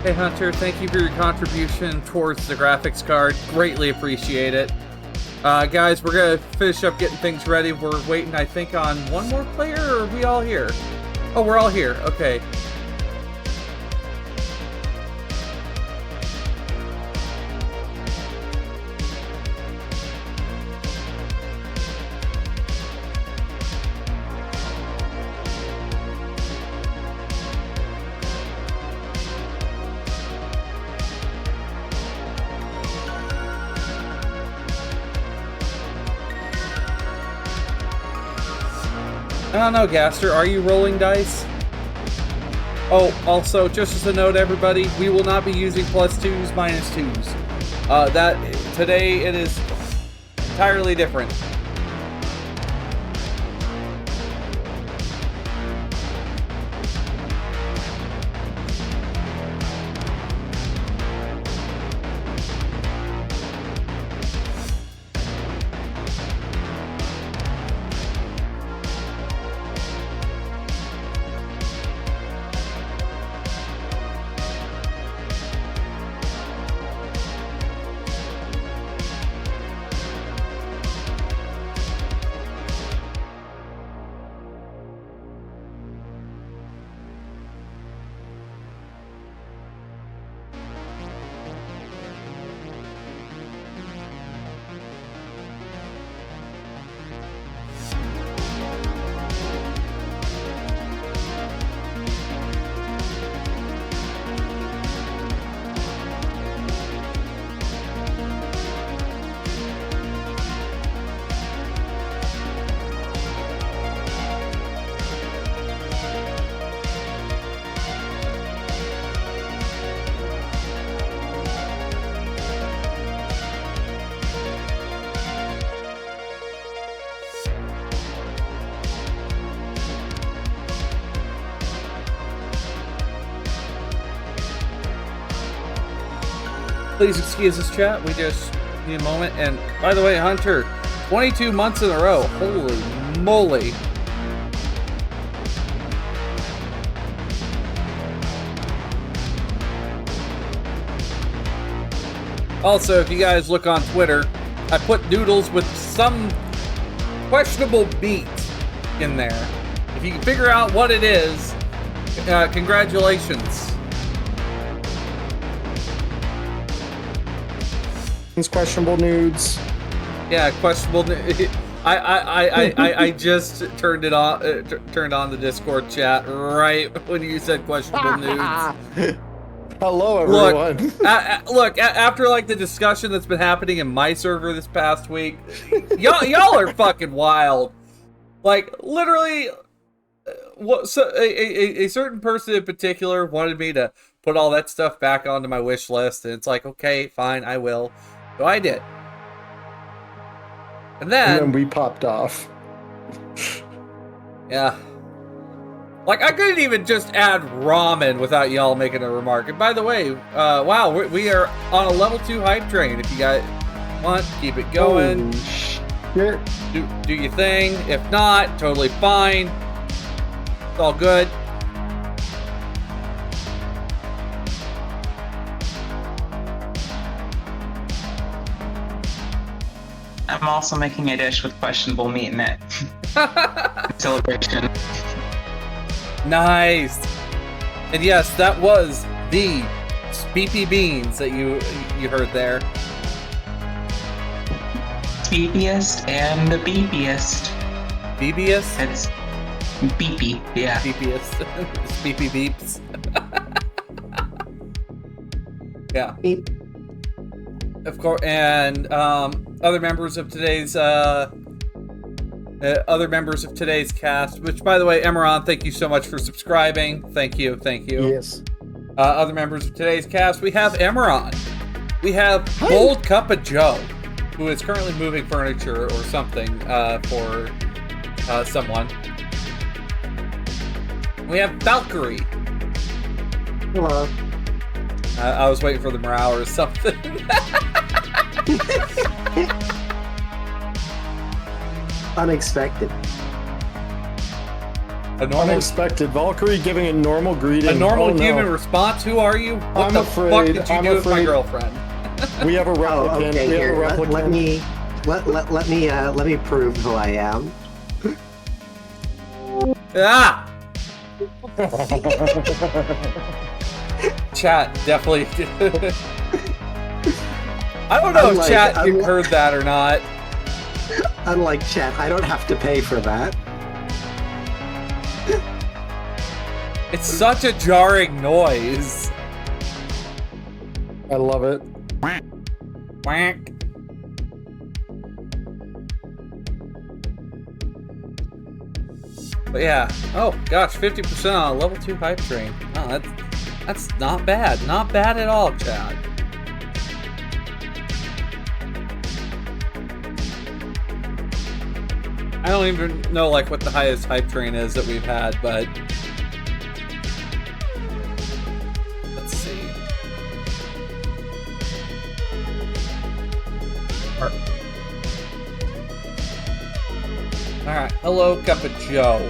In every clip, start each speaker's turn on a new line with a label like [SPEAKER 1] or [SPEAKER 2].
[SPEAKER 1] Hey Hunter, thank you for your contribution towards the graphics card. Greatly appreciate it. Guys, we're gonna finish up getting things ready. We're waiting, I think, on one more player, or are we all here? Oh, we're all here. Okay. I don't know, Gaster, are you rolling dice? Oh, also, just as a note, everybody, we will not be using +2s, -2s. Today it is entirely different. Please excuse this chat, we just need a moment. And by the way, Hunter, 22 months in a row. Holy moly. Also, if you guys look on Twitter, I put noodles with some questionable beat in there. If you can figure out what it is, congratulations.
[SPEAKER 2] Questionable nudes.
[SPEAKER 1] Yeah, questionable. I just turned it on. Turned on the Discord chat right when you said questionable nudes.
[SPEAKER 2] Hello, everyone.
[SPEAKER 1] Look, after like the discussion that's been happening in my server this past week, y'all are fucking wild. Like literally, a certain person in particular wanted me to put all that stuff back onto my wish list, and it's like, okay, fine, I will. So I did. And then
[SPEAKER 2] we popped off.
[SPEAKER 1] Yeah. Like, I couldn't even just add ramen without y'all making a remark. And by the way, wow, we are on a level 2 hype train. If you guys want, keep it going.
[SPEAKER 2] Shit.
[SPEAKER 1] Do your thing. If not, totally fine. It's all good.
[SPEAKER 3] I'm also making a dish with questionable meat in it. Celebration.
[SPEAKER 1] Nice. And yes, that was the Speepy beans that you heard there.
[SPEAKER 3] Speepiest and the beepiest.
[SPEAKER 1] Beepiest?
[SPEAKER 3] It's beepy, yeah.
[SPEAKER 1] Beepiest. Speepy beeps. Yeah.
[SPEAKER 2] Beep.
[SPEAKER 1] Of course, and other members of today's cast. Which, by the way, Emeron, thank you so much for subscribing. Thank you.
[SPEAKER 2] Yes.
[SPEAKER 1] Other members of today's cast, we have Emeron. We have BoldCuppaJo. who is currently moving furniture or something for someone. We have Valkayrie.
[SPEAKER 4] Hello.
[SPEAKER 1] I was waiting for the morale or something.
[SPEAKER 4] Unexpected.
[SPEAKER 2] Unexpected. Valkayrie giving a normal greeting.
[SPEAKER 1] A normal
[SPEAKER 2] Oh, no.
[SPEAKER 1] human response. Who are you? What
[SPEAKER 2] I'm
[SPEAKER 1] the
[SPEAKER 2] afraid.
[SPEAKER 1] fuck did you
[SPEAKER 2] I'm
[SPEAKER 1] do with my
[SPEAKER 2] afraid.
[SPEAKER 1] girlfriend?
[SPEAKER 2] We have a replicant.
[SPEAKER 4] Oh, okay.
[SPEAKER 2] We have a
[SPEAKER 4] Here, let
[SPEAKER 2] replicant.
[SPEAKER 4] me prove who I am.
[SPEAKER 1] Ah! Chat definitely. I don't know if chat heard that or not.
[SPEAKER 4] Unlike chat, I don't have to pay for that.
[SPEAKER 1] It's such a jarring noise.
[SPEAKER 2] I love it.
[SPEAKER 1] Quack. But yeah. Oh gosh, 50% on a level 2 hype train. Oh, that's not bad. Not bad at all, chat. I don't even know like what the highest hype train is that we've had, but let's see. Alright, hello BoldCuppaJo.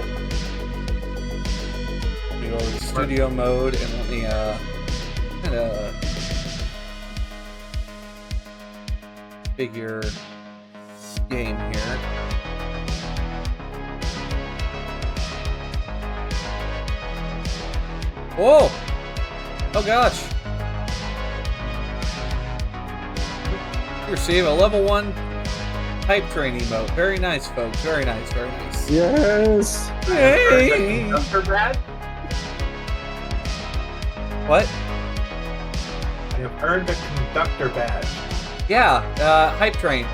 [SPEAKER 1] We go to studio mode and let me kinda figure game here. Whoa! Oh gosh! You receive a level 1 hype train emote. Very nice, folks. Very nice, very nice.
[SPEAKER 2] Yes.
[SPEAKER 1] Hey!
[SPEAKER 5] Conductor badge?
[SPEAKER 1] What?
[SPEAKER 5] I have earned a conductor badge.
[SPEAKER 1] Yeah, hype train.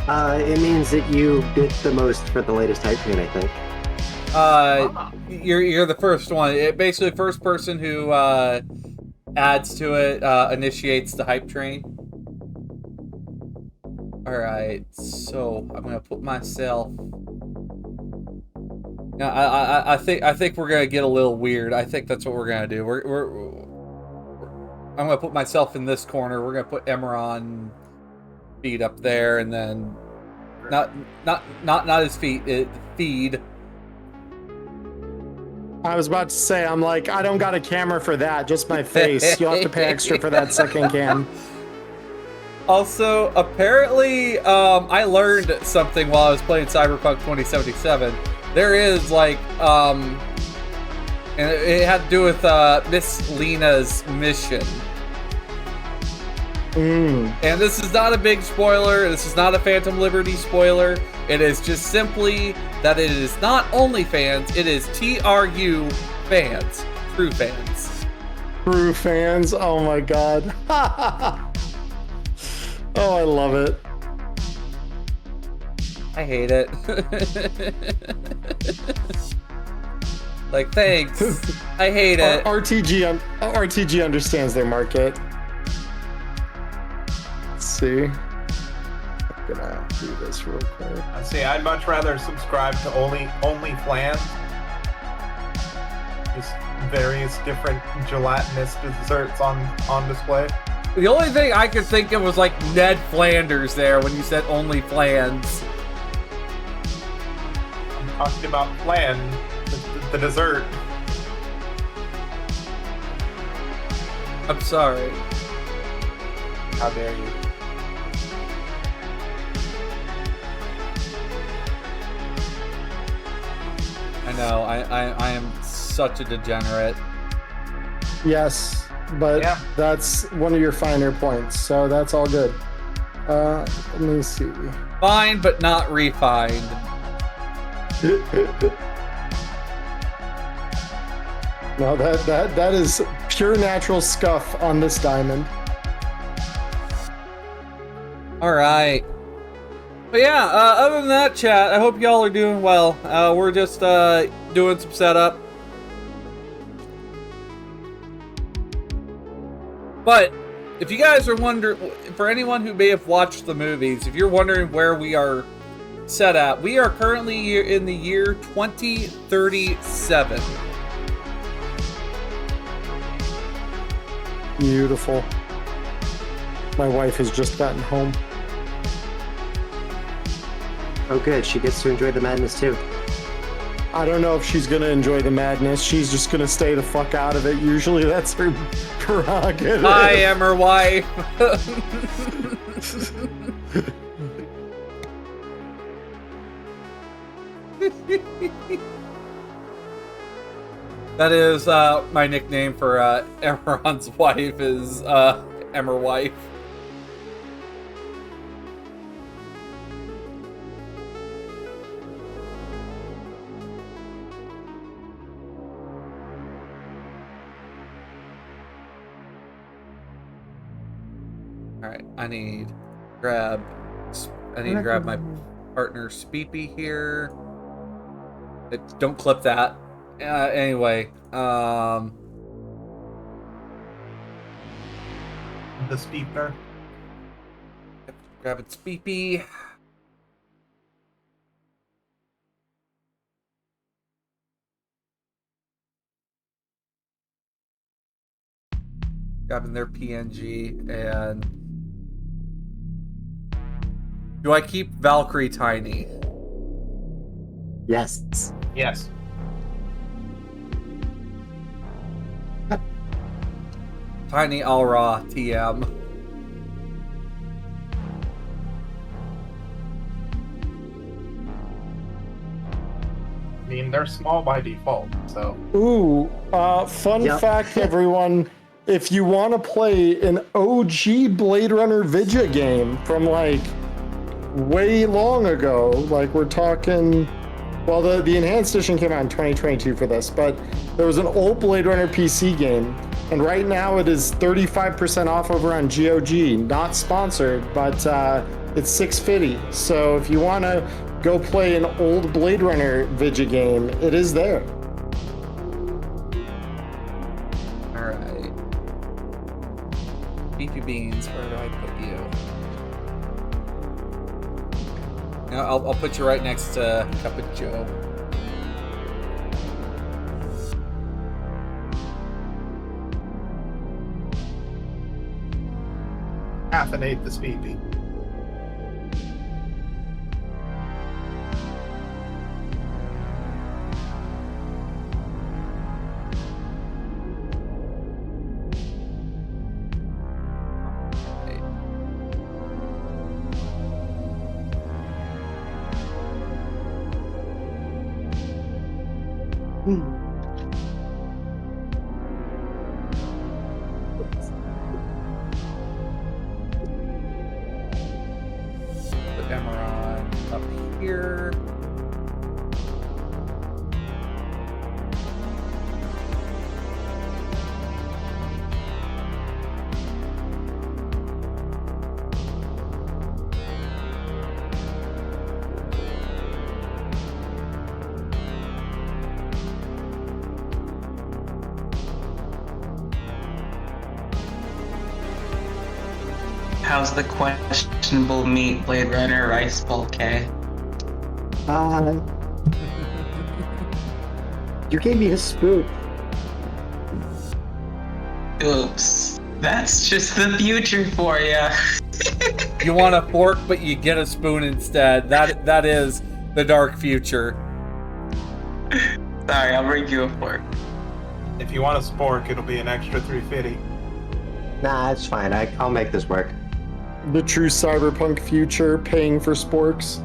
[SPEAKER 4] It means that you bid the most for the latest hype train, I think.
[SPEAKER 1] You're the first one. It basically first person who adds to it initiates the hype train. All right, so I'm gonna put myself. Now I think we're gonna get a little weird. I think that's what we're gonna do. I'm gonna put myself in this corner. We're gonna put Emeron feet up there, and then not his feet. Feed.
[SPEAKER 2] I was about to say, I'm like, I don't got a camera for that, just my face. You'll have to pay extra for that second cam.
[SPEAKER 1] Also, apparently, I learned something while I was playing Cyberpunk 2077. There is, like, and it had to do with Miss Lena's mission. And this is not a big spoiler. This is not a Phantom Liberty spoiler. It is just simply that it is not OnlyFans. It is TRU fans. True fans.
[SPEAKER 2] True fans. Oh my god. Oh, I love it.
[SPEAKER 1] I hate it. Like, thanks. I hate it.
[SPEAKER 2] RTG understands their market. Let's see. I'm gonna do this real quick.
[SPEAKER 5] See, I'd much rather subscribe to only flans. Just various different gelatinous desserts on display.
[SPEAKER 1] The only thing I could think of was like Ned Flanders there when you said only flans.
[SPEAKER 5] I'm talking about flan, the dessert.
[SPEAKER 1] I'm sorry.
[SPEAKER 5] How dare you?
[SPEAKER 1] I know, I am such a degenerate.
[SPEAKER 2] Yes, but
[SPEAKER 5] Yeah.
[SPEAKER 2] that's one of your finer points, so that's all good. Let me see.
[SPEAKER 1] Fine, but not refined.
[SPEAKER 2] No, that is pure natural scuff on this diamond.
[SPEAKER 1] Alright. But yeah, other than that, chat, I hope y'all are doing well. We're just doing some setup. But if you guys are wondering, for anyone who may have watched the movies, if you're wondering where we are set at, we are currently in the year 2037.
[SPEAKER 2] Beautiful. My wife has just gotten home.
[SPEAKER 4] Oh, good. She gets to enjoy the madness too.
[SPEAKER 2] I don't know if she's gonna enjoy the madness. She's just gonna stay the fuck out of it. Usually that's her prerogative.
[SPEAKER 1] I am her wife. That is my nickname for Emeron's wife is Emmer wife. Alright, I need to grab my partner Speepy here. Don't clip that. Anyway,
[SPEAKER 5] The speaker.
[SPEAKER 1] grabbing Speepy. Grabbing their PNG, and do I keep Valkayrie tiny?
[SPEAKER 4] Yes.
[SPEAKER 5] Yes.
[SPEAKER 1] Tiny All Raw TM.
[SPEAKER 5] I mean, they're small by default, so.
[SPEAKER 2] Ooh, fun fact, everyone. If you want to play an OG Blade Runner video game from like way long ago, like we're talking, well, the enhanced edition came out in 2022 for this, but there was an old Blade Runner PC game, and right now it is 35% off over on GOG. Not sponsored, but it's $6.50. So if you want to go play an old Blade Runner video game, it is there.
[SPEAKER 1] Alright. Beefy Beans, where do I put you? No, I'll put you right next to CuppaJo.
[SPEAKER 5] Caffeinate the Speepy.
[SPEAKER 1] Put Emeron up here.
[SPEAKER 3] How's the questionable meat Blade Runner Rice Bowl, K?
[SPEAKER 4] You gave me a spoon.
[SPEAKER 3] Oops. That's just the future for ya.
[SPEAKER 1] You want a fork, but you get a spoon instead. That is the dark future.
[SPEAKER 3] Sorry, I'll bring you a fork.
[SPEAKER 5] If you want a spork, it'll be an extra $3.50.
[SPEAKER 4] Nah, it's fine. I'll make this work.
[SPEAKER 2] The true cyberpunk future, paying for sporks.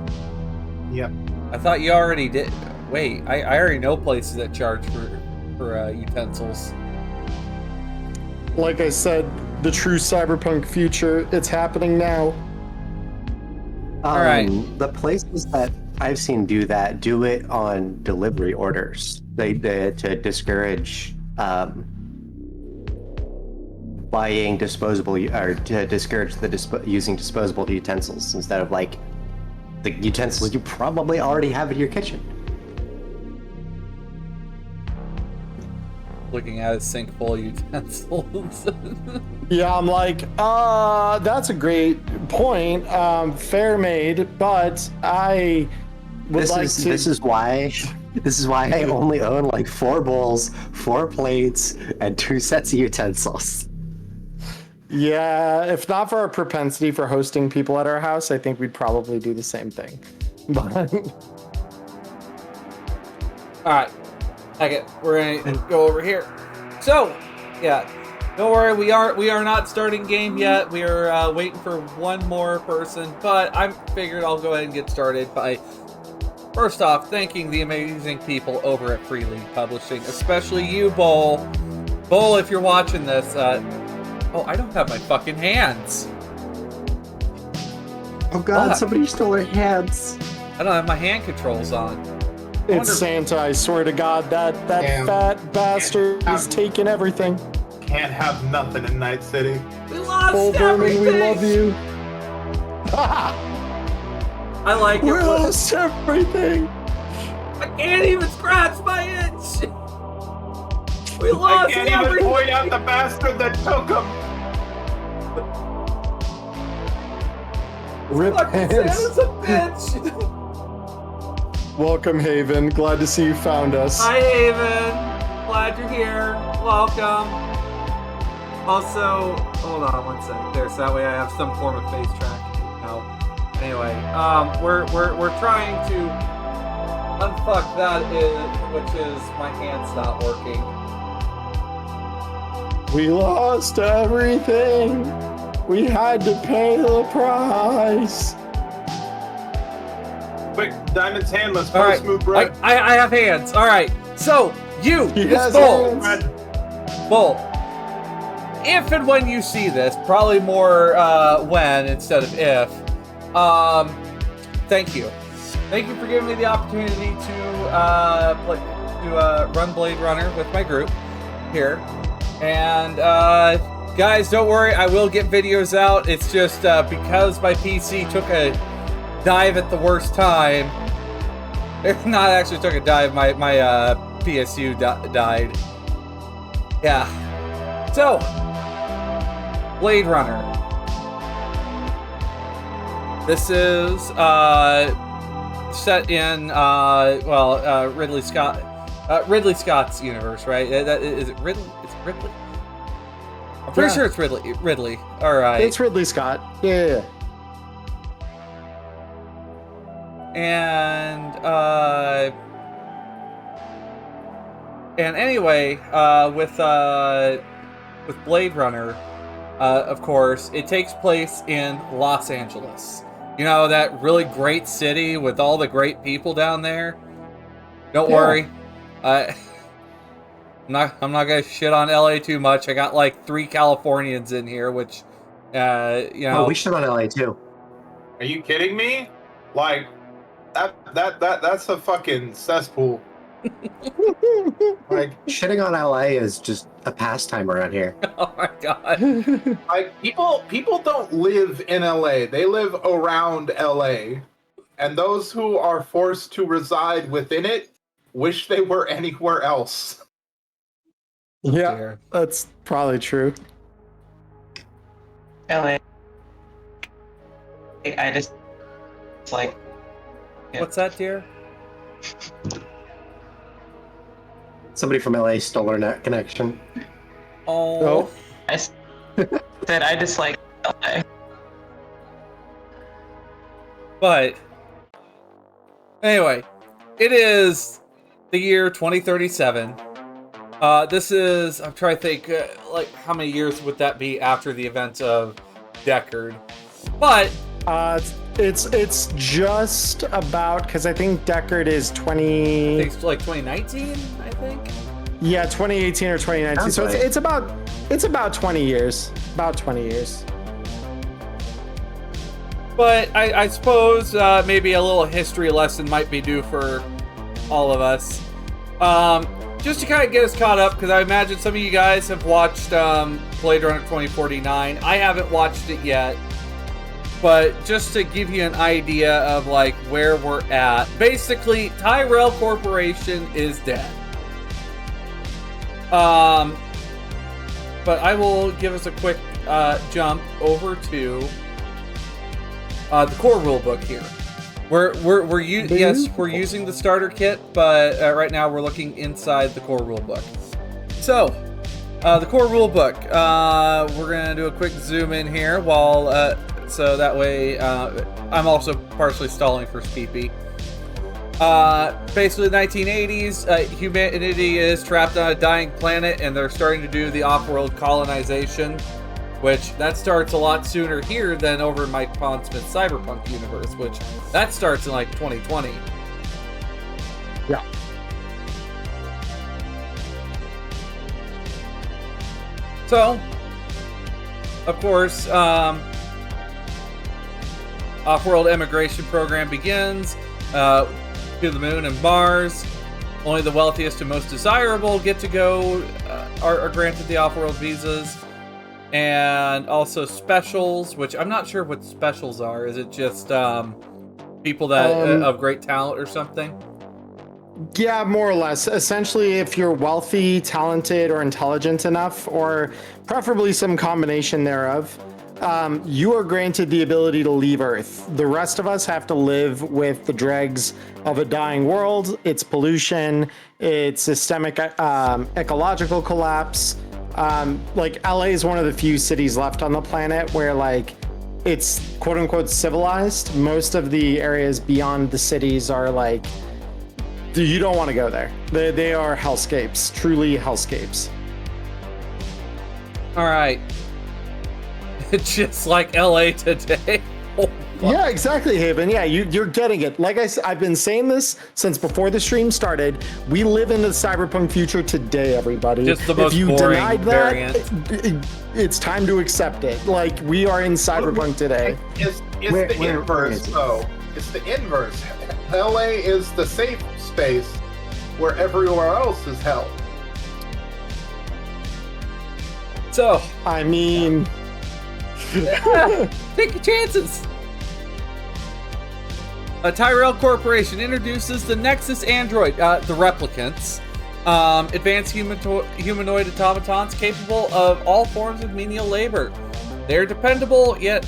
[SPEAKER 5] Yep.
[SPEAKER 1] I thought you already did. Wait, I already know places that charge for utensils.
[SPEAKER 2] Like I said, the true cyberpunk future, it's happening now.
[SPEAKER 1] All right.
[SPEAKER 4] The places that I've seen do that do it on delivery orders. They to discourage buying disposable, or to discourage the using disposable utensils instead of like the utensils you probably already have in your kitchen.
[SPEAKER 1] looking at his sink full of utensils.
[SPEAKER 2] Yeah, I'm like, that's a great point. Fair made, but I would
[SPEAKER 4] This is why I only own like 4 bowls, 4 plates, and 2 sets of utensils.
[SPEAKER 2] Yeah, if not for our propensity for hosting people at our house, I think we'd probably do the same thing. But
[SPEAKER 1] All right, okay, we're gonna go over here. So, yeah, don't worry, we are not starting game yet. We are waiting for one more person, but I figured I'll go ahead and get started by first off thanking the amazing people over at Free League Publishing, especially you, Bowl. Bowl, if you're watching this, oh, I don't have my fucking hands.
[SPEAKER 4] Oh god,
[SPEAKER 1] What?
[SPEAKER 4] somebody stole our hands.
[SPEAKER 1] I don't have my hand controls on.
[SPEAKER 2] it's Santa, I swear to God, that
[SPEAKER 5] Damn.
[SPEAKER 2] fat bastard is taking everything.
[SPEAKER 5] Can't have nothing in Night City.
[SPEAKER 1] We lost
[SPEAKER 2] Bull Berman,
[SPEAKER 1] everything!
[SPEAKER 2] we love you.
[SPEAKER 1] I like
[SPEAKER 2] We
[SPEAKER 1] it.
[SPEAKER 2] lost everything.
[SPEAKER 1] I can't even scratch my itch. We
[SPEAKER 5] I
[SPEAKER 1] lost
[SPEAKER 5] can't even
[SPEAKER 1] everything.
[SPEAKER 5] point out the bastard that took him.
[SPEAKER 2] Rip
[SPEAKER 1] Fucking
[SPEAKER 2] hands.
[SPEAKER 1] Santa's a bitch.
[SPEAKER 2] Welcome, Haven. Glad to see you found us.
[SPEAKER 1] Hi, Haven. Glad you're here. Welcome. Also, hold on one second there, so that way I have some form of face tracking. No. Anyway, we're trying to unfuck that, which is my hand's not working.
[SPEAKER 2] We lost everything. We had to pay the price.
[SPEAKER 5] Quick, Diamond's hand, let's
[SPEAKER 1] All
[SPEAKER 5] post
[SPEAKER 1] right,
[SPEAKER 5] move bread.
[SPEAKER 1] I have hands. All right, so you,
[SPEAKER 2] He
[SPEAKER 1] this
[SPEAKER 2] has
[SPEAKER 1] Bull,
[SPEAKER 2] hands.
[SPEAKER 1] Bull. If and when you see this, probably more when instead of if. Thank you. Thank you for giving me the opportunity to run Blade Runner with my group here. And guys, don't worry, I will get videos out. It's just because my PC took a dive at the worst time. Not actually took a dive. My PSU died. Yeah. So, Blade Runner. This is set in Ridley Scott's universe, right? Is it Ridley? It's Ridley. I'm pretty sure it's Ridley. All right.
[SPEAKER 2] It's Ridley Scott. Yeah.
[SPEAKER 1] And anyway, with Blade Runner, of course, it takes place in Los Angeles. You know, that really great city with all the great people down there. Don't worry. I'm not gonna shit on LA too much. I got like 3 Californians in here, which you know.
[SPEAKER 4] Oh, we shit on LA too.
[SPEAKER 5] Are you kidding me? Like, that's a fucking cesspool. Like,
[SPEAKER 4] Shitting on LA is just a pastime around here.
[SPEAKER 1] Oh my god.
[SPEAKER 5] like people don't live in LA. They live around LA. And those who are forced to reside within it wish they were anywhere else.
[SPEAKER 2] Yeah,
[SPEAKER 1] Dear.
[SPEAKER 2] that's probably true.
[SPEAKER 3] LA. I just it's like yeah.
[SPEAKER 1] What's that, dear?
[SPEAKER 4] Somebody from LA stole our net connection.
[SPEAKER 1] Oh.
[SPEAKER 3] I said I dislike LA.
[SPEAKER 1] But anyway, it is the year 2037. This is, I'm trying to think, like, how many years would that be after the events of Deckard? But
[SPEAKER 2] It's just about, because I think Deckard is
[SPEAKER 1] I
[SPEAKER 2] 20.
[SPEAKER 1] think it's like 2019, I think.
[SPEAKER 2] Yeah, 2018 or 2019.
[SPEAKER 4] Sounds
[SPEAKER 2] So
[SPEAKER 4] right.
[SPEAKER 2] it's about 20 years. About 20 years.
[SPEAKER 1] But I suppose maybe a little history lesson might be due for all of us. Just to kind of get us caught up, because I imagine some of you guys have watched Blade Runner 2049. I haven't watched it yet. But just to give you an idea of like where we're at, basically Tyrell Corporation is dead. But I will give us a quick jump over to the core rulebook here. We're using the starter kit, but right now we're looking inside the core rulebook. So, the core rulebook. We're gonna do a quick zoom in here while so that way I'm also partially stalling for Speepy. Basically, the 1980s, humanity is trapped on a dying planet, and they're starting to do the off-world colonization, which that starts a lot sooner here than over in Mike Pondsmith's Cyberpunk universe, which that starts in like 2020.
[SPEAKER 2] Yeah.
[SPEAKER 1] So, of course, off-world emigration program begins. To the moon and Mars. Only the wealthiest and most desirable get to go, are granted the off-world visas. And also specials, which I'm not sure what specials are. Is it just people that of great talent or something?
[SPEAKER 2] Yeah, more or less. Essentially, if you're wealthy, talented, or intelligent enough, or preferably some combination thereof, you are granted the ability to leave Earth. The rest of us have to live with the dregs of a dying world, its pollution, its systemic ecological collapse. Like, LA is one of the few cities left on the planet where, like, it's quote-unquote civilized. Most of the areas beyond the cities are, like, you don't want to go there. They are hellscapes, truly hellscapes.
[SPEAKER 1] All right. It's just like LA today. Oh,
[SPEAKER 2] yeah, exactly, Haven. Yeah, you're getting it. Like I said, I've been saying this since before the stream started. We live in the cyberpunk future today, everybody.
[SPEAKER 1] Just the most
[SPEAKER 2] if you
[SPEAKER 1] boring
[SPEAKER 2] denied
[SPEAKER 1] variant.
[SPEAKER 2] that, it's time to accept it. Like, we are in cyberpunk today.
[SPEAKER 5] It's the inverse, though. It's the inverse. LA is the safe space where everywhere else is hell.
[SPEAKER 1] So,
[SPEAKER 2] I mean...
[SPEAKER 1] take your chances. Tyrell Corporation introduces the Nexus android, the replicants, advanced humanoid automatons capable of all forms of menial labor. They are dependable yet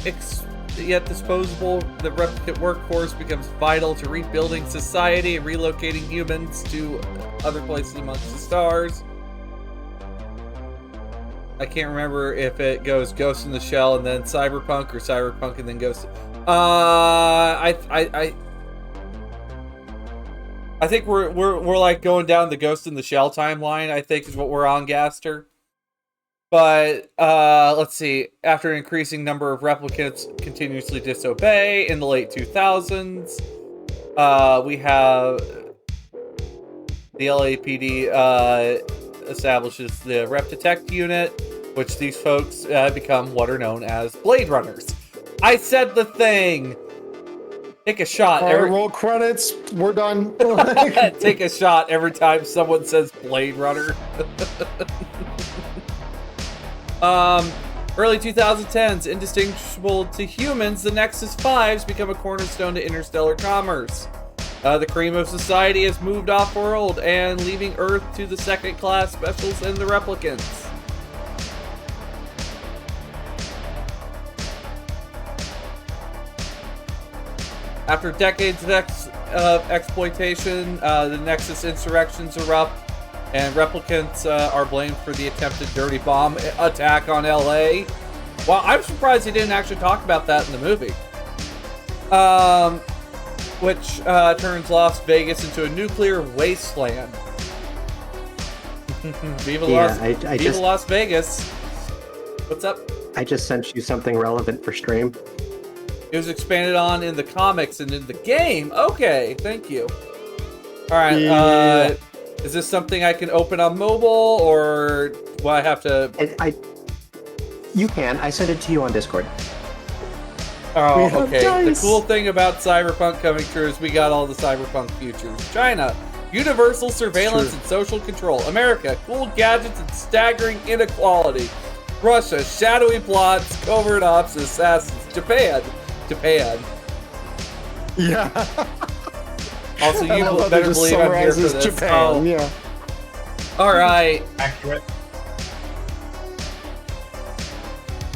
[SPEAKER 1] disposable. The replicant workforce becomes vital to rebuilding society and relocating humans to other places amongst the stars. I can't remember if it goes Ghost in the Shell and then Cyberpunk, or Cyberpunk and then Ghost. I think we're like going down the Ghost in the Shell timeline. I think is what we're on, Gaster. But let's see. After an increasing number of replicants continuously disobey in the late 2000s, we have the LAPD establishes the Rep Detect unit, which these folks become what are known as Bladerunners. I said the thing. Take a shot.
[SPEAKER 2] Roll credits. We're done.
[SPEAKER 1] Take a shot every time someone says Blade Runner. Early 2010s, indistinguishable to humans, the Nexus 5s become a cornerstone to interstellar commerce. The cream of society has moved off-world and leaving Earth to the second-class specials and the replicants. After decades of exploitation, the Nexus insurrections erupt, and replicants are blamed for the attempted dirty bomb attack on LA. Well, I'm surprised they didn't actually talk about that in the movie. Which turns Las Vegas into a nuclear wasteland. Viva Las Vegas. What's up?
[SPEAKER 4] I just sent you something relevant for stream.
[SPEAKER 1] It was expanded on in the comics and in the game. Okay, thank you. All right.
[SPEAKER 2] Yeah.
[SPEAKER 1] Is this something I can open on mobile, or will I have to?
[SPEAKER 4] You can. I sent it to you on Discord.
[SPEAKER 1] Oh, okay. The cool thing about Cyberpunk coming true is we got all the Cyberpunk futures. China, universal surveillance and social control. America, cool gadgets and staggering inequality. Russia, shadowy plots, covert ops, assassins. Japan.
[SPEAKER 2] Yeah.
[SPEAKER 1] Also, you better believe I'm here for this.
[SPEAKER 2] Japan, yeah.
[SPEAKER 1] All right.
[SPEAKER 5] Accurate.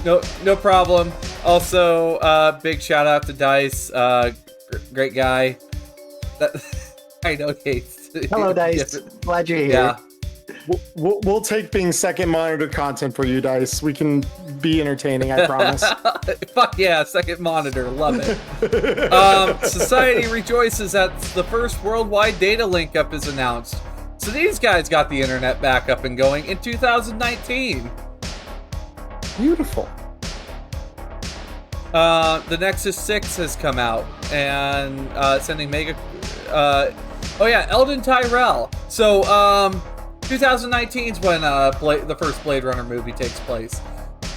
[SPEAKER 1] No problem. Also, big shout out to Dice. Great guy. I know Gates.
[SPEAKER 4] Hello, Dice. Glad you're here.
[SPEAKER 1] Yeah.
[SPEAKER 2] We'll take being second monitor content for you, Dice. We can be entertaining, I promise.
[SPEAKER 1] Fuck yeah, second monitor. Love it. Society rejoices that the first worldwide data link up is announced. So these guys got the internet back up and going in 2019.
[SPEAKER 2] Beautiful.
[SPEAKER 1] The Nexus 6 has come out and sending mega. Oh yeah, Eldon Tyrell. So 2019 is when the first Blade Runner movie takes place.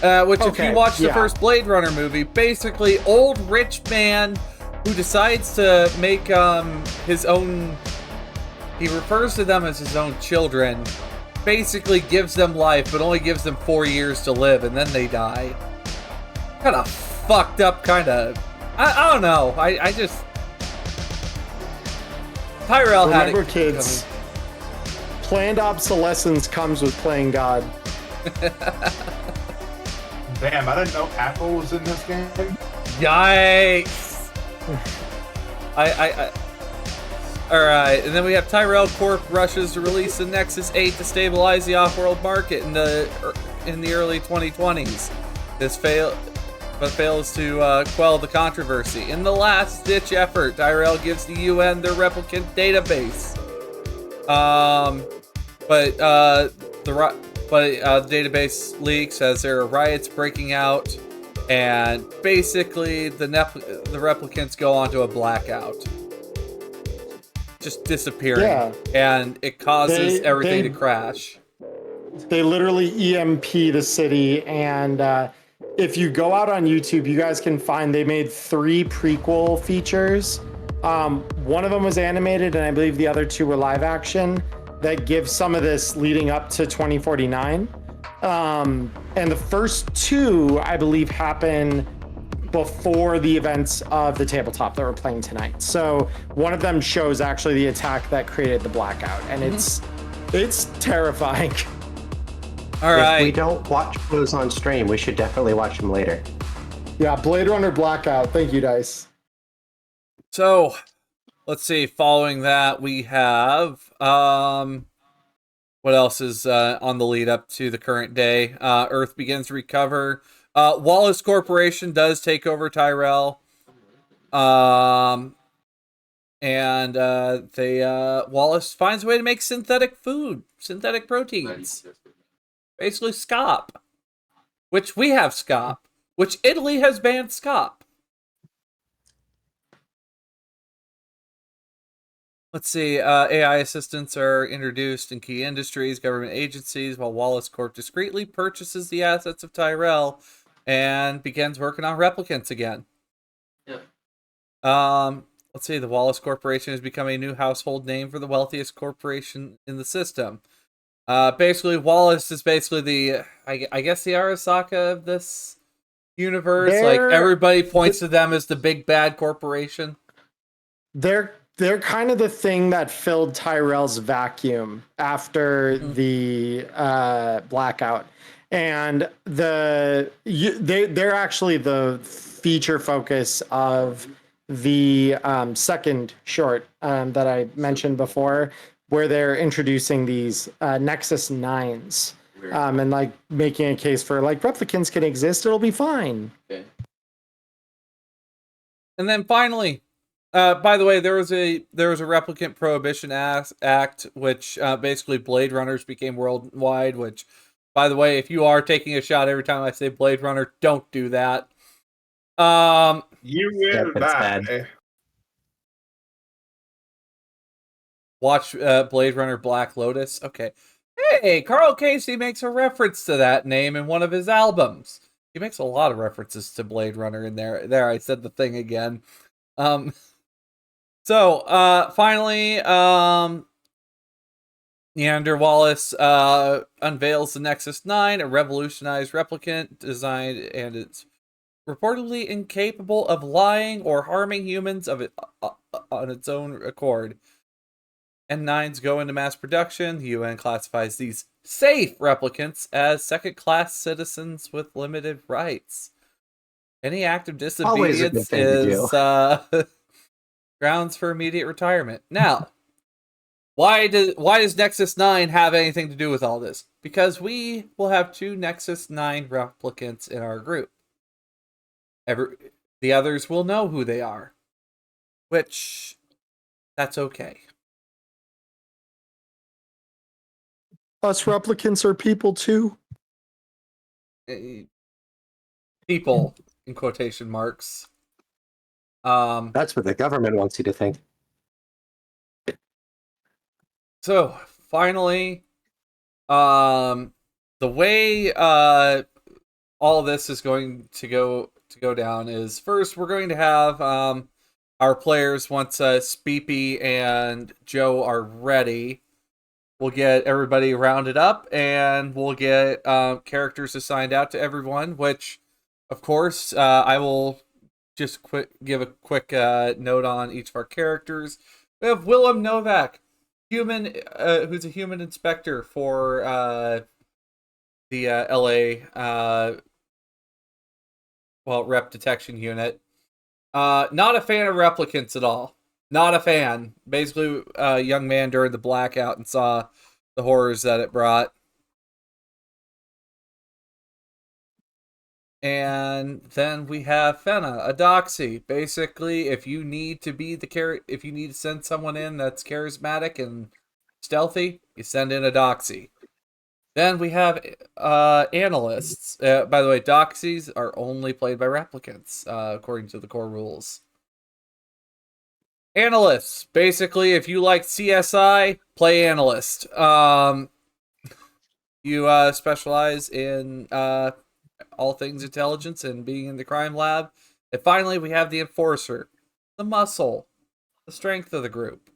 [SPEAKER 1] Which, if you watch the first Blade Runner movie, basically old rich man who decides to make his own. He refers to them as his own children. Basically gives them life, but only gives them 4 years to live, and then they die. Kind of fucked up, kind of. I don't know. I just. Tyrell had it.
[SPEAKER 2] Remember, kids. Planned obsolescence comes with playing God.
[SPEAKER 5] Damn, I didn't know Apple was in this game.
[SPEAKER 1] Yikes! All right, and then we have Tyrell Corp rushes to release the Nexus 8 to stabilize the off-world market in the early 2020s. This fails to quell the controversy. In the last-ditch effort, Tyrell gives the UN their replicant database. But the database leaks as there are riots breaking out, and basically the replicants go onto a blackout, just disappearing, and it causes everything to crash.
[SPEAKER 2] They literally EMP the city, and if you go out on YouTube, you guys can find they made 3 prequel features. One of them was animated, and I believe the other 2 were live action. That gives some of this leading up to 2049. And the first 2, I believe, happen before the events of the tabletop that we're playing tonight. So one of them shows actually the attack that created the blackout, and it's terrifying.
[SPEAKER 1] All right.
[SPEAKER 4] If we don't watch those on stream, we should definitely watch them later.
[SPEAKER 2] Yeah, Blade Runner Blackout. Thank you, Dice.
[SPEAKER 1] So, let's see. Following that, we have what else is on the lead up to the current day? Earth begins to recover. Wallace Corporation does take over Tyrell, and Wallace finds a way to make synthetic food, synthetic proteins, basically scop, which we have scop, which Italy has banned scop. Let's see, AI assistants are introduced in key industries, government agencies, while Wallace Corp discreetly purchases the assets of Tyrell and begins working on replicants again. Yeah. Let's see, the Wallace Corporation has become a new household name for the wealthiest corporation in the system. Basically, Wallace is basically the, I guess, the Arasaka of this universe. Like, everybody points to them as the big bad corporation.
[SPEAKER 2] They're kind of the thing that filled Tyrell's vacuum after the blackout, and they're actually the feature focus of the second short that I mentioned before, where they're introducing these Nexus 9s and like making a case for like replicants can exist, it'll be fine.
[SPEAKER 1] Okay. And then finally. By the way, there was a Replicant Prohibition Act, which basically Blade Runners became worldwide. Which, by the way, if you are taking a shot every time I say Blade Runner, don't do that.
[SPEAKER 5] You will die.
[SPEAKER 1] Watch Blade Runner Black Lotus. Okay. Hey, Carl Casey makes a reference to that name in one of his albums. He makes a lot of references to Blade Runner in there. There, I said the thing again. So, finally, Neander Wallace unveils the Nexus 9, a revolutionized replicant designed, and it's reportedly incapable of lying or harming humans on its own accord. N9s go into mass production, the UN classifies these safe replicants as second-class citizens with limited rights. Any act of
[SPEAKER 4] Always a good
[SPEAKER 1] disobedience
[SPEAKER 4] thing to
[SPEAKER 1] is grounds for immediate retirement. Now, why does Nexus 9 have anything to do with all this? Because we will have 2 Nexus 9 replicants in our group. The others will know who they are. Which, that's okay.
[SPEAKER 2] Us replicants are people too.
[SPEAKER 1] People, in quotation marks.
[SPEAKER 4] That's what the government wants you to think.
[SPEAKER 1] So, finally, the way all this is going to go down is, first we're going to have our players, once Speepy and Joe are ready, we'll get everybody rounded up, and we'll get characters assigned out to everyone, which, of course, I will just give a quick note on each of our characters. We have Willem Novak, human, who's a human inspector for the LA, rep detection unit. Not a fan of replicants at all. Not a fan. Basically, a young man during the blackout and saw the horrors that it brought. And then we have Fenna, a doxy. Basically, if you need to be if you need to send someone in that's charismatic and stealthy, you send in a doxy. Then we have analysts. By the way, doxies are only played by replicants, according to the core rules. Analysts. Basically, if you like CSI, play analyst. You specialize in all things intelligence and being in the crime lab. And finally, we have the enforcer, the muscle, the strength of the group.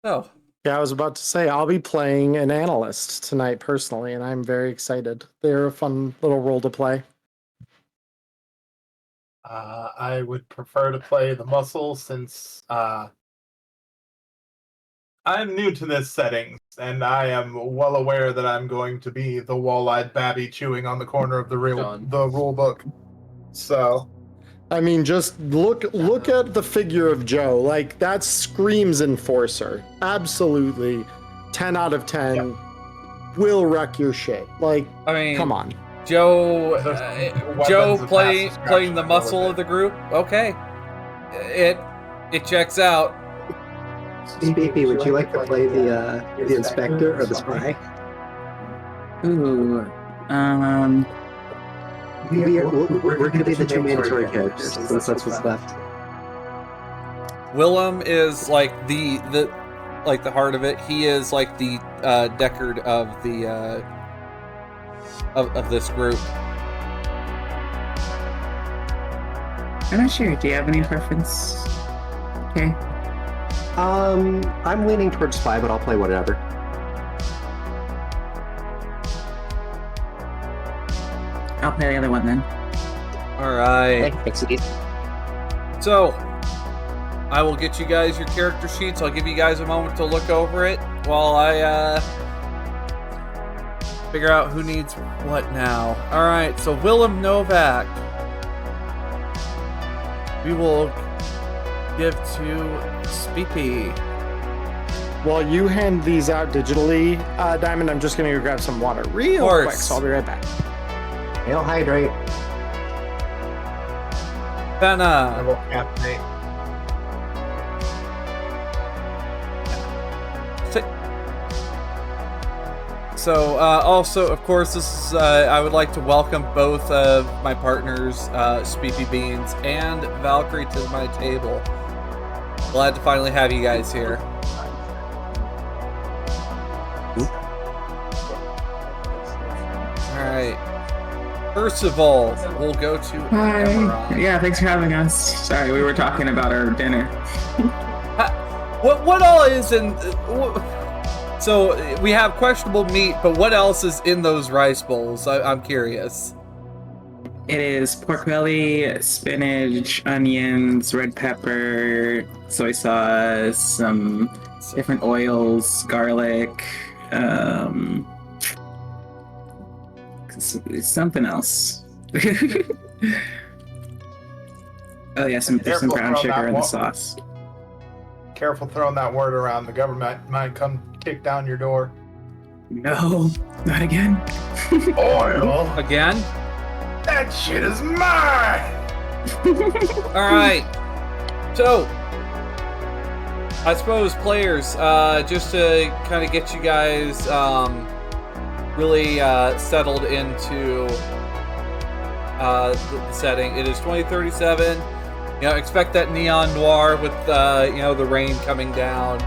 [SPEAKER 1] So,
[SPEAKER 2] yeah, I was about to say, I'll be playing an analyst tonight personally, and I'm very excited. They're a fun little role to play.
[SPEAKER 5] I would prefer to play the muscle since I'm new to this setting, and I am well aware that I'm going to be the wall-eyed babby chewing on the corner of the rule book. So,
[SPEAKER 2] I mean, just look at the figure of Joe. Like, that screams enforcer. Absolutely, 10 out of 10. Yep. Will wreck your shit. Like, I mean, come on.
[SPEAKER 1] Joe playing the muscle of the group. Okay, it checks out.
[SPEAKER 4] Speepy, would you like to play the inspector or the spy?
[SPEAKER 6] Ooh,
[SPEAKER 4] we're going to be the 2 mandatory characters since that's what's left.
[SPEAKER 1] Willem is like the heart of it. He is like the Deckard of the of this group.
[SPEAKER 6] I'm not sure. Do you have any preference? Okay.
[SPEAKER 4] I'm leaning towards spy, but I'll play whatever.
[SPEAKER 6] I'll play the other one then.
[SPEAKER 1] Alright.
[SPEAKER 4] Thanks.
[SPEAKER 1] So, I will get you guys your character sheets. I'll give you guys a moment to look over it while I figure out who needs what now. Alright, so Willem Novak. We will give to Speepy.
[SPEAKER 2] While you hand these out digitally, Diamond, I'm just going to go grab some water real quick, so I'll be right back.
[SPEAKER 4] Hail hydrate.
[SPEAKER 1] Fenna.
[SPEAKER 5] I will caffeinate.
[SPEAKER 1] So, also, of course, this is, I would like to welcome both of my partners, Speepy Beans and Valkayrie, to my table. Glad to finally have you guys here. Alright. First of all, we'll go to
[SPEAKER 6] Hi.
[SPEAKER 1] Emerald.
[SPEAKER 6] Yeah, thanks for having us. Sorry, we were talking about our dinner.
[SPEAKER 1] What all is in... So, we have questionable meat, but what else is in those rice bowls? I'm curious.
[SPEAKER 6] It is pork belly, spinach, onions, red pepper, soy sauce, some different oils, garlic, something else. Oh yeah, there's some
[SPEAKER 5] Careful
[SPEAKER 6] brown
[SPEAKER 5] throwing
[SPEAKER 6] sugar
[SPEAKER 5] that
[SPEAKER 6] in the
[SPEAKER 5] wa-
[SPEAKER 6] sauce.
[SPEAKER 5] Careful throwing that word around. The government might come kick down your door.
[SPEAKER 6] No, not again.
[SPEAKER 5] Oil?
[SPEAKER 1] Again?
[SPEAKER 5] That shit is mine!
[SPEAKER 1] Alright. So, I suppose players, just to kind of get you guys really settled into the setting, it is 2037. You know, expect that neon noir with the rain coming down.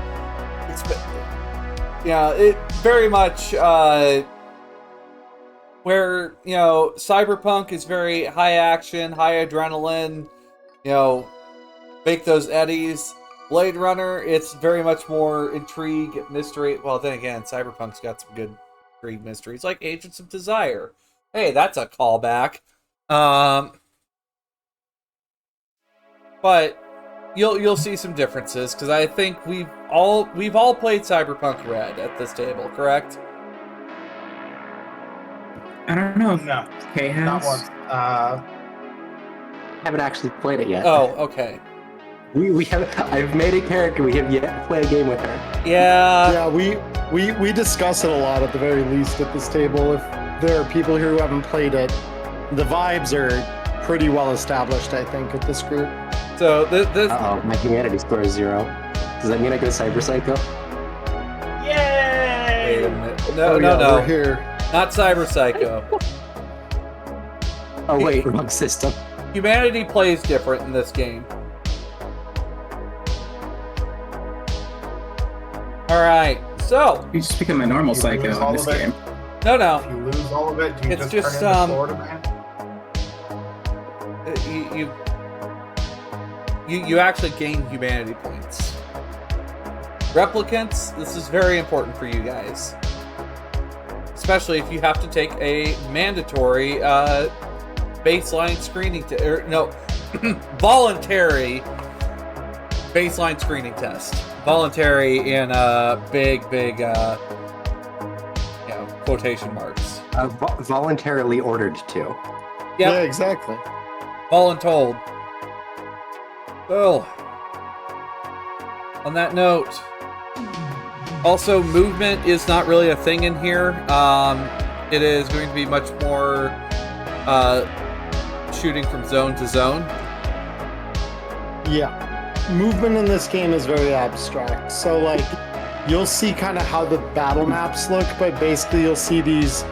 [SPEAKER 1] It very much where cyberpunk is very high action, high adrenaline. Make those eddies. Blade Runner, it's very much more intrigue, mystery. Well, then again, cyberpunk's got some good intrigue mysteries, like Agents of Desire. Hey, that's a callback. But you'll see some differences, because I think we've all played Cyberpunk Red at this table, correct?
[SPEAKER 6] I don't know if
[SPEAKER 5] No,
[SPEAKER 6] Kay has.
[SPEAKER 5] not once.
[SPEAKER 4] Haven't actually played it yet.
[SPEAKER 1] Oh, okay.
[SPEAKER 4] We have. I've made a character. We have yet to play a game with her.
[SPEAKER 1] Yeah.
[SPEAKER 2] Yeah, we discuss it a lot at the very least at this table. If there are people here who haven't played it, the vibes are pretty well established, I think, with this group.
[SPEAKER 1] So this.
[SPEAKER 4] Uh-oh, my humanity score is 0. Does that mean I go Cyber Psycho?
[SPEAKER 5] Yay!
[SPEAKER 1] Wait a minute. No,
[SPEAKER 2] We're here.
[SPEAKER 1] not Cyber Psycho.
[SPEAKER 4] Oh wait, wrong system.
[SPEAKER 1] Humanity plays different in this game. All right, so
[SPEAKER 6] You just become a normal
[SPEAKER 5] You
[SPEAKER 6] psycho
[SPEAKER 5] lose
[SPEAKER 6] in
[SPEAKER 5] all
[SPEAKER 6] this
[SPEAKER 5] of it.
[SPEAKER 6] game.
[SPEAKER 1] no.
[SPEAKER 5] If you lose all of it, do you
[SPEAKER 1] It's
[SPEAKER 5] just
[SPEAKER 1] just,
[SPEAKER 5] turn into Florida Man?
[SPEAKER 1] You actually gain humanity points. Replicants, this is very important for you guys. Especially if you have to take a mandatory baseline screening voluntary baseline screening test. Voluntary in big quotation marks.
[SPEAKER 4] Voluntarily ordered to.
[SPEAKER 1] Yep.
[SPEAKER 2] Yeah, exactly.
[SPEAKER 1] Voluntold. So, on that note, also movement is not really a thing in here. It is going to be much more shooting from zone to zone.
[SPEAKER 2] Yeah. Movement in this game is very abstract. So, like, you'll see kind of how the battle maps look, but basically you'll see these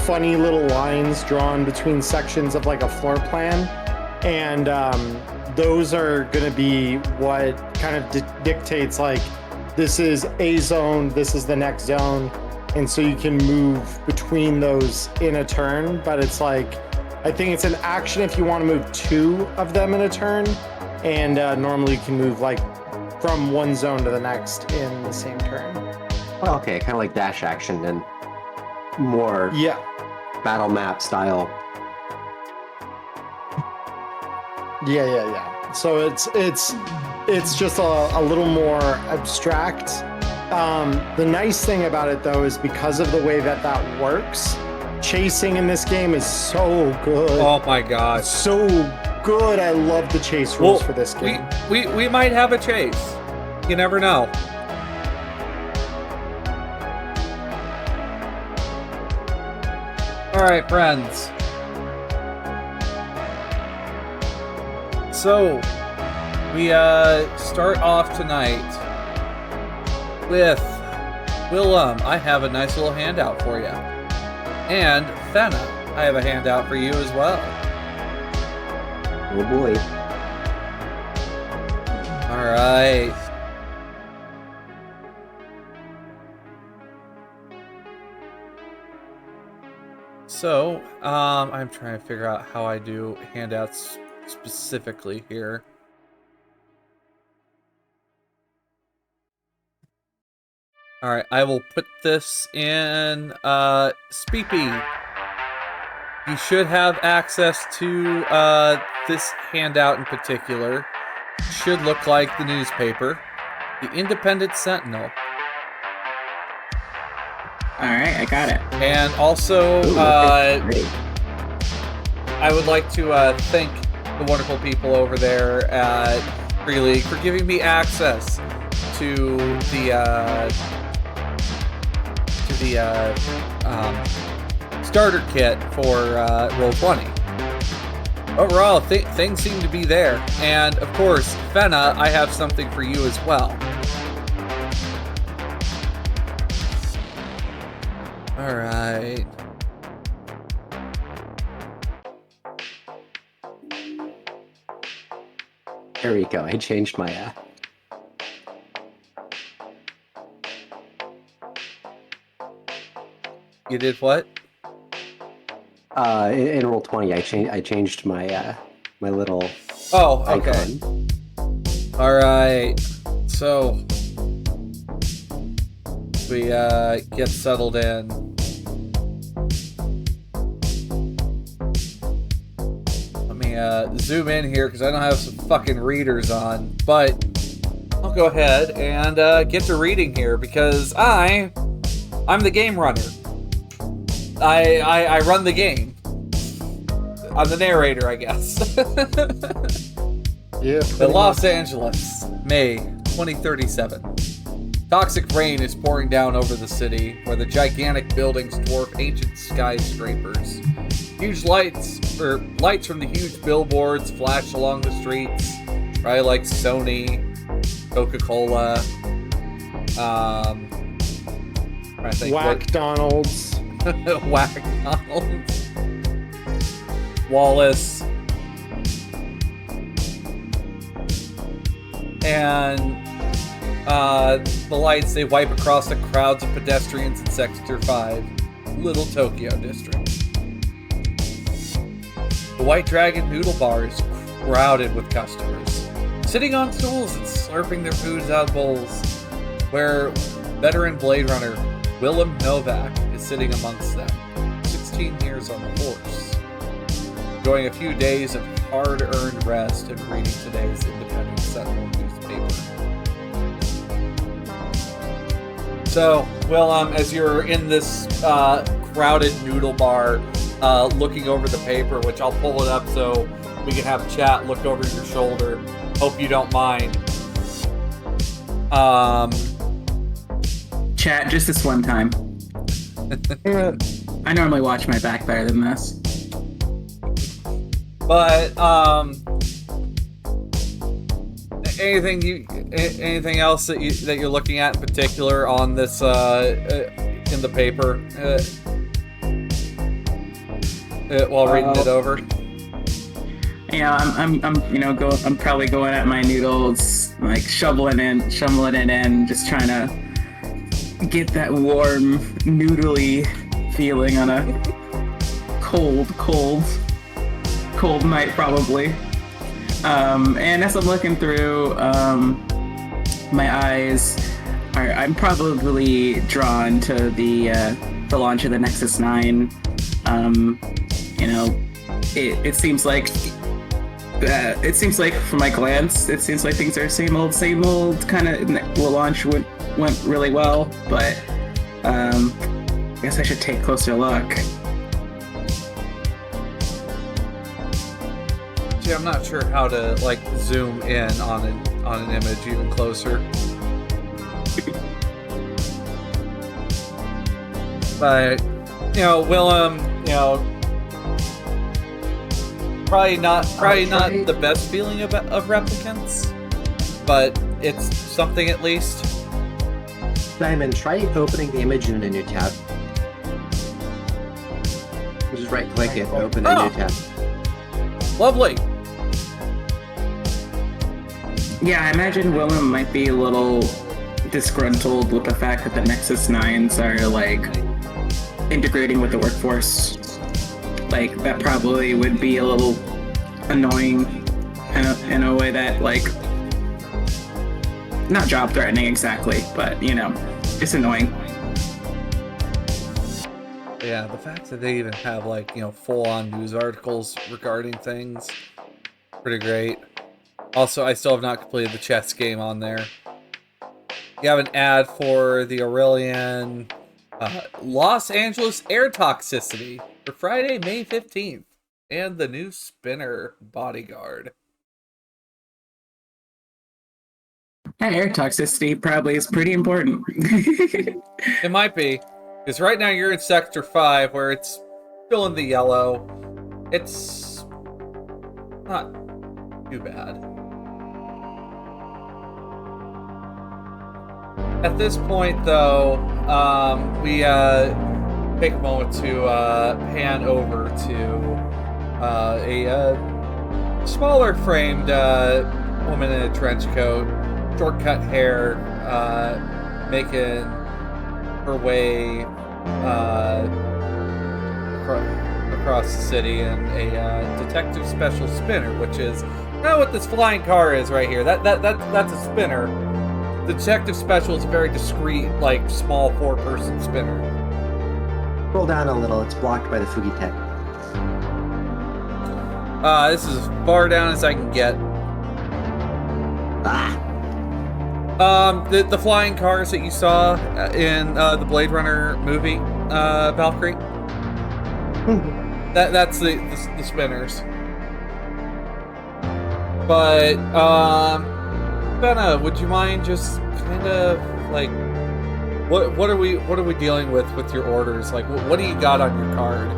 [SPEAKER 2] funny little lines drawn between sections of, like, a floor plan. And those are going to be what kind of dictates, like, this is a zone, this is the next zone. And so you can move between those in a turn, but it's like, I think it's an action if you want to move 2 of them in a turn. And normally you can move like from one zone to the next in the same turn.
[SPEAKER 4] Well, okay, kind of like dash action and more
[SPEAKER 2] Yeah.
[SPEAKER 4] battle map style.
[SPEAKER 2] Yeah. So it's just a little more abstract. The nice thing about it though is because of the way that works, chasing in this game is so good.
[SPEAKER 1] Oh my god.
[SPEAKER 2] So good. I love the chase rules for this game.
[SPEAKER 1] We might have a chase. You never know. Alright, friends. So, we start off tonight with Willem. I have a nice little handout for you. And Fenna, I have a handout for you as well.
[SPEAKER 4] Oh boy.
[SPEAKER 1] Alright. So, I'm trying to figure out how I do handouts specifically here. Alright, I will put this in Speepy. You should have access to this handout in particular. Should look like the newspaper. The Independent Sentinel.
[SPEAKER 6] Alright, I got it.
[SPEAKER 1] And also,
[SPEAKER 4] Ooh, great.
[SPEAKER 1] I would like to thank the wonderful people over there at Free League for giving me access to the starter kit for Roll20. Overall, things seem to be there. And of course, Fenna, I have something for you as well. Alright.
[SPEAKER 4] There we go. I changed my
[SPEAKER 1] You did what?
[SPEAKER 4] in Roll20. I changed my my little
[SPEAKER 1] Oh, okay.
[SPEAKER 4] icon.
[SPEAKER 1] Alright. So we get settled in. Let me zoom in here because I don't have some fucking readers on, but I'll go ahead and get to reading here because I'm the game runner. I run the game. I'm the narrator, I guess.
[SPEAKER 2] Yeah.
[SPEAKER 1] In Los Angeles, May 2037. Toxic rain is pouring down over the city, where the gigantic buildings dwarf ancient skyscrapers. Huge lights from the huge billboards flash along the streets, right? Like Sony, Coca-Cola, I think
[SPEAKER 2] Whack-Donald's.
[SPEAKER 1] Whack-Donald's, Wallace, and the lights, they wipe across the crowds of pedestrians in Sector 5, Little Tokyo District. The White Dragon Noodle Bar is crowded with customers, sitting on stools and slurping their foods out of bowls, where veteran Blade Runner Willem Novak is sitting amongst them, 16 years on the force, enjoying a few days of hard-earned rest and reading today's Independent Sentinel newspaper. So, Willem, as you're in this crowded noodle bar, looking over the paper, which I'll pull it up so we can have a chat, look over your shoulder. Hope you don't mind.
[SPEAKER 6] Chat, just this one time. I normally watch my back better than this.
[SPEAKER 1] But anything else that you're looking at in particular on this in the paper while reading it over?
[SPEAKER 6] Yeah, I'm probably going at my noodles, like shoveling it in, just trying to get that warm, noodly feeling on a cold night, probably. And as I'm looking through, my eyes I'm probably drawn to the launch of the Nexus 9. It seems like from my glance, it seems like things are same old. Kind of, the launch went really well, but I guess I should take a closer look.
[SPEAKER 1] See, I'm not sure how to like zoom in on an image even closer. But Willem, probably not the best feeling of replicants, but it's something at least.
[SPEAKER 4] Simon, try opening the image in a new tab. Just right-click it, open a new tab.
[SPEAKER 1] Lovely.
[SPEAKER 6] Yeah, I imagine Willem might be a little disgruntled with the fact that the Nexus 9s are like integrating with the workforce. Like, that probably would be a little annoying in a way that, like, not job threatening exactly, but it's annoying.
[SPEAKER 1] Yeah, the fact that they even have like full-on news articles regarding things, pretty great. Also, I still have not completed the chess game on there. You have an ad for the Aurelian Los Angeles air toxicity for Friday, May 15th, and the new spinner bodyguard.
[SPEAKER 6] Yeah, air toxicity probably is pretty important.
[SPEAKER 1] It might be, because right now you're in Sector 5, where it's still in the yellow. It's not too bad. At this point, though, we take a moment to pan over to a smaller framed woman in a trench coat, short-cut hair, making her way across the city in a detective special spinner, which is not what this flying car is right here. That's a spinner. The detective special is a very discreet, like, small 4-person spinner.
[SPEAKER 4] Roll down a little. It's blocked by the Fugitech.
[SPEAKER 1] This is as far down as I can get. The flying cars that you saw in the Blade Runner movie, Valkayrie. That's the spinners. But Benna, would you mind just kind of like what are we dealing with your orders? Like what do you got on your card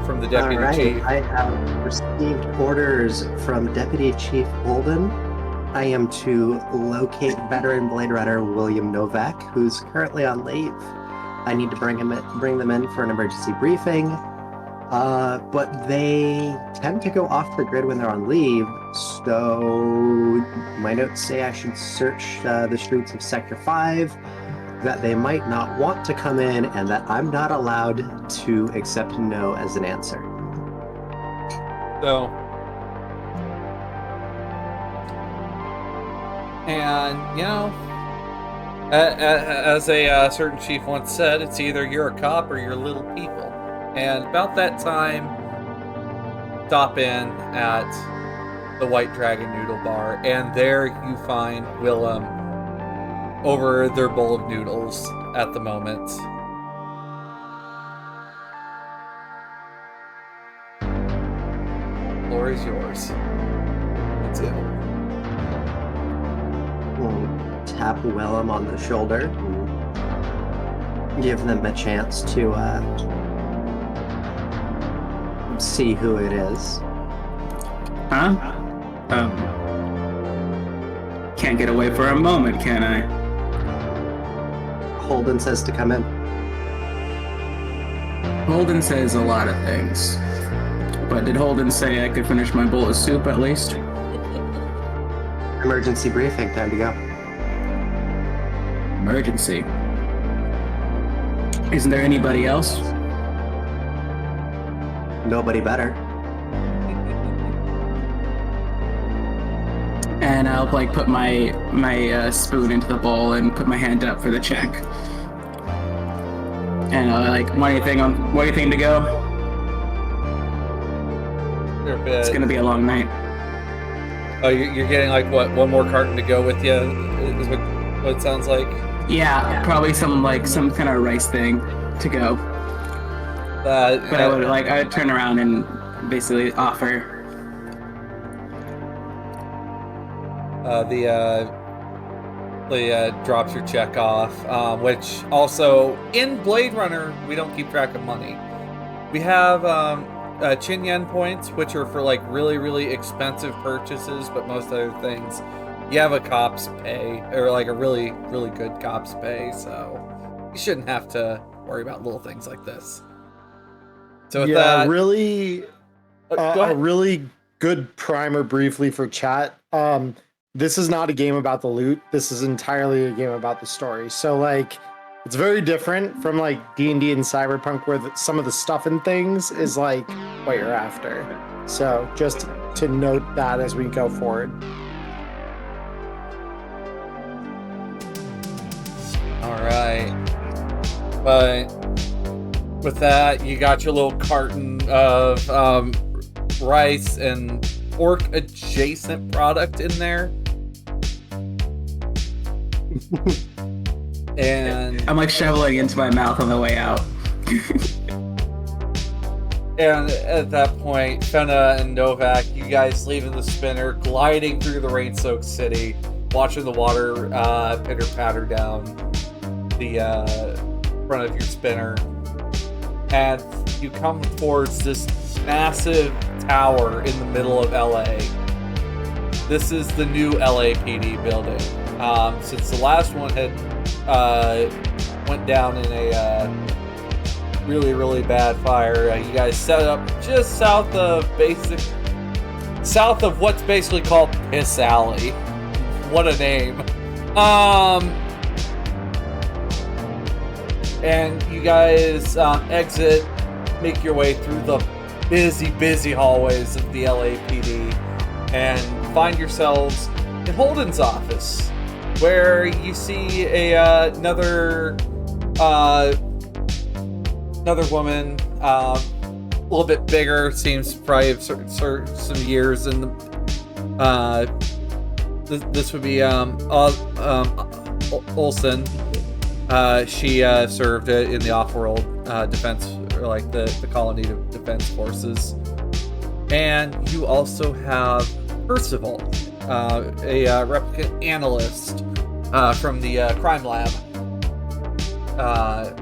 [SPEAKER 1] from the deputy chief?
[SPEAKER 4] I have received orders from Deputy Chief Holden. I am to locate veteran Blade Runner William Novak, who's currently on leave. I need to bring them in for an emergency briefing. But they tend to go off the grid when they're on leave, so my notes say I should search the streets of Sector 5, that they might not want to come in, and that I'm not allowed to accept no as an answer.
[SPEAKER 1] So, and, you know, as a certain chief once said, it's either you're a cop or you're little people. And about that time, stop in at the White Dragon Noodle Bar, and there you find Willem over their bowl of noodles at the moment. The floor is yours. That's it.
[SPEAKER 4] We'll tap Willem on the shoulder and give them a chance to see who it is.
[SPEAKER 6] Huh? Can't get away for a moment, can I?
[SPEAKER 4] Holden says to come in.
[SPEAKER 6] Holden says a lot of things. But did Holden say I could finish my bowl of soup at least?
[SPEAKER 4] Emergency briefing, time to go.
[SPEAKER 6] Emergency. Isn't there anybody else?
[SPEAKER 4] Nobody better.
[SPEAKER 6] And I'll like put my spoon into the bowl and put my hand up for the check. And like, what do you think to go? It's gonna be a long night.
[SPEAKER 1] Oh, you're getting like what? One more carton to go with you? Is what it sounds like.
[SPEAKER 6] Yeah, probably some kind of rice thing to go. But I would turn around and basically offer.
[SPEAKER 1] Drops your check off, which also in Blade Runner we don't keep track of money. We have Chin Yen points, which are for like really, really expensive purchases, but most other things you have a cop's pay, or like a really, really good cop's pay, so you shouldn't have to worry about little things like this. So with that,
[SPEAKER 2] really, a really good primer briefly for chat. This is not a game about the loot. This is entirely a game about the story. So like, it's very different from like D&D and Cyberpunk, where some of the stuff and things is like what you're after. So just to note that as we go forward.
[SPEAKER 1] all right. But with that, you got your little carton of rice and pork adjacent product in there. And
[SPEAKER 6] I'm like shoveling into my mouth on the way out.
[SPEAKER 1] And at that point, Fenna and Novak, you guys leaving the spinner, gliding through the rain-soaked city, watching the water pitter-patter down the front of your spinner. And you come towards this massive tower in the middle of LA. This is the new LAPD building. Since the last one had went down in a really, really bad fire, you guys set up just south of what's basically called Piss Alley. What a name. And you guys exit, make your way through the busy hallways of the LAPD, and find yourselves in Holden's office, where you see another woman, a little bit bigger, seems probably have some years in the. This would be Olsen. She served in the off-world defense, or like the colony defense forces. And you also have Percival, a replicant analyst from the crime lab,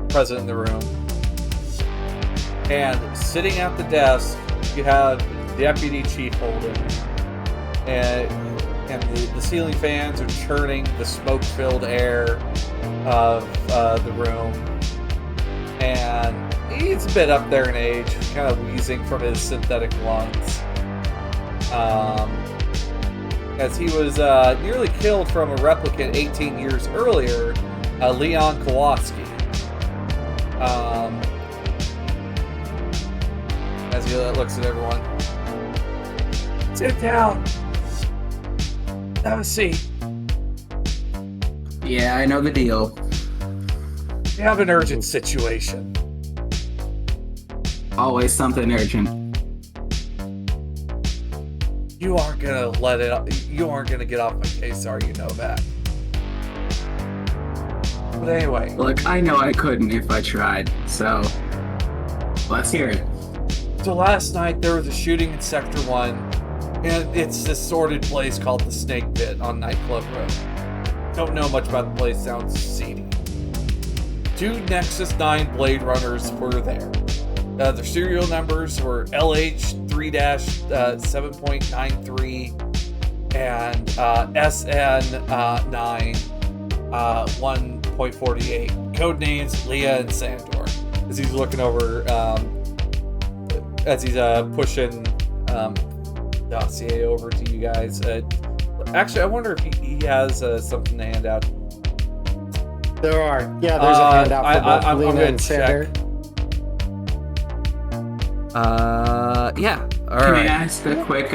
[SPEAKER 1] present in the room. And sitting at the desk, you have Deputy Chief Holden, and the ceiling fans are churning the smoke-filled air of the room. And he's a bit up there in age, kind of wheezing from his synthetic lungs. As he was nearly killed from a replicant 18 years earlier, Leon Kowalski. As he looks at everyone. Sit down. Have a seat.
[SPEAKER 6] Yeah, I know the deal.
[SPEAKER 1] We have an urgent situation.
[SPEAKER 6] Always something urgent.
[SPEAKER 1] You aren't gonna get off my case, are you, Novak? But anyway.
[SPEAKER 6] Look, I know I couldn't if I tried, so let's hear it.
[SPEAKER 1] So last night there was a shooting in Sector 1, and it's this sordid place called the Snake Pit on Nightclub Road. Don't know much about the place, sounds seedy. 2 Nexus 9 Blade Runners were there. Their serial numbers were LH3-7.93 and SN9 1.48. Codenames Leah and Sandor. As he's looking over, as he's pushing dossier over to you guys. Actually, I wonder if he has something to hand out.
[SPEAKER 2] There are. Yeah, there's a handout for both Lena and Sander.
[SPEAKER 1] Yeah. All
[SPEAKER 6] Can
[SPEAKER 1] right.
[SPEAKER 6] I ask a quick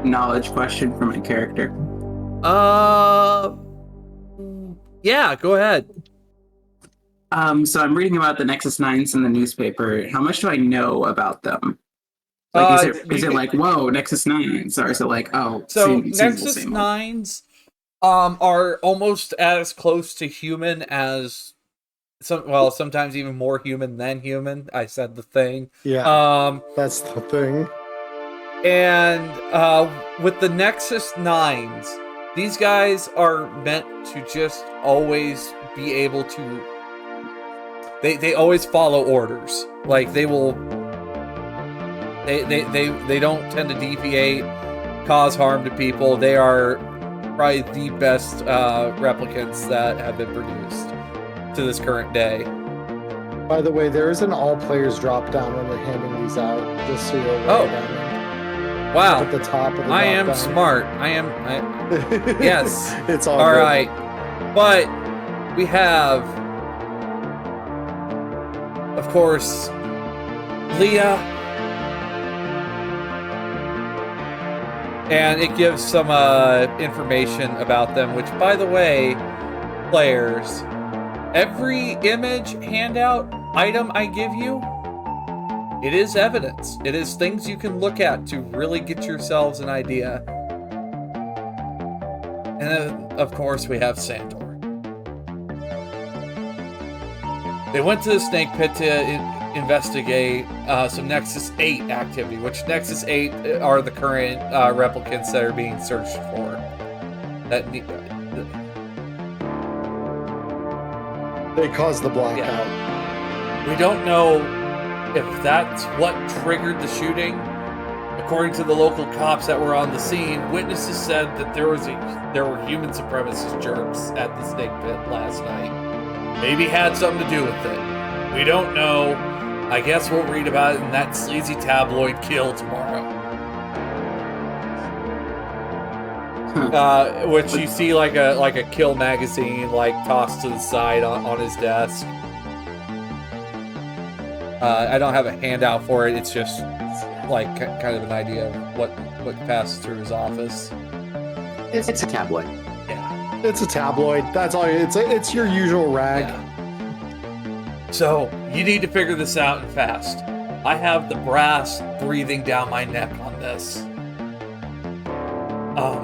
[SPEAKER 6] knowledge question for my character?
[SPEAKER 1] Yeah, go ahead.
[SPEAKER 6] So I'm reading about the Nexus 9s in the newspaper. How much do I know about them? Like, is it like, whoa, Nexus 9s? Or is it like, oh,
[SPEAKER 1] So
[SPEAKER 6] seems
[SPEAKER 1] Nexus
[SPEAKER 6] the same
[SPEAKER 1] 9s are almost as close to human as sometimes even more human than human. I said the thing.
[SPEAKER 2] Yeah. That's the thing.
[SPEAKER 1] And with the Nexus 9s, these guys are meant to just always be able to. They always follow orders. Like they will. They don't tend to deviate, cause harm to people. They are probably the best replicants that have been produced to this current day.
[SPEAKER 2] By the way, there is an all players drop down when they're handing these out, just so you're aware.
[SPEAKER 1] Oh. Wow.
[SPEAKER 2] At the top of the
[SPEAKER 1] I am
[SPEAKER 2] drop-down.
[SPEAKER 1] smart. Yes.
[SPEAKER 2] It's all
[SPEAKER 1] All
[SPEAKER 2] good.
[SPEAKER 1] right. But we have, of course, Leah. And it gives some information about them, which, by the way, players, every image, handout, item I give you, it is evidence. It is things you can look at to really get yourselves an idea. And then, of course, we have Sandor. They went to the snake pit to investigate some Nexus 8 activity, which Nexus 8 are the current replicants that are being searched for.
[SPEAKER 2] They caused the blackout.
[SPEAKER 1] Yeah. We don't know if that's what triggered the shooting. According to the local cops that were on the scene, witnesses said that there were human supremacist jerks at the snake pit last night. Maybe had something to do with it. We don't know. I guess we'll read about it in that sleazy tabloid Kill tomorrow. Which you see like a Kill magazine tossed to the side on his desk. I don't have a handout for it. It's just kind of an idea of what passes through his office.
[SPEAKER 4] It's a tabloid.
[SPEAKER 1] Yeah,
[SPEAKER 2] it's a tabloid. That's all. It's your usual rag.
[SPEAKER 1] Yeah. So you need to figure this out and fast. I have the brass breathing down my neck on this.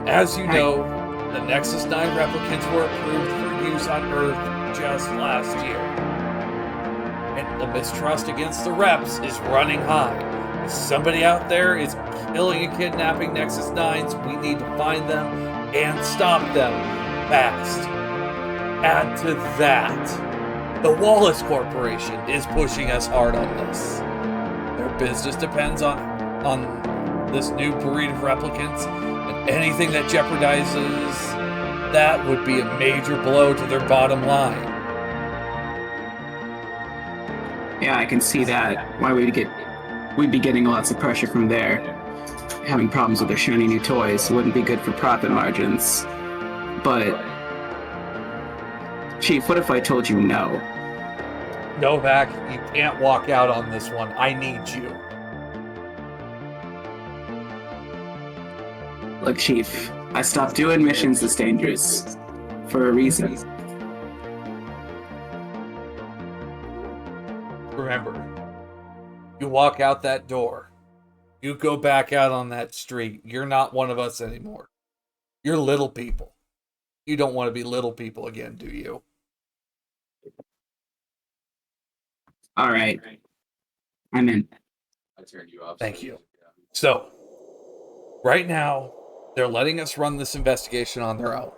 [SPEAKER 1] As you know, the Nexus 9 replicants were approved for use on Earth just last year. And the mistrust against the reps is running high. If somebody out there is killing and kidnapping Nexus 9s, we need to find them and stop them fast. Add to that, the Wallace Corporation is pushing us hard on this. Their business depends on this new breed of replicants, and anything that jeopardizes that would be a major blow to their bottom line.
[SPEAKER 6] Yeah, I can see that. Why we'd be getting lots of pressure from there. Having problems with their shiny new toys wouldn't be good for profit margins. But Chief, what if I told you no?
[SPEAKER 1] Novak, you can't walk out on this one. I need you.
[SPEAKER 6] Look, Chief, I stopped doing missions this dangerous for a reason.
[SPEAKER 1] Remember, you walk out that door, you go back out on that street, you're not one of us anymore. You're little people. You don't want to be little people again, do you?
[SPEAKER 6] All right. I'm in.
[SPEAKER 7] I turned you off.
[SPEAKER 1] Thank you. So, right now, they're letting us run this investigation on their own.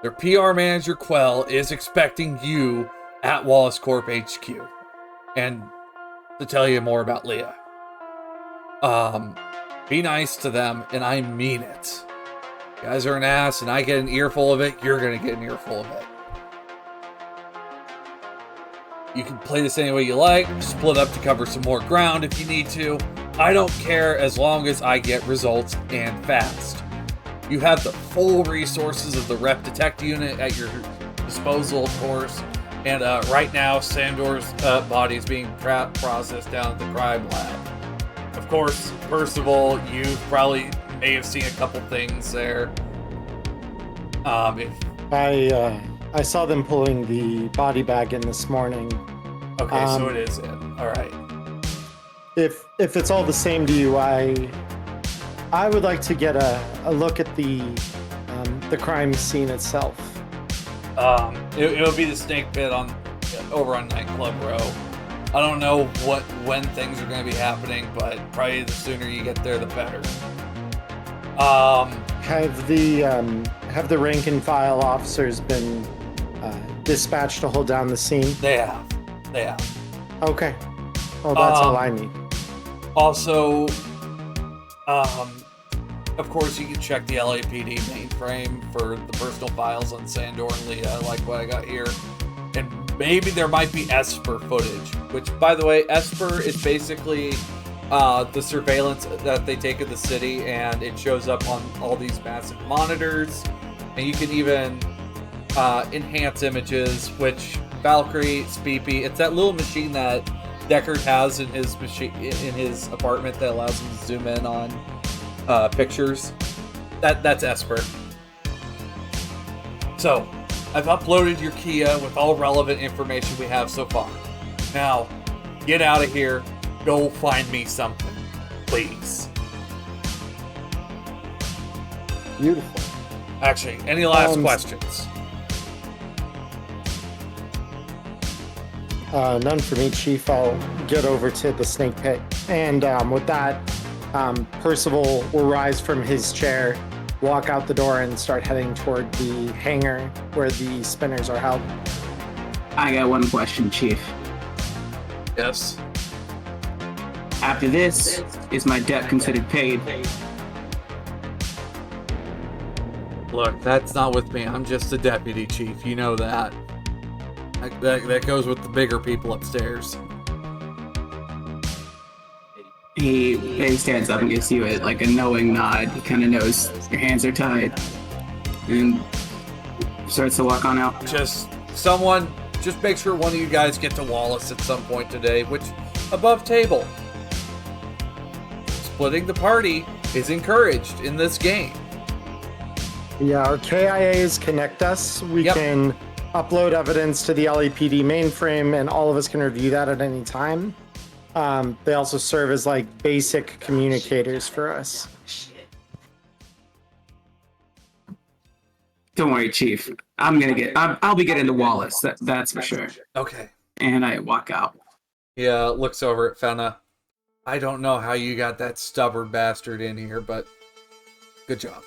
[SPEAKER 1] Their PR manager, Quell, is expecting you at Wallace Corp HQ. And to tell you more about Leah. Be nice to them, and I mean it. You guys are an ass, and I get an earful of it, you're gonna get an earful of it. You can play this any way you like, split up to cover some more ground if you need to. I don't care as long as I get results and fast. You have the full resources of the Rep Detect unit at your disposal, of course. And right now, Sandor's body is being processed down at the crime lab. Of course, Percival, you probably may have seen a couple things there.
[SPEAKER 2] I saw them pulling the body bag in this morning.
[SPEAKER 1] Okay, so it is in. All right.
[SPEAKER 2] If it's all the same to you, I would like to get a look at the crime scene itself.
[SPEAKER 1] It'll be the snake pit over on Nightclub Row. I don't know when things are going to be happening, but probably the sooner you get there, the better.
[SPEAKER 2] Have the rank and file officers been dispatched to hold down the scene?
[SPEAKER 1] They have.
[SPEAKER 2] Okay. Well, that's all I need.
[SPEAKER 1] Also, of course, you can check the LAPD mainframe for the personal files on Sandor and Leah, like what I got here. And maybe there might be Esper footage, which, by the way, Esper is basically the surveillance that they take of the city, and it shows up on all these massive monitors. And you can even enhance images, which Valkayrie, Speepy, it's that little machine that Deckard has in his apartment that allows him to zoom in on pictures. That's Esper. So, I've uploaded your Kia with all relevant information we have so far. Now, get out of here. Go find me something, please.
[SPEAKER 2] Beautiful.
[SPEAKER 1] Actually, any last questions?
[SPEAKER 2] None for me, Chief. I'll get over to the snake pit. And with that, Percival will rise from his chair, walk out the door, and start heading toward the hangar where the spinners are held.
[SPEAKER 6] I got one question, Chief.
[SPEAKER 1] Yes.
[SPEAKER 6] After this, is my debt considered paid?
[SPEAKER 1] Look, that's not with me. I'm just a deputy chief. You know that. That goes with the bigger people upstairs.
[SPEAKER 6] He stands up and gives you like a knowing nod. He kind of knows your hands are tied. And starts to walk on out.
[SPEAKER 1] Just make sure one of you guys get to Wallace at some point today, which, above table. Splitting the party is encouraged in this game.
[SPEAKER 2] Yeah, our KIAs connect us. We can upload evidence to the LAPD mainframe, and all of us can review that at any time. They also serve as like basic communicators for us.
[SPEAKER 6] Don't worry, Chief. I'll be getting to Wallace. That's for sure.
[SPEAKER 1] Okay.
[SPEAKER 6] And I walk out.
[SPEAKER 1] Yeah, looks over at Fenna. I don't know how you got that stubborn bastard in here, but good job.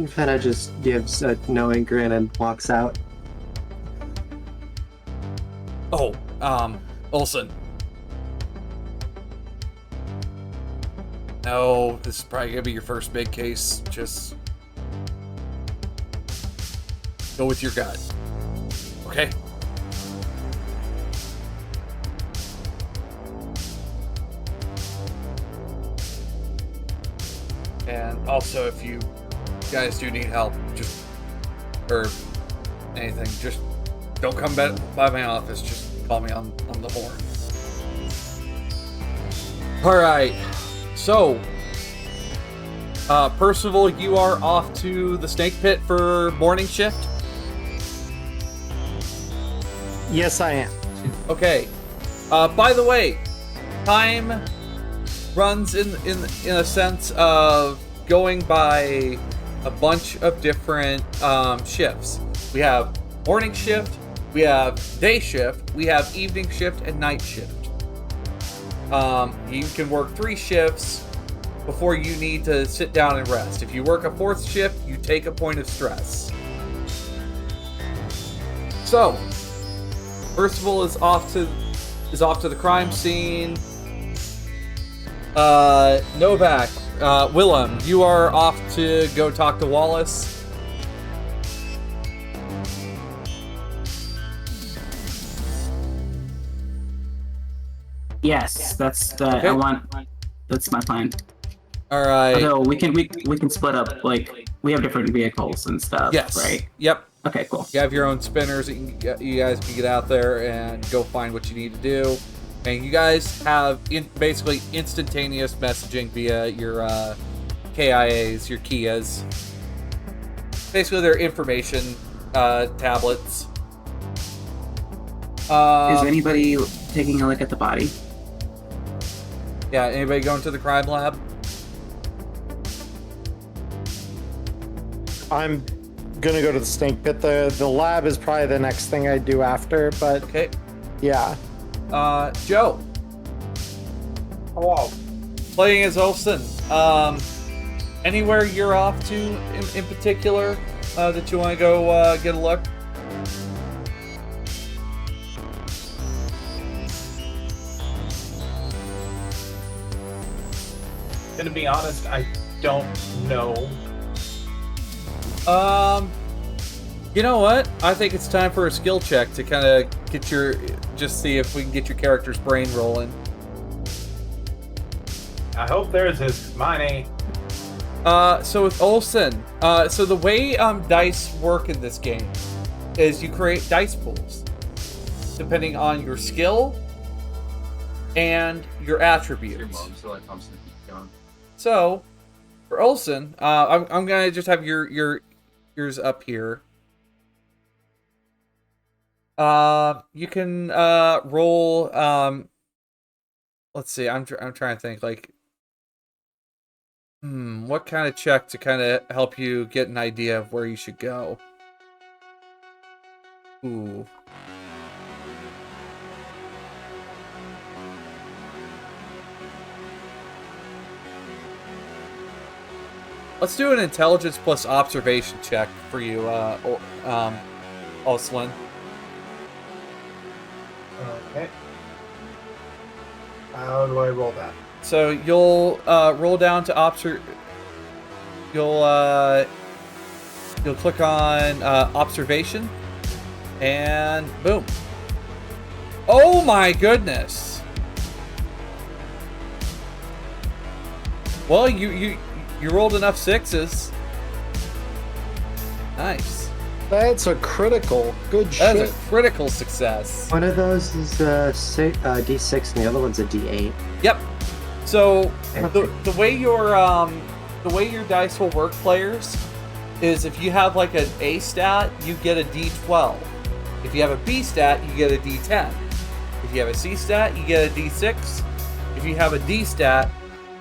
[SPEAKER 4] Fenna just gives a knowing grin and walks out.
[SPEAKER 1] Oh, Olsen. No, this is probably gonna be your first big case. Just go with your gut. Okay? And also, if you guys do need help, or anything, just don't come by my office. Just call me on the horn. All right. So, Percival, you are off to the snake pit for morning shift.
[SPEAKER 2] Yes, I am.
[SPEAKER 1] Okay. By the way, time runs in a sense of going by a bunch of different shifts. We have morning shift, we have day shift, we have evening shift, and night shift. You can work 3 shifts before you need to sit down and rest. If you work a 4th shift, you take a point of stress. So, Percival is off to the crime scene. Novak, Willem, you are off to go talk to Wallace.
[SPEAKER 6] Yes, that's
[SPEAKER 1] Okay.
[SPEAKER 6] That's my plan.
[SPEAKER 1] All right.
[SPEAKER 6] Although we can split up, like we have different vehicles and stuff.
[SPEAKER 1] Yes.
[SPEAKER 6] Right.
[SPEAKER 1] Yep.
[SPEAKER 6] Okay. Cool.
[SPEAKER 1] You have your own spinners. You guys can get out there and go find what you need to do. And you guys have basically instantaneous messaging via your KIAs, your Kias. Basically, they're information tablets.
[SPEAKER 6] Is anybody taking a look at the body?
[SPEAKER 1] Yeah, anybody going to the crime lab?
[SPEAKER 2] I'm gonna go to the snake pit. The lab is probably the next thing I do after, but
[SPEAKER 1] Okay.
[SPEAKER 2] yeah.
[SPEAKER 1] Joe.
[SPEAKER 5] Hello.
[SPEAKER 1] Playing as Olsen. Anywhere you're off to in particular that you want to go get a look?
[SPEAKER 5] Gonna be honest, I don't know.
[SPEAKER 1] You know what? I think it's time for a skill check to kind of just see if we can get your character's brain rolling.
[SPEAKER 5] I hope theirs is. Mine ain't.
[SPEAKER 1] So with Olsen, so the way dice work in this game is you create dice pools depending on your skill and your attributes. So for Olsen, I'm gonna just have yours up here. You can roll. Let's see. I'm trying to think. Like, What kind of check to kind of help you get an idea of where you should go? Ooh. Let's do an intelligence plus observation check for you, Oslin.
[SPEAKER 5] Okay. How do I roll that?
[SPEAKER 1] So you'll roll down to you'll click on observation, and boom. Oh my goodness! Well, you rolled enough sixes. Nice.
[SPEAKER 2] That's a critical. Good shit.
[SPEAKER 1] That's a critical success.
[SPEAKER 4] One of those is a D6 and the other one's a D8.
[SPEAKER 1] Yep. So the way your dice will work, players, is if you have like an A stat, you get a D12. If you have a B stat, you get a D10. If you have a C stat, you get a D6. If you have a D stat,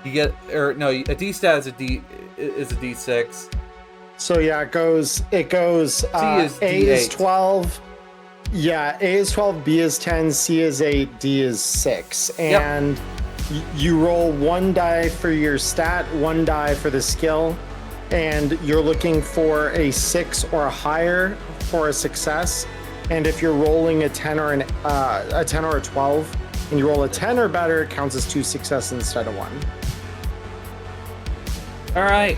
[SPEAKER 1] you get a D stat is a D6.
[SPEAKER 2] So yeah, it goes
[SPEAKER 1] C is
[SPEAKER 2] A is
[SPEAKER 1] D8.
[SPEAKER 2] 12. Yeah, A is 12, B is 10, C is 8, D is 6. And you roll one die for your stat, one die for the skill, and you're looking for a 6 or higher for a success. And if you're rolling a 10 or a 10 or a 12, and you roll a 10 or better, it counts as 2 successes instead of 1.
[SPEAKER 1] All right.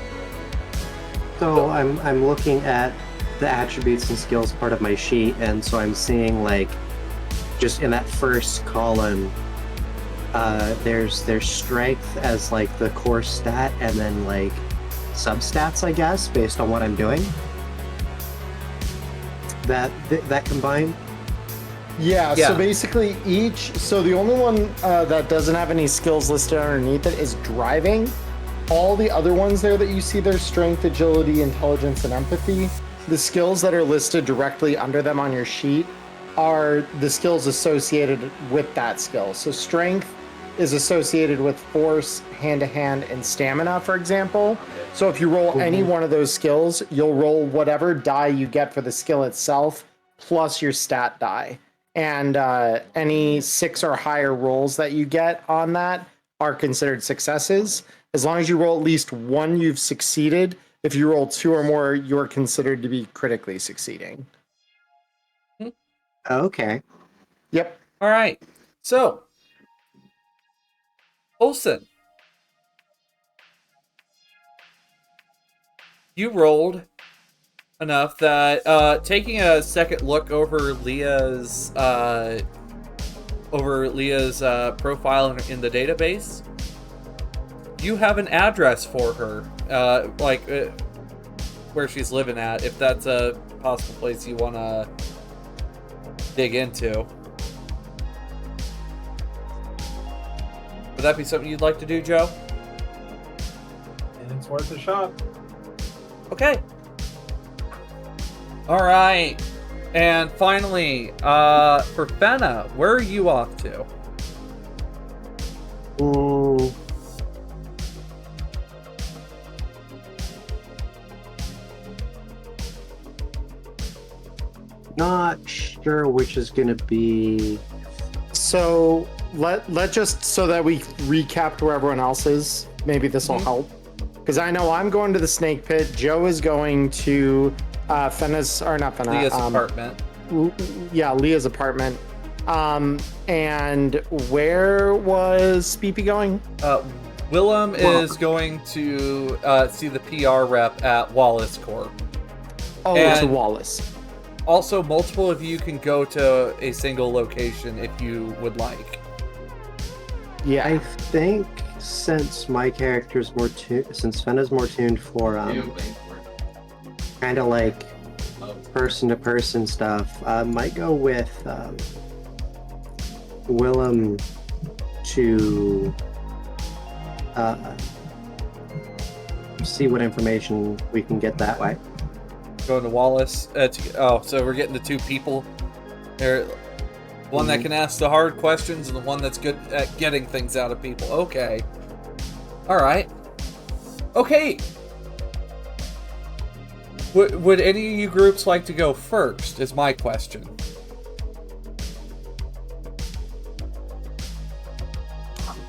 [SPEAKER 4] So I'm looking at the attributes and skills part of my sheet, and so I'm seeing like just in that first column, there's strength as like the core stat, and then like substats, I guess, based on what I'm doing. That combined.
[SPEAKER 2] Yeah,
[SPEAKER 1] Yeah.
[SPEAKER 2] so basically so the only one that doesn't have any skills listed underneath it is driving. All the other ones there that you see there, strength, agility, intelligence, and empathy, the skills that are listed directly under them on your sheet are the skills associated with that skill. So strength is associated with force, hand-to-hand, and stamina, for example. So if you roll any one of those skills, you'll roll whatever die you get for the skill itself, plus your stat die. And any 6 or higher rolls that you get on that are considered successes. As long as you roll at least one, you've succeeded. If you roll 2 or more, you're considered to be critically succeeding.
[SPEAKER 4] Okay.
[SPEAKER 2] Yep.
[SPEAKER 1] All right. So, Olsen, you rolled enough that taking a second look over Leah's profile in the database, you have an address for her, where she's living at, if that's a possible place you want to dig into. Would that be something you'd like to do, Joe?
[SPEAKER 5] And it's worth a shot.
[SPEAKER 1] Okay. All right. And finally, for Fenna, where are you off to?
[SPEAKER 4] Not sure which is gonna be.
[SPEAKER 2] So let just so that we recap where everyone else is. Maybe this will help. Because I know I'm going to the snake pit. Joe is going to Leah's
[SPEAKER 1] apartment.
[SPEAKER 2] Yeah, Leah's apartment. And where was Speepy going?
[SPEAKER 1] Willem is going to see the PR rep at Wallace Corp.
[SPEAKER 2] Oh,
[SPEAKER 1] And-
[SPEAKER 2] to Wallace.
[SPEAKER 1] Also, multiple of you can go to a single location if you would like.
[SPEAKER 2] Yeah.
[SPEAKER 4] I think since my character's more since Fenna's more tuned for kind of like person-to-person stuff, might go with Willem to see what information we can get that way.
[SPEAKER 1] Going to Wallace. So we're getting the two people. There, one that can ask the hard questions and the one that's good at getting things out of people. Okay. All right. Okay. Would any of you groups like to go first, is my question.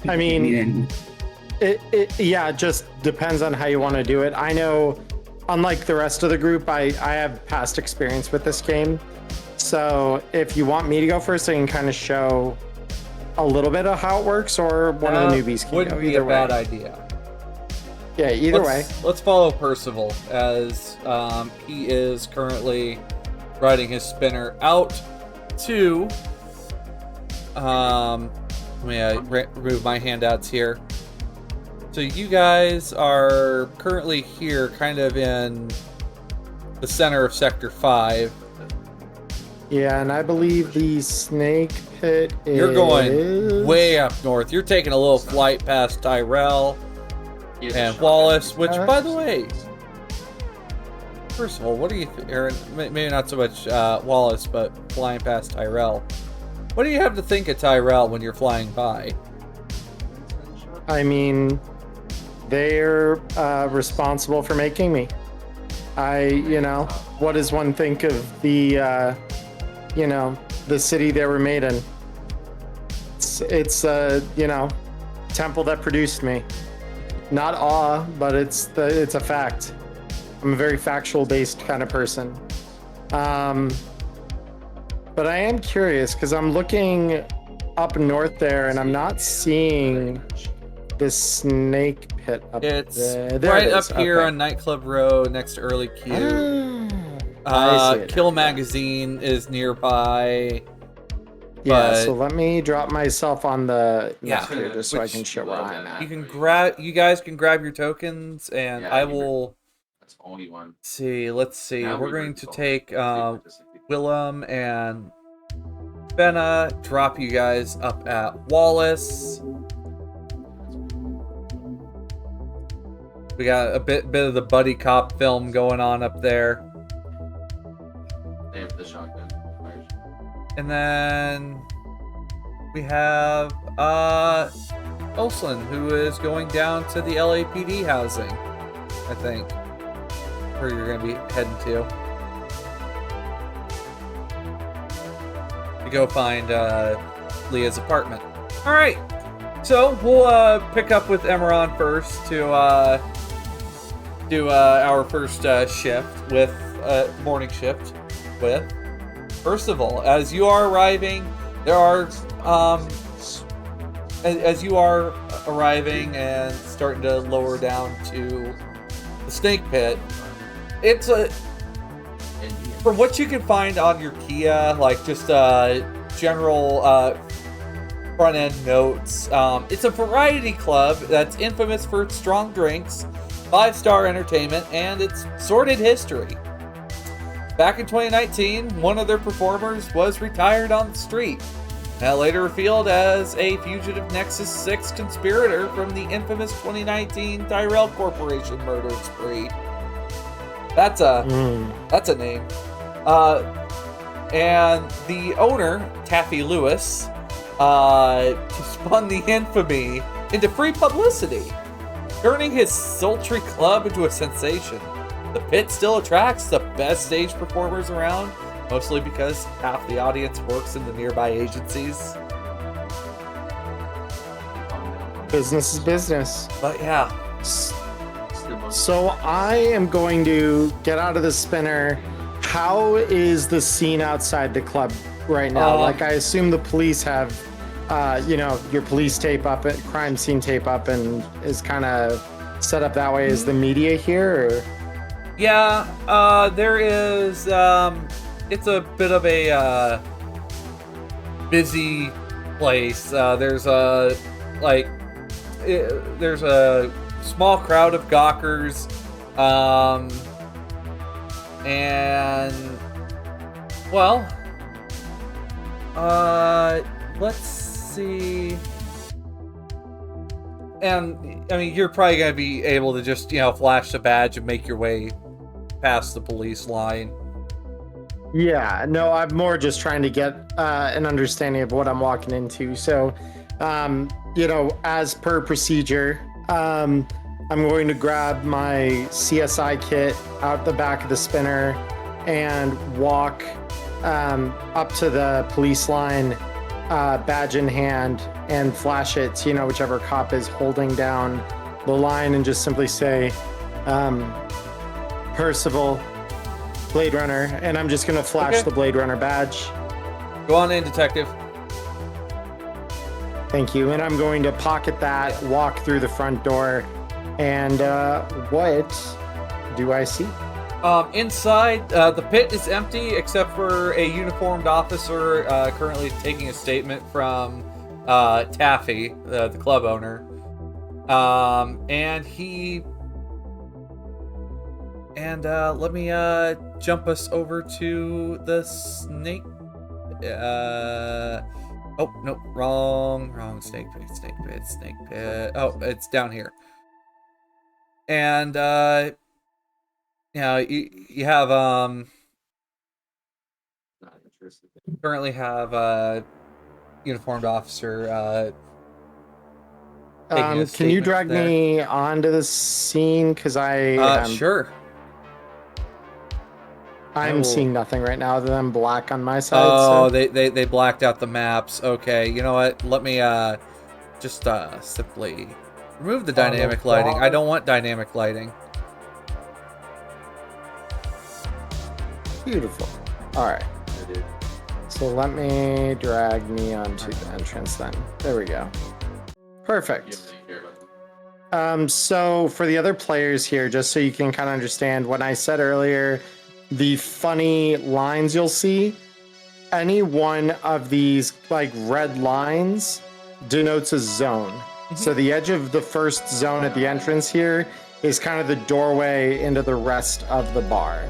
[SPEAKER 2] I mean, it just depends on how you want to do it. I know, unlike the rest of the group, I have past experience with this game. So if you want me to go first, I can kind of show a little bit of how it works, or one of the newbies can
[SPEAKER 1] wouldn't
[SPEAKER 2] go.
[SPEAKER 1] be
[SPEAKER 2] Either
[SPEAKER 1] a
[SPEAKER 2] way.
[SPEAKER 1] bad idea.
[SPEAKER 2] Yeah, either way.
[SPEAKER 1] Let's follow Percival, as he is currently riding his spinner out to... let me remove my handouts here. So you guys are currently here, kind of in the center of Sector 5.
[SPEAKER 2] Yeah, and I believe the snake pit is...
[SPEAKER 1] You're going way up north. You're taking a little flight past Tyrell and Wallace, which, by the way, first of all, what do you think, Aaron? Maybe not so much Wallace, but flying past Tyrell. What do you have to think of Tyrell when you're flying by?
[SPEAKER 2] I mean, they're responsible for making me. What does one think of the, the city they were made in? It's temple that produced me. Not awe, but it's a fact. I'm a very factual-based kind of person. But I am curious because I'm looking up north there and I'm not seeing this snake pit up
[SPEAKER 1] It's
[SPEAKER 2] there.
[SPEAKER 1] right
[SPEAKER 2] It is.
[SPEAKER 1] up here
[SPEAKER 2] Okay.
[SPEAKER 1] on Nightclub Row next to Early Q.
[SPEAKER 2] I see it.
[SPEAKER 1] Kill Magazine is nearby.
[SPEAKER 2] Yeah,
[SPEAKER 1] but
[SPEAKER 2] so let me drop myself on the
[SPEAKER 1] Yeah,
[SPEAKER 2] map here just so I
[SPEAKER 1] which-
[SPEAKER 2] can show where I'm at.
[SPEAKER 1] you guys can grab your tokens, and
[SPEAKER 7] Yeah,
[SPEAKER 1] I will
[SPEAKER 7] That's all you want.
[SPEAKER 1] see. Let's see.
[SPEAKER 7] Now
[SPEAKER 1] We're
[SPEAKER 7] we
[SPEAKER 1] going
[SPEAKER 7] learn
[SPEAKER 1] to
[SPEAKER 7] to
[SPEAKER 1] take
[SPEAKER 7] talk.
[SPEAKER 1] Willem and Benna, drop you guys up at Wallace. We got a bit of the buddy cop film going on up there.
[SPEAKER 7] They have the shotgun.
[SPEAKER 1] And then we have Olson, who is going down to the LAPD housing, I think, where you're going to be heading to go find Leah's apartment. All right, so we'll pick up with Emeron first to do our first shift with morning shift with. First of all, as you are arriving, there are as you are arriving and starting to lower down to the snake pit, it's from what you can find on your Kia, like just general front end notes. It's a variety club that's infamous for its strong drinks, 5-star entertainment, and its sordid history. Back in 2019, one of their performers was retired on the street. Now later revealed as a fugitive Nexus 6 conspirator from the infamous 2019 Tyrell Corporation murder spree. That's a name. And the owner, Taffy Lewis, spun the infamy into free publicity, turning his sultry club into a sensation. The pit still attracts the best stage performers around, mostly because half the audience works in the nearby agencies.
[SPEAKER 2] Business is business.
[SPEAKER 1] But yeah,
[SPEAKER 2] So I am going to get out of the spinner. How is the scene outside the club right now? Like, I assume the police have, your police tape up, crime scene tape up, and is kind of set up that way. Is the media here? Or?
[SPEAKER 1] yeah, there is, it's a bit of a, busy place. There's a small crowd of gawkers, and, well, let's see. And, I mean, you're probably going to be able to just, flash the badge and make your way past the police line.
[SPEAKER 2] Yeah, no, I'm more just trying to get an understanding of what I'm walking into. So, as per procedure, I'm going to grab my CSI kit out the back of the spinner and walk up to the police line, badge in hand, and flash it to, whichever cop is holding down the line, and just simply say, Percival, Blade Runner, and I'm just going to flash the Blade Runner badge.
[SPEAKER 1] Go on in, detective.
[SPEAKER 2] Thank you. And I'm going to pocket that, walk through the front door, and what do I see?
[SPEAKER 1] Inside, the pit is empty except for a uniformed officer currently taking a statement from Taffy, the club owner. Let me jump us over to the snake. Oh, no, wrong snake pit. Oh, it's down here. And, you have, currently have, uniformed officer,
[SPEAKER 2] can you drag me onto the scene? Because
[SPEAKER 1] sure.
[SPEAKER 2] I'm seeing nothing right now other than black on my side.
[SPEAKER 1] Oh,
[SPEAKER 2] so.
[SPEAKER 1] they blacked out the maps. Okay, you know what? Let me just simply remove the dynamic lighting. I don't want dynamic lighting.
[SPEAKER 2] Beautiful. All right. So let me drag me onto the entrance then. There we go. Perfect. So for the other players here, just so you can kind of understand, when I said earlier, the funny lines you'll see, any one of these like red lines denotes a zone. So the edge of the first zone at the entrance here is kind of the doorway into the rest of the bar.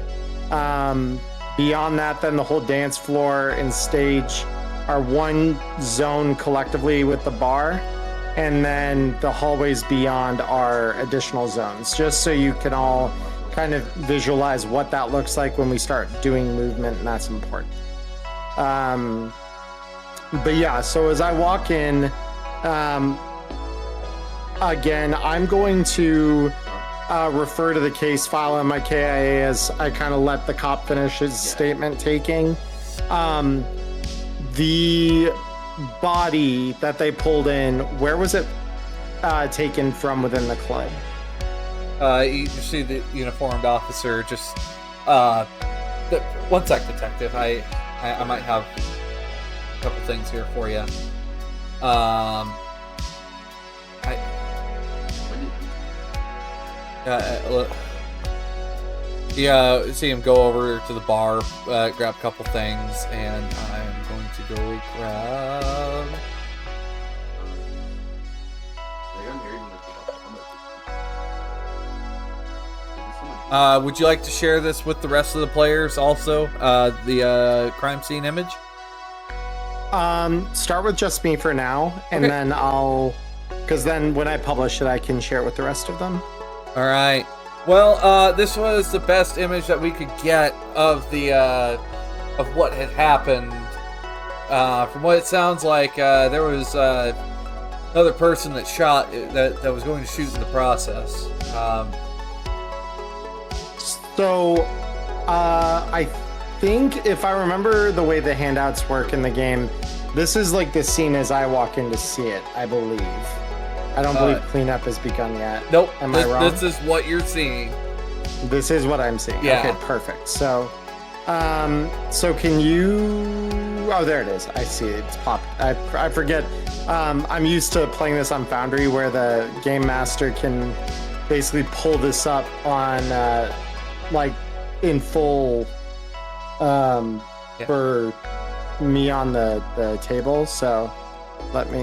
[SPEAKER 2] Beyond that, then the whole dance floor and stage are one zone collectively with the bar, and then the hallways beyond are additional zones, just so you can all kind of visualize what that looks like when we start doing movement, and that's important. But yeah, so as I walk in, again, I'm going to refer to the case file in my KIA as I kind of let the cop finish his statement taking. The body that they pulled in, where was it taken from within the club?
[SPEAKER 1] You see the uniformed officer just one sec, detective. I might have a couple things here for you. See him go over to the bar, grab a couple things, and I'm going to go grab. Would you like to share this with the rest of the players also? The crime scene image?
[SPEAKER 2] Start with just me for now, and then because then when I publish it, I can share it with the rest of them.
[SPEAKER 1] All right. Well, this was the best image that we could get of the of what had happened. From what it sounds like, there was another person that shot that was going to shoot in the process.
[SPEAKER 2] So, I think if I remember the way the handouts work in the game, this is like the scene as I walk in to see it, I believe. I don't believe cleanup has begun yet.
[SPEAKER 1] Nope.
[SPEAKER 2] Am I wrong?
[SPEAKER 1] This is what you're seeing.
[SPEAKER 2] This is what I'm seeing.
[SPEAKER 1] Yeah.
[SPEAKER 2] Okay, perfect. So, so can you... Oh, there it is. I see it. It's popped. I forget. I'm used to playing this on Foundry where the game master can basically pull this up on... like in full for me on the table. So let me,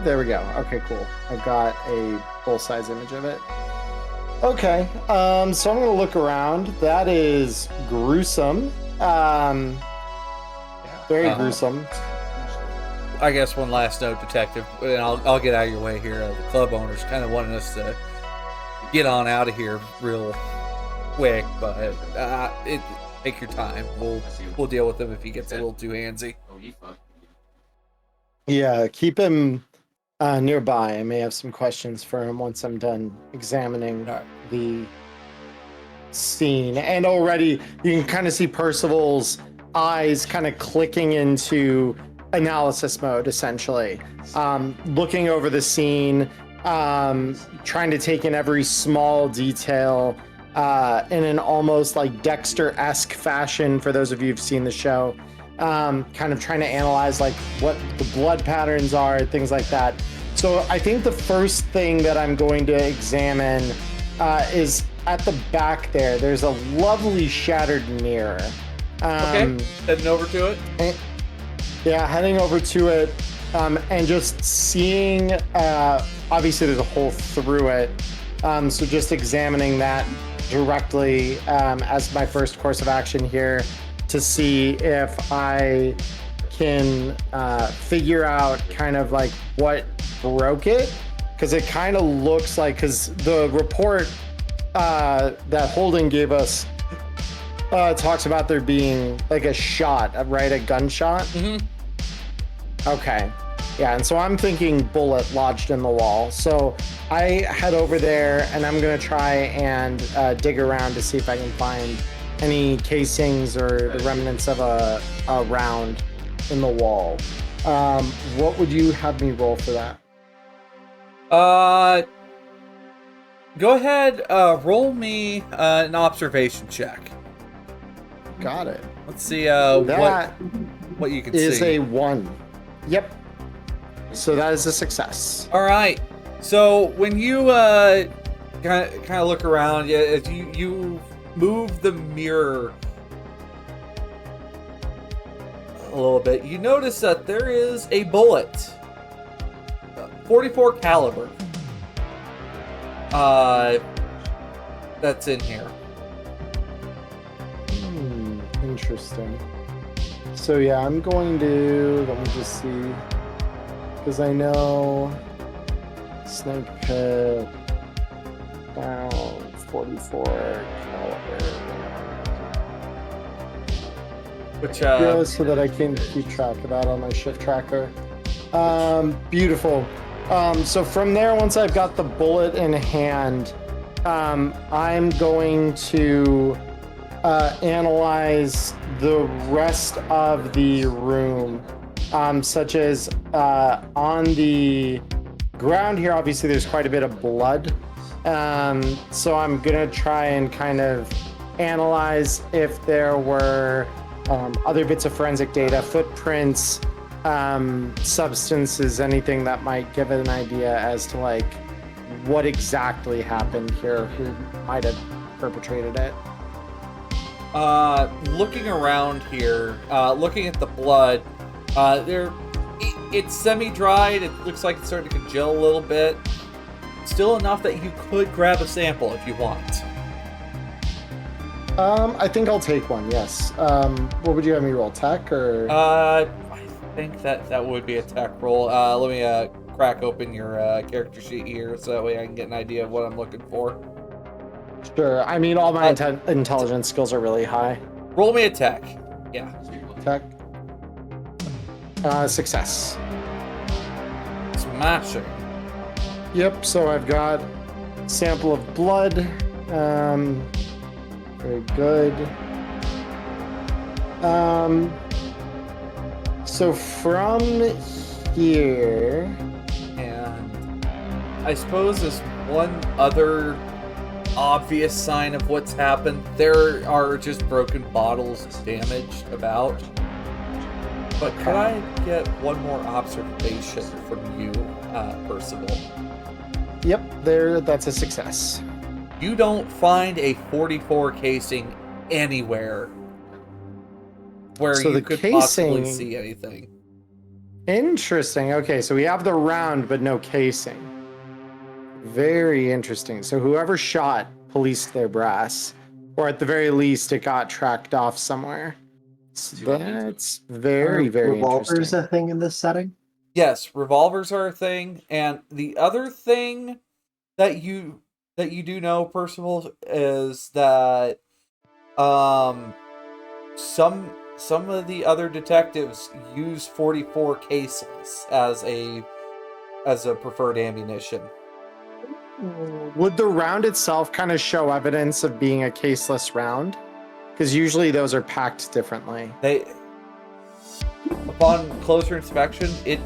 [SPEAKER 2] there we go. Okay, cool. I've got a full size image of it. Okay, so I'm gonna look around. That is gruesome. Very gruesome.
[SPEAKER 1] I guess one last note, detective, and I'll get out of your way here. The club owners kind of wanted us to get on out of here real quick, but take your time. We'll deal with him if he gets a little too handsy.
[SPEAKER 2] Yeah, keep him nearby. I may have some questions for him once I'm done examining the scene. And already you can kind of see Percival's eyes kind of clicking into analysis mode, essentially. Looking over the scene, trying to take in every small detail in an almost like Dexter-esque fashion, for those of you who've seen the show. Kind of trying to analyze like what the blood patterns are, things like that. So I think the first thing that I'm going to examine is at the back there. There's a lovely shattered mirror.
[SPEAKER 1] Okay, heading over to it.
[SPEAKER 2] Yeah, heading over to it, and just seeing, obviously there's a hole through it, so just examining that directly as my first course of action here to see if I can figure out kind of like what broke it, because it kind of looks like, because the report that Holden gave us talks about there being like a shot, right? A gunshot?
[SPEAKER 1] Mm-hmm.
[SPEAKER 2] Okay. Yeah, and so I'm thinking bullet lodged in the wall. So I head over there and I'm going to try and dig around to see if I can find any casings or the remnants of a round in the wall. What would you have me roll for that?
[SPEAKER 1] Go ahead, roll me an observation check.
[SPEAKER 2] Got it.
[SPEAKER 1] Let's see what you can
[SPEAKER 2] is
[SPEAKER 1] see.
[SPEAKER 2] A 1. Yep. So that is a success.
[SPEAKER 1] All right. So when you kind of look around, as you move the mirror a little bit, you notice that there is a bullet, 44 caliber, that's in here.
[SPEAKER 2] Interesting. So yeah, I'm going to, let me just see, because I know snake pit down 44 caliber.
[SPEAKER 1] Which
[SPEAKER 2] yeah, so that I can keep track of that on my shift tracker. Beautiful. So from there, once I've got the bullet in hand, I'm going to analyze the rest of the room, such as on the ground here. Obviously, there's quite a bit of blood. So I'm gonna try and kind of analyze if there were other bits of forensic data, footprints, substances, anything that might give it an idea as to like what exactly happened here, who might have perpetrated it.
[SPEAKER 1] Looking around here, looking at the blood, it's semi-dried. It looks like it's starting to congeal a little bit. Still enough that you could grab a sample if you want.
[SPEAKER 2] I think I'll take one, yes. What would you have me roll, tech or?
[SPEAKER 1] I think that would be a tech roll. Let me crack open your character sheet here so that way I can get an idea of what I'm looking for.
[SPEAKER 2] Sure. I mean, all my intelligence skills are really high.
[SPEAKER 1] Roll me a tech. Yeah.
[SPEAKER 2] Tech. Success.
[SPEAKER 1] Smashing.
[SPEAKER 2] Yep. So I've got sample of blood. Very good. So from here,
[SPEAKER 1] and I suppose as one other obvious sign of what's happened, there are just broken bottles damaged about. But could I get one more observation from you, Percival?
[SPEAKER 2] Yep, that's a success.
[SPEAKER 1] You don't find a 44 casing anywhere where
[SPEAKER 2] so
[SPEAKER 1] you could possibly see anything.
[SPEAKER 2] Interesting. Okay, so we have the round, but no casing. Very interesting. So whoever shot policed their brass, or at the very least, it got tracked off somewhere. So that's very, very
[SPEAKER 4] revolvers
[SPEAKER 2] interesting.
[SPEAKER 4] A thing in this setting?
[SPEAKER 1] Yes, revolvers are a thing, and the other thing that you do know, Percival, is that some of the other detectives use 44 cases as a as a preferred ammunition.
[SPEAKER 2] Would the round itself kind of show evidence of being a caseless round? Because usually those are packed differently.
[SPEAKER 1] Upon closer inspection, it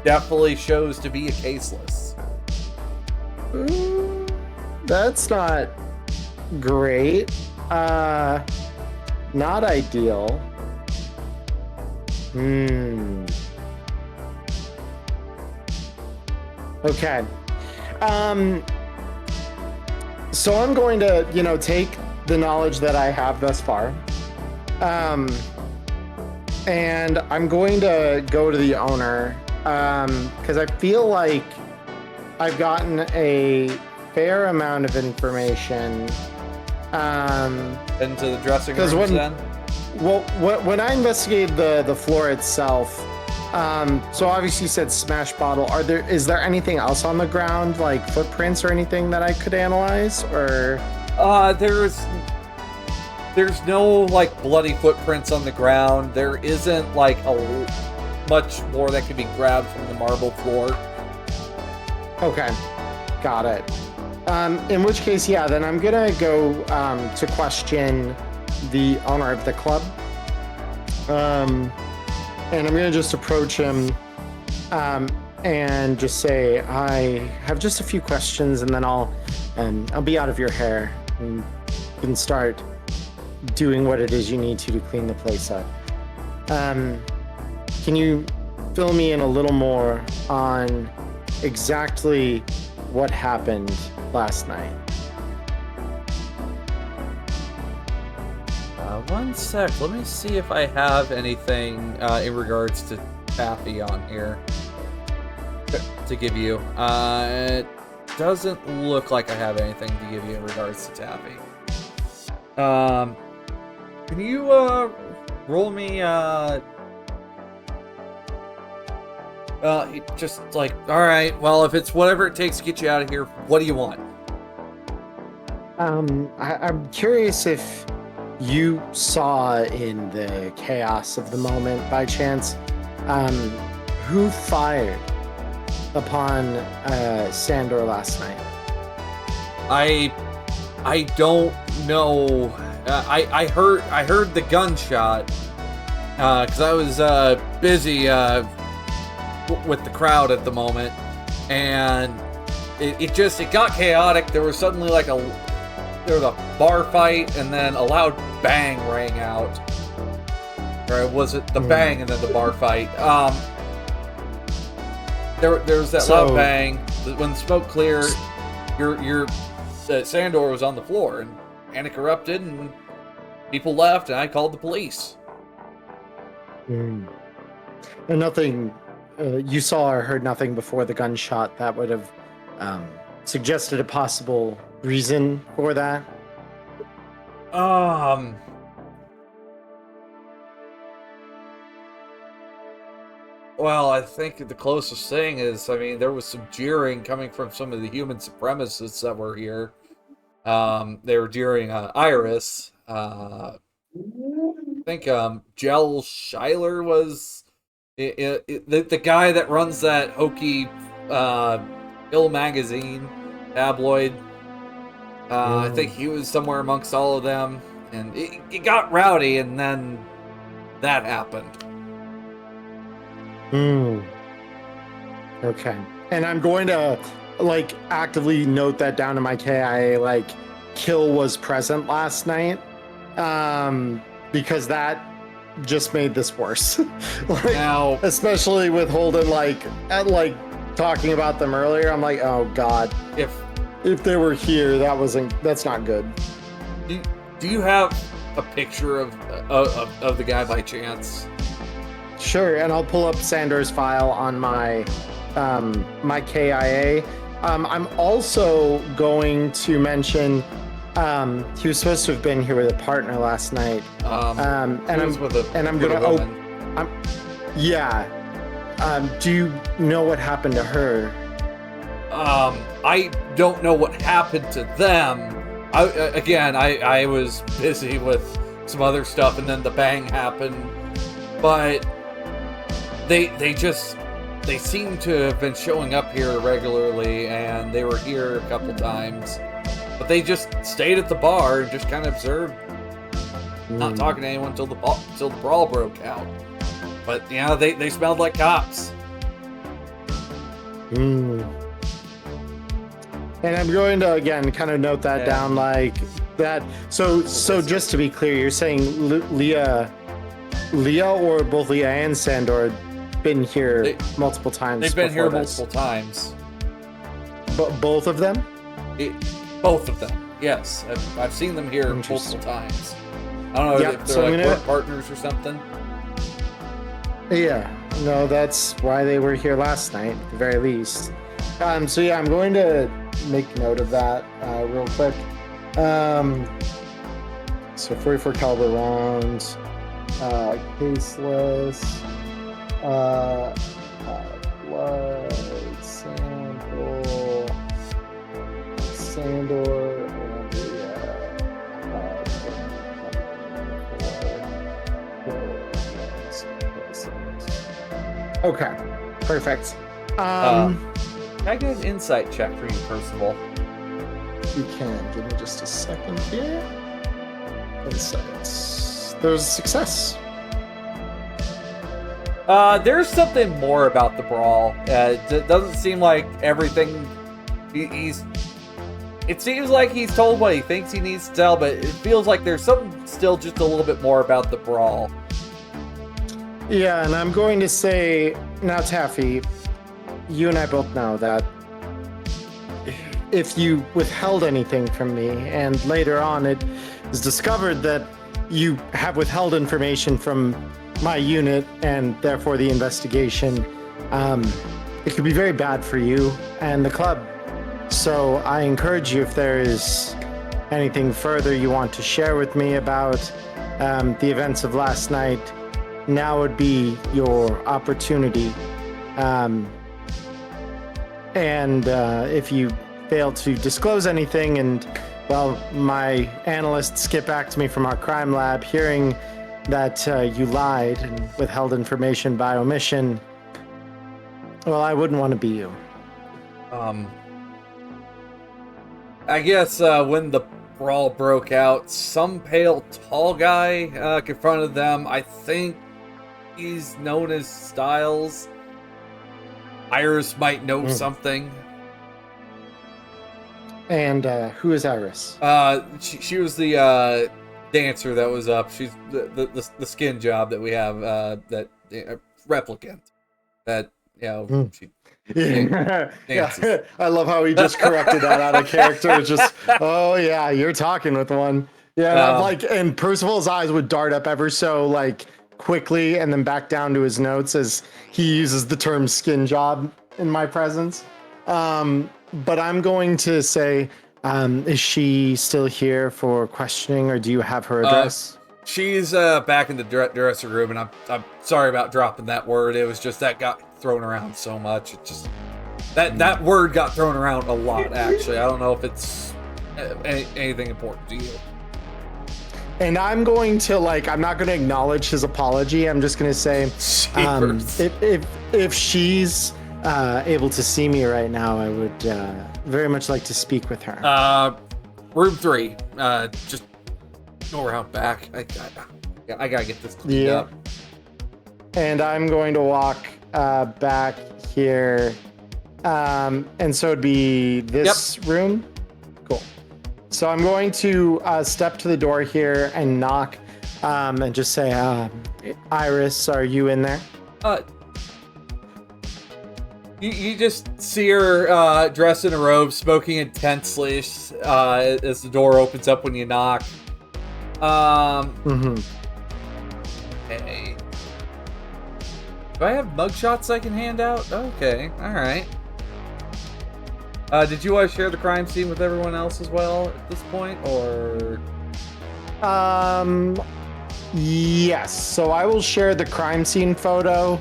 [SPEAKER 1] definitely shows to be a caseless.
[SPEAKER 2] That's not great. Not ideal. Okay. So I'm going to, take the knowledge that I have thus far. And I'm going to go to the owner, because I feel like I've gotten a fair amount of information.
[SPEAKER 1] Into the dressing rooms then?
[SPEAKER 2] Well, when I investigated the floor itself, so obviously you said smash bottle. Is there anything else on the ground, like footprints or anything that I could analyze, or?
[SPEAKER 1] There's no like bloody footprints on the ground. There isn't like much more that could be grabbed from the marble floor. Okay, got it. In which case, yeah, then I'm gonna go to question the owner of the club. And I'm gonna just approach him and just say, I have just a few questions, and then I'll be out of your hair and you can start doing what it is you need to clean the place up. Can you fill me in a little more on exactly what happened last night? One sec. Let me see if I have anything in regards to Taffy on here to give you. It doesn't look like I have anything to give you in regards to Taffy. Can you roll me just like, all right, well, if it's whatever it takes to get you out of here, what do you want? I'm curious if you saw in the chaos of the moment, by chance, who fired upon Sandor last night? I don't know. I heard the gunshot because I was busy with the crowd at the moment, and it got chaotic. There was suddenly there was a bar fight, and then a loud bang rang out. Or was it the bang and then the bar fight? There was that loud bang. When the smoke cleared, your Sandor was on the floor, and panic erupted, and people left, and I called the police. And nothing, you saw or heard nothing before the gunshot that would have suggested a possible reason for that? Well, I think the closest thing is, there was some jeering coming from some of the human supremacists that were here. They were jeering Iris. I think Jell Schuyler was the guy that runs that hokey Ill magazine tabloid. I think he was somewhere amongst all of them, and it got rowdy, and then that happened. Okay. And I'm going to actively note that down in my KIA, Kill was present last night, because that just made this worse. Now, especially with Holden talking about them earlier, I'm like, oh god, if they were here, that's not good. Do you have a picture of the guy by chance? Sure, and I'll pull up Sandor's file on my my KIA. I'm also going to mention he was supposed to have been here with a partner last night. I'm gonna do you know what happened to her? I don't know what happened to them. I was busy with some other stuff, and then the bang happened. But they just they seem to have been showing up here regularly, and they were here a couple times. But they just stayed at the bar and just kind of observed, not talking to anyone until the brawl broke out. But, you know, they smelled like cops.
[SPEAKER 2] And I'm going to, again, kind of note that down like that. So just to be clear, you're saying Leah or both Leah and Sandor had been here multiple times.
[SPEAKER 1] They've been here multiple times.
[SPEAKER 2] But both of them?
[SPEAKER 1] Both of them, yes. I've seen them here multiple times. I don't know if they're like work partners or something.
[SPEAKER 2] Yeah, no, that's why they were here last night, at the very least. So yeah, I'm going to make note of that real quick. So 44 caliber rounds, caseless, blood sample, Sandor, and okay, perfect.
[SPEAKER 1] Can I get an insight check for you, Percival?
[SPEAKER 2] You can. Give me just a second here. Insights. There's a success.
[SPEAKER 1] There's something more about the brawl. It doesn't seem like everything it seems like he's told what he thinks he needs to tell, but it feels like there's something still just a little bit more about the brawl.
[SPEAKER 2] Yeah, and I'm going to say, now Taffy, you and I both know that if you withheld anything from me, and later on it is discovered that you have withheld information from my unit, and therefore the investigation, it could be very bad for you and the club. So I encourage you, if there is anything further you want to share with me about the events of last night, now would be your opportunity. If you fail to disclose anything, and well, my analysts get back to me from our crime lab hearing that you lied and withheld information by omission, well, I wouldn't want to be you.
[SPEAKER 1] I guess when the brawl broke out, some pale, tall guy confronted them. I think he's known as Styles. Iris might know something.
[SPEAKER 2] And who is Iris?
[SPEAKER 1] She was the dancer that was up. She's the skin job that we have, that replicant. That, you know, she
[SPEAKER 2] yeah. I love how he just corrected that out of character. It's just, oh yeah, you're talking with one. Yeah, and Percival's eyes would dart up ever so quickly and then back down to his notes as he uses the term skin job in my presence. But I'm going to say, is she still here for questioning, or do you have her address?
[SPEAKER 1] She's back in the dressing room, and I'm sorry about dropping that word. It was just that got thrown around so much. It just that word got thrown around a lot. Actually, I don't know if it's anything important to you.
[SPEAKER 2] And I'm going to I'm not going to acknowledge his apology. I'm just going to say, if she's able to see me right now, I would very much like to speak with her.
[SPEAKER 1] Room 3. Just go around back. I gotta get this cleaned up.
[SPEAKER 2] And I'm going to walk back here. And so it'd be this room. Cool. So I'm going to step to the door here and knock, and just say, Iris, are you in there?
[SPEAKER 1] You just see her dressed in a robe, smoking intensely as the door opens up when you knock. Hey. Do I have mugshots I can hand out? Okay, alright. Did you want to share the crime scene with everyone else as well at this point, or?
[SPEAKER 2] Yes. So I will share the crime scene photo.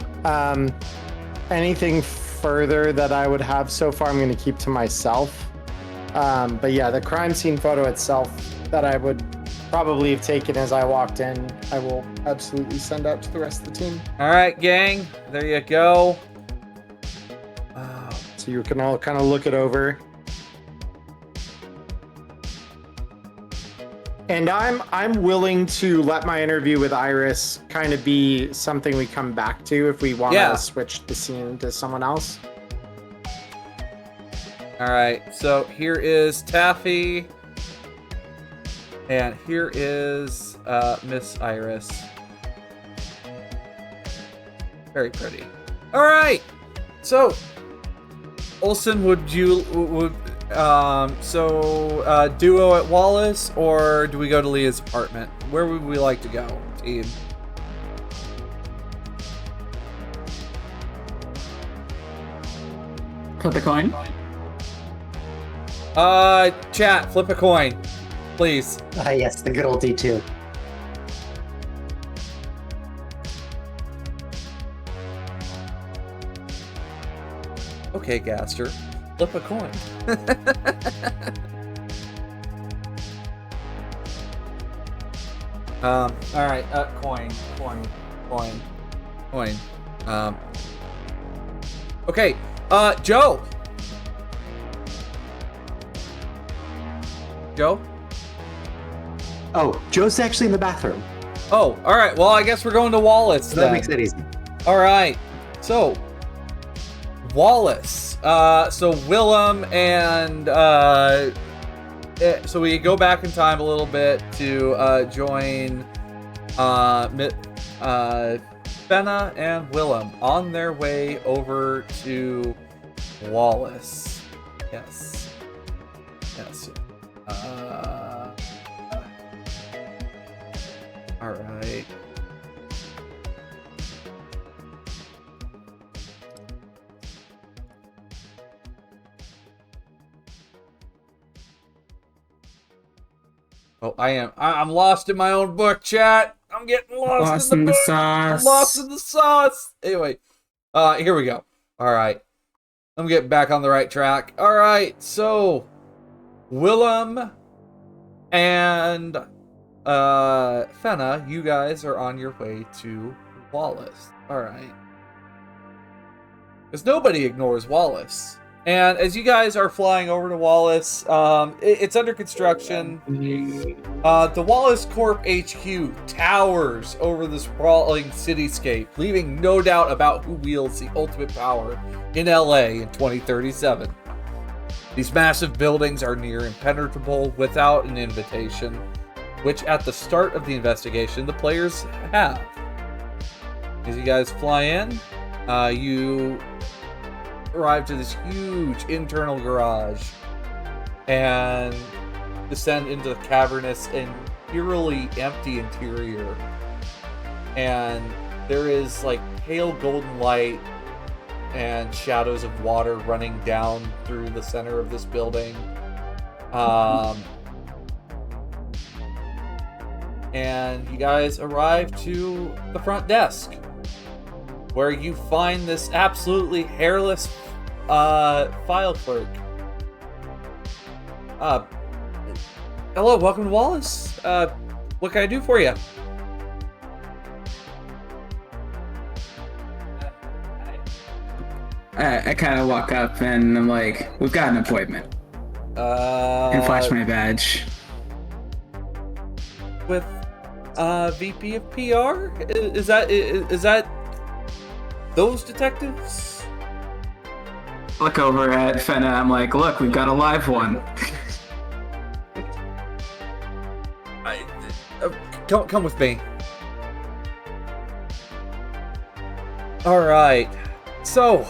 [SPEAKER 2] Anything further that I would have so far, I'm going to keep to myself. But yeah, the crime scene photo itself that I would probably have taken as I walked in, I will absolutely send out to the rest of the team.
[SPEAKER 1] All right, gang, there you go.
[SPEAKER 2] so you can all kind of look it over. And I'm willing to let my interview with Iris kind of be something we come back to if we want to switch the scene to someone else.
[SPEAKER 1] All right, so here is Taffy, and here is Miss Iris. Very pretty. All right, so Olsen, duo at Wallace, or do we go to Leah's apartment? Where would we like to go, team?
[SPEAKER 6] Flip a coin.
[SPEAKER 1] Chat, flip a coin, please.
[SPEAKER 4] Yes, the good old D2.
[SPEAKER 1] Okay, Gaster, flip a coin. All right, coin. Okay, Joe. Joe?
[SPEAKER 4] Oh, Joe's actually in the bathroom.
[SPEAKER 1] Oh, all right. Well, I guess we're going to Wallace
[SPEAKER 4] So
[SPEAKER 1] then.
[SPEAKER 4] that makes it easy.
[SPEAKER 1] All right. So, Wallace. So Willem and so we go back in time a little bit to join Fenna and Willem on their way over to Wallace. Yes. All right. Oh, I'm lost in my own book, chat. I'm getting lost in the book.
[SPEAKER 6] sauce.
[SPEAKER 1] I'm lost in the sauce. Anyway, here we go. All right. I'm getting back on the right track. All right. So, Willem and Fenna, you guys are on your way to Wallace. All right. Because nobody ignores Wallace. And as you guys are flying over to Wallace, it's under construction. The Wallace Corp HQ towers over the sprawling cityscape, leaving no doubt about who wields the ultimate power in LA in 2037. These massive buildings are near impenetrable without an invitation, which at the start of the investigation, the players have. As you guys fly in, you arrive to this huge internal garage and descend into the cavernous and eerily empty interior. And there is like pale golden light and shadows of water running down through the center of this building. And you guys arrive to the front desk, where you find this absolutely hairless file clerk. Hello, welcome to Wallace. What can I do for you?
[SPEAKER 6] I kind of walk up and I'm like, "We've got an appointment." And flash my badge.
[SPEAKER 1] With VP of PR? Is that those detectives?
[SPEAKER 6] Look over at Fenna. I'm like, "Look, we've got a live one."
[SPEAKER 1] Come with me. All right. So,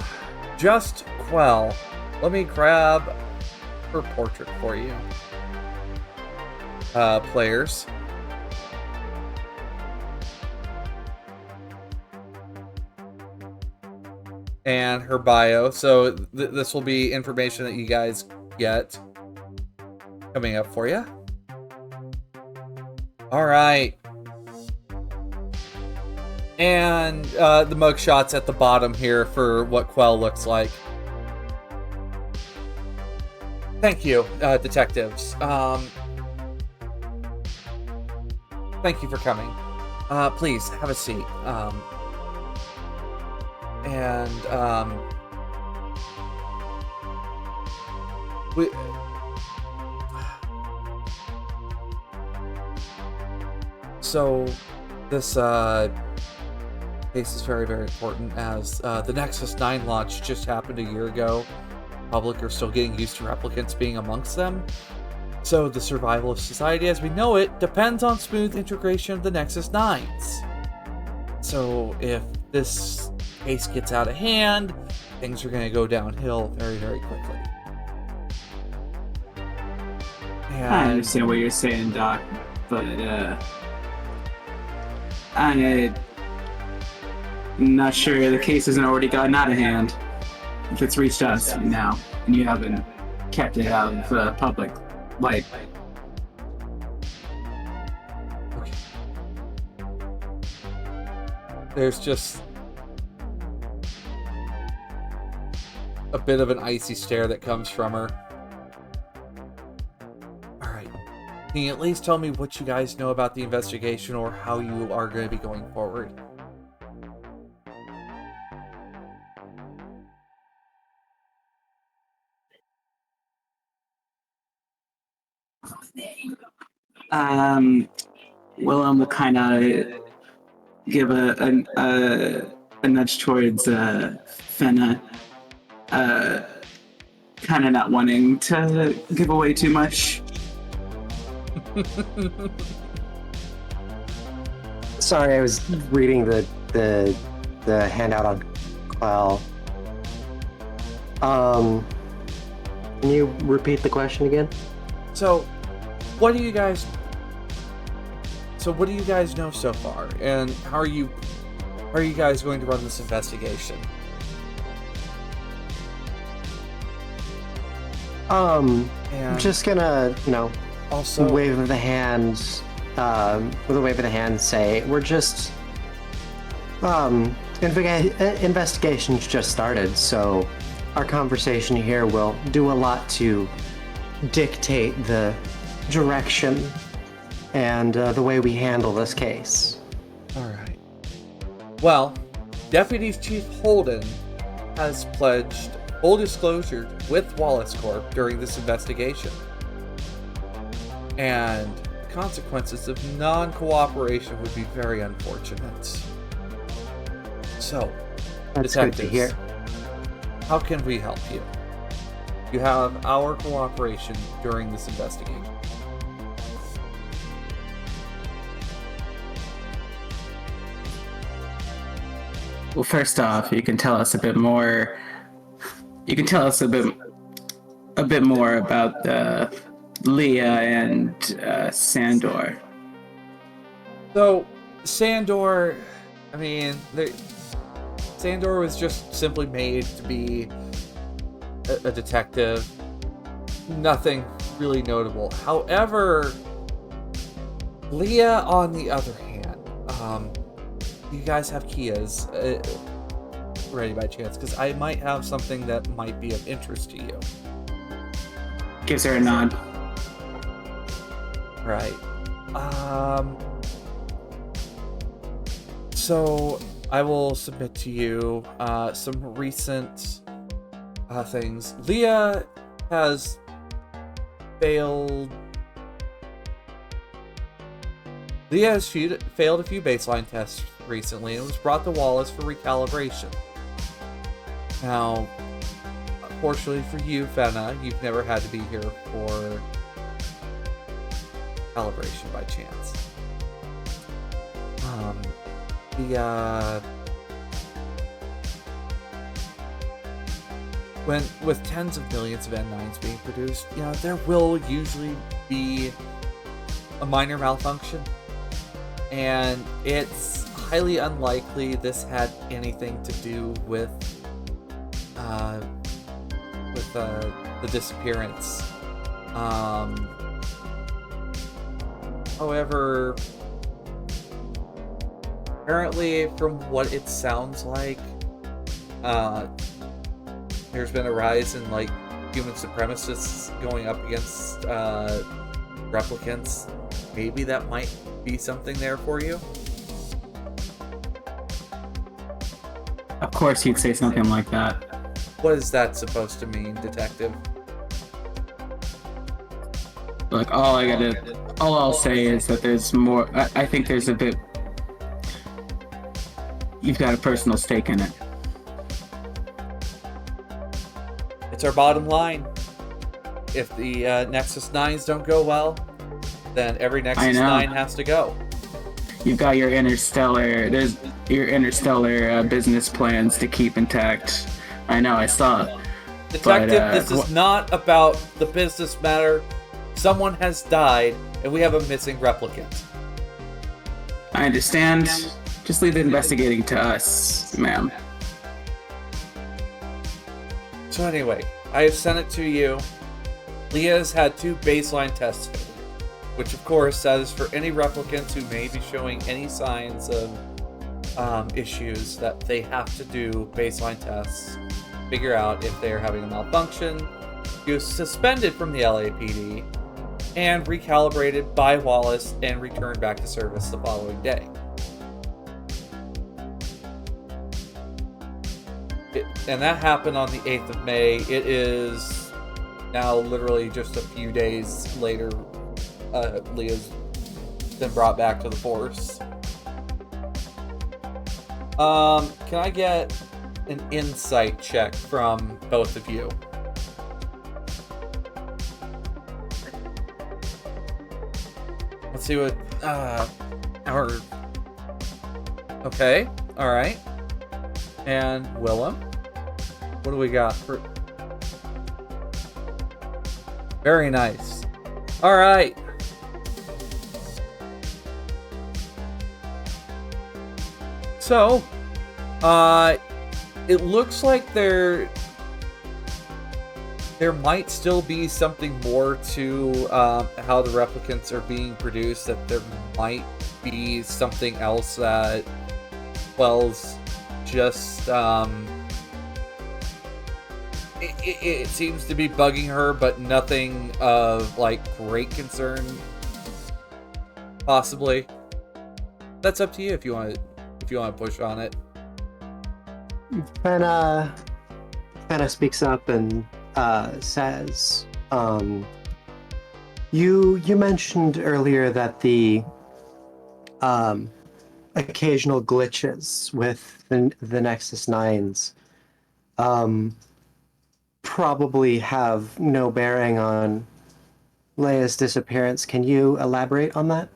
[SPEAKER 1] just Quell. Let me grab her portrait for you, players. And her bio. So this will be information that you guys get coming up for you. All right. And the mugshots at the bottom here for what Quell looks like. Thank you, detectives. Thank you for coming. Please, have a seat. And, So, this case is very, very important, as the Nexus 9 launch just happened a year ago. Public are still getting used to replicants being amongst them. So the survival of society as we know it depends on smooth integration of the Nexus 9s. So if this case gets out of hand, things are going to go downhill very, very quickly. And
[SPEAKER 6] I understand what you're saying, Doc, but I'm not sure the case hasn't already gotten out of hand. If it's reached us now, and you haven't kept it out of public light.
[SPEAKER 1] Okay. There's just a bit of an icy stare that comes from her. Alright. Can you at least tell me what you guys know about the investigation or how you are going to be going forward?
[SPEAKER 6] Willem will kind of give a nudge towards Fenna, kind of not wanting to give away too much.
[SPEAKER 4] Sorry, I was reading the handout on Quell. Can you repeat the question again?
[SPEAKER 1] So, what do you guys know so far, and how are you guys going to run this investigation?
[SPEAKER 4] I'm
[SPEAKER 1] And
[SPEAKER 4] just gonna,
[SPEAKER 1] also,
[SPEAKER 4] wave of the hand, with a wave of the hand, say we're just, investigation's just started, so our conversation here will do a lot to dictate the direction and the way we handle this case.
[SPEAKER 1] Alright. Well, Deputy Chief Holden has pledged full disclosure with Wallace Corp during this investigation. And consequences of non-cooperation would be very unfortunate. So,
[SPEAKER 4] That's good to
[SPEAKER 1] detectives,
[SPEAKER 4] hear.
[SPEAKER 1] how can we help you? You have our cooperation during this investigation.
[SPEAKER 6] Well, first off, you can tell us a bit more. You can tell us a bit more about Leah and Sandor.
[SPEAKER 1] So, Sandor, Sandor was just simply made to be a detective. Nothing really notable. However, Leah, on the other hand, you guys have Kias ready by chance? Because I might have something that might be of interest to you.
[SPEAKER 6] Gives her a nod.
[SPEAKER 1] Right. So I will submit to you some recent things. Leah has failed. Leah has failed a few baseline tests recently and was brought to Wallace for recalibration. Now, fortunately for you, Fenna, you've never had to be here for calibration by chance. With tens of millions of N9s being produced, there will usually be a minor malfunction, and it's highly unlikely this had anything to do with the disappearance. However, apparently, from what it sounds like, there's been a rise in human supremacists going up against replicants. Maybe that might be something there for you.
[SPEAKER 6] Of course, he'd say something like that.
[SPEAKER 1] What is that supposed to mean, detective?
[SPEAKER 6] Look, all I'll say is that there's more. I think there's a bit. You've got a personal stake in it.
[SPEAKER 1] It's our bottom line. If the Nexus 9s don't go well, then every Nexus 9 has to go.
[SPEAKER 6] You've got your interstellar. There's your interstellar business plans to keep intact. I know. I saw it.
[SPEAKER 1] Detective, this is not about the business matter. Someone has died, and we have a missing replicant.
[SPEAKER 6] I understand. Just leave the investigating to us, ma'am.
[SPEAKER 1] So anyway, I have sent it to you. Leah's had 2 baseline tests, which of course that is for any replicants who may be showing any signs of issues that they have to do baseline tests, figure out if they're having a malfunction. He was suspended from the LAPD and recalibrated by Wallace and returned back to service the following day. And that happened on the 8th of May. It is now literally just a few days later. Leah's been brought back to the force. Can I get an insight check from both of you? Let's see what our okay, all right. And Willem, what do we got for? Very nice. All right. So, it looks like there might still be something more to how the replicants are being produced. That there might be something else that Wells just it seems to be bugging her, but nothing of like great concern. Possibly. That's up to you if you want to push on it.
[SPEAKER 4] Kind of speaks up and says, you mentioned earlier that the occasional glitches with the Nexus 9s probably have no bearing on Leia's disappearance. Can you elaborate on that?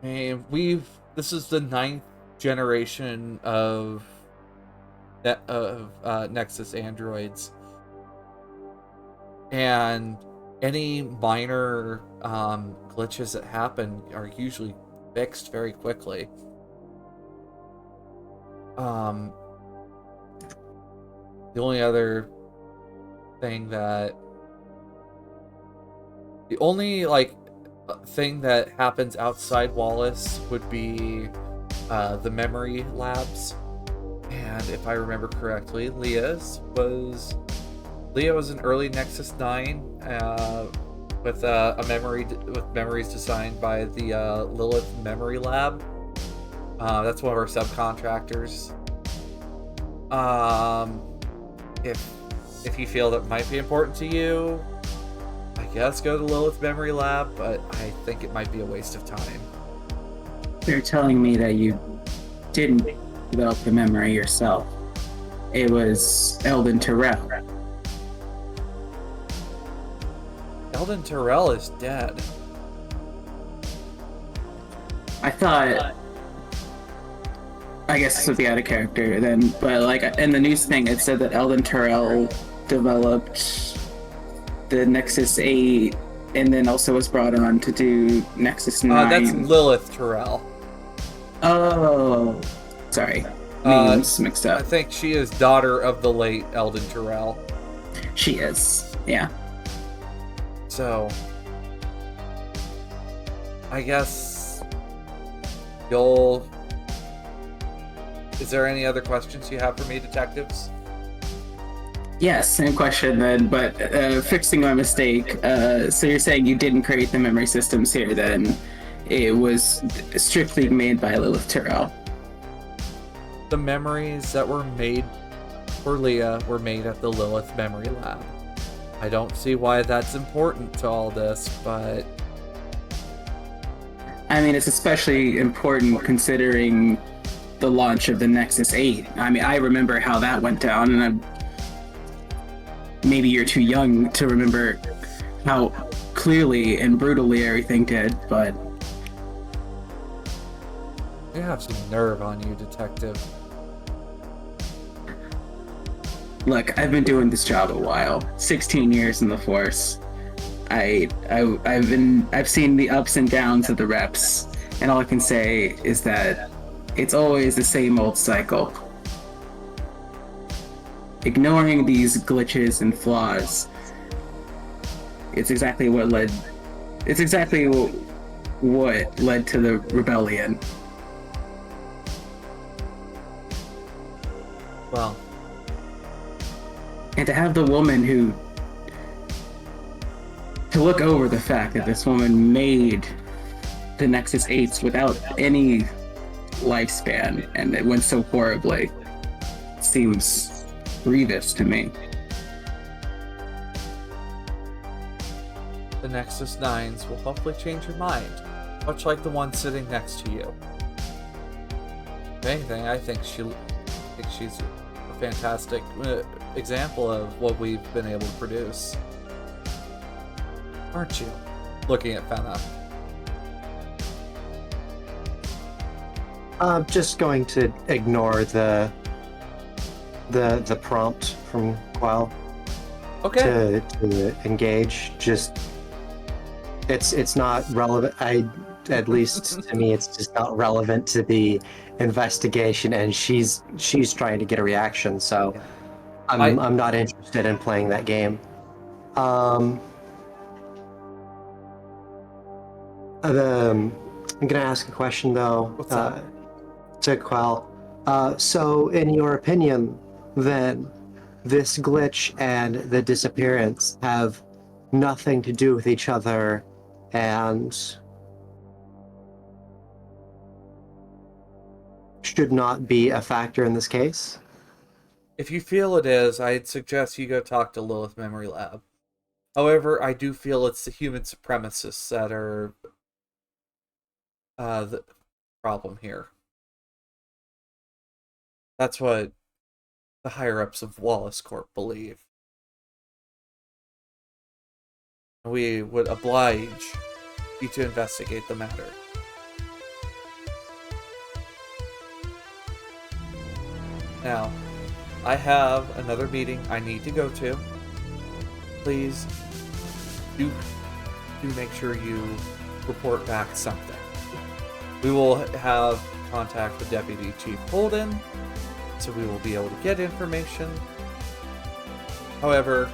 [SPEAKER 1] And this is the 9th generation of Nexus androids, and any minor glitches that happen are usually fixed very quickly. The only other thing that thing that happens outside Wallace would be the memory labs. And if I remember correctly, Leah was an early Nexus 9 with memories designed by the Lilith Memory Lab. That's one of our subcontractors. If you feel that might be important to you, I guess go to Lilith Memory Lab, but I think it might be a waste of time.
[SPEAKER 6] You're telling me that you didn't develop the memory yourself. It was Eldon Terrell.
[SPEAKER 1] Eldon Terrell is dead.
[SPEAKER 6] I thought... I guess this would be out of character then, but like in the news thing, it said that Eldon Terrell developed the Nexus 8 and then also was brought on to do Nexus 9.
[SPEAKER 1] That's Lilith Terrell.
[SPEAKER 6] Oh, sorry. Names mixed up.
[SPEAKER 1] I think she is daughter of the late Eldon Terrell.
[SPEAKER 6] She is, yeah.
[SPEAKER 1] So, I guess is there any other questions you have for me, detectives?
[SPEAKER 6] Yes, same question then, but fixing my mistake. So you're saying you didn't create the memory systems here then? It was strictly made by Lilith Terrell.
[SPEAKER 1] The memories that were made for Leah were made at the Lilith Memory Lab. I don't see why that's important to all this, but...
[SPEAKER 6] I mean, it's especially important considering the launch of the Nexus 8. I mean, I remember how that went down, and maybe you're too young to remember how clearly and brutally everything did, but...
[SPEAKER 1] You have some nerve on you, detective.
[SPEAKER 6] Look, I've been doing this job a while. 16 years in the force. I've seen the ups and downs of the reps, and all I can say is that it's always the same old cycle. Ignoring these glitches and flaws, it's exactly what led to the rebellion.
[SPEAKER 1] Well,
[SPEAKER 6] and to have the woman to look over the fact that this woman made the Nexus 8s without any lifespan, and it went so horribly, seems grievous to me.
[SPEAKER 1] the Nexus 9s will hopefully change your mind, much like the one sitting next to you. If anything, I think she's a fantastic example of what we've been able to produce. Aren't you? Looking at Fenna.
[SPEAKER 4] I'm just going to ignore the prompt from Qual
[SPEAKER 1] Okay.
[SPEAKER 4] to engage. Just it's not relevant. At least to me, it's just not relevant to the investigation, and she's trying to get a reaction. So I'm not interested in playing that game. I'm gonna ask a question though.
[SPEAKER 1] What's up?
[SPEAKER 4] To Quell. So in your opinion, then, this glitch and the disappearance have nothing to do with each other and should not be a factor in this case?
[SPEAKER 1] If you feel it is, I'd suggest you go talk to Lilith Memory Lab. However, I do feel it's the human supremacists that are the problem here. That's what the higher-ups of Wallace Corp believe. We would oblige you to investigate the matter. Now, I have another meeting I need to go to. Please do make sure you report back something. We will have contact with Deputy Chief Holden, so we will be able to get information. However,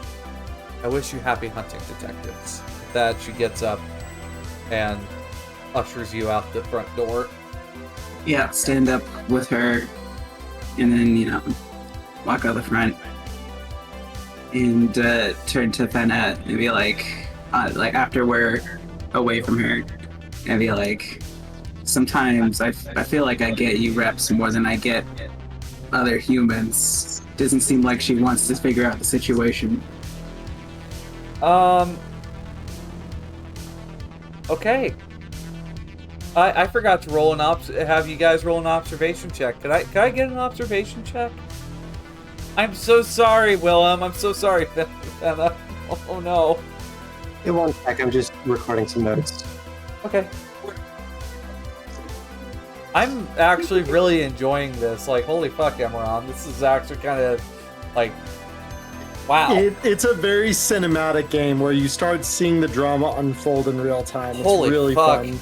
[SPEAKER 1] I wish you happy hunting, detectives. With that, she gets up and ushers you out the front door.
[SPEAKER 6] Yeah, stand up with her, and then, walk out the front, and turn to Fenna and be like after we're away from her, and be like, sometimes I feel like I get you reps more than I get other humans. Doesn't seem like she wants to figure out the situation.
[SPEAKER 1] Okay. I forgot to roll have you guys roll an observation check. Could I get an observation check? I'm so sorry, Willem. I'm so sorry, Fenna. Oh no.
[SPEAKER 4] It won't check. I'm just recording some notes.
[SPEAKER 1] Okay. I'm actually really enjoying this. Like, holy fuck, Emeron. This is actually kind of, like, wow.
[SPEAKER 2] It's a very cinematic game where you start seeing the drama unfold in real time. It's
[SPEAKER 1] Holy
[SPEAKER 2] really
[SPEAKER 1] fuck.
[SPEAKER 2] fun.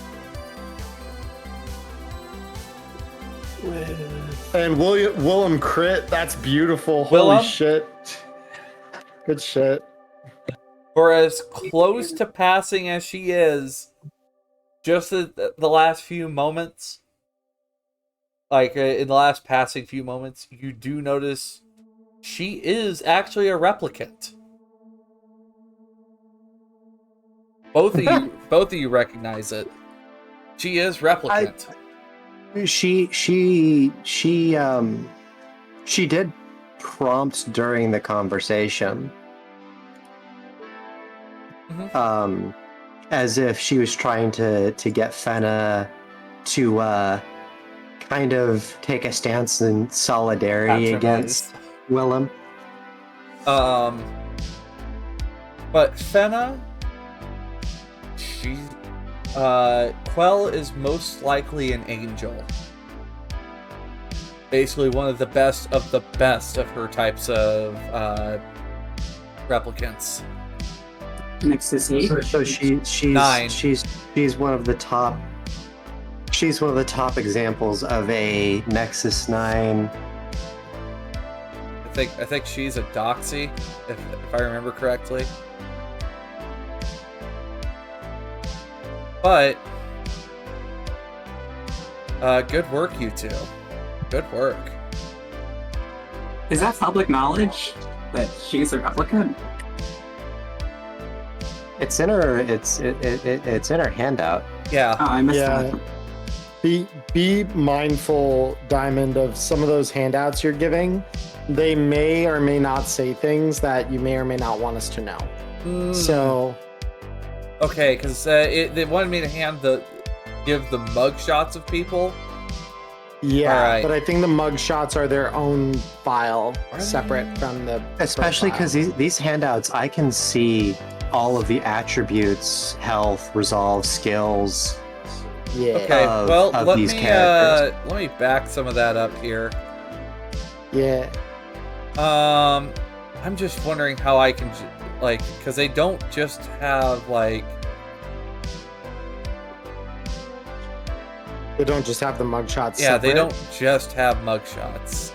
[SPEAKER 2] And Willem crit, that's beautiful.
[SPEAKER 1] Willem?
[SPEAKER 2] Holy shit. Good shit.
[SPEAKER 1] For as close to passing as she is, just the last few moments, like in the last passing few moments, you do notice she is actually a replicant. Both of you recognize it. She is replicant.
[SPEAKER 4] She did prompt during the conversation. as if she was trying to get Fenna to kind of take a stance in solidarity against Willem.
[SPEAKER 1] But Fenna, Quell is most likely an angel. Basically one of the best of her types of replicants.
[SPEAKER 6] Next is he.
[SPEAKER 4] So she's
[SPEAKER 1] 9.
[SPEAKER 4] She's one of the top. She's one of the top examples of a Nexus 9.
[SPEAKER 1] I think she's a doxy, if I remember correctly. But good work, you two. Good work.
[SPEAKER 6] Is that public knowledge that she's a replicant?
[SPEAKER 4] It's in her. It's in her handout.
[SPEAKER 1] Yeah.
[SPEAKER 6] Oh, I missed
[SPEAKER 2] Yeah.
[SPEAKER 6] that.
[SPEAKER 2] Be mindful, Diamond, of some of those handouts you're giving. They may or may not say things that you may or may not want us to know. So,
[SPEAKER 1] okay, because they wanted me to give the mug shots of people.
[SPEAKER 2] yeah,
[SPEAKER 1] Alright.
[SPEAKER 2] but I think the mug shots are their own file,
[SPEAKER 1] Are
[SPEAKER 2] separate
[SPEAKER 1] they?
[SPEAKER 2] from the
[SPEAKER 4] Especially
[SPEAKER 2] profile.
[SPEAKER 4] because these handouts, I can see all of the attributes, health, resolve, skills.
[SPEAKER 2] Yeah.
[SPEAKER 1] Okay,
[SPEAKER 4] of-
[SPEAKER 1] well,
[SPEAKER 4] of
[SPEAKER 1] let
[SPEAKER 4] these
[SPEAKER 1] me
[SPEAKER 4] characters.
[SPEAKER 1] let me back some of that up here.
[SPEAKER 2] Yeah.
[SPEAKER 1] I'm just wondering how I can because they don't just have
[SPEAKER 2] They don't just have the mug shots.
[SPEAKER 1] yeah, they
[SPEAKER 2] separate.
[SPEAKER 1] don't just have mug shots.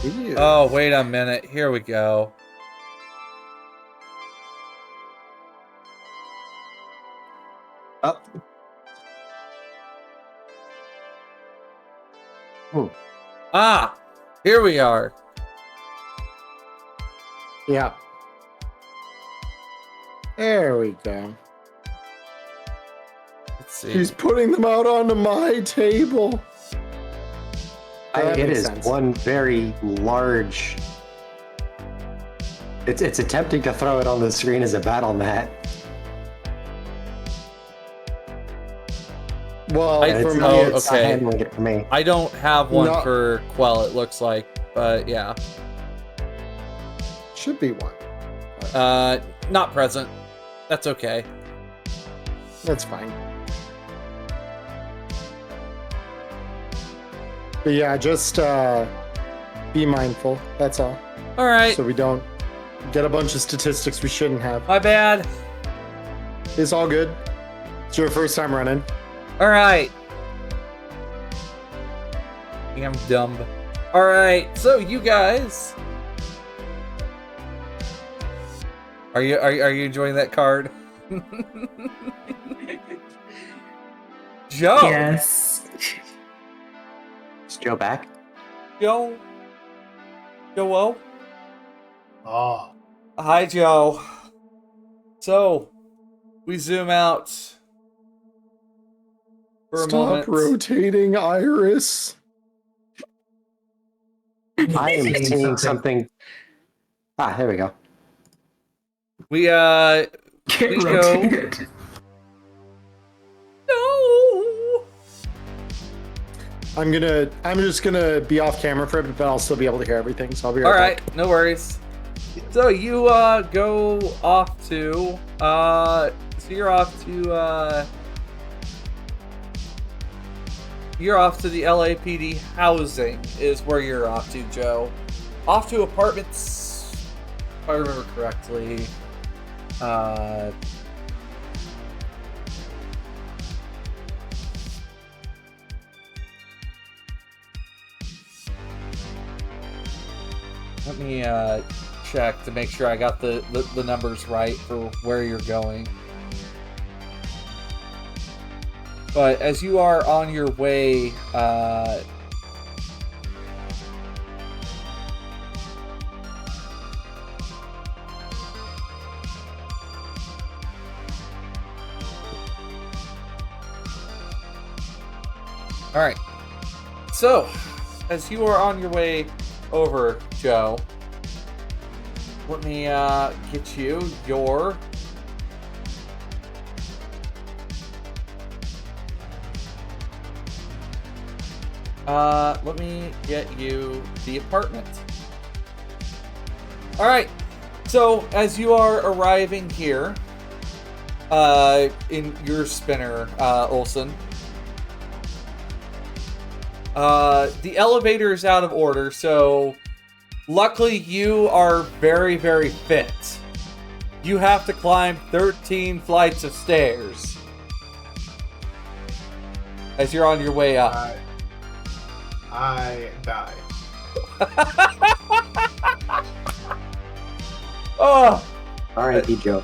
[SPEAKER 2] Ew.
[SPEAKER 1] Oh, wait a minute. Here we go.
[SPEAKER 4] Oh.
[SPEAKER 1] Ah, here we are.
[SPEAKER 2] Yeah. There we go.
[SPEAKER 1] Let's see.
[SPEAKER 2] He's putting them out onto my table. That
[SPEAKER 4] It
[SPEAKER 2] makes
[SPEAKER 4] is
[SPEAKER 2] sense.
[SPEAKER 4] one very large. It's attempting to throw it on the screen as a battle mat.
[SPEAKER 2] Well,
[SPEAKER 1] I-
[SPEAKER 4] And
[SPEAKER 2] for
[SPEAKER 4] it's,
[SPEAKER 2] me,
[SPEAKER 1] oh,
[SPEAKER 2] it's
[SPEAKER 4] not
[SPEAKER 1] okay.
[SPEAKER 4] handling it for me.
[SPEAKER 1] I don't have one
[SPEAKER 2] No.
[SPEAKER 1] for Quell, it looks like, but yeah.
[SPEAKER 2] should be one.
[SPEAKER 1] Not present. That's okay.
[SPEAKER 2] That's fine. But yeah, just be mindful. That's all.
[SPEAKER 1] All right.
[SPEAKER 2] So we don't get a bunch of statistics we shouldn't have.
[SPEAKER 1] My bad.
[SPEAKER 2] It's all good. It's your first time running.
[SPEAKER 1] All right. I'm dumb. All right. So you guys, are you enjoying that card? Joe.
[SPEAKER 6] Yes.
[SPEAKER 4] Is Joe back?
[SPEAKER 1] Joe. Joe.
[SPEAKER 5] Oh,
[SPEAKER 1] Hi, Joe. So, we zoom out for a
[SPEAKER 2] Stop
[SPEAKER 1] moment.
[SPEAKER 2] rotating, Iris.
[SPEAKER 4] I am seeing something. Ah, there we go.
[SPEAKER 1] We
[SPEAKER 6] Get
[SPEAKER 1] We go.
[SPEAKER 6] rotated.
[SPEAKER 1] No.
[SPEAKER 2] I'm just gonna be off camera for a bit, but I'll still be able to hear everything. So I'll be right
[SPEAKER 1] All
[SPEAKER 2] back.
[SPEAKER 1] right, no worries. So you go off to you're off to the LAPD housing is where you're off to, Joe. Off to apartments, if I remember correctly. Let me check to make sure I got the numbers right for where you're going. But as you are on your way, all right. So, as you are on your way over, Joe, let me get you your Let me get you the apartment. All right. So as you are arriving here, in your spinner, Olson, the elevator is out of order. So luckily you are very, very fit. You have to climb 13 flights of stairs as you're on your way up.
[SPEAKER 5] I die.
[SPEAKER 1] Oh.
[SPEAKER 4] R.I.P. Joe.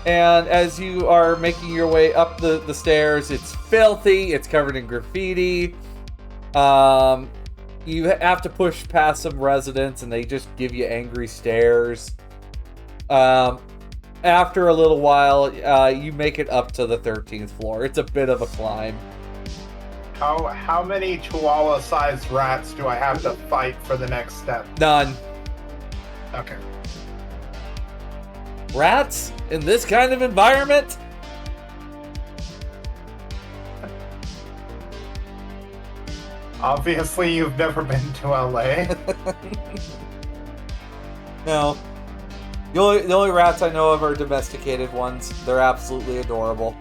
[SPEAKER 1] And as you are making your way up the stairs, it's filthy. It's covered in graffiti. You have to push past some residents, and they just give you angry stares. After a little while, you make it up to the 13th floor. It's a bit of a climb.
[SPEAKER 5] How many Chihuahua-sized rats do I have to fight for the next step?
[SPEAKER 1] None.
[SPEAKER 5] Okay.
[SPEAKER 1] Rats in this kind of environment?
[SPEAKER 5] Obviously, you've never been to LA.
[SPEAKER 1] No. The only rats I know of are domesticated ones. They're absolutely adorable.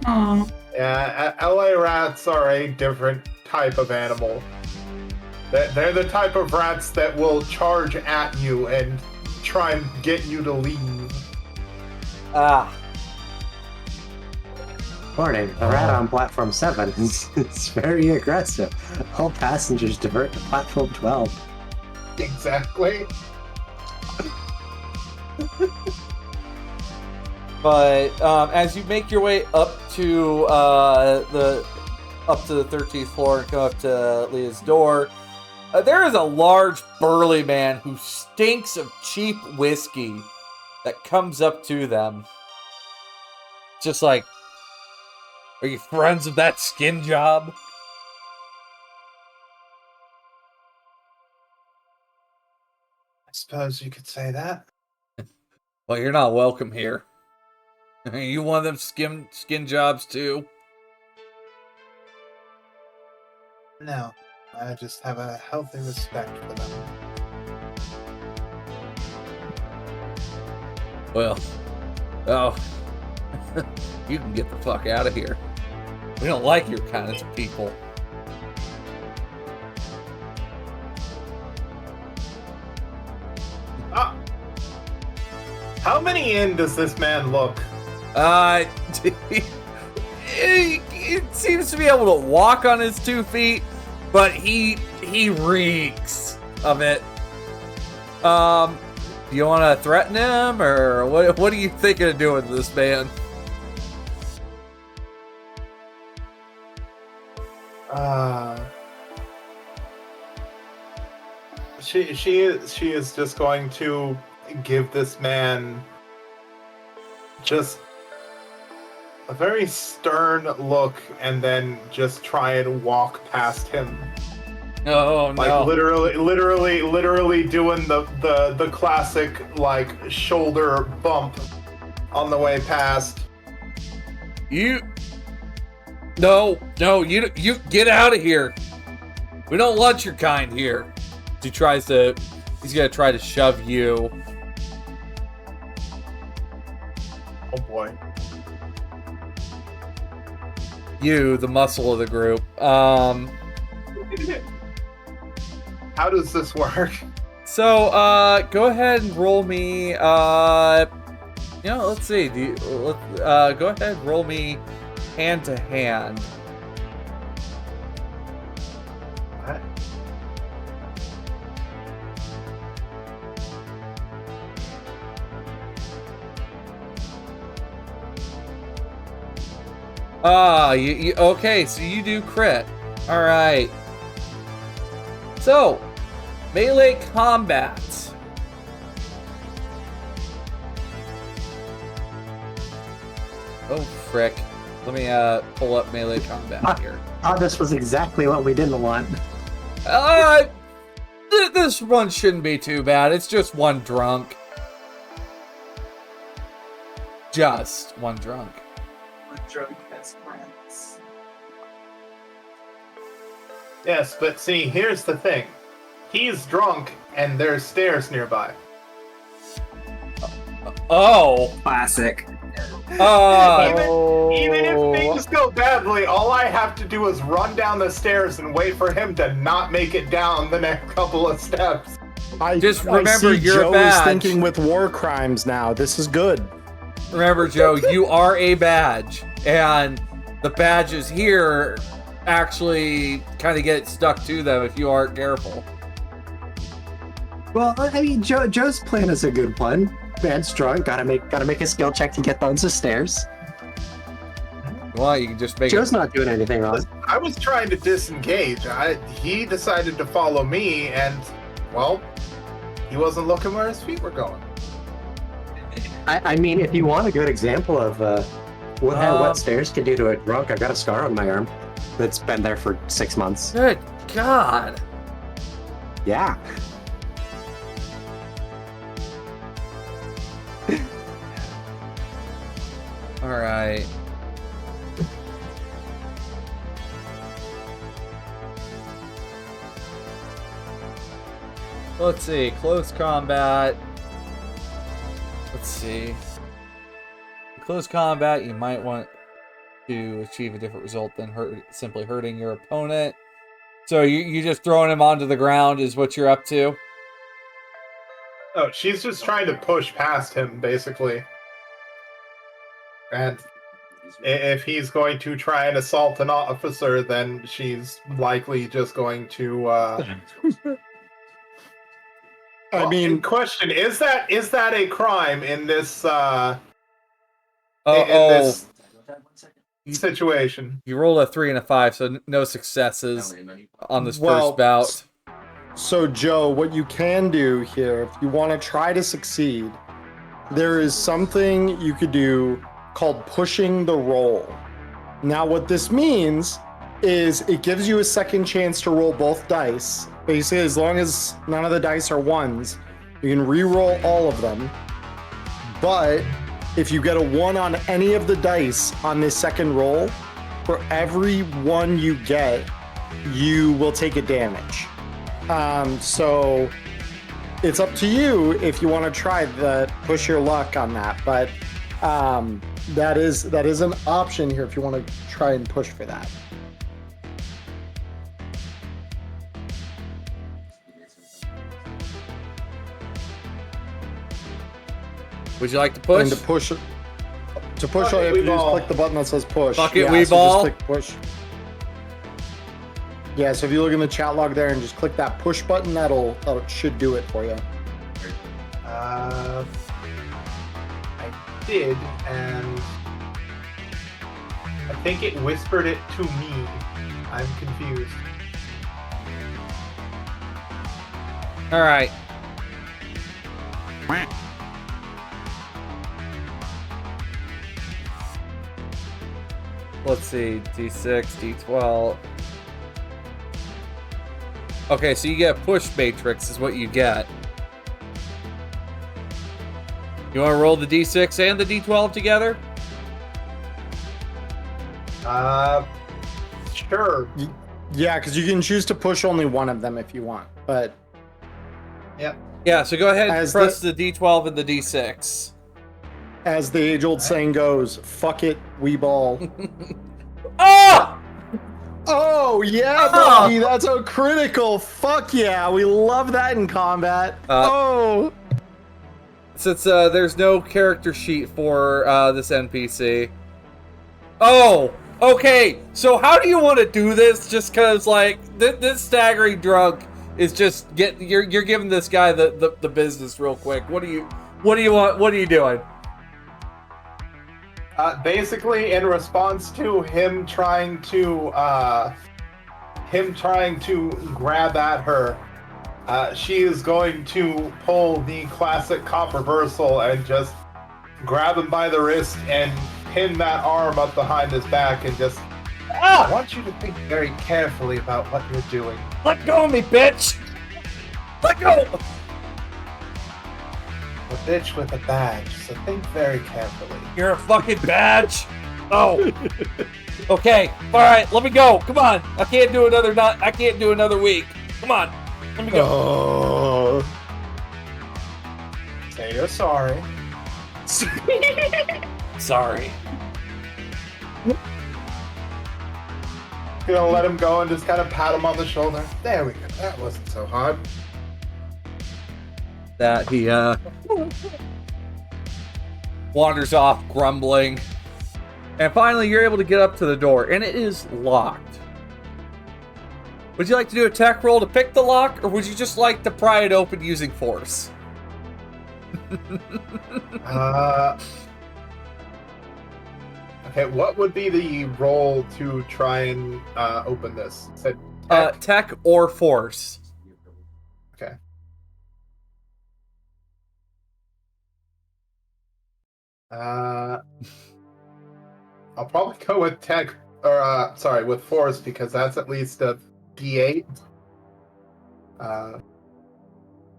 [SPEAKER 6] Aww.
[SPEAKER 5] Yeah, LA rats are a different type of animal. They're the type of rats that will charge at you and try and get you to leave.
[SPEAKER 1] Ah.
[SPEAKER 4] Warning, a rat on platform 7 is very aggressive. All passengers divert to platform 12.
[SPEAKER 5] Exactly.
[SPEAKER 1] But as you make your way up to the 13th floor and come up to Leah's door, there is a large burly man who stinks of cheap whiskey that comes up to them. Just like, are you friends with that skin job?
[SPEAKER 5] I suppose you could say that.
[SPEAKER 1] Well, you're not welcome here. Are you one of them skin jobs too?
[SPEAKER 5] No, I just have a healthy respect for them.
[SPEAKER 1] Well, oh, you can get the fuck out of here. We don't like your kind of people.
[SPEAKER 5] How many in does this man look?
[SPEAKER 1] He seems to be able to walk on his 2 feet, but he reeks of it. Do you want to threaten him, or what are you thinking of doing to this man?
[SPEAKER 5] She is just going to give this man just a very stern look and then just try and walk past him.
[SPEAKER 1] Oh,
[SPEAKER 5] like
[SPEAKER 1] no.
[SPEAKER 5] literally doing the classic like shoulder bump on the way past.
[SPEAKER 1] You get out of here. We don't want your kind here. He's gonna try to shove you.
[SPEAKER 5] Oh boy.
[SPEAKER 1] You, the muscle of the group.
[SPEAKER 5] How does this work?
[SPEAKER 1] So, go ahead and roll me, let's see. Go ahead and roll me hand to hand.
[SPEAKER 5] What?
[SPEAKER 1] Okay, so you do crit. Alright. So, melee combat. Oh, frick. Let me, pull up melee combat here.
[SPEAKER 4] This was exactly what we didn't want.
[SPEAKER 1] This one shouldn't be too bad. It's just one drunk. just one drunk.
[SPEAKER 6] One drunk best friends.
[SPEAKER 5] Yes, but see, here's the thing. He's drunk, and there's stairs nearby.
[SPEAKER 1] Oh.
[SPEAKER 6] Classic.
[SPEAKER 5] Even if things go badly, all I have to do is run down the stairs and wait for him to not make it down the next couple of steps.
[SPEAKER 1] Just remember,
[SPEAKER 2] see
[SPEAKER 1] you're a
[SPEAKER 2] Joe
[SPEAKER 1] badge.
[SPEAKER 2] is thinking with war crimes now. This is good.
[SPEAKER 1] Remember, Joe, you are a badge, and the badges here actually kind of get stuck to them if you aren't careful.
[SPEAKER 4] Well, I mean, Joe's plan is a good one. Man's drunk. Gotta make a skill check to get down the stairs.
[SPEAKER 1] Well, you can just make
[SPEAKER 4] Joe's not doing anything wrong.
[SPEAKER 5] I was trying to disengage. He decided to follow me, and, well, he wasn't looking where his feet were going.
[SPEAKER 4] I mean, if you want a good example of what stairs can do to a drunk, I've got a scar on my arm that's been there for 6 months.
[SPEAKER 1] Good God.
[SPEAKER 4] Yeah.
[SPEAKER 1] All right. Let's see. Close combat. Let's see. In close combat, you might want to achieve a different result than simply hurting your opponent. So you just throwing him onto the ground is what you're up to?
[SPEAKER 5] Oh, she's just trying to push past him, basically. And if he's going to try and assault an officer, then she's likely just going to...
[SPEAKER 2] I mean,
[SPEAKER 5] question, is that a crime in this situation?
[SPEAKER 1] You rolled a 3 and a 5, so no successes on this first bout.
[SPEAKER 2] So, Joe, what you can do here, if you want to try to succeed, there is something you could do called pushing the roll. Now, what this means is it gives you a second chance to roll both dice. Basically, as long as none of the dice are ones, you can re-roll all of them. But if you get a 1 on any of the dice on this second roll, for every 1 you get, you will take a damage. So it's up to you if you want to try the push your luck on that, but that is an option here if you want to try and push for that.
[SPEAKER 1] Would you like to push?
[SPEAKER 2] And to push all you have to do is click the button that says push.
[SPEAKER 1] Bucket Weeball.
[SPEAKER 2] So just click push. Yeah, so if you look in the chat log there and just click that push button, that should do it for you.
[SPEAKER 5] I did, and I think it whispered it to me. I'm confused.
[SPEAKER 1] All right. Let's see, D6, D12. Okay, so you get push matrix is what you get. You want to roll the D6 and the D12 together?
[SPEAKER 5] Sure.
[SPEAKER 2] Yeah, because you can choose to push only one of them if you want, but...
[SPEAKER 5] Yep.
[SPEAKER 1] Yeah, so go ahead and press the D12 and the D6.
[SPEAKER 2] As the age-old saying goes, fuck it, we ball.
[SPEAKER 1] Oh!
[SPEAKER 2] Oh, yeah, buddy, that's a critical. Fuck yeah, we love that in combat.
[SPEAKER 1] Since there's no character sheet for this NPC. Oh! Okay, so how do you want to do this? Just because, like, this staggering drunk is just you're giving this guy the business real quick. What do you want? What are you doing?
[SPEAKER 5] Basically, in response to him trying to grab at her, she is going to pull the classic cop reversal and just grab him by the wrist and pin that arm up behind his back and just. I want you to think very carefully about what you're doing.
[SPEAKER 1] Let go of me, bitch! Let go!
[SPEAKER 5] A bitch with a badge, so think very carefully.
[SPEAKER 1] You're a fucking badge. Oh. Okay. All right. Let me go. Come on. I can't do another week. Come on. Let me go.
[SPEAKER 2] Oh.
[SPEAKER 5] Say you're sorry.
[SPEAKER 1] Sorry.
[SPEAKER 5] Gonna let him go and just kind of pat him on the shoulder. There we go. That wasn't so hard.
[SPEAKER 1] That he wanders off grumbling. And finally you're able to get up to the door and it is locked. Would you like to do a tech roll to pick the lock, or would you just like to pry it open using force?
[SPEAKER 5] Okay, what would be the roll to try and open this? You said
[SPEAKER 1] tech or force.
[SPEAKER 5] Okay. I'll probably go with tech, or with force, because that's at least a D8.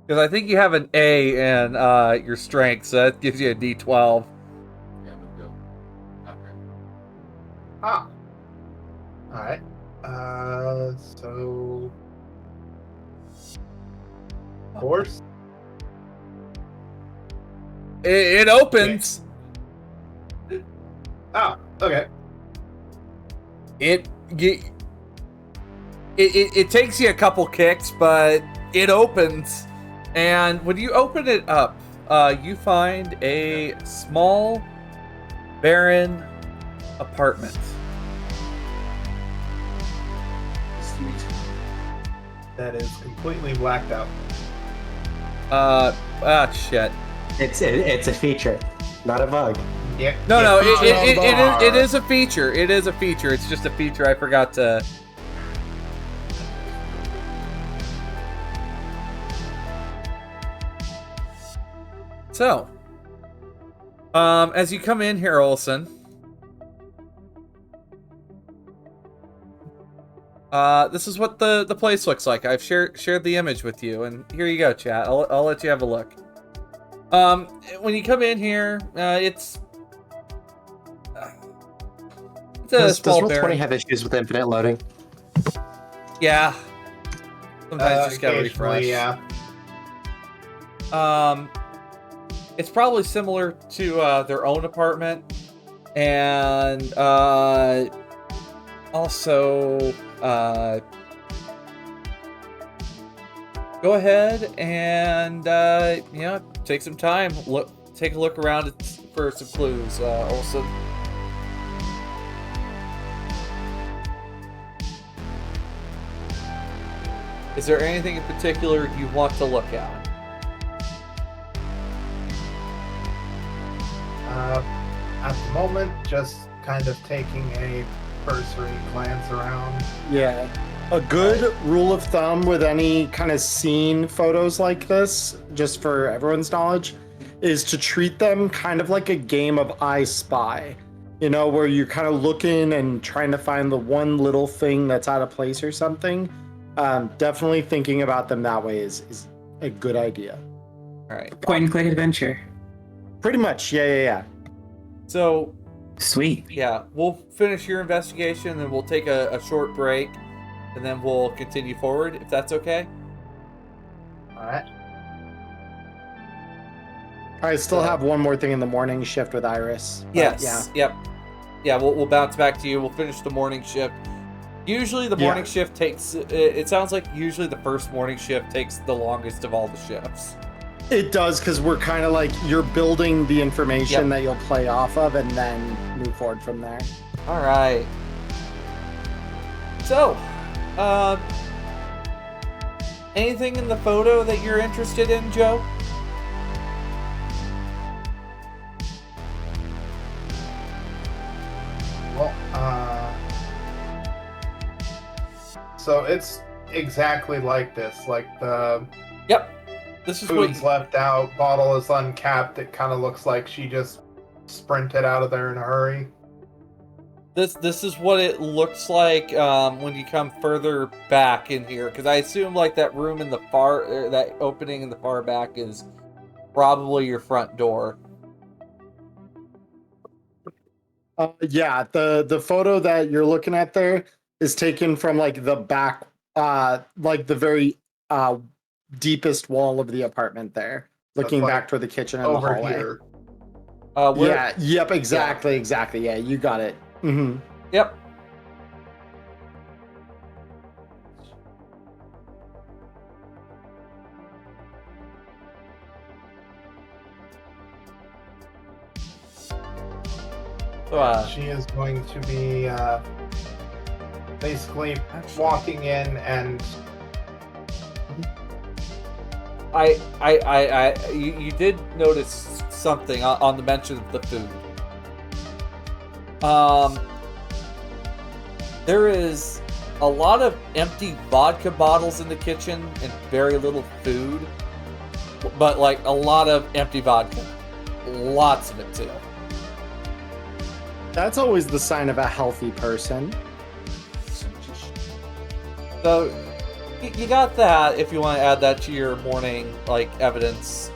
[SPEAKER 1] Because I think you have an A in your strength, so that gives you a D12.
[SPEAKER 7] Yeah, I'm gonna go after.
[SPEAKER 5] Ah. Alright. So... Force?
[SPEAKER 1] It opens.
[SPEAKER 5] Oh, okay.
[SPEAKER 1] It takes you a couple kicks, but it opens. And when you open it up, you find a small, barren apartment.
[SPEAKER 5] That is completely blacked out.
[SPEAKER 1] Shit.
[SPEAKER 4] It's a feature, not a bug.
[SPEAKER 5] Yeah.
[SPEAKER 1] No,
[SPEAKER 5] Yeah.
[SPEAKER 1] it is a feature. It is a feature. It's just a feature I forgot to. So, as you come in here, Olson, this is what the place looks like. I've shared the image with you, and here you go, chat. I'll let you have a look. When you come in here, it's a
[SPEAKER 4] Does
[SPEAKER 1] small
[SPEAKER 4] Roll20
[SPEAKER 1] barren.
[SPEAKER 4] have issues with infinite loading?
[SPEAKER 1] Yeah. Sometimes just gotta refresh.
[SPEAKER 5] Yeah.
[SPEAKER 1] It's probably similar to their own apartment, and also go ahead and take some time. Take a look around for some clues, Olson. Is there anything in particular you want to look at?
[SPEAKER 5] At the moment, just kind of taking a cursory glance around.
[SPEAKER 2] Yeah. A good rule of thumb with any kind of scene photos like this, just for everyone's knowledge, is to treat them kind of like a game of I Spy. You know, where you're kind of looking and trying to find the one little thing that's out of place or something. Definitely thinking about them that way is a good idea.
[SPEAKER 1] All right.
[SPEAKER 6] Point and click adventure.
[SPEAKER 2] Pretty much, yeah.
[SPEAKER 1] So,
[SPEAKER 6] Sweet.
[SPEAKER 1] yeah, we'll finish your investigation, and we'll take a short break, and then we'll continue forward, if that's okay.
[SPEAKER 5] Alright.
[SPEAKER 2] I still have one more thing in the morning shift with Iris. but
[SPEAKER 1] Yes.
[SPEAKER 2] Yeah.
[SPEAKER 1] Yep. Yeah, we'll bounce back to you. We'll finish the morning shift. Usually the morning shift takes... It sounds like usually the first morning shift takes the longest of all the shifts.
[SPEAKER 2] It does, because we're kind of like, you're building the information
[SPEAKER 1] Yep.
[SPEAKER 2] that you'll play off of and then move forward from there.
[SPEAKER 1] All right. So, anything in the photo that you're interested in, Joe?
[SPEAKER 5] Well, so it's exactly like this. Like the
[SPEAKER 1] Yep. This is
[SPEAKER 5] food's
[SPEAKER 1] what...
[SPEAKER 5] left out, bottle is uncapped. It kind of looks like she just sprinted out of there in a hurry.
[SPEAKER 1] This is what it looks like when you come further back in here, because I assume like that room in the far, that opening in the far back is probably your front door.
[SPEAKER 2] Yeah, the photo that you're looking at there is taken from like the back, like the very deepest wall of the apartment there, looking
[SPEAKER 5] like
[SPEAKER 2] back toward the kitchen and the
[SPEAKER 5] Over
[SPEAKER 2] hallway.
[SPEAKER 5] here.
[SPEAKER 2] Yeah, yep, exactly. Yeah, you got it. Mm-hmm.
[SPEAKER 1] Yep. So,
[SPEAKER 5] She is going to be basically walking in and
[SPEAKER 1] you did notice something on the mention of the food. There is a lot of empty vodka bottles in the kitchen and very little food, but like a lot of empty vodka, lots of it too.
[SPEAKER 2] That's always the sign of a healthy person.
[SPEAKER 1] So you got that if you want to add that to your morning like evidence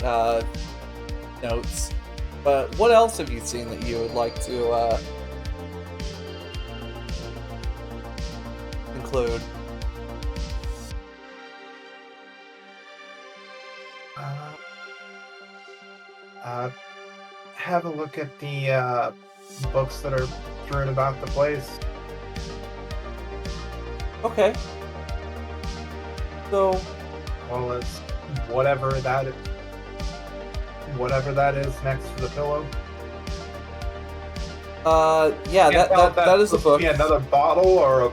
[SPEAKER 1] notes. But what else have you seen that you would like to include?
[SPEAKER 5] have a look at the books that are strewn about the place.
[SPEAKER 1] Okay. So,
[SPEAKER 5] Well, it's whatever that is next to the pillow.
[SPEAKER 1] yeah, that is a book.
[SPEAKER 5] Be another bottle or a.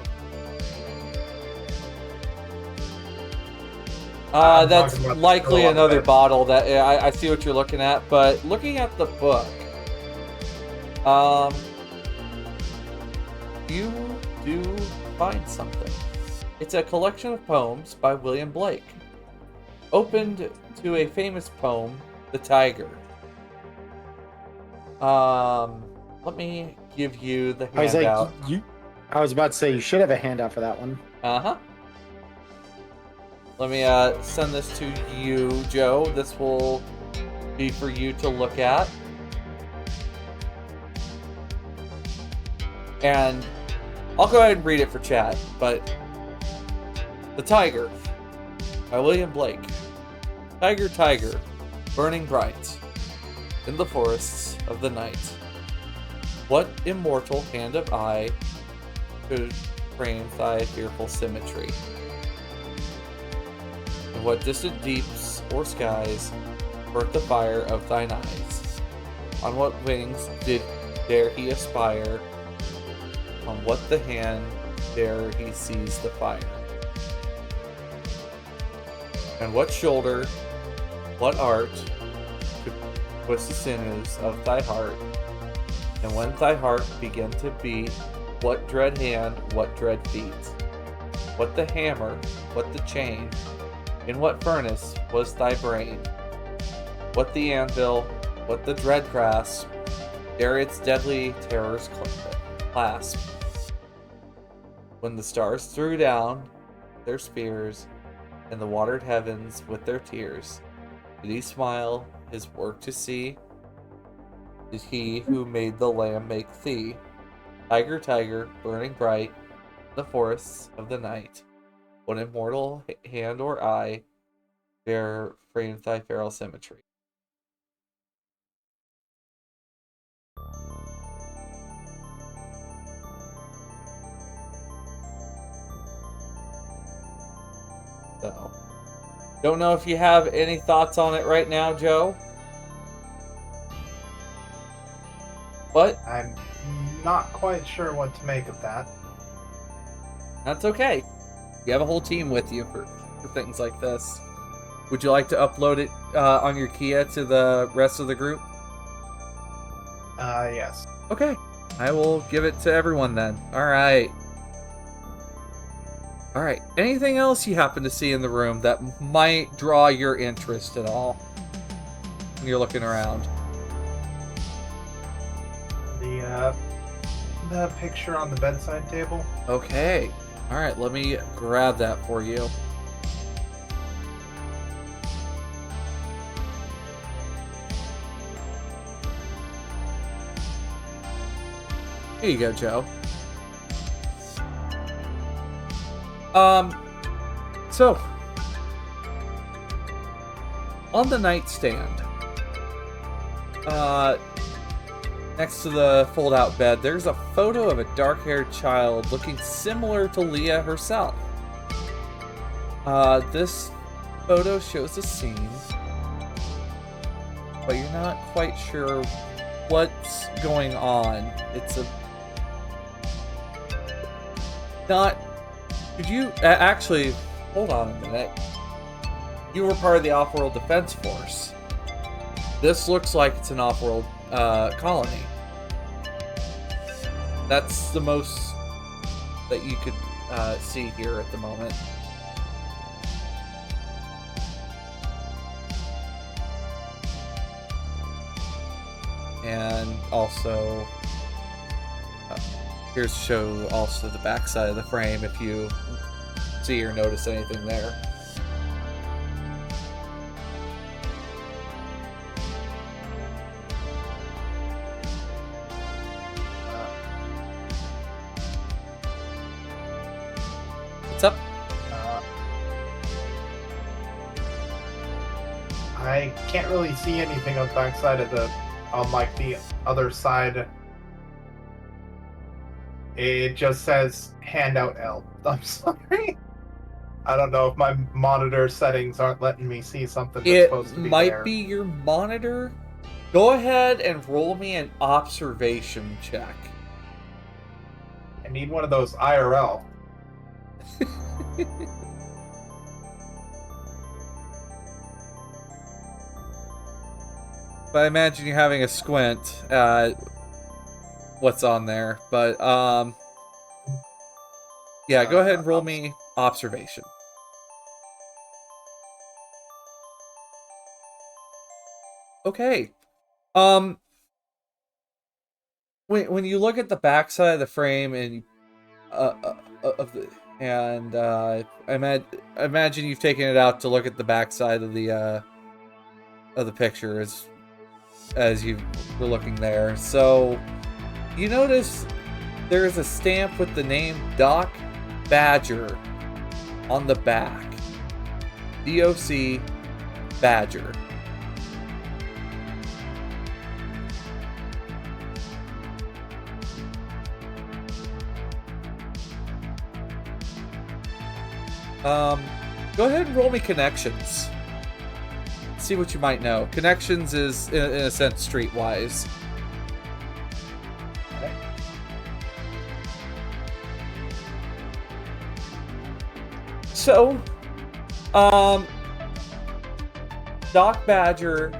[SPEAKER 1] That's
[SPEAKER 5] talking about the
[SPEAKER 1] likely
[SPEAKER 5] pillow
[SPEAKER 1] another
[SPEAKER 5] there.
[SPEAKER 1] bottle. That I see what you're looking at, but looking at the book, you do find something. It's a collection of poems by William Blake, opened to a famous poem, "The Tiger." Let me give you the handout.
[SPEAKER 2] I was about to say you should have a handout for that one.
[SPEAKER 1] Uh-huh. Let me send this to you, Joe. This will be for you to look at. And I'll go ahead and read it for chat, but The Tiger by William Blake. Tiger, tiger, burning bright in the forests of the night. What immortal hand of eye could frame thy fearful symmetry? And what distant deeps or skies burnt the fire of thine eyes? On what wings dare he aspire? On what the hand dare he seize the fire? And what shoulder, what art could twist the sinews of thy heart? And when thy heart began to beat, what dread hand, what dread feet? What the hammer, what the chain? In what furnace was thy brain? What the anvil, what the dread grasp, dare its deadly terrors clasp? When the stars threw down their spears, and the watered heavens with their tears, did he smile his work to see? Did he who made the lamb make thee? Tiger, tiger, burning bright in the forests of the night, what immortal hand or eye dare frame thy feral symmetry? So, don't know if you have any thoughts on it right now, Joe. But
[SPEAKER 5] I'm not quite sure what to make of that.
[SPEAKER 1] that's okay. You have a whole team with you for things like this. Would you like to upload it on your Kia to the rest of the group?
[SPEAKER 5] Yes.
[SPEAKER 1] Okay. I will give it to everyone then. Alright. Alright. Anything else you happen to see in the room that might draw your interest at all when you're looking around?
[SPEAKER 5] The picture on the bedside table.
[SPEAKER 1] Okay. Alright, let me grab that for you. Here you go, Joe. So on the nightstand, next to the fold-out bed, there's a photo of a dark-haired child looking similar to Leah herself. This photo shows a scene, but you're not quite sure what's going on. It's a... Not... Could you... actually, hold on a minute. You were part of the Off-World Defense Force. This looks like it's an off-world colony. That's the most that you could see here at the moment. And also, here's to show also the back side of the frame if you see or notice anything there. What's up?
[SPEAKER 5] I can't really see anything on the backside of the, on like the other side. It just says handout L. I'm sorry. I don't know if my monitor settings aren't letting me see something that's supposed to be
[SPEAKER 1] might
[SPEAKER 5] there.
[SPEAKER 1] be your monitor. Go ahead and roll me an observation check.
[SPEAKER 5] I need one of those IRL.
[SPEAKER 1] But I imagine you're having a squint at what's on there. But, yeah, go ahead and roll me observation. Okay. When you look at the backside of the frame and I imagine you've taken it out to look at the backside of the picture as you were looking there. So you notice there is a stamp with the name Doc Badger on the back. DOC Badger. Go ahead and roll me connections. See what you might know. Connections is, in a sense, streetwise.
[SPEAKER 5] Okay.
[SPEAKER 1] So, Doc Badger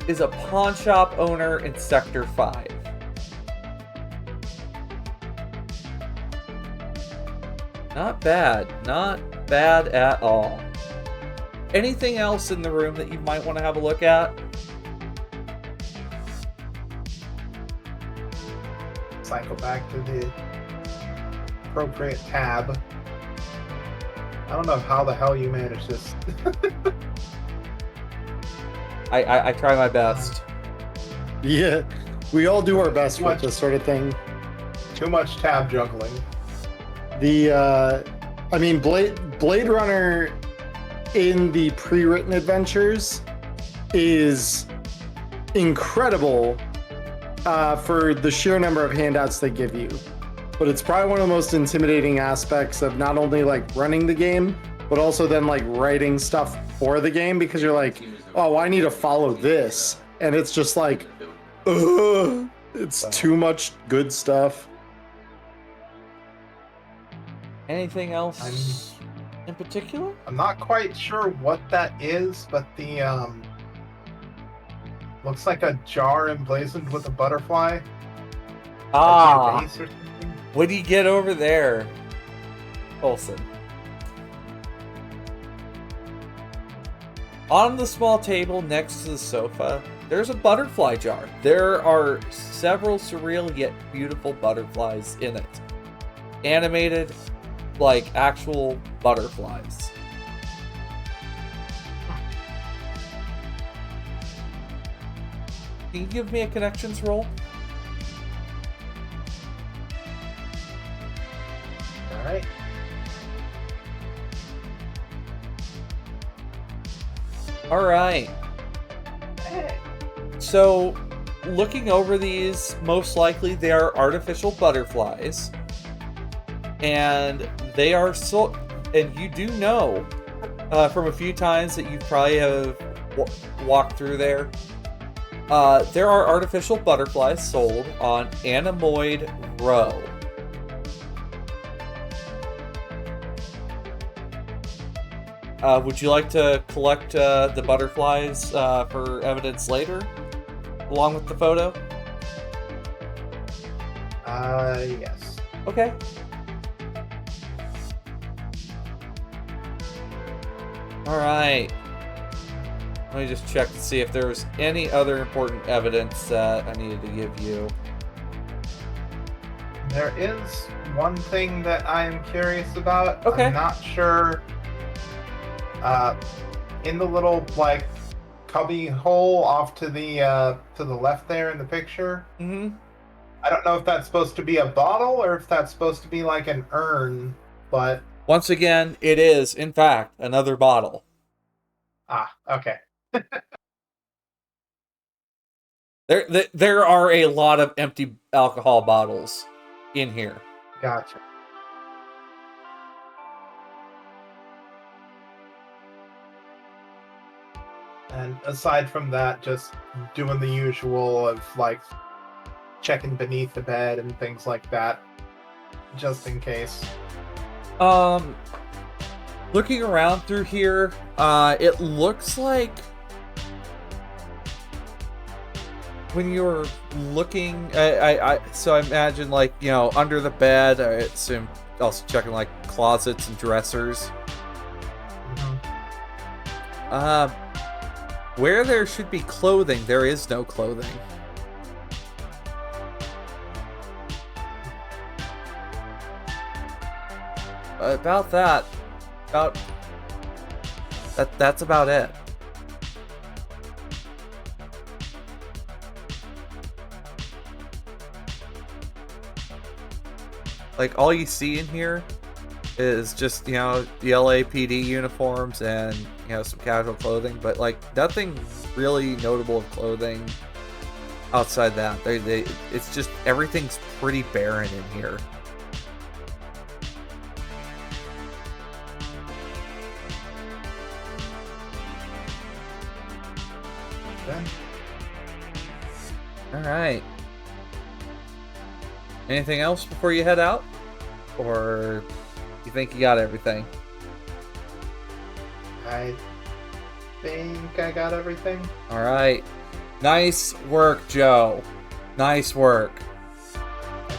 [SPEAKER 1] is a pawn shop owner in Sector 5. Not bad. Not bad at all. Anything else in the room that you might want to have a look at?
[SPEAKER 5] Cycle back to the appropriate tab. I don't know how the hell you managed this.
[SPEAKER 1] I try my best.
[SPEAKER 2] Yeah, we all do our best with this sort of thing.
[SPEAKER 5] Too much tab juggling.
[SPEAKER 2] I mean, Blade Runner in the pre-written adventures is incredible for the sheer number of handouts they give you. But it's probably one of the most intimidating aspects of not only like running the game, but also then like writing stuff for the game, because you're like, oh, I need to follow this. And it's just like, ugh, it's too much good stuff.
[SPEAKER 1] Anything else in particular?
[SPEAKER 5] I'm not quite sure what that is, but the looks like a jar emblazoned with a butterfly.
[SPEAKER 1] Ah,
[SPEAKER 5] Base or something.
[SPEAKER 1] what do you get over there, Olsen? On the small table next to the sofa, there's a butterfly jar. There are several surreal yet beautiful butterflies in it. Animated like actual butterflies. Can you give me a connections roll?
[SPEAKER 5] right.
[SPEAKER 1] All right.
[SPEAKER 5] Hey.
[SPEAKER 1] So, looking over these, most likely they are artificial butterflies. And they are so... And you do know from a few times that you probably have walked through there. There are artificial butterflies sold on Anemoid Row. Would you like to collect the butterflies for evidence later, along with the photo?
[SPEAKER 5] Yes.
[SPEAKER 1] Okay. Alright. Let me just check to see if there's any other important evidence that I needed to give you.
[SPEAKER 5] There is one thing that I'm curious about.
[SPEAKER 1] Okay.
[SPEAKER 5] I'm not sure. In the little like cubby hole off to the left there in the picture.
[SPEAKER 1] Mm-hmm.
[SPEAKER 5] I don't know if that's supposed to be a bottle or if that's supposed to be like an urn, but
[SPEAKER 1] Once again, it is, in fact, another bottle.
[SPEAKER 5] okay.
[SPEAKER 1] There are a lot of empty alcohol bottles in here.
[SPEAKER 5] Gotcha. And aside from that, just doing the usual of like checking beneath the bed and things like that, just in case.
[SPEAKER 1] Looking around through here, it looks like when you were looking, so I imagine like, you know, under the bed, I assume also checking like closets and dressers. Where there should be clothing, there is no clothing. That's about it. Like, all you see in here is just, you know, the LAPD uniforms and, you know, some casual clothing, but like nothing really notable of clothing outside that. It's just everything's pretty barren in here. All right. Anything else before you head out? Or you think you got everything?
[SPEAKER 5] I think I got everything.
[SPEAKER 1] All right. Nice work, Joe. Nice work.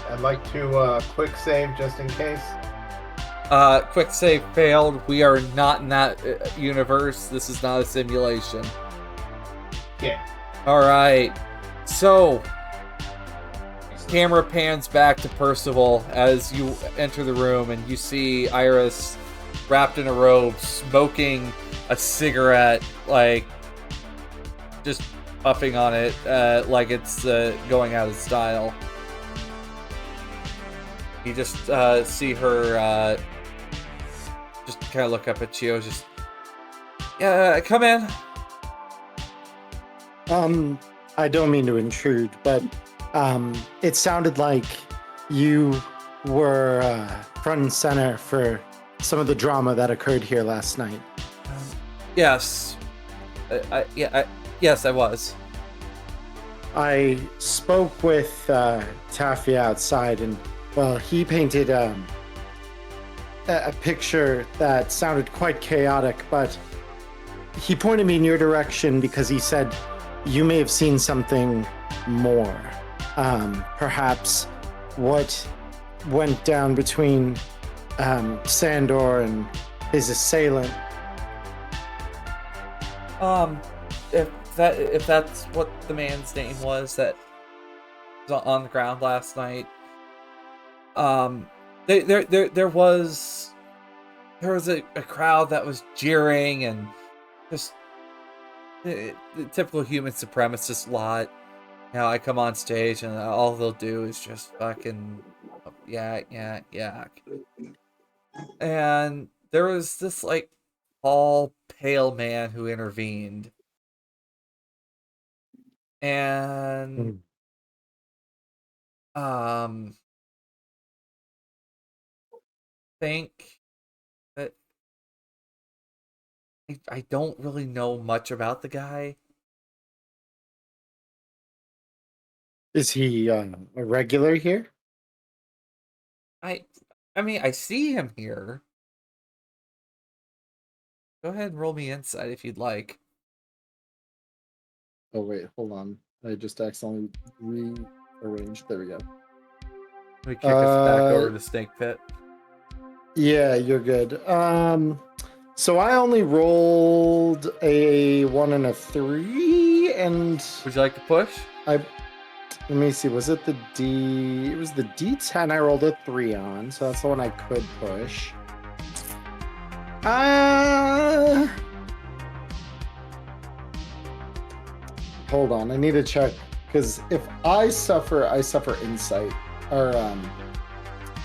[SPEAKER 5] I'd like to quick save just in case.
[SPEAKER 1] Quick save failed. We are not in that universe. This is not a simulation.
[SPEAKER 5] Yeah.
[SPEAKER 1] All right. So, camera pans back to Percival as you enter the room and you see Iris wrapped in a robe, smoking a cigarette, like just puffing on it like it's going out of style. You just see her just kind of look up at Chio, just, yeah, come in.
[SPEAKER 2] I don't mean to intrude, but it sounded like you were front and center for some of the drama that occurred here last night.
[SPEAKER 1] Yes. Yes, I was.
[SPEAKER 2] I spoke with Taffy outside, and, well, he painted a picture that sounded quite chaotic, but he pointed me in your direction because he said you may have seen something more. Perhaps what went down between Sandor and his assailant.
[SPEAKER 1] If that's what the man's name was that was on the ground last night, there was a crowd that was jeering and just the typical human supremacist lot. You know, I come on stage and all they'll do is just fucking yak. and there was this like tall, pale man who intervened, and think that I don't really know much about the guy.
[SPEAKER 2] Is he a regular here?
[SPEAKER 1] I mean, I see him here. Go ahead and roll me insight if you'd like.
[SPEAKER 2] Oh wait, hold on. I just accidentally rearranged. There we go.
[SPEAKER 1] Let me kick us back over to Snake Pit.
[SPEAKER 2] Yeah, you're good. So I only rolled a 1 and a 3, and
[SPEAKER 1] Would you like to push?
[SPEAKER 2] let me see. Was it the D? It was the D10. I rolled a 3 on, so that's the one I could push. Hold on. I need to check because if I suffer insight, or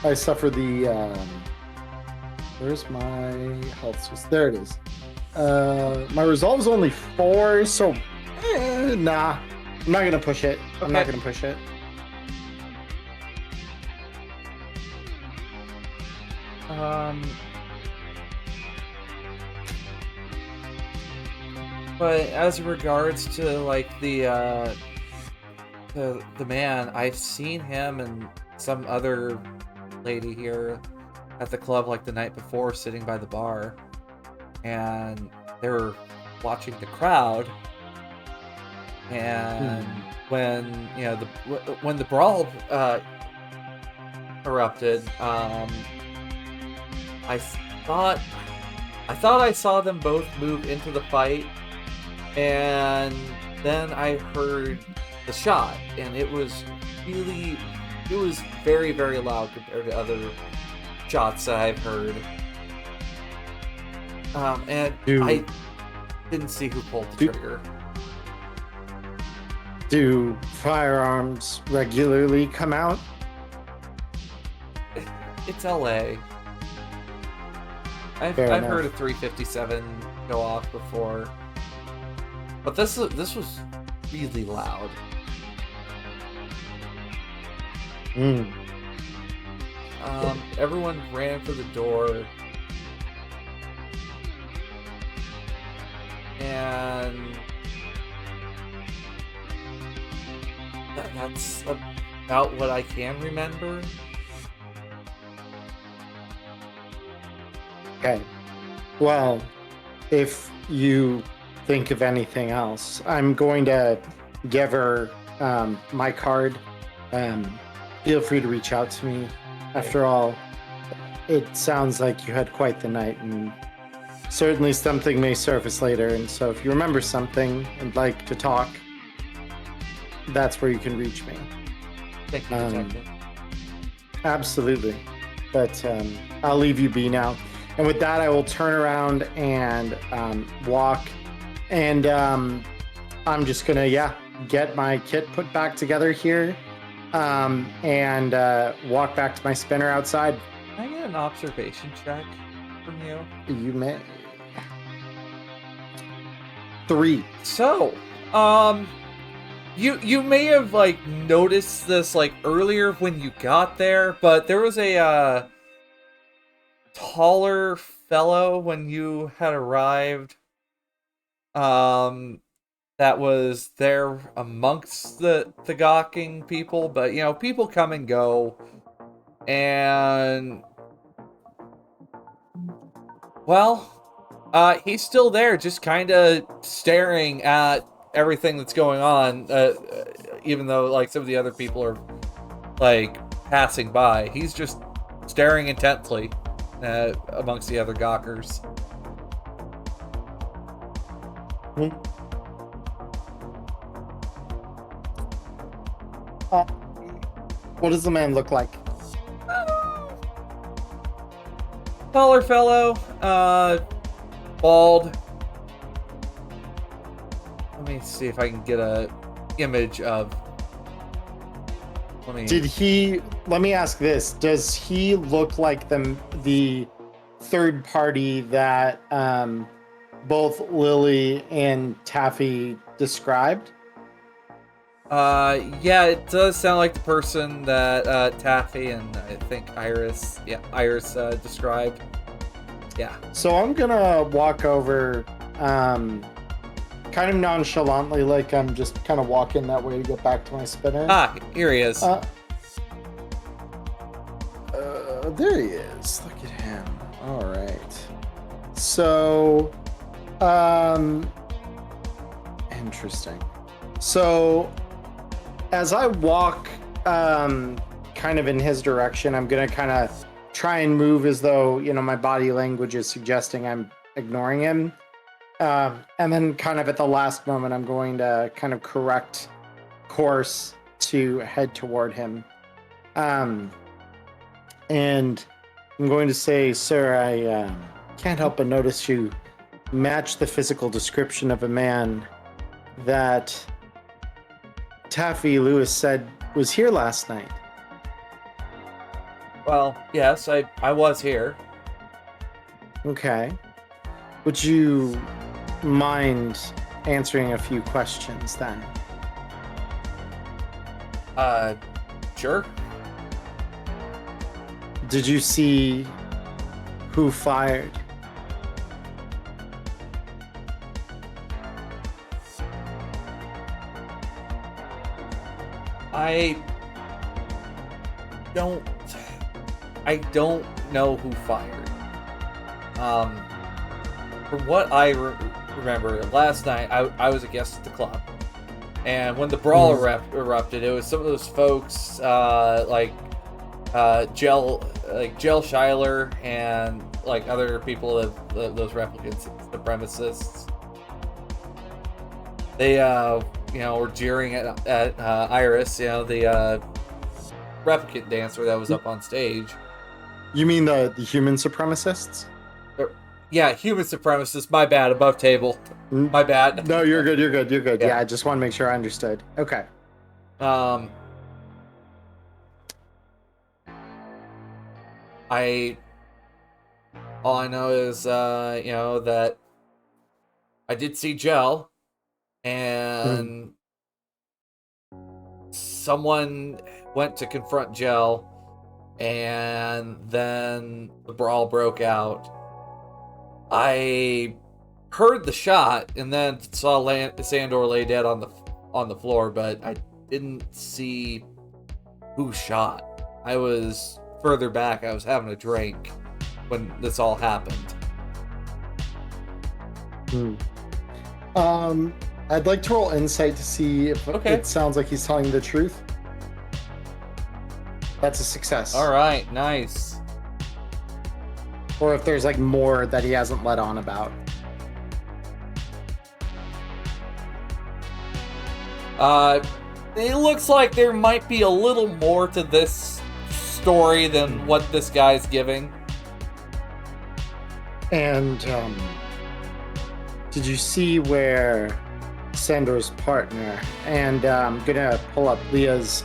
[SPEAKER 2] I suffer the where's my health? There it is. My resolve is only 4, so nah. I'm not gonna push it. I'm not gonna push it.
[SPEAKER 1] But as regards to like the man, I've seen him and some other lady here at the club like the night before, sitting by the bar, and they were watching the crowd. And when when the brawl erupted, I thought I saw them both move into the fight, and then I heard the shot, and it was very, very loud compared to other shots that I've heard. And I didn't see who pulled the trigger.
[SPEAKER 2] Do firearms regularly come out?
[SPEAKER 1] It's LA. I've heard a 357 go off before, but this was really loud. Everyone ran for the door, and that's about what I can remember.
[SPEAKER 2] Okay. Well, if you think of anything else, I'm going to give her my card. Feel free to reach out to me. After all, it sounds like you had quite the night, and certainly something may surface later. And so if you remember something and like to talk, that's where you can reach me.
[SPEAKER 1] Thank you, Detective.
[SPEAKER 2] Absolutely. But I'll leave you be now. And with that, I will turn around and walk. And I'm just going to, get my kit put back together here and walk back to my spinner outside.
[SPEAKER 1] Can I get an observation check from you?
[SPEAKER 2] You may. 3.
[SPEAKER 1] So, you may have like noticed this like earlier when you got there, but there was a taller fellow when you had arrived, that was there amongst the gawking people, but people come and go, and well, he's still there, just kind of staring at everything that's going on, even though like some of the other people are like passing by. He's just staring intently amongst the other gawkers.
[SPEAKER 2] What does the man look like?
[SPEAKER 1] Taller fellow, bald. Let me see if I can get a image of.
[SPEAKER 2] Let me ask this: does he look like the third party that both Lily and Taffy described?
[SPEAKER 1] Yeah, it does sound like the person that Taffy and I think Iris described. Yeah.
[SPEAKER 2] So I'm gonna walk over, kind of nonchalantly, like I'm just kind of walking that way to get back to my spinner.
[SPEAKER 1] Ah, here he is.
[SPEAKER 2] There he is. Look at him. All right. So, interesting. So, as I walk, kind of in his direction, I'm gonna kind of try and move as though, my body language is suggesting I'm ignoring him. And then kind of at the last moment, I'm going to kind of correct course to head toward him. And I'm going to say, sir, I can't help but notice you match the physical description of a man that Taffy Lewis said was here last night.
[SPEAKER 1] Well, yes, I was here.
[SPEAKER 2] Okay. Would you mind answering a few questions then?
[SPEAKER 1] Sure.
[SPEAKER 2] Did you see who fired?
[SPEAKER 1] I don't know who fired. From what I remember, last night I was a guest at the club, and when the brawl erupted, it was some of those folks Gel Schuyler and like other people of those replicants, supremacists. They were jeering at Iris, the replicant dancer that was up on stage.
[SPEAKER 2] You mean the human supremacists?
[SPEAKER 1] Yeah, human supremacists. My bad. Above table. My bad.
[SPEAKER 2] No, you're good. Yeah, I just want to make sure I understood. Okay.
[SPEAKER 1] All I know is, that I did see Gel, and someone went to confront Gel, and then the brawl broke out. I heard the shot, and then saw Sandor lay dead on the floor, but I didn't see who shot. I was further back. I was having a drink when this all happened.
[SPEAKER 2] I'd like to roll insight to see if it sounds like he's telling the truth. That's a success.
[SPEAKER 1] All right, nice.
[SPEAKER 2] Or if there's like more that he hasn't let on about.
[SPEAKER 1] It looks like there might be a little more to this story than what this guy's giving.
[SPEAKER 2] And did you see where Sandor's partner, and I'm gonna pull up Leah's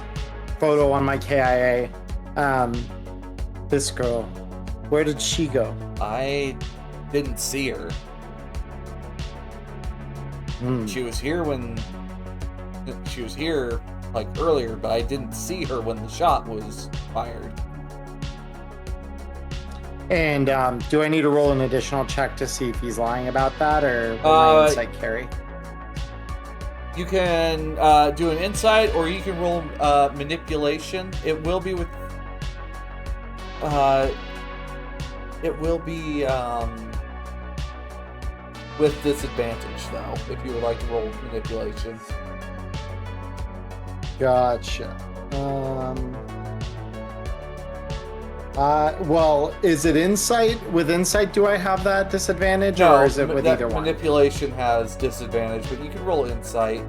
[SPEAKER 2] photo on my KIA, this girl, where did she go?
[SPEAKER 1] I didn't see her. She was here like earlier, but I didn't see her when the shot was fired.
[SPEAKER 2] And do I need to roll an additional check to see if he's lying about that, or will my insight carry?
[SPEAKER 1] You can do an insight, or you can roll manipulation. It will be with disadvantage, though, if you would like to roll manipulation.
[SPEAKER 2] Gotcha. Well, is it insight? With insight, do I have that disadvantage, or is it with either one?
[SPEAKER 1] Manipulation has disadvantage, but you can roll insight,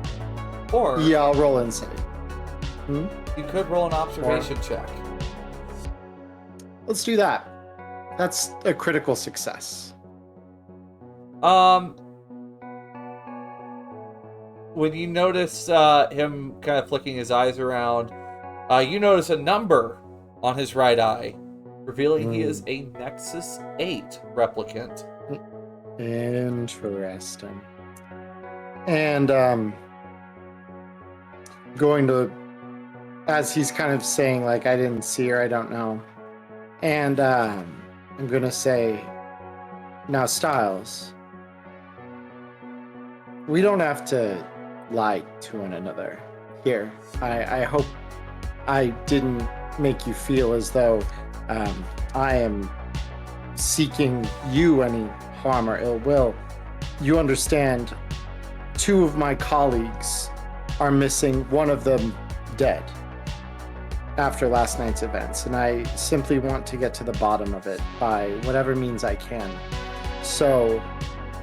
[SPEAKER 1] or
[SPEAKER 2] yeah, I'll roll insight.
[SPEAKER 1] You could roll an observation check.
[SPEAKER 2] Let's do that. That's a critical success.
[SPEAKER 1] When you notice him kind of flicking his eyes around, you notice a number on his right eye. revealing he is a Nexus 8 replicant.
[SPEAKER 2] Interesting. And going to, as he's kind of saying, like, I didn't see her, I don't know. And I'm going to say, now, Styles, we don't have to lie to one another here. I hope I didn't make you feel as though I am seeking you any harm or ill will. You understand, 2 of my colleagues are missing, one of them dead after last night's events, and I simply want to get to the bottom of it by whatever means I can. So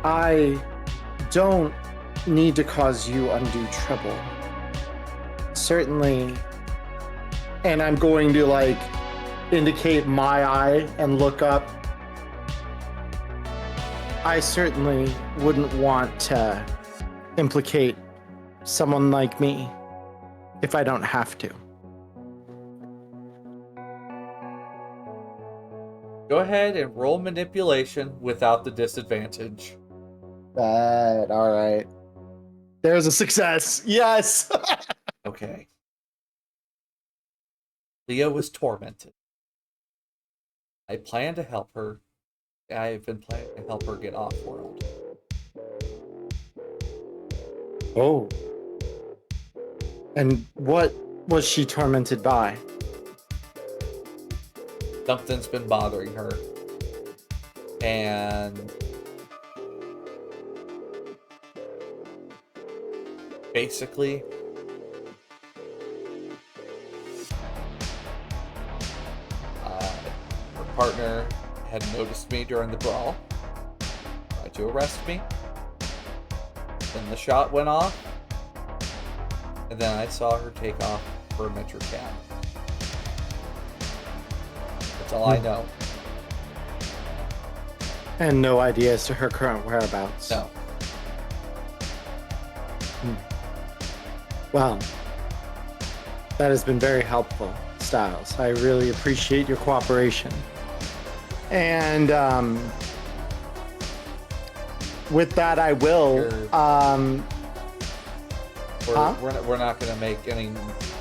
[SPEAKER 2] I don't need to cause you undue trouble. Certainly, and I'm going to like indicate my eye and look up. I certainly wouldn't want to implicate someone like me if I don't have to.
[SPEAKER 1] Go ahead and roll manipulation without the disadvantage.
[SPEAKER 2] All right. There's a success. Yes.
[SPEAKER 1] Okay. Leah was tormented. I plan to help her. I have been planning to help her get off-world.
[SPEAKER 2] Oh. And what was she tormented by?
[SPEAKER 1] Something's been bothering her. And basically, her partner had noticed me during the brawl, tried to arrest me. Then the shot went off, and then I saw her take off for a metro cab. That's all I know.
[SPEAKER 2] And no idea as to her current whereabouts.
[SPEAKER 1] No.
[SPEAKER 2] Well, that has been very helpful, Styles. I really appreciate your cooperation. And with that, I will.
[SPEAKER 1] We're not gonna make any.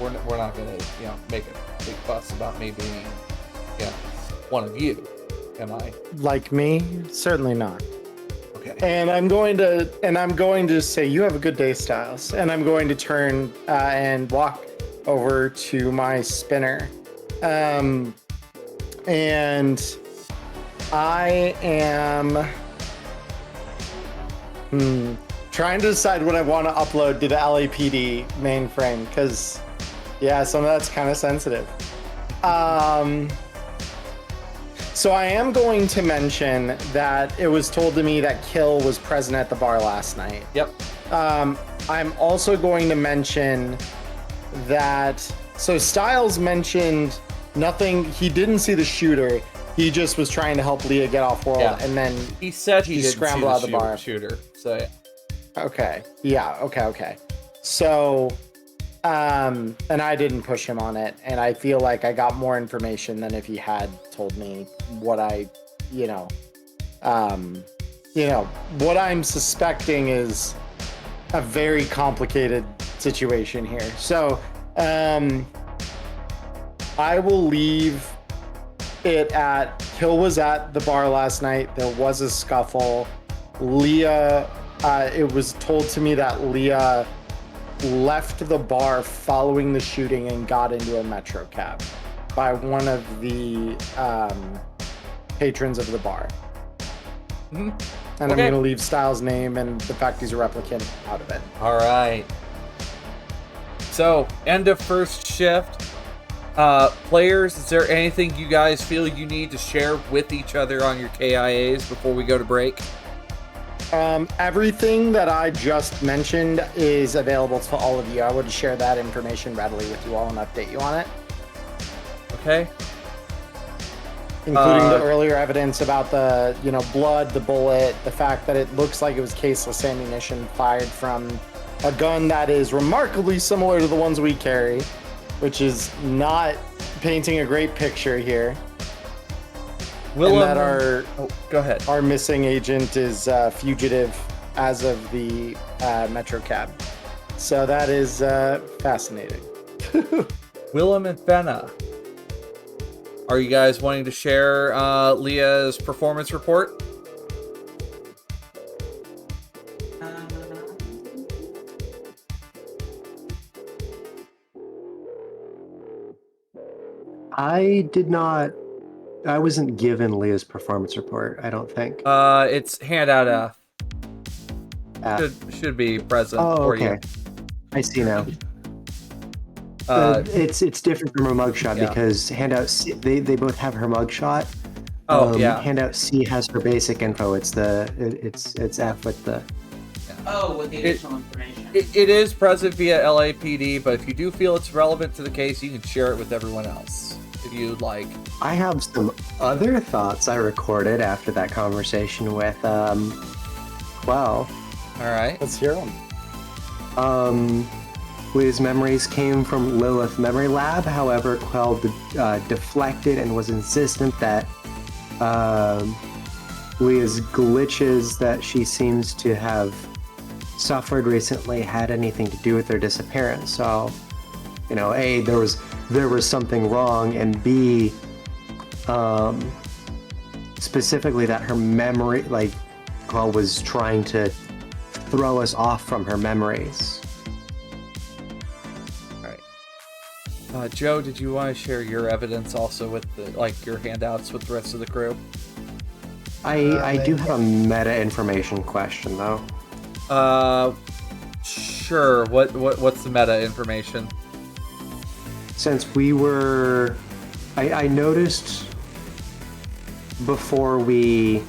[SPEAKER 1] We're not gonna make a big fuss about me being one of you. Am I?
[SPEAKER 2] Like me? Certainly not.
[SPEAKER 1] Okay.
[SPEAKER 2] And I'm going to say you have a good day, Styles. And I'm going to turn and walk over to my spinner. And I am trying to decide what I want to upload to the LAPD mainframe, because some of that's kind of sensitive. So I am going to mention that it was told to me that Kill was present at the bar last night.
[SPEAKER 1] Yep.
[SPEAKER 2] I'm also going to mention that, so Styles mentioned nothing, he didn't see the shooter, he just was trying to help Leah get off world, and then
[SPEAKER 1] he said he didn't
[SPEAKER 2] scrambled out of the bar.
[SPEAKER 1] Shooter. So
[SPEAKER 2] Okay. Yeah, okay. So, and I didn't push him on it, and I feel like I got more information than if he had told me what what I'm suspecting is a very complicated situation here. So, I will leave it at Kill was at the bar last night. There was a scuffle. Leah, it was told to me that Leah left the bar following the shooting and got into a metro cab by one of the patrons of the bar.
[SPEAKER 1] Mm-hmm.
[SPEAKER 2] And I'm going to leave Styles' name and the fact he's a replicant out of it.
[SPEAKER 1] All right. So, end of first shift. Players, is there anything you guys feel you need to share with each other on your KIAs before we go to break?
[SPEAKER 2] Everything that I just mentioned is available to all of you. I would share that information readily with you all and update you on it.
[SPEAKER 1] Okay.
[SPEAKER 2] Including the earlier evidence about the, blood, the bullet, the fact that it looks like it was caseless ammunition fired from a gun that is remarkably similar to the ones we carry, which is not painting a great picture here.
[SPEAKER 1] Willem,
[SPEAKER 2] and that
[SPEAKER 1] go ahead.
[SPEAKER 2] our missing agent is fugitive as of the Metro cab. So that is fascinating.
[SPEAKER 1] Willem and Fenna, are you guys wanting to share Leah's performance report?
[SPEAKER 4] I wasn't given Leah's performance report, I don't think.
[SPEAKER 1] It's handout F.
[SPEAKER 4] F.
[SPEAKER 1] Should be present
[SPEAKER 4] Oh,
[SPEAKER 1] for
[SPEAKER 4] okay.
[SPEAKER 1] you.
[SPEAKER 4] I see now. It's different from her mugshot because handout C, they both have her mugshot.
[SPEAKER 1] Yeah.
[SPEAKER 4] Handout C has her basic info. It's F with the.
[SPEAKER 6] Oh, with the additional information.
[SPEAKER 1] It is present via LAPD, but if you do feel it's relevant to the case, you can share it with everyone else if you'd like.
[SPEAKER 4] I have some other thoughts I recorded after that conversation with Quell.
[SPEAKER 1] All right.
[SPEAKER 2] Let's hear them.
[SPEAKER 4] Leah's memories came from Lilith Memory Lab. However, Quell deflected and was insistent that Leah's glitches that she seems to have suffered recently had anything to do with her disappearance. So, A, there was something wrong, and B, specifically that her memory, like, Quell was trying to throw us off from her memories.
[SPEAKER 1] Joe, did you want to share your evidence also with your handouts with the rest of the crew?
[SPEAKER 4] I do have a meta information question though.
[SPEAKER 1] Sure. What's the meta information?
[SPEAKER 4] Since I noticed before we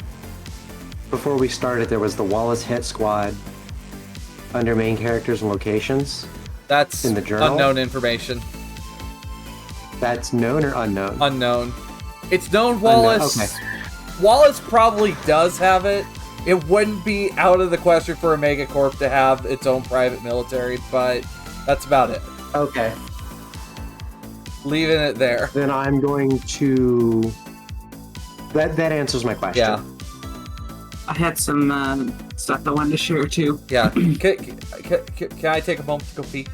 [SPEAKER 4] started, there was the Wallace Hit Squad under main characters and locations.
[SPEAKER 1] That's
[SPEAKER 4] in the journal.
[SPEAKER 1] Unknown information.
[SPEAKER 4] That's known or unknown?
[SPEAKER 1] Unknown. It's known Wallace.
[SPEAKER 4] Okay.
[SPEAKER 1] Wallace probably does have it. It wouldn't be out of the question for a megacorp to have its own private military, but that's about it.
[SPEAKER 4] Okay.
[SPEAKER 1] Leaving it there.
[SPEAKER 4] Then I'm going to... That answers my question.
[SPEAKER 1] Yeah.
[SPEAKER 6] I had some stuff I wanted to share too.
[SPEAKER 1] Yeah. Can I take a moment to go pee?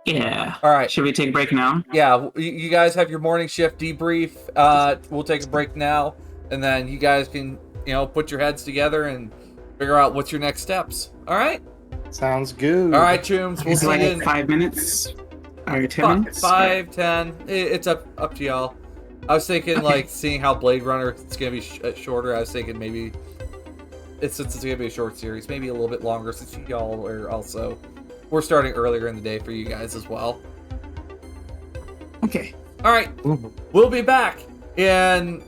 [SPEAKER 6] Yeah.
[SPEAKER 1] All right.
[SPEAKER 6] Should we take a break now?
[SPEAKER 1] Yeah. You guys have your morning shift debrief. We'll take a break now, and then you guys can, put your heads together and figure out what's your next steps. All right.
[SPEAKER 2] Sounds good.
[SPEAKER 1] All right, Chooms. We'll see you in
[SPEAKER 6] 5 minutes. Or 10 minutes?
[SPEAKER 1] 5, 10. It's up to y'all. I was thinking, seeing how Blade Runner it's gonna be shorter. I was thinking maybe since it's gonna be a short series, maybe a little bit longer since y'all are also. We're starting earlier in the day for you guys as well.
[SPEAKER 6] Okay.
[SPEAKER 1] All right. We'll be back in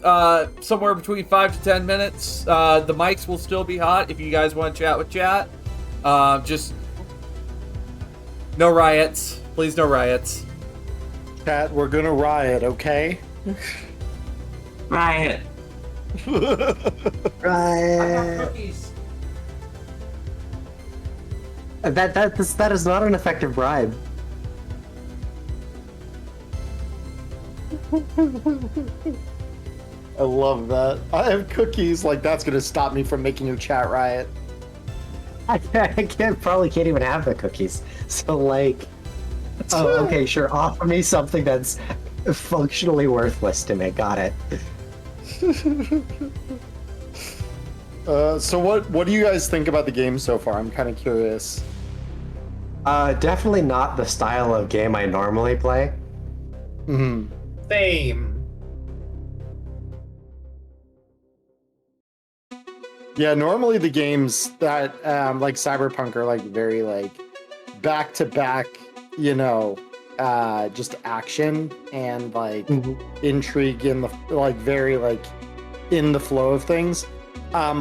[SPEAKER 1] somewhere between 5 to 10 minutes. The mics will still be hot if you guys want to chat with chat. Just no riots. Please, no riots.
[SPEAKER 2] Chat, we're gonna riot, okay?
[SPEAKER 6] Riot.
[SPEAKER 4] Right. That is not an effective bribe.
[SPEAKER 2] I love that. I have cookies, that's gonna stop me from making your chat riot.
[SPEAKER 4] I probably can't even have the cookies. So oh, okay, sure. Offer me something that's functionally worthless to me. Got it.
[SPEAKER 2] So what do you guys think about the game so far? I'm kind of curious.
[SPEAKER 4] Definitely not the style of game I normally play.
[SPEAKER 5] Same.
[SPEAKER 2] Yeah, normally the games that like Cyberpunk are very back to back, just action and intrigue in the very in the flow of things.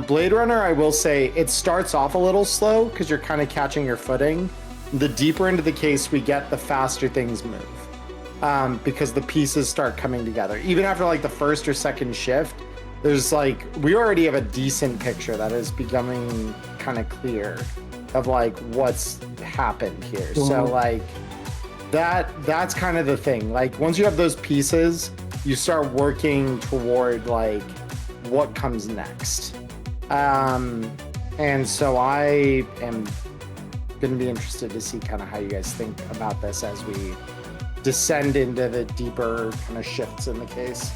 [SPEAKER 2] Blade Runner, I will say, it starts off a little slow because you're kind of catching your footing. The deeper into the case we get, the faster things move, because the pieces start coming together. Even after the first or second shift, there's we already have a decent picture that is becoming kind of clear of what's happened here. So that's kind of the thing. Once you have those pieces, you start working toward like what comes next. And so I am going to be interested to see kind of how you guys think about this as we descend into the deeper kind of shifts in the case.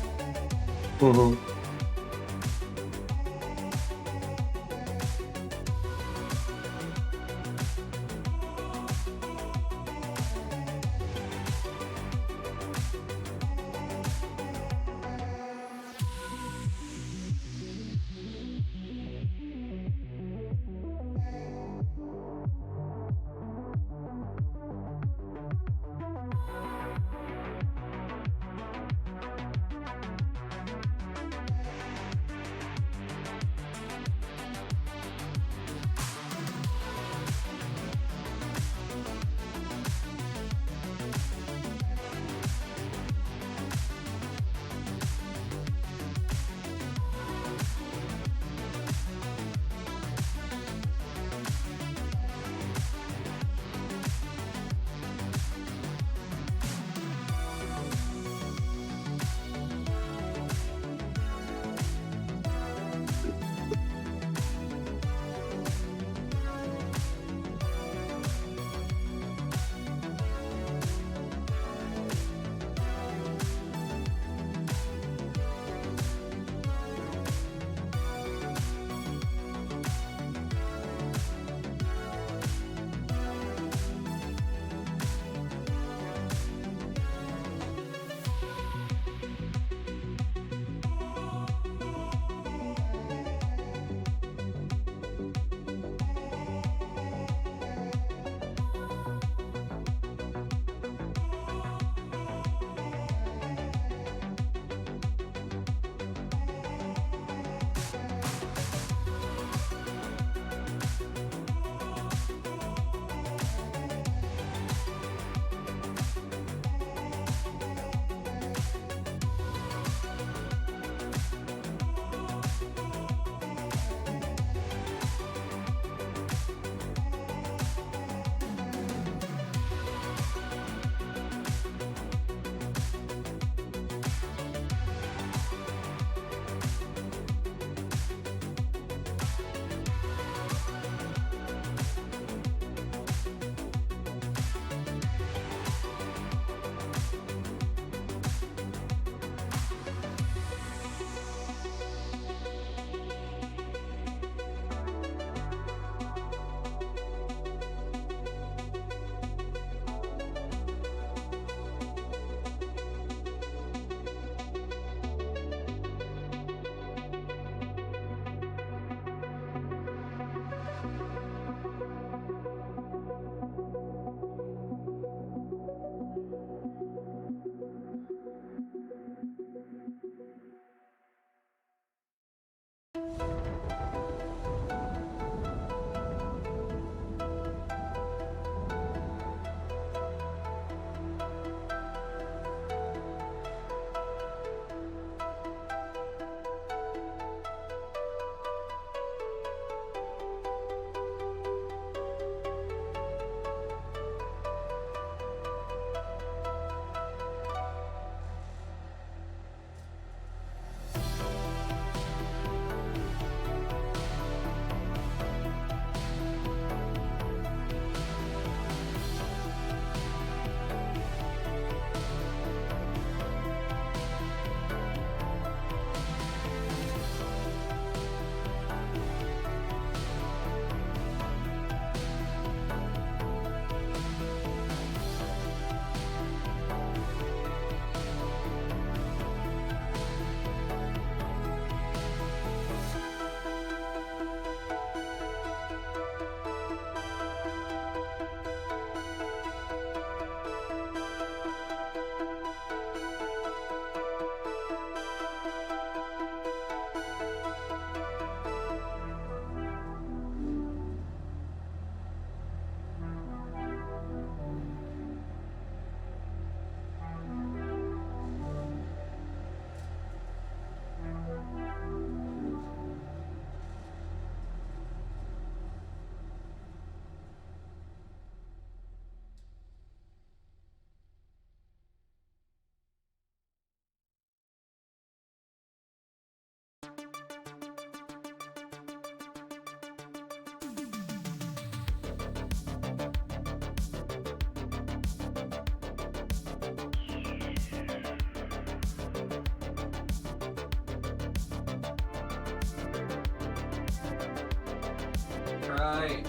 [SPEAKER 1] Alright.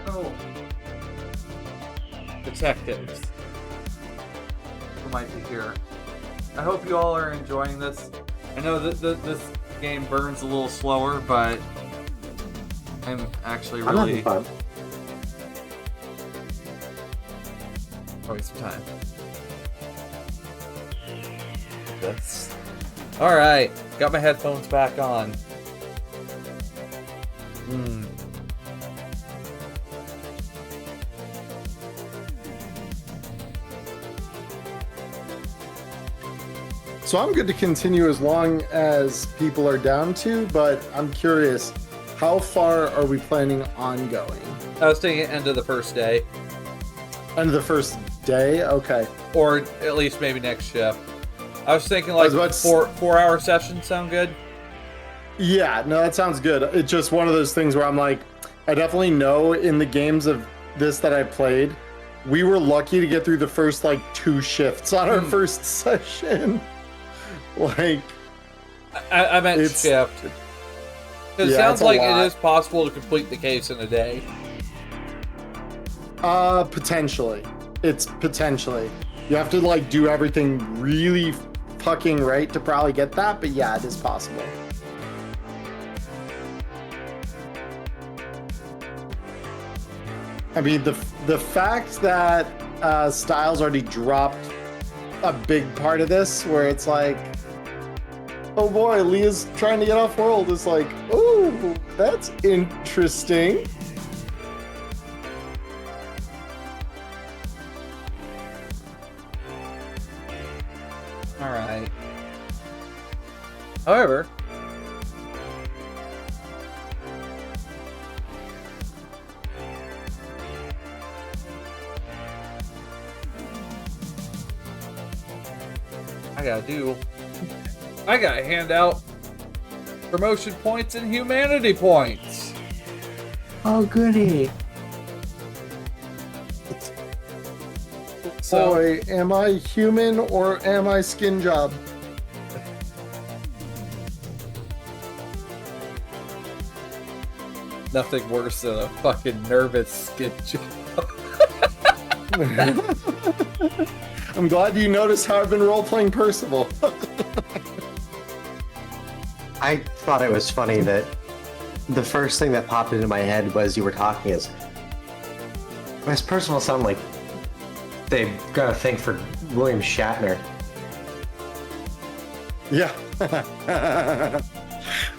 [SPEAKER 1] Oh. Detectives. Who might be here? I hope you all are enjoying this. I know that this game burns a little slower, but I'm actually
[SPEAKER 4] I'm
[SPEAKER 1] really
[SPEAKER 4] having fun.
[SPEAKER 1] waste of time. This. Alright, got my headphones back on.
[SPEAKER 2] So I'm good to continue as long as people are down to, but I'm curious, how far are we planning on going?
[SPEAKER 1] I was thinking end of the first day.
[SPEAKER 2] End of the first day? Okay.
[SPEAKER 1] Or at least maybe next shift. I was thinking like four-hour sessions sound good?
[SPEAKER 2] Yeah, no, that sounds good. It's just one of those things where I'm like, I definitely know in the games of this that I played, we were lucky to get through the first like 2 shifts on our first session. Like,
[SPEAKER 1] I meant shift. It
[SPEAKER 2] Yeah,
[SPEAKER 1] sounds
[SPEAKER 2] it's a
[SPEAKER 1] like
[SPEAKER 2] lot.
[SPEAKER 1] it is possible to complete the case in a day.
[SPEAKER 2] Potentially. It's potentially. You have to like do everything really fucking right to probably get that, but yeah, it is possible. I mean, the fact that Styles already dropped a big part of this, where it's like, oh boy, Leah's trying to get off world, is like, ooh, that's interesting.
[SPEAKER 1] Alright. However, I gotta hand out promotion points and humanity points.
[SPEAKER 4] Oh, goody.
[SPEAKER 1] So,
[SPEAKER 2] Boy, am I human or am I skin job?
[SPEAKER 1] nothing worse than a fucking nervous skin job.
[SPEAKER 2] I'm glad you noticed how I've been role-playing Percival.
[SPEAKER 4] I thought it was funny that the first thing that popped into my head was you were talking is, this person will sound like they got a thing for William Shatner.
[SPEAKER 2] Yeah.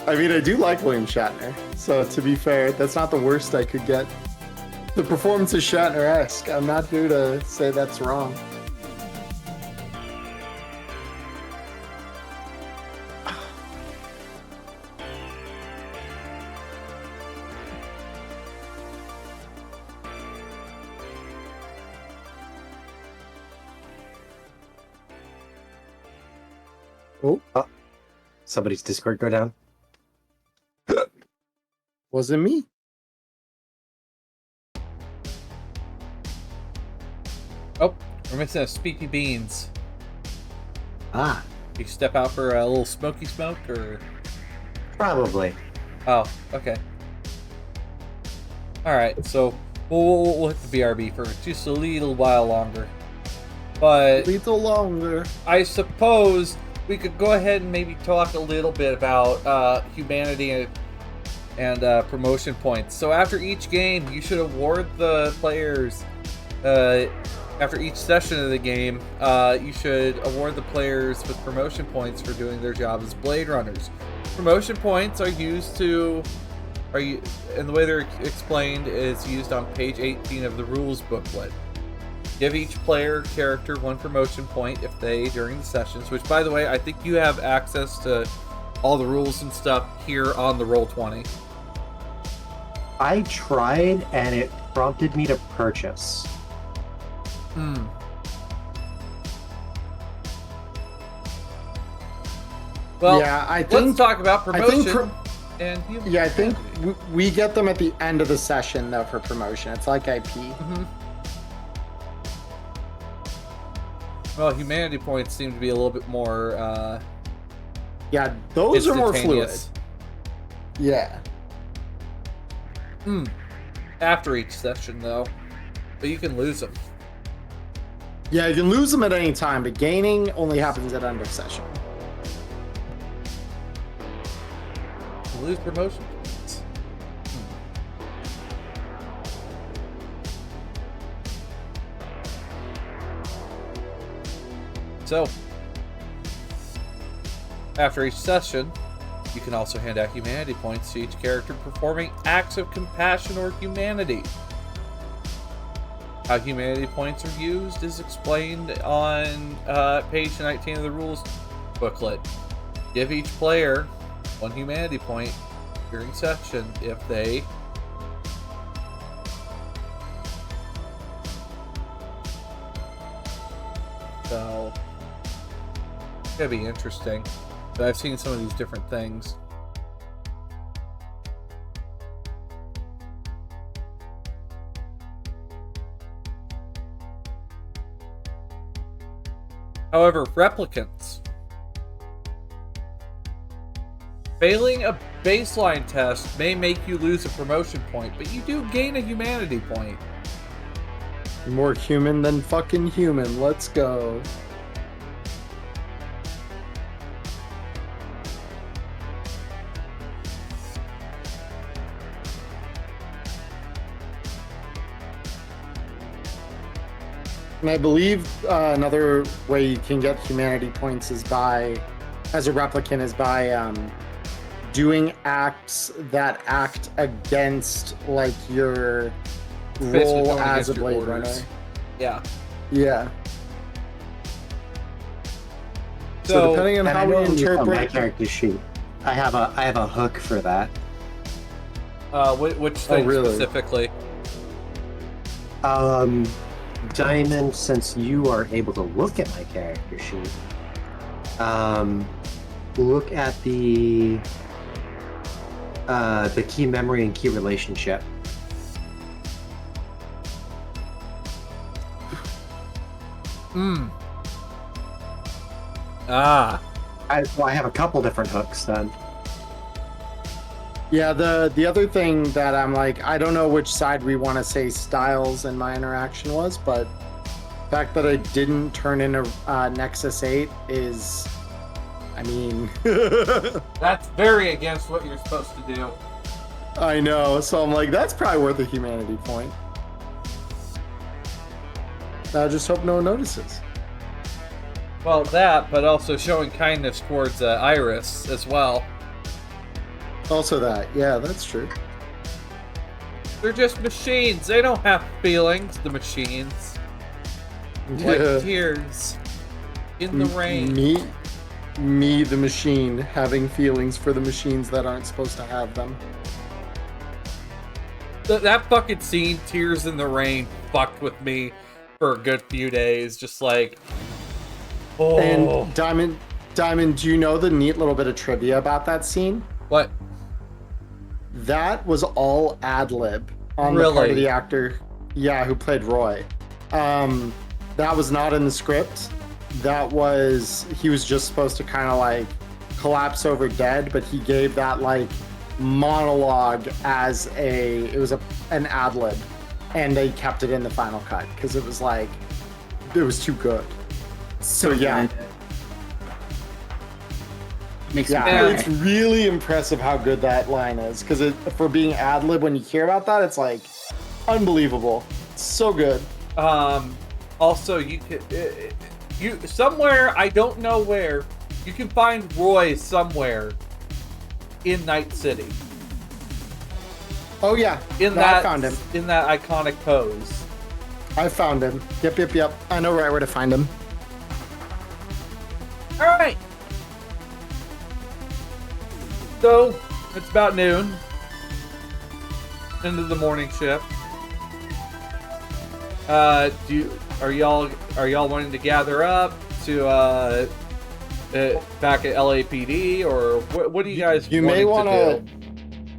[SPEAKER 2] I mean, I do like William Shatner, so to be fair, that's not the worst I could get. The performance is Shatner-esque. I'm not here to say that's wrong. Oh,
[SPEAKER 4] Somebody's Discord go down.
[SPEAKER 2] wasn't me.
[SPEAKER 1] Oh, we're missing a Speepy Beans.
[SPEAKER 4] Ah,
[SPEAKER 1] You step out for a little smoky smoke, or?
[SPEAKER 4] probably.
[SPEAKER 1] Oh, okay. Alright, so we'll hit the BRB for just a little while longer. But
[SPEAKER 2] A little longer.
[SPEAKER 1] I suppose we could go ahead and maybe talk a little bit about humanity and promotion points. So after each game, you should award the players, after each session of the game, you should award the players with promotion points for doing their job as Blade Runners. Promotion points are used to, and the way they're explained is used on page 18 of the rules booklet. Give each player character 1 promotion point if they, during the sessions, which by the way, I think you have access to all the rules and stuff here on the Roll20.
[SPEAKER 4] I tried and it prompted me to purchase.
[SPEAKER 1] Well,
[SPEAKER 2] Yeah, I
[SPEAKER 1] let's
[SPEAKER 2] think-
[SPEAKER 1] talk about promotion
[SPEAKER 2] pro-
[SPEAKER 1] and human.
[SPEAKER 2] Yeah, I think we get them at the end of the session, though, for promotion. It's like IP.
[SPEAKER 1] Well, humanity points seem to be a little bit more
[SPEAKER 2] Yeah, those are more fluid.
[SPEAKER 1] instantaneous.
[SPEAKER 2] Yeah.
[SPEAKER 1] After each session, though. But you can lose them.
[SPEAKER 2] Yeah, you can lose them at any time, but gaining only happens at end of session.
[SPEAKER 1] You lose promotion points. So, after each session, you can also hand out humanity points to each character performing acts of compassion or humanity. How humanity points are used is explained on page 19 of the rules booklet. Give each player 1 humanity point during session if they so it's gonna be interesting. But I've seen some of these different things. However, replicants. Failing a baseline test may make you lose a promotion point, but you do gain a humanity point.
[SPEAKER 2] More human than fucking human. Let's go. And I believe another way you can get humanity points is by, as a replicant, is by doing acts that act against, like, your
[SPEAKER 1] Basically
[SPEAKER 2] role
[SPEAKER 1] going
[SPEAKER 2] as a
[SPEAKER 1] against your
[SPEAKER 2] Blade
[SPEAKER 1] orders.
[SPEAKER 2] Runner.
[SPEAKER 1] Yeah.
[SPEAKER 2] Yeah. So depending on
[SPEAKER 4] And
[SPEAKER 2] how
[SPEAKER 4] I
[SPEAKER 2] we
[SPEAKER 4] know on my
[SPEAKER 2] interpret,
[SPEAKER 4] character sheet, I have a hook for that.
[SPEAKER 1] Which thing
[SPEAKER 2] really?
[SPEAKER 1] specifically?
[SPEAKER 4] Diamond, since you are able to look at my character sheet, look at the key memory and key relationship.
[SPEAKER 1] Ah.
[SPEAKER 4] I have a couple different hooks then.
[SPEAKER 2] yeah, the other thing that I'm like, I don't know which side we want to say Styles in my interaction was, but the fact that I didn't turn in a Nexus 8 is, I mean,
[SPEAKER 1] That's very against what you're supposed to do.
[SPEAKER 2] I know. So I'm like, that's probably worth a humanity point. I just hope no one notices.
[SPEAKER 1] Well, that, but also showing kindness towards Iris as well.
[SPEAKER 2] Also that, yeah, that's true.
[SPEAKER 1] They're just machines. They don't have feelings, the machines. Like tears in the rain.
[SPEAKER 2] Me, the machine, having feelings for the machines that aren't supposed to have them.
[SPEAKER 1] That fucking scene, Tears in the Rain, fucked with me for a good few days. Just like, oh.
[SPEAKER 2] And Diamond, do you know the neat little bit of trivia about that scene?
[SPEAKER 1] What?
[SPEAKER 2] That was all ad lib on the part
[SPEAKER 1] Really?
[SPEAKER 2] of the actor, yeah, who played Roy. That was not in the script. That was, he was just supposed to kind of like collapse over dead, but he gave that like monologue as an ad lib, and they kept it in the final cut because it was like, it was too good. So yeah.
[SPEAKER 6] Makes me
[SPEAKER 2] Yeah,
[SPEAKER 6] cry.
[SPEAKER 2] it's really impressive how good that line is, because for being ad lib, when you hear about that, it's like unbelievable. It's so good.
[SPEAKER 1] Also, you can, you somewhere, I don't know where, you can find Roy somewhere in Night City.
[SPEAKER 2] Oh yeah,
[SPEAKER 1] In
[SPEAKER 2] no,
[SPEAKER 1] that,
[SPEAKER 2] I found him.
[SPEAKER 1] in that iconic pose.
[SPEAKER 2] I found him. Yep. I know right where to find him.
[SPEAKER 1] All right. So it's about noon. Into the morning shift. Are y'all wanting to gather up to back at LAPD, or what do you guys?
[SPEAKER 2] You may want
[SPEAKER 1] to
[SPEAKER 2] to.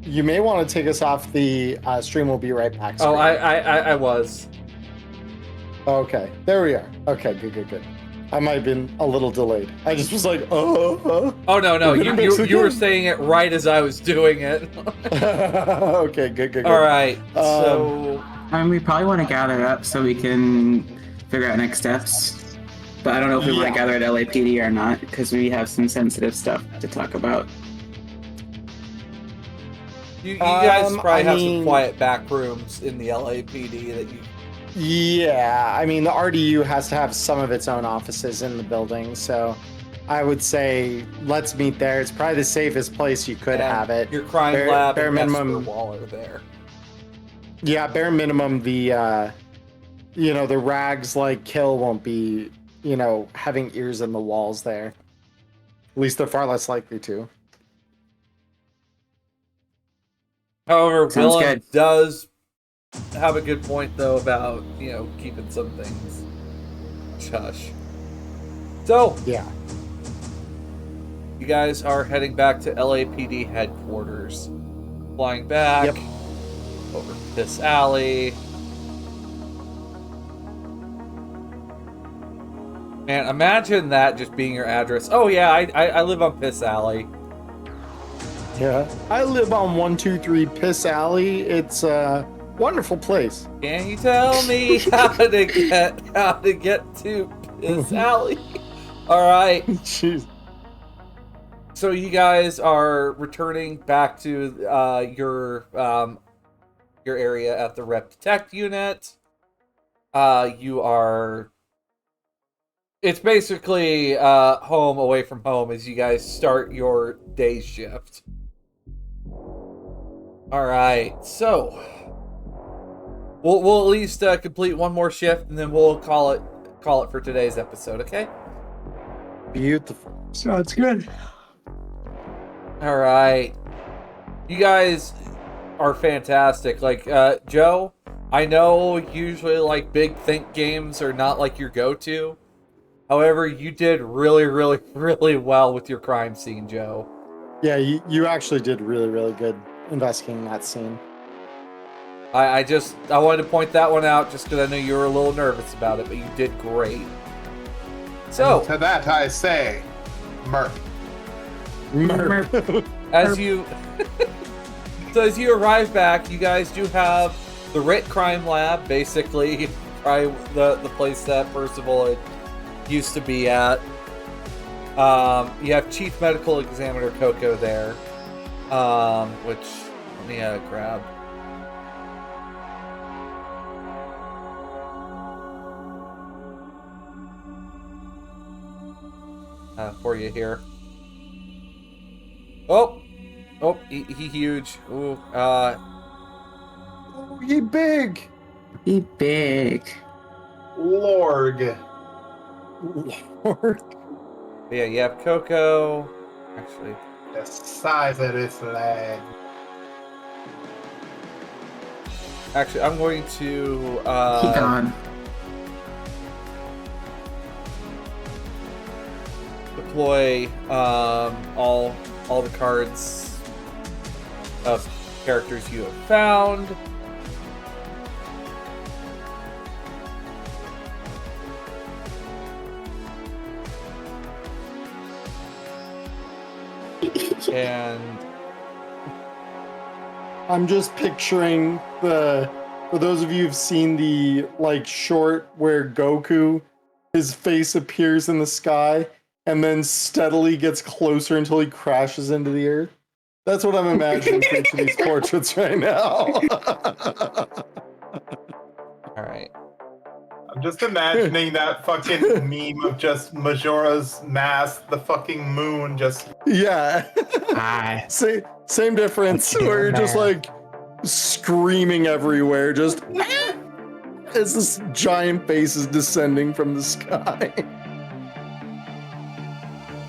[SPEAKER 2] You may want to take us off the stream. We'll be right back.
[SPEAKER 1] Oh,
[SPEAKER 2] screen.
[SPEAKER 1] I was.
[SPEAKER 2] Okay, there we are. Okay, good. I might have been a little delayed. I just was like,
[SPEAKER 1] Oh no, you were saying it right as I was doing it.
[SPEAKER 2] Okay, good.
[SPEAKER 1] All right, so
[SPEAKER 6] I mean, we probably want to gather up so we can figure out next steps. But I don't know if we want to gather at LAPD or not, because we have some sensitive stuff to talk about.
[SPEAKER 1] you guys probably have some quiet back rooms in the LAPD that you.
[SPEAKER 2] Yeah, I mean, the RDU has to have some of its own offices in the building, so I would say let's meet there. It's probably the safest place you could have it.
[SPEAKER 1] Your crime lab
[SPEAKER 2] bare
[SPEAKER 1] and
[SPEAKER 2] minimum
[SPEAKER 1] wall are there.
[SPEAKER 2] Yeah, bare minimum, the the rags like kill won't be, having ears in the walls there. At least they're far less likely to.
[SPEAKER 1] However,
[SPEAKER 6] Sounds
[SPEAKER 1] Willem
[SPEAKER 6] good.
[SPEAKER 1] does have a good point though about keeping some things hush. So
[SPEAKER 2] Yeah.
[SPEAKER 1] you guys are heading back to LAPD headquarters, flying back over this alley. Man, imagine that just being your address. Oh yeah, I live on Piss Alley.
[SPEAKER 2] Yeah. I live on 123 Piss Alley. It's a wonderful place.
[SPEAKER 1] Can you tell me how to get to Piss Alley? All right.
[SPEAKER 2] Jeez.
[SPEAKER 1] So you guys are returning back to your area at the Rep Detect unit. You are. It's basically home away from home as you guys start your day shift. All right, so we'll at least complete one more shift, and then we'll call it for today's episode. Okay.
[SPEAKER 2] Beautiful.
[SPEAKER 6] Sounds good.
[SPEAKER 1] All right, you guys are fantastic. Like Joe, I know usually like big think games are not like your go-to. However, you did really, really, really well with your crime scene, Joe.
[SPEAKER 2] Yeah, you actually did really, really good investigating that scene.
[SPEAKER 1] I wanted to point that one out just because I knew you were a little nervous about it, but you did great. So
[SPEAKER 5] To that I say, Murph.
[SPEAKER 1] as you arrive back, you guys do have the RIT Crime Lab, basically probably the place that Percival had used to be at. You have Chief Medical Examiner Coco there, which let me grab. For you here. Oh, he huge. Ooh,
[SPEAKER 2] Oh, he big.
[SPEAKER 6] Be big.
[SPEAKER 5] Lord.
[SPEAKER 2] Lord.
[SPEAKER 1] yeah, you have Coco. Actually,
[SPEAKER 5] The size of this leg.
[SPEAKER 1] I'm going to
[SPEAKER 6] Keep on.
[SPEAKER 1] deploy all the cards of characters you have found. And
[SPEAKER 2] I'm just picturing for those of you who've seen the short where Goku, his face appears in the sky and then steadily gets closer until he crashes into the earth. That's what I'm imagining for each of these portraits right now.
[SPEAKER 1] all right.
[SPEAKER 5] I'm just imagining that fucking meme of just Majora's Mask, the fucking moon, just
[SPEAKER 2] Yeah.
[SPEAKER 6] Hi.
[SPEAKER 2] Same difference. Where you're just screaming everywhere, just as this giant face is descending from the sky.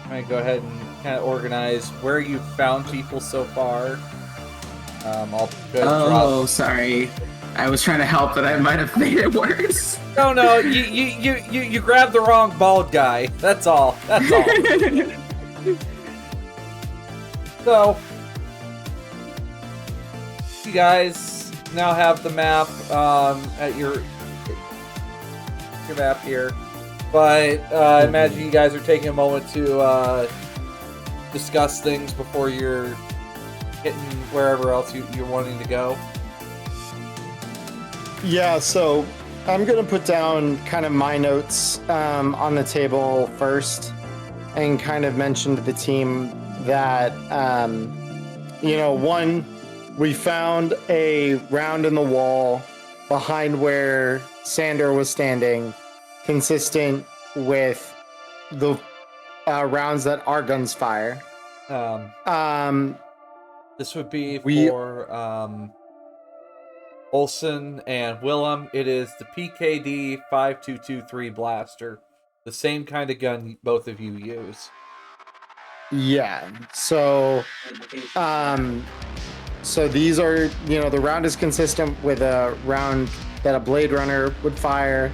[SPEAKER 1] I'm gonna go ahead and kind of organize where you found people so far. I'll go drop.
[SPEAKER 6] Sorry. I was trying to help, but I might have made it worse.
[SPEAKER 1] No, you grabbed the wrong bald guy. That's all. That's all. So, you guys now have the map at your map here. But I imagine you guys are taking a moment to discuss things before you're hitting wherever else you're wanting to go.
[SPEAKER 2] Yeah, so I'm going to put down kind of my notes on the table first and kind of mention to the team that, one, we found a round in the wall behind where Sandor was standing, consistent with the rounds that our guns fire.
[SPEAKER 1] This would be for Olson and Willem. It is the PKD 5223 blaster, the same kind of gun both of you use.
[SPEAKER 2] Yeah. So these are, the round is consistent with a round that a Bladerunner would fire.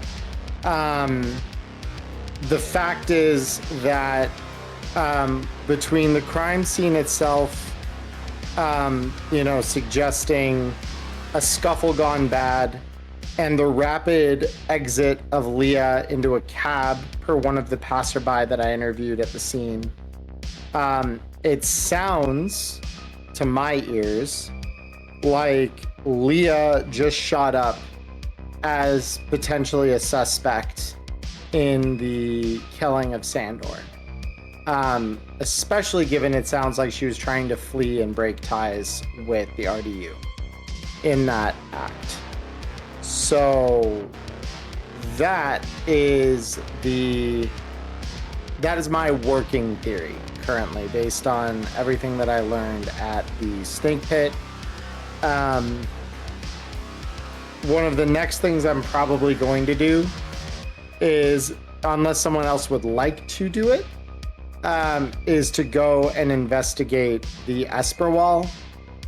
[SPEAKER 2] The fact is that between the crime scene itself, suggesting a scuffle gone bad, and the rapid exit of Leah into a cab per one of the passerby that I interviewed at the scene, it sounds to my ears like Leah just shot up as potentially a suspect in the killing of Sandor. Especially given it sounds like she was trying to flee and break ties with the RDU in that act. So that is my working theory currently, based on everything that I learned at the Snake Pit. One of the next things I'm probably going to do is, unless someone else would like to do it, is to go and investigate the Esper wall,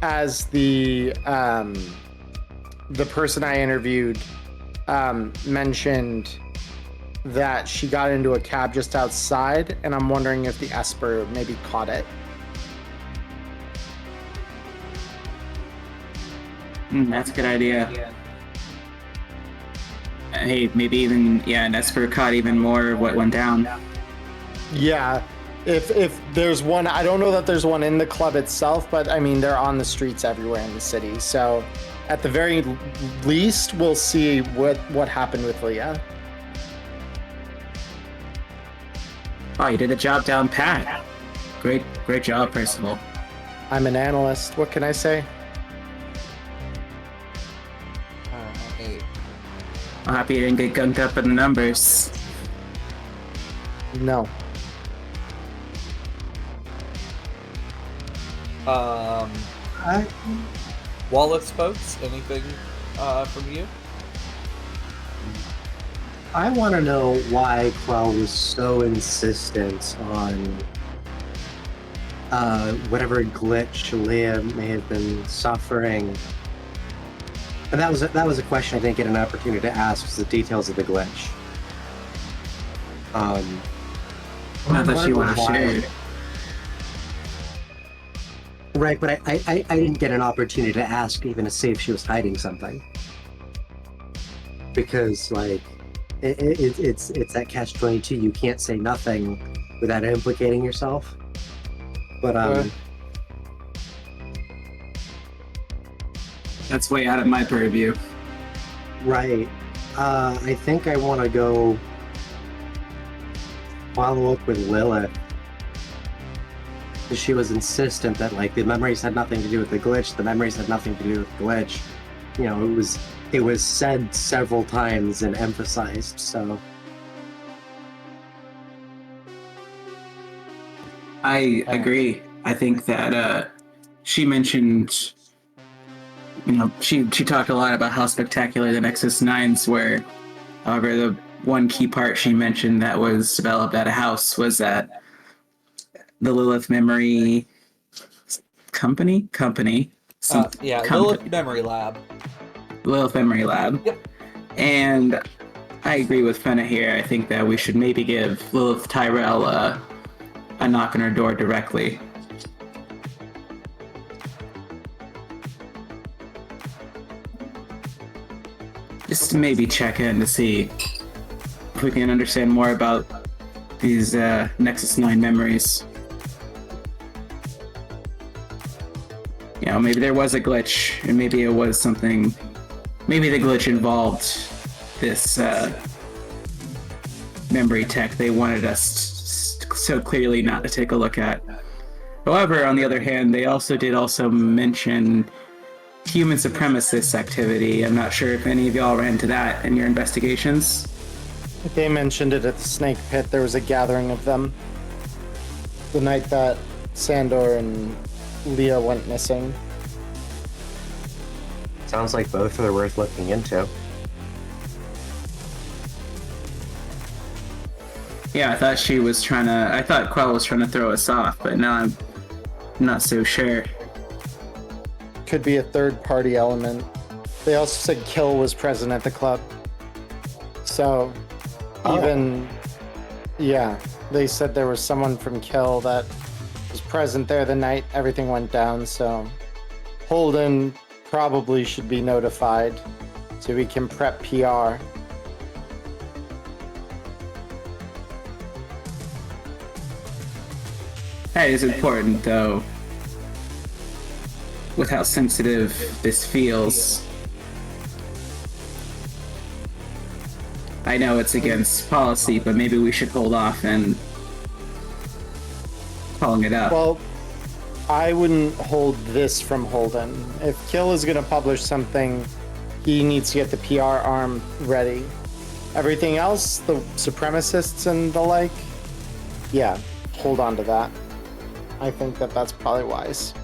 [SPEAKER 2] as the person I interviewed mentioned that she got into a cab just outside, and I'm wondering if the Esper maybe caught it.
[SPEAKER 6] That's a good idea. Hey, maybe even, an Esper caught even more of what went down.
[SPEAKER 2] Yeah. If there's one, I don't know that there's one in the club itself, but I mean, they're on the streets everywhere in the city. So at the very least, we'll see what happened with Leah.
[SPEAKER 6] Oh, you did the job down pat. Great job, Percival.
[SPEAKER 2] I'm an analyst. What can I say?
[SPEAKER 6] I'm happy you didn't get gunked up in the numbers.
[SPEAKER 2] No.
[SPEAKER 1] Wallace folks, anything from you?
[SPEAKER 4] I want to know why Quell was so insistent on whatever glitch Leah may have been suffering. And that was a question I didn't get an opportunity to ask, was the details of the glitch.
[SPEAKER 6] Not that she would have shared.
[SPEAKER 4] Right, but I didn't get an opportunity to ask, even to see if she was hiding something. Because, like, it's that catch-22. You can't say nothing without implicating yourself. But,
[SPEAKER 6] That's way out of my purview.
[SPEAKER 4] Right. I think I want to go follow up with Lilith. She was insistent that, like, the memories had nothing to do with the glitch. The memories had nothing to do with the glitch. You know, it was said several times and emphasized. So
[SPEAKER 6] I agree. I think that she mentioned, she talked a lot about how spectacular the Nexus 9s were. However, the one key part she mentioned that was developed at a house was that the Lilith Memory Company?
[SPEAKER 1] Lilith Memory Lab.
[SPEAKER 6] Lilith Memory Lab.
[SPEAKER 1] Yep.
[SPEAKER 6] And I agree with Fenna here. I think that we should maybe give Lilith Tyrell a knock on her door directly. Just to maybe check in to see if we can understand more about these Nexus 9 memories. You know, maybe there was a glitch, and maybe it was something. Maybe the glitch involved this memory tech they wanted us so clearly not to take a look at. However, on the other hand, they also mention human supremacist activity. I'm not sure if any of y'all ran into that in your investigations.
[SPEAKER 2] They mentioned it at the Snake Pit. There was a gathering of them the night that Sandor and Leah went missing.
[SPEAKER 4] Sounds like both are worth looking into.
[SPEAKER 6] Yeah, I thought Quell was trying to throw us off, but now I'm not so sure.
[SPEAKER 2] Could be a third-party element. They also said Kill was present at the club. So, yeah, they said there was someone from Kill that was present there the night everything went down, so Holden probably should be notified so we can prep PR.
[SPEAKER 6] That is important, though, with how sensitive this feels. I know it's against policy, but maybe we should hold off and calling it up.
[SPEAKER 2] Well, I wouldn't hold this from Holden. If Kill is going to publish something, he needs to get the PR arm ready. Everything else, the supremacists and the like, yeah, hold on to that. I think that that's probably wise.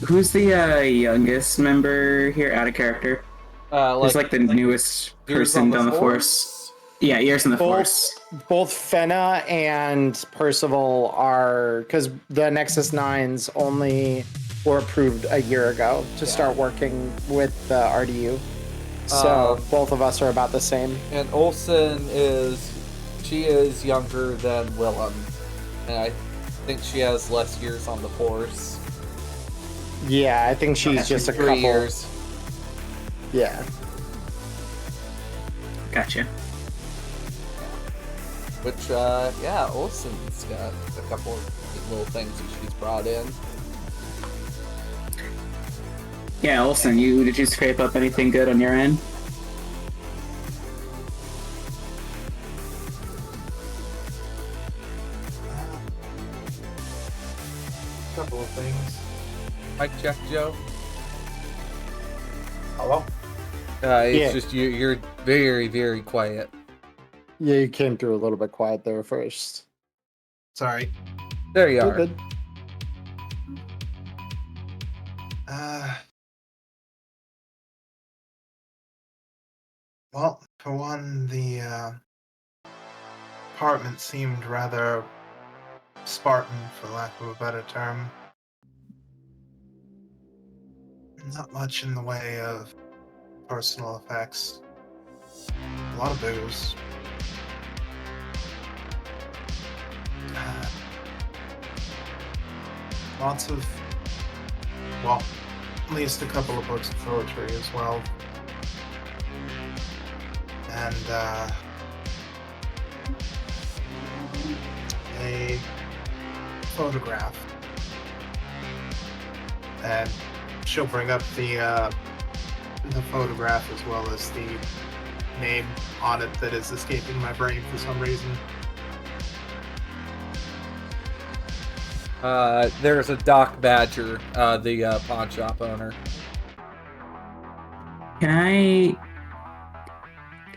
[SPEAKER 6] Who's the youngest member here, out of character? Who's like the newest person on the force? Yeah, Ears in the Force.
[SPEAKER 2] Both Fenna and Percival are, because the Nexus 9s only were approved a year ago to start working with the RDU. So both of us are about the same.
[SPEAKER 1] And Olsen is younger than Willem, and I think she has less years on the force.
[SPEAKER 2] Yeah, I think she's just a
[SPEAKER 1] 3
[SPEAKER 2] couple
[SPEAKER 1] years.
[SPEAKER 2] Yeah.
[SPEAKER 6] Gotcha.
[SPEAKER 1] Which, Olsen's got a couple of little things that she's brought in.
[SPEAKER 6] Yeah, Olsen, did you scrape up anything good on your end?
[SPEAKER 5] Couple of things.
[SPEAKER 1] Mic check, Joe.
[SPEAKER 5] Hello?
[SPEAKER 1] It's just you're very, very quiet.
[SPEAKER 2] Yeah, you came through a little bit quiet there first.
[SPEAKER 5] Sorry.
[SPEAKER 1] There you
[SPEAKER 2] You're
[SPEAKER 1] are.
[SPEAKER 2] good.
[SPEAKER 5] Well, for one, the apartment seemed rather Spartan, for lack of a better term. Not much in the way of personal effects. A lot of booze. Lots of, well, at least a couple of books of poetry as well. And a photograph. And she'll bring up the photograph as well as the name on it that is escaping my brain for some reason.
[SPEAKER 1] There's a Doc Badger, the pawn shop owner.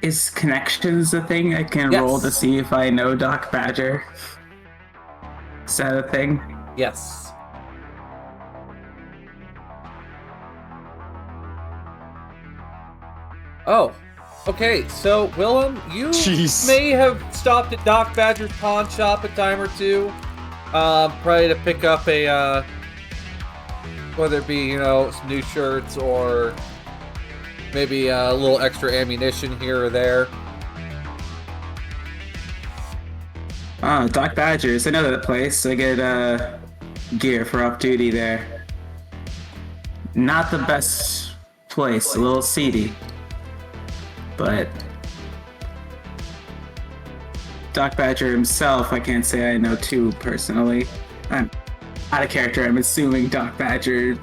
[SPEAKER 6] Is connections a thing I can roll to see if I know Doc Badger? Is that a thing?
[SPEAKER 1] Yes. Oh, okay. So Willem, you may have stopped at Doc Badger's pawn shop a time or two, probably to pick up a, whether it be some new shirts or maybe a little extra ammunition here or there.
[SPEAKER 6] Doc Badger's. I know that place. I get gear for off duty there. Not the best place, a little seedy. But Doc Badger himself, I can't say I know too personally. I'm out of character. I'm assuming Doc Badger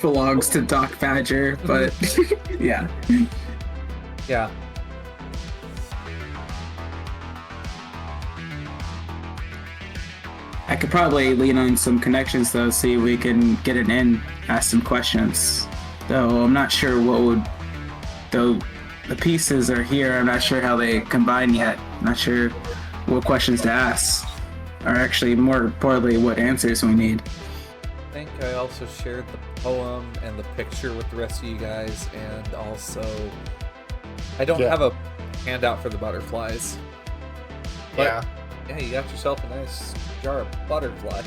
[SPEAKER 6] belongs to Doc Badger, but yeah.
[SPEAKER 1] Yeah.
[SPEAKER 6] I could probably lean on some connections though, see if we can get it in, ask some questions. Though I'm not sure what would, though the pieces are here, I'm not sure how they combine yet. I'm not sure what questions to ask, or actually more importantly, what answers we need.
[SPEAKER 1] I think I also shared the poem and the picture with the rest of you guys, and also I don't have a handout for the butterflies. But, yeah, you got yourself a nice jar of butterflies.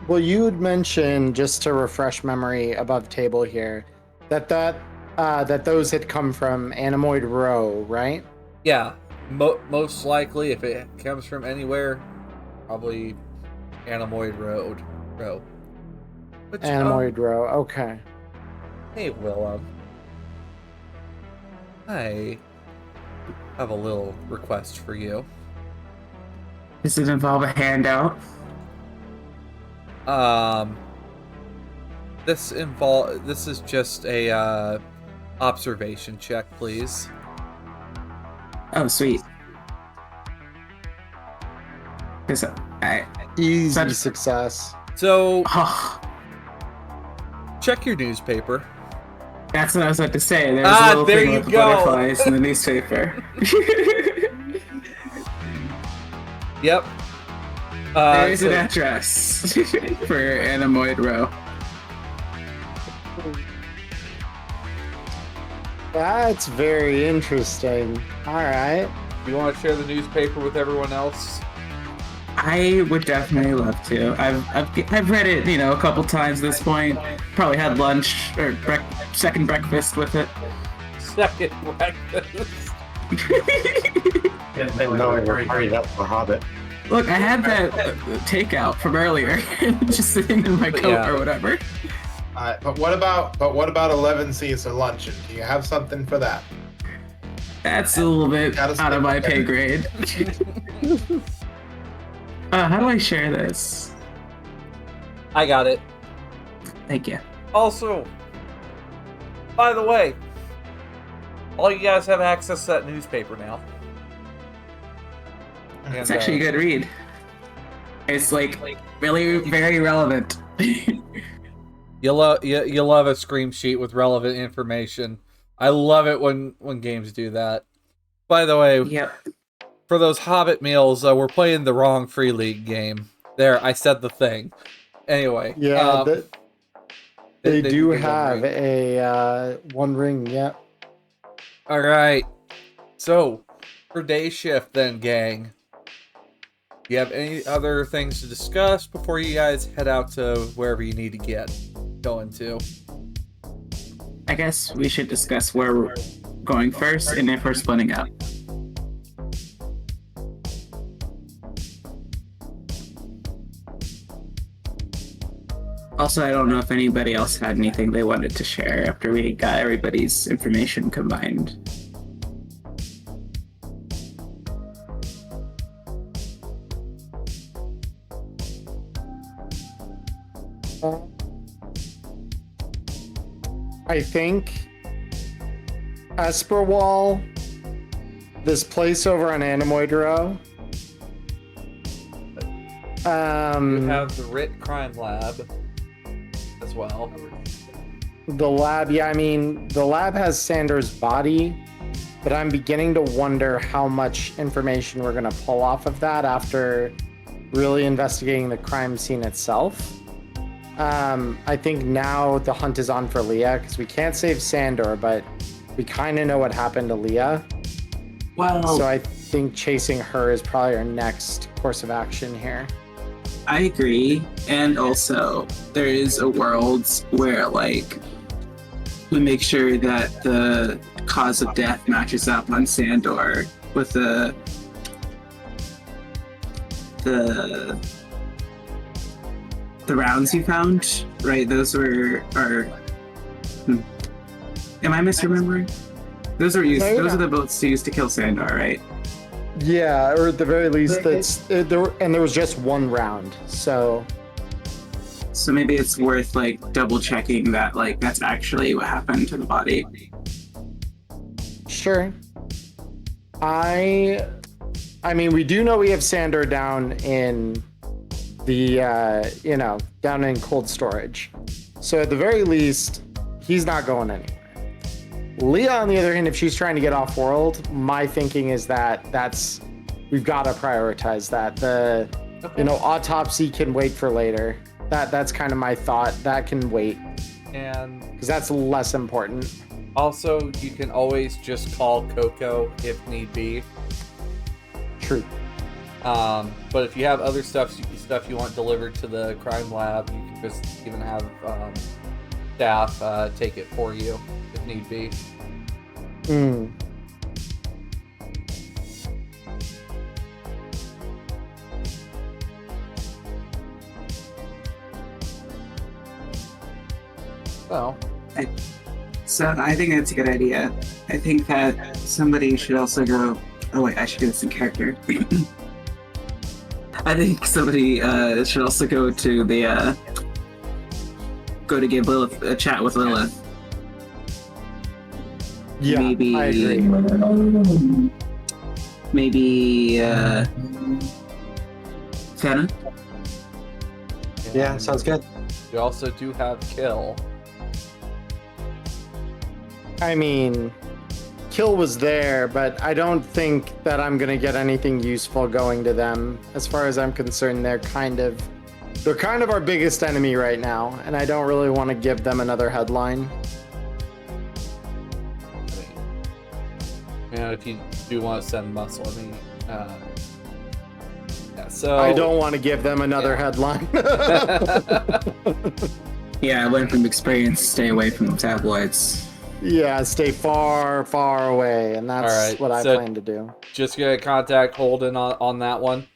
[SPEAKER 2] Well, you had mentioned, just to refresh memory above table here, that those had come from Anemoid Row, right?
[SPEAKER 1] Yeah, most likely, if it comes from anywhere, probably Anemoid Row. Which,
[SPEAKER 2] Anemoid Row, okay.
[SPEAKER 1] Hey, Willem. I have a little request for you.
[SPEAKER 6] Does it involve a handout?
[SPEAKER 1] This is just a observation check, please.
[SPEAKER 6] Oh, sweet.
[SPEAKER 2] Easy success.
[SPEAKER 1] So, check your newspaper.
[SPEAKER 6] That's what I was about to say. There's a little
[SPEAKER 1] there
[SPEAKER 6] thing
[SPEAKER 1] you
[SPEAKER 6] with the
[SPEAKER 1] go.
[SPEAKER 6] butterflies in the newspaper.
[SPEAKER 1] Yep.
[SPEAKER 6] There's an address for Anemoid Row.
[SPEAKER 2] That's very interesting. All right.
[SPEAKER 1] You want to share the newspaper with everyone else?
[SPEAKER 6] I would definitely love to. I've read it, a couple times at this point. Probably had lunch or second breakfast with it.
[SPEAKER 1] Second breakfast.
[SPEAKER 8] No, we're hurried up for Hobbit.
[SPEAKER 6] Look, I had that takeout from earlier, just sitting in my coat or whatever.
[SPEAKER 5] But what about 11 C's for lunch? Do you have something for that?
[SPEAKER 6] That's a little bit out of my pay grade. How do I share this?
[SPEAKER 1] I got it.
[SPEAKER 6] Thank you.
[SPEAKER 1] Also, by the way, all you guys have access to that newspaper now.
[SPEAKER 6] It's actually a good read. It's like really very relevant.
[SPEAKER 1] You love a scream sheet with relevant information. I love it when games do that. By the way, for those Hobbit meals, we're playing the wrong Free League game. There, I said the thing. Anyway.
[SPEAKER 2] Yeah, they do have a One Ring, yep.
[SPEAKER 1] Alright. So, for day shift then, gang. Do you have any other things to discuss before you guys head out to wherever you need to go into?
[SPEAKER 6] I guess we should discuss where we're going first and if we're splitting up. Also, I don't know if anybody else had anything they wanted to share after we got everybody's information combined.
[SPEAKER 2] I think Esperwall, this place over on Anemoid Row.
[SPEAKER 1] You have the RIT Crime Lab as well.
[SPEAKER 2] The lab, yeah, I mean, the lab has Sandor's body, but I'm beginning to wonder how much information we're going to pull off of that after really investigating the crime scene itself. I think now the hunt is on for Leah, because we can't save Sandor, but we kind of know what happened to Leah.
[SPEAKER 6] Well,
[SPEAKER 2] so I think chasing her is probably our next course of action here.
[SPEAKER 6] I agree, and also there is a world where, like, we make sure that the cause of death matches up on Sandor with the rounds you found, right? Those were our Am I misremembering? Those are used.
[SPEAKER 2] No, you're
[SPEAKER 6] Those are
[SPEAKER 2] not.
[SPEAKER 6] the boats used to kill Sandor, right?
[SPEAKER 2] Yeah, or at the very least, there was just one round, so
[SPEAKER 6] So maybe it's worth like double checking that like that's actually what happened to the body.
[SPEAKER 2] sure. I mean, we do know we have Sandor down in the down in cold storage, so at the very least, he's not going anywhere. Leah, on the other hand, if she's trying to get off world, my thinking is that we've got to prioritize that. The autopsy can wait for later. That's kind of my thought. That can wait
[SPEAKER 1] And
[SPEAKER 2] because that's less important.
[SPEAKER 1] also, you can always just call Coco if need be.
[SPEAKER 2] True.
[SPEAKER 1] But if you have other stuff you want delivered to the crime lab, you can just even have staff take it for you if need be.
[SPEAKER 2] Mm.
[SPEAKER 1] Well,
[SPEAKER 6] So I think that's a good idea. I think that somebody should also go. Oh wait, I should do this in character. I think somebody should also go to the give Lilith a chat with Lilith.
[SPEAKER 2] Yeah,
[SPEAKER 6] Maybe
[SPEAKER 2] I agree.
[SPEAKER 6] maybe Fenna.
[SPEAKER 8] Yeah, sounds good.
[SPEAKER 1] you also do have Kill.
[SPEAKER 2] I mean, Kill was there, but I don't think that I'm gonna get anything useful going to them. As far as I'm concerned, they're kind of our biggest enemy right now, and I don't really want to give them another headline.
[SPEAKER 1] If you do want to send Muscle, so
[SPEAKER 2] I don't want to give them another headline.
[SPEAKER 6] Yeah, I learned from experience. Stay away from the tabloids.
[SPEAKER 2] Yeah, stay far, far away, and that's
[SPEAKER 1] All right,
[SPEAKER 2] what I
[SPEAKER 1] so-
[SPEAKER 2] plan to do.
[SPEAKER 1] just gonna contact Holden on that one.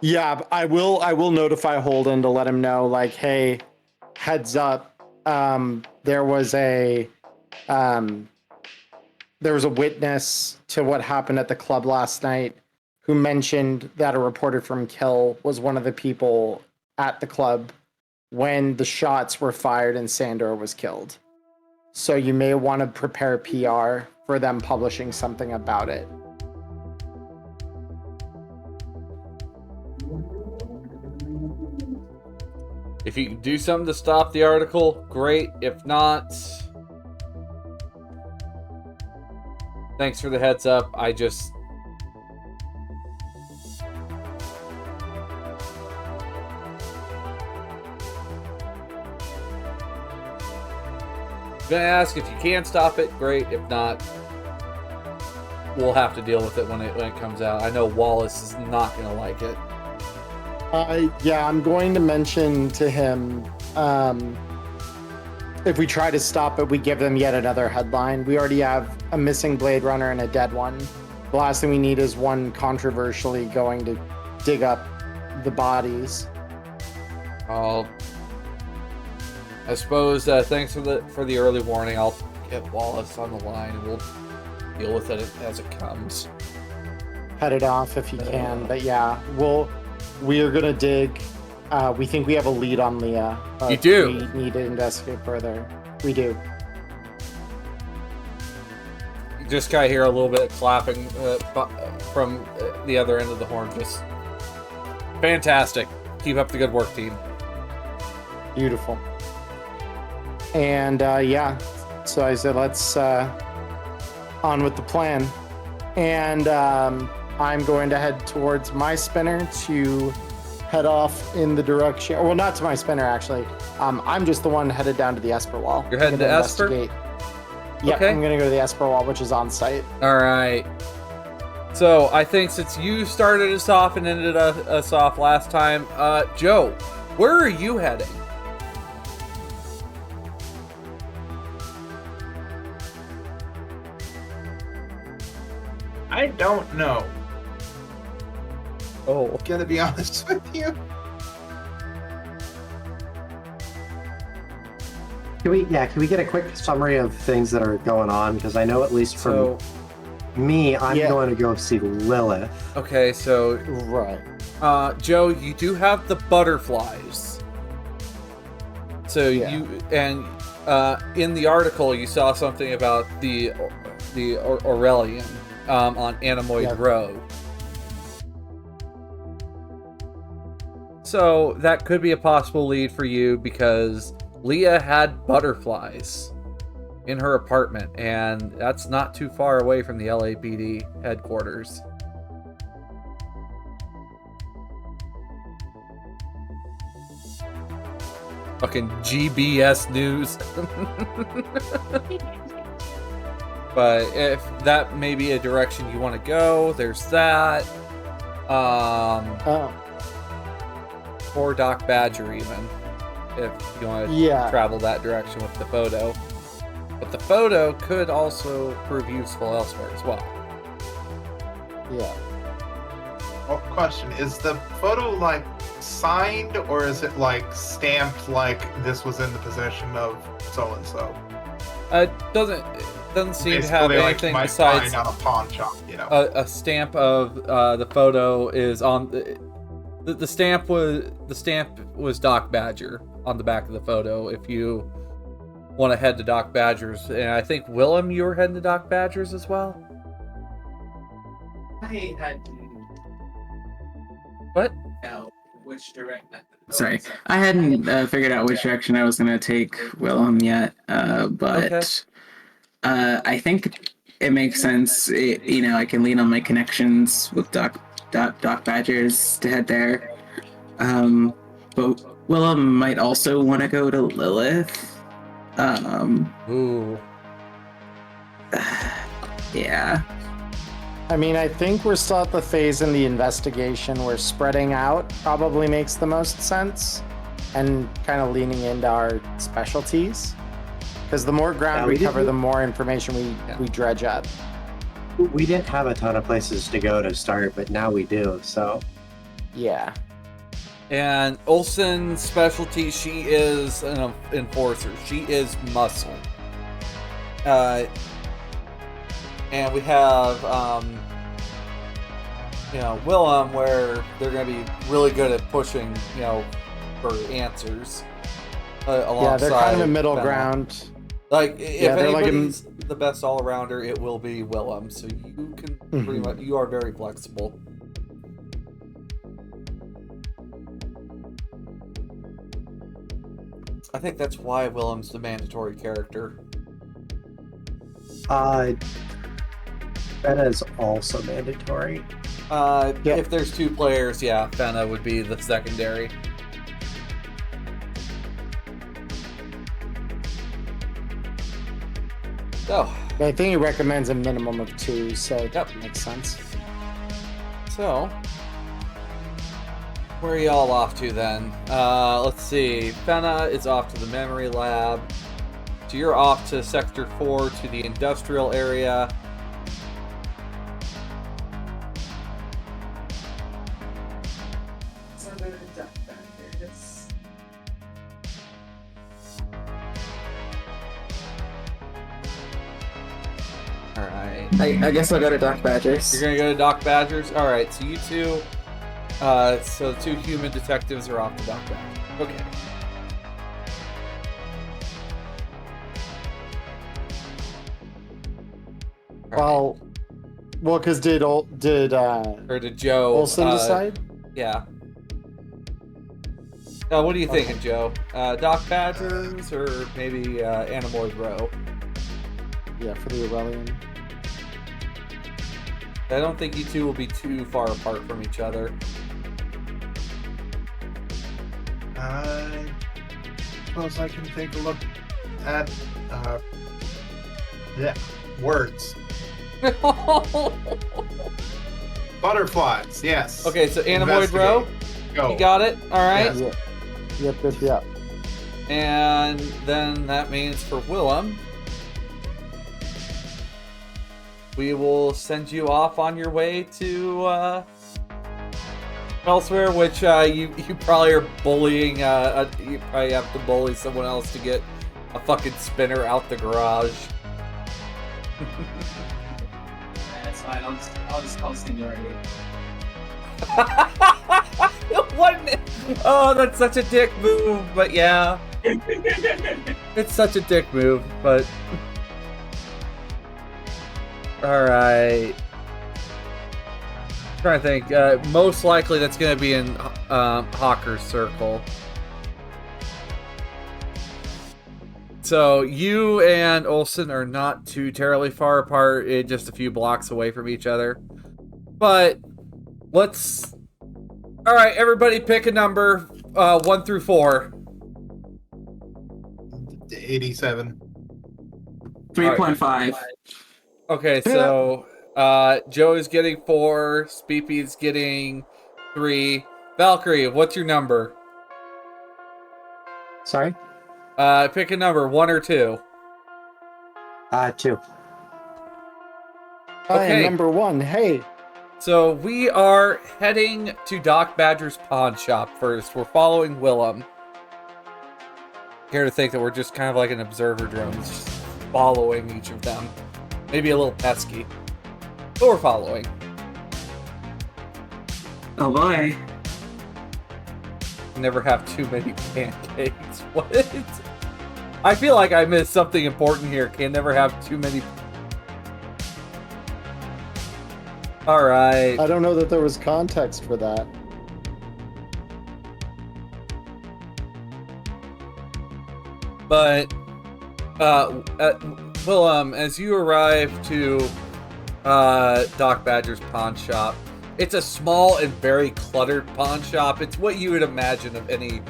[SPEAKER 2] Yeah, I will notify Holden to let him know, like, hey, heads up, there was a witness to what happened at the club last night who mentioned that a reporter from Kill was one of the people at the club when the shots were fired and Sandor was killed. So you may want to prepare PR for them publishing something about it.
[SPEAKER 1] If you can do something to stop the article, great. If not, thanks for the heads up. I just... gonna ask if you can stop it, great. If not, we'll have to deal with it when it comes out. I know Wallace is not gonna like it.
[SPEAKER 2] Yeah, I'm going to mention to him, if we try to stop it, we give them yet another headline. We already have a missing Blade Runner and a dead one. The last thing we need is one controversially going to dig up the bodies.
[SPEAKER 1] I suppose, thanks for the early warning. I'll get Wallace on the line and we'll deal with it as it comes.
[SPEAKER 2] Head it off if you can, but yeah, we are gonna dig. We think we have a lead on Leah. But
[SPEAKER 1] You do?
[SPEAKER 2] We need to investigate further. We do.
[SPEAKER 1] You just kind of hear a little bit of clapping from the other end of the horn. Just fantastic. Keep up the good work, team.
[SPEAKER 2] Beautiful. And yeah, so I said, let's on with the plan. And I'm going to head towards my spinner to head off in the direction. Well, not to my spinner, actually. I'm just the one headed down to the Esper Wall.
[SPEAKER 1] You're heading to Esper?
[SPEAKER 2] Yep,
[SPEAKER 1] Okay.
[SPEAKER 2] I'm going to go to the Esper Wall, which is on site.
[SPEAKER 1] All right. So I think since you started us off and ended us off last time, Joe, where are you heading?
[SPEAKER 5] I don't know.
[SPEAKER 1] Oh.
[SPEAKER 5] Gonna be honest with you.
[SPEAKER 4] Can we get a quick summary of things that are going on? Because I know at least from me, I'm going to go see Lilith.
[SPEAKER 1] Okay, so
[SPEAKER 2] Right.
[SPEAKER 1] Joe, you do have the butterflies. So you and in the article you saw something about the Aurelian on Animoid Row. So that could be a possible lead for you because Leah had butterflies in her apartment, and that's not too far away from the LAPD headquarters. Fucking GBS News. But if that may be a direction you want to go, there's that. Or Doc Badger even, if you want to travel that direction with the photo. But the photo could also prove useful elsewhere as well.
[SPEAKER 2] Yeah.
[SPEAKER 5] Oh, question, is the photo like signed or is it like stamped like this was in the possession of so-and-so?
[SPEAKER 1] It doesn't seem to have anything besides
[SPEAKER 5] on a pawn shop, you know.
[SPEAKER 1] A stamp of the photo is on the stamp was Doc Badger on the back of the photo. If you want to head to Doc Badger's, and I think Willem, you were heading to Doc Badger's as well.
[SPEAKER 6] I had
[SPEAKER 1] what?
[SPEAKER 6] Which direction? Sorry, I hadn't figured out which direction I was going to take Willem yet, but I think it makes sense. I can lean on my connections with Doc Badgers to head there. But Willem might also want to go to Lilith.
[SPEAKER 1] Ooh.
[SPEAKER 6] Yeah.
[SPEAKER 2] I mean, I think we're still at the phase in the investigation where spreading out probably makes the most sense and kind of leaning into our specialties. Because the more ground we cover, the more information we dredge up.
[SPEAKER 4] We didn't have a ton of places to go to start, but now we do, so.
[SPEAKER 2] Yeah.
[SPEAKER 1] And Olsen's specialty, she is an enforcer. She is muscle. And we have, Willem, where they're going to be really good at pushing, for answers.
[SPEAKER 2] Yeah, they're kind of a middle ground.
[SPEAKER 1] Like, if anybody's the best all-arounder, it will be Willem. So you can pretty much, you are very flexible. I think that's why Willem's the mandatory character.
[SPEAKER 4] Fenna is also mandatory.
[SPEAKER 1] If there's two players, Fenna would be the secondary. So,
[SPEAKER 2] I think he recommends a minimum of 2, so that makes sense.
[SPEAKER 1] So, where are y'all off to then? Let's see. Fenna is off to the memory lab. So you're off to Sector 4 to the industrial area. Alright.
[SPEAKER 6] I guess I'll go to Doc Badgers.
[SPEAKER 1] You're gonna go to Doc Badgers? Alright, so you two, so the 2 human detectives are off to Doc Badgers. Okay.
[SPEAKER 2] Well, because did
[SPEAKER 1] Joe
[SPEAKER 2] Olsen decide?
[SPEAKER 1] Yeah. What are you thinking, Joe? Doc Badgers or maybe Animoid Row?
[SPEAKER 2] Yeah, for the Aurelian.
[SPEAKER 1] I don't think you two will be too far apart from each other.
[SPEAKER 5] I suppose I can take a look at words. Butterflies, yes.
[SPEAKER 1] Okay, so Animoid Row.
[SPEAKER 5] Go.
[SPEAKER 1] You got it? Alright.
[SPEAKER 2] Yep.
[SPEAKER 1] And then that means for Willem, we will send you off on your way to elsewhere, which you probably are bullying. You probably have to bully someone else to get a fucking spinner out the garage.
[SPEAKER 6] That's fine. I'll just call seniority.
[SPEAKER 1] Oh, that's such a dick move, but yeah. It's such a dick move, but... Alright. Trying to think. Most likely that's going to be in Hawker's circle. So you and Olsen are not too terribly far apart, just a few blocks away from each other. But let's... Alright, everybody pick a number, 1 through 4.
[SPEAKER 5] 87.
[SPEAKER 6] 3.5.
[SPEAKER 1] Okay, so Joe is getting 4, Speepy is getting 3. Valkayrie, what's your number?
[SPEAKER 4] Sorry?
[SPEAKER 1] Pick a number, 1 or 2.
[SPEAKER 4] 2.
[SPEAKER 2] I am
[SPEAKER 1] Okay.
[SPEAKER 2] number 1. Hey.
[SPEAKER 1] So we are heading to Doc Badger's pawn shop first. We're following Willem. Care to think that we're just kind of like an observer drone, just following each of them. Maybe a little pesky. But we're following.
[SPEAKER 6] Oh boy.
[SPEAKER 1] Never have too many pancakes. What? I feel like I missed something important here. Can never have too many. Alright.
[SPEAKER 2] I don't know that there was context for that.
[SPEAKER 1] But, Willem, as you arrive to Doc Badger's pawn shop, it's a small and very cluttered pawn shop. It's what you would imagine of any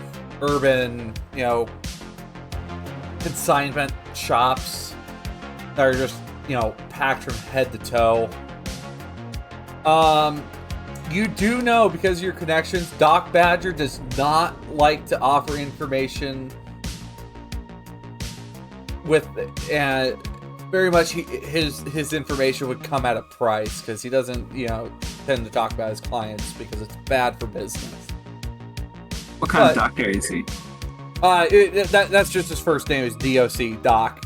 [SPEAKER 1] urban, consignment shops that are just, packed from head to toe. You do know, because of your connections, Doc Badger does not like to offer information with, very much his information would come at a price, because he doesn't, tend to talk about his clients because it's bad for business.
[SPEAKER 6] What kind of doctor is he?
[SPEAKER 1] That's just his first name is DOC, Doc.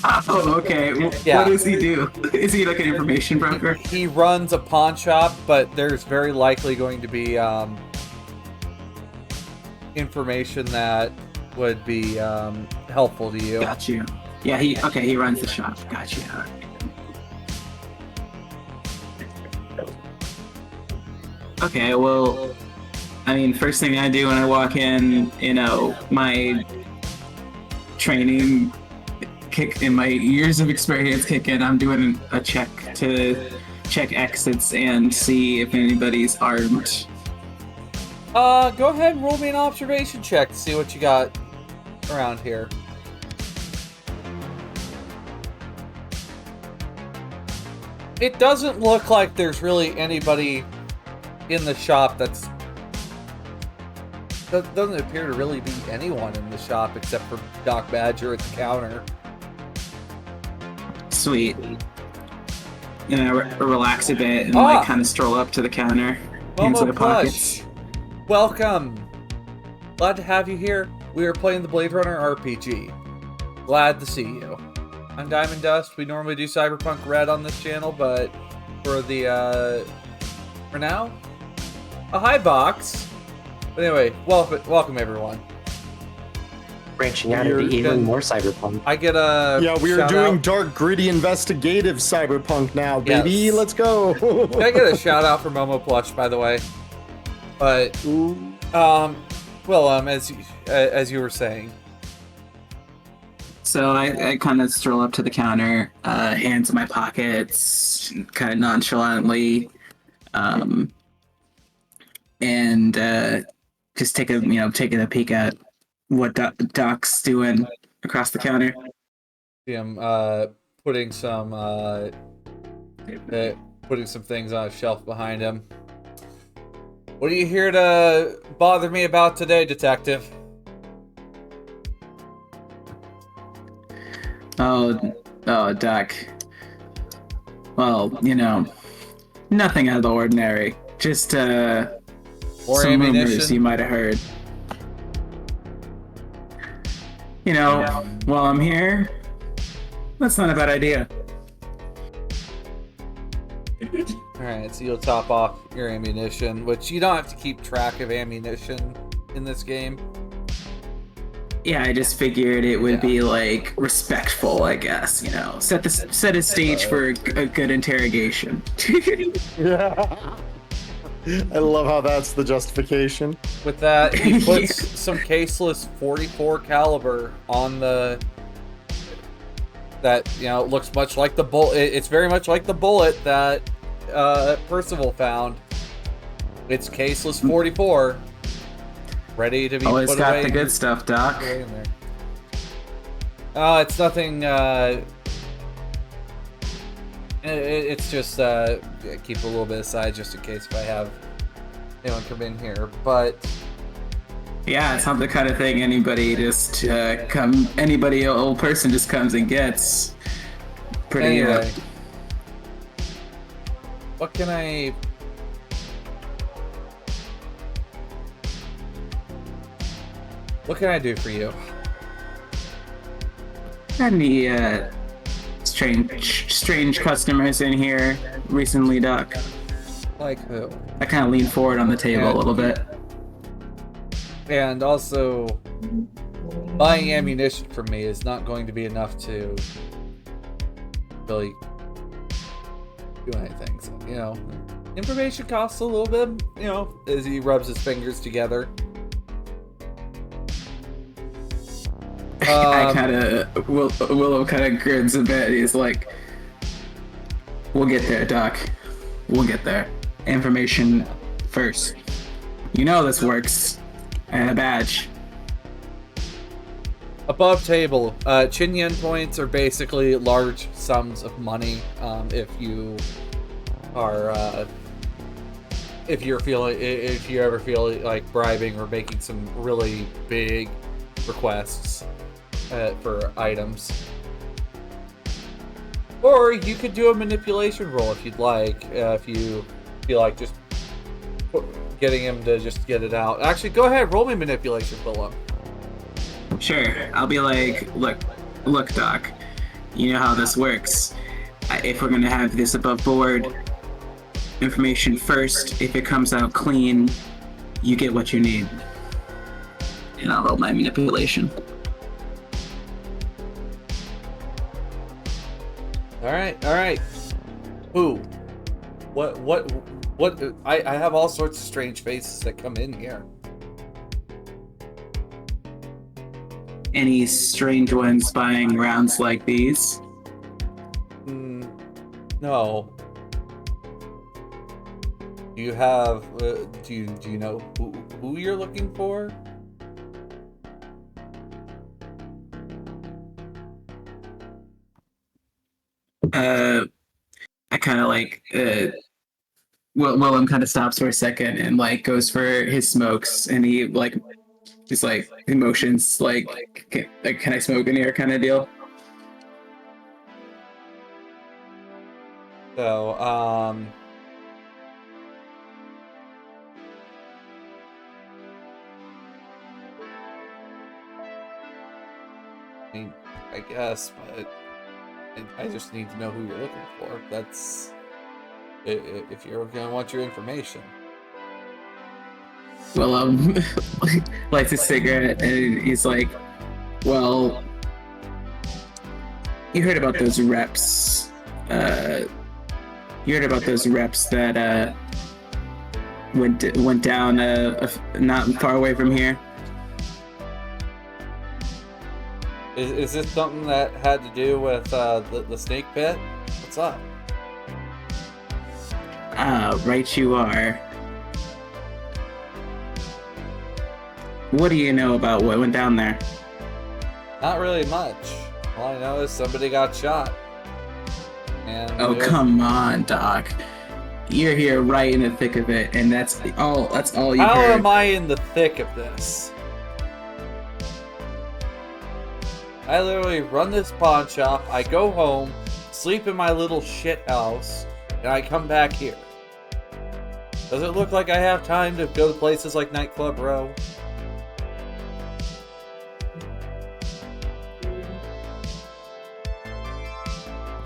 [SPEAKER 6] Oh, okay.
[SPEAKER 1] Yeah.
[SPEAKER 6] What does he do? Is he like an information broker?
[SPEAKER 1] He runs a pawn shop, but there's very likely going to be information that would be helpful to you.
[SPEAKER 6] Got you. Yeah, he runs the shop. Got you. Okay, well, I mean, first thing I do when I walk in, my training kick in, my years of experience kick in, I'm doing a check to check exits and see if anybody's armed.
[SPEAKER 1] Go ahead and roll me an observation check to see what you got around here. It doesn't look like there's really anybody in the shop doesn't appear to really be anyone in the shop except for Doc Badger at the counter.
[SPEAKER 6] Sweet. I relax a bit and kind of stroll up to the counter, hands in the pockets.
[SPEAKER 1] Welcome. Glad to have you here. We are playing the Bladerunner RPG. Glad to see you. I'm Diamond Dust. We normally do Cyberpunk Red on this channel, but for now, a high box. But anyway, welcome everyone.
[SPEAKER 4] Branching out into even more cyberpunk.
[SPEAKER 1] I get a
[SPEAKER 2] we are doing dark, gritty, investigative cyberpunk now, baby.
[SPEAKER 1] Yes.
[SPEAKER 2] Let's go.
[SPEAKER 1] Can I get a shout out for Momo Plush, by the way? But as you were saying.
[SPEAKER 6] So I kind of stroll up to the counter, hands in my pockets, kind of nonchalantly, and just taking a peek at what Doc's doing across the counter.
[SPEAKER 1] See him putting some things on a shelf behind him. What are you here to bother me about today, Detective?
[SPEAKER 6] Oh, Doc. Well, nothing out of the ordinary. Just some rumors you might have heard. while I'm here, that's not a bad idea.
[SPEAKER 1] Alright, so you'll top off your ammunition, which you don't have to keep track of ammunition in this game.
[SPEAKER 6] Yeah, I just figured it would be like respectful, I guess. You know, set a stage for a good interrogation.
[SPEAKER 2] Yeah. I love how that's the justification.
[SPEAKER 1] With that, he puts some caseless 44 caliber on the. That, you know, looks much like the bullet. It's very much like the bullet that Percival found. It's caseless 44, ready to be
[SPEAKER 6] Always
[SPEAKER 1] put
[SPEAKER 6] got
[SPEAKER 1] away.
[SPEAKER 6] the good stuff, Doc.
[SPEAKER 1] In there. It's nothing. It's just keep a little bit aside just in case if I have anyone come in here. But
[SPEAKER 6] yeah, it's not the kind of thing anybody just anybody old person just comes and gets. Pretty.
[SPEAKER 1] Anyway, what can I? What can I do for you?
[SPEAKER 6] Any strange customers in here recently, Doc?
[SPEAKER 1] Like who?
[SPEAKER 6] I kind of lean forward on the table a little bit.
[SPEAKER 1] And also, buying ammunition from me is not going to be enough to really do anything. So, you know, information costs a little bit, you know, as he rubs his fingers together.
[SPEAKER 6] I kind of, Willow kind of grins a bit. He's like, we'll get there, Doc. We'll get there. Information first. You know this works. And a badge.
[SPEAKER 1] Above table, Chin Yen points are basically large sums of money. If you are, if you ever feel like bribing or making some really big requests for items, or you could do a manipulation roll if you'd like. If you feel like just getting him to just get it out. Actually, go ahead, roll me manipulation, Willem.
[SPEAKER 6] Sure. I'll be like, look, Doc. You know how this works. If we're gonna have this above board, information first. If it comes out clean, you get what you need. And I'll roll my manipulation.
[SPEAKER 1] All right. Who? What? I have all sorts of strange faces that come in here.
[SPEAKER 6] Any strange ones buying rounds like these?
[SPEAKER 1] No. Do you have? Do you know who you're looking for?
[SPEAKER 6] I kind of like. Willem kind of stops for a second and like goes for his smokes, and he like just like emotions like can I smoke in here kind of deal.
[SPEAKER 1] So I mean, I guess, but I just need to know who you're looking for. That's if you're gonna want your information.
[SPEAKER 6] Willem lights a cigarette and he's like, well, you heard about those reps. You heard about those reps that went down not far away from here.
[SPEAKER 1] Is this something that had to do with the snake pit? What's up?
[SPEAKER 6] Right you are. What do you know about what went down there?
[SPEAKER 1] Not really much. All I know is somebody got shot. And
[SPEAKER 6] oh, come on, Doc. You're here right in the thick of it, and that's all you
[SPEAKER 1] How
[SPEAKER 6] heard.
[SPEAKER 1] am I in the thick of this? I literally run this pawn shop, I go home, sleep in my little shit house, and I come back here. Does it look like I have time to go to places like Nightclub Row?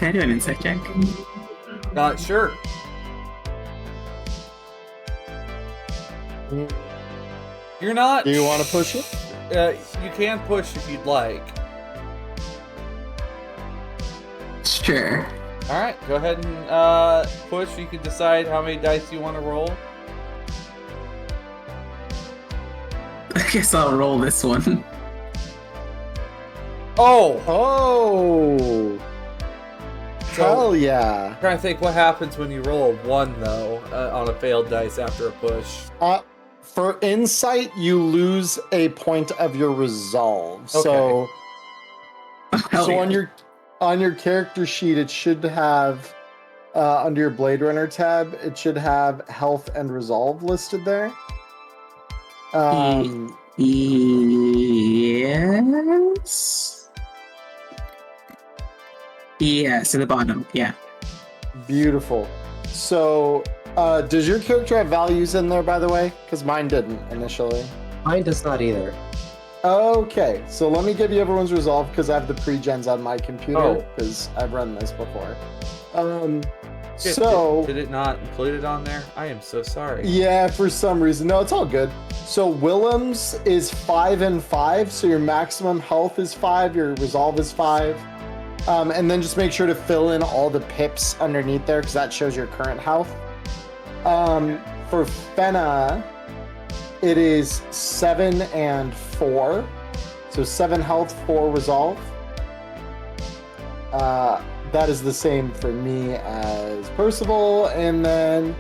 [SPEAKER 6] Can I do an insight check?
[SPEAKER 1] Sure. You're not.
[SPEAKER 2] Do you want to push it?
[SPEAKER 1] You can push if you'd like.
[SPEAKER 6] Sure.
[SPEAKER 1] All right, go ahead and push. You can decide how many dice you want to roll.
[SPEAKER 6] I guess I'll roll this one.
[SPEAKER 1] Oh!
[SPEAKER 2] Oh! Hell yeah.
[SPEAKER 1] I'm trying to think what happens when you roll a 1, though, on a failed dice after a push.
[SPEAKER 2] For insight, you lose a point of your resolve.
[SPEAKER 1] Okay.
[SPEAKER 2] So,
[SPEAKER 6] Yeah.
[SPEAKER 2] on your character sheet, it should have under your Blade Runner tab, it should have health and resolve listed there.
[SPEAKER 6] Yes. Yes, at the bottom. Yeah.
[SPEAKER 2] Beautiful. So, does your character have values in there, by the way? Because mine didn't initially.
[SPEAKER 4] Mine does not either.
[SPEAKER 2] Okay, so let me give you everyone's resolve because I have the pre-gens on my computer because I've run this before.
[SPEAKER 1] Did it not include it on there? I am so sorry.
[SPEAKER 2] Yeah, for some reason. No, it's all good. So Willems is 5 and 5, so your maximum health is 5, your resolve is 5. And then just make sure to fill in all the pips underneath there because that shows your current health. For Fenna, it is 7 and 4. So 7 health, 4 resolve. That is the same for me as Percival. And then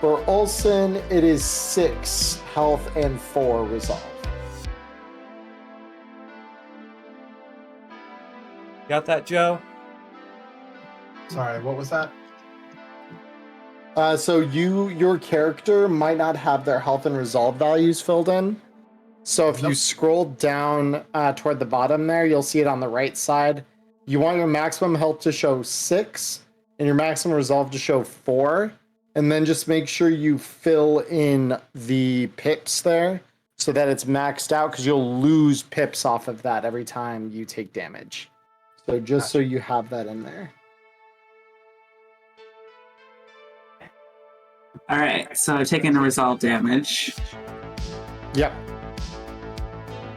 [SPEAKER 2] for Olsen, it is 6 health and 4 resolve.
[SPEAKER 1] Got that, Joe?
[SPEAKER 5] Sorry, what was that?
[SPEAKER 2] So your character might not have their health and resolve values filled in. So if you scroll down toward the bottom there, you'll see it on the right side. You want your maximum health to show 6 and your maximum resolve to show 4. And then just make sure you fill in the pips there so that it's maxed out because you'll lose pips off of that every time you take damage. So just so you have that in there.
[SPEAKER 6] Alright, so I've taken a resolve damage.
[SPEAKER 2] Yep.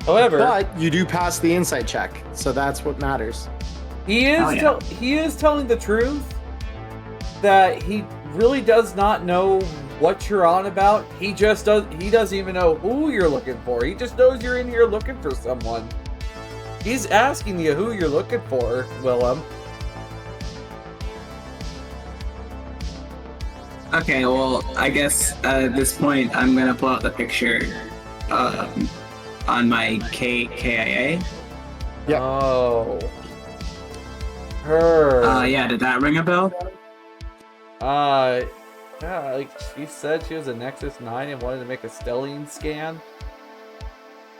[SPEAKER 1] However,
[SPEAKER 2] But you do pass the insight check, so that's what matters.
[SPEAKER 1] he is telling the truth that he really does not know what you're on about. He doesn't even know who you're looking for. He just knows you're in here looking for someone. He's asking you who you're looking for, Willem.
[SPEAKER 6] Okay, well, I guess at this point I'm gonna pull out the picture on my KIA.
[SPEAKER 2] Yep.
[SPEAKER 1] Oh. Her.
[SPEAKER 6] Yeah, did that ring a bell?
[SPEAKER 1] Yeah, like she said she was a Nexus 9 and wanted to make a stellene scan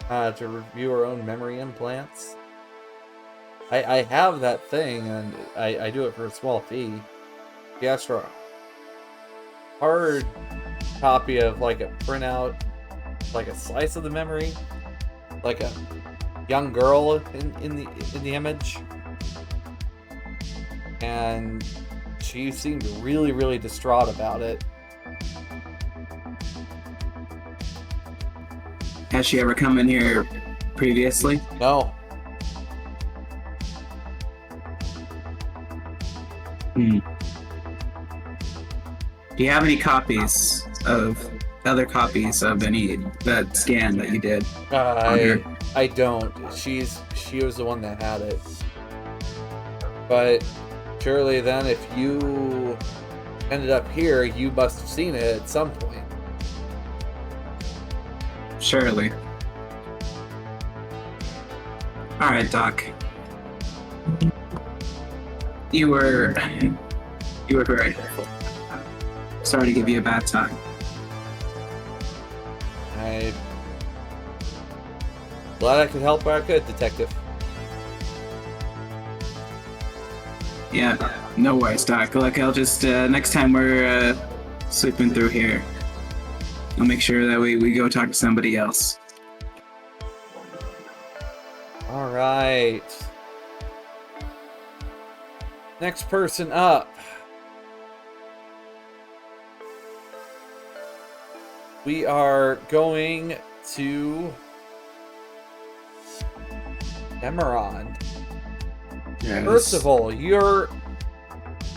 [SPEAKER 1] to review her own memory implants. I have that thing, and I do it for a small fee. She asked for a hard copy of like a printout, like a slice of the memory, like a young girl in the image, and she seemed really, really distraught about it.
[SPEAKER 6] Has she ever come in here previously?
[SPEAKER 1] No.
[SPEAKER 6] Do you have any copies of other copies of that scan that you did?
[SPEAKER 1] I don't. She was the one that had it. But surely then, if you ended up here, you must have seen it at some point.
[SPEAKER 6] Surely. All right, Doc. You were very helpful. Sorry to give you a bad time.
[SPEAKER 1] I'm glad I could help where I could, Detective.
[SPEAKER 6] Yeah, no worries, Doc. Look, I'll just next time we're sweeping through here, I'll make sure that we go talk to somebody else.
[SPEAKER 1] All right. Next person up. We are going to Emerald.
[SPEAKER 2] Yes.
[SPEAKER 1] First of all,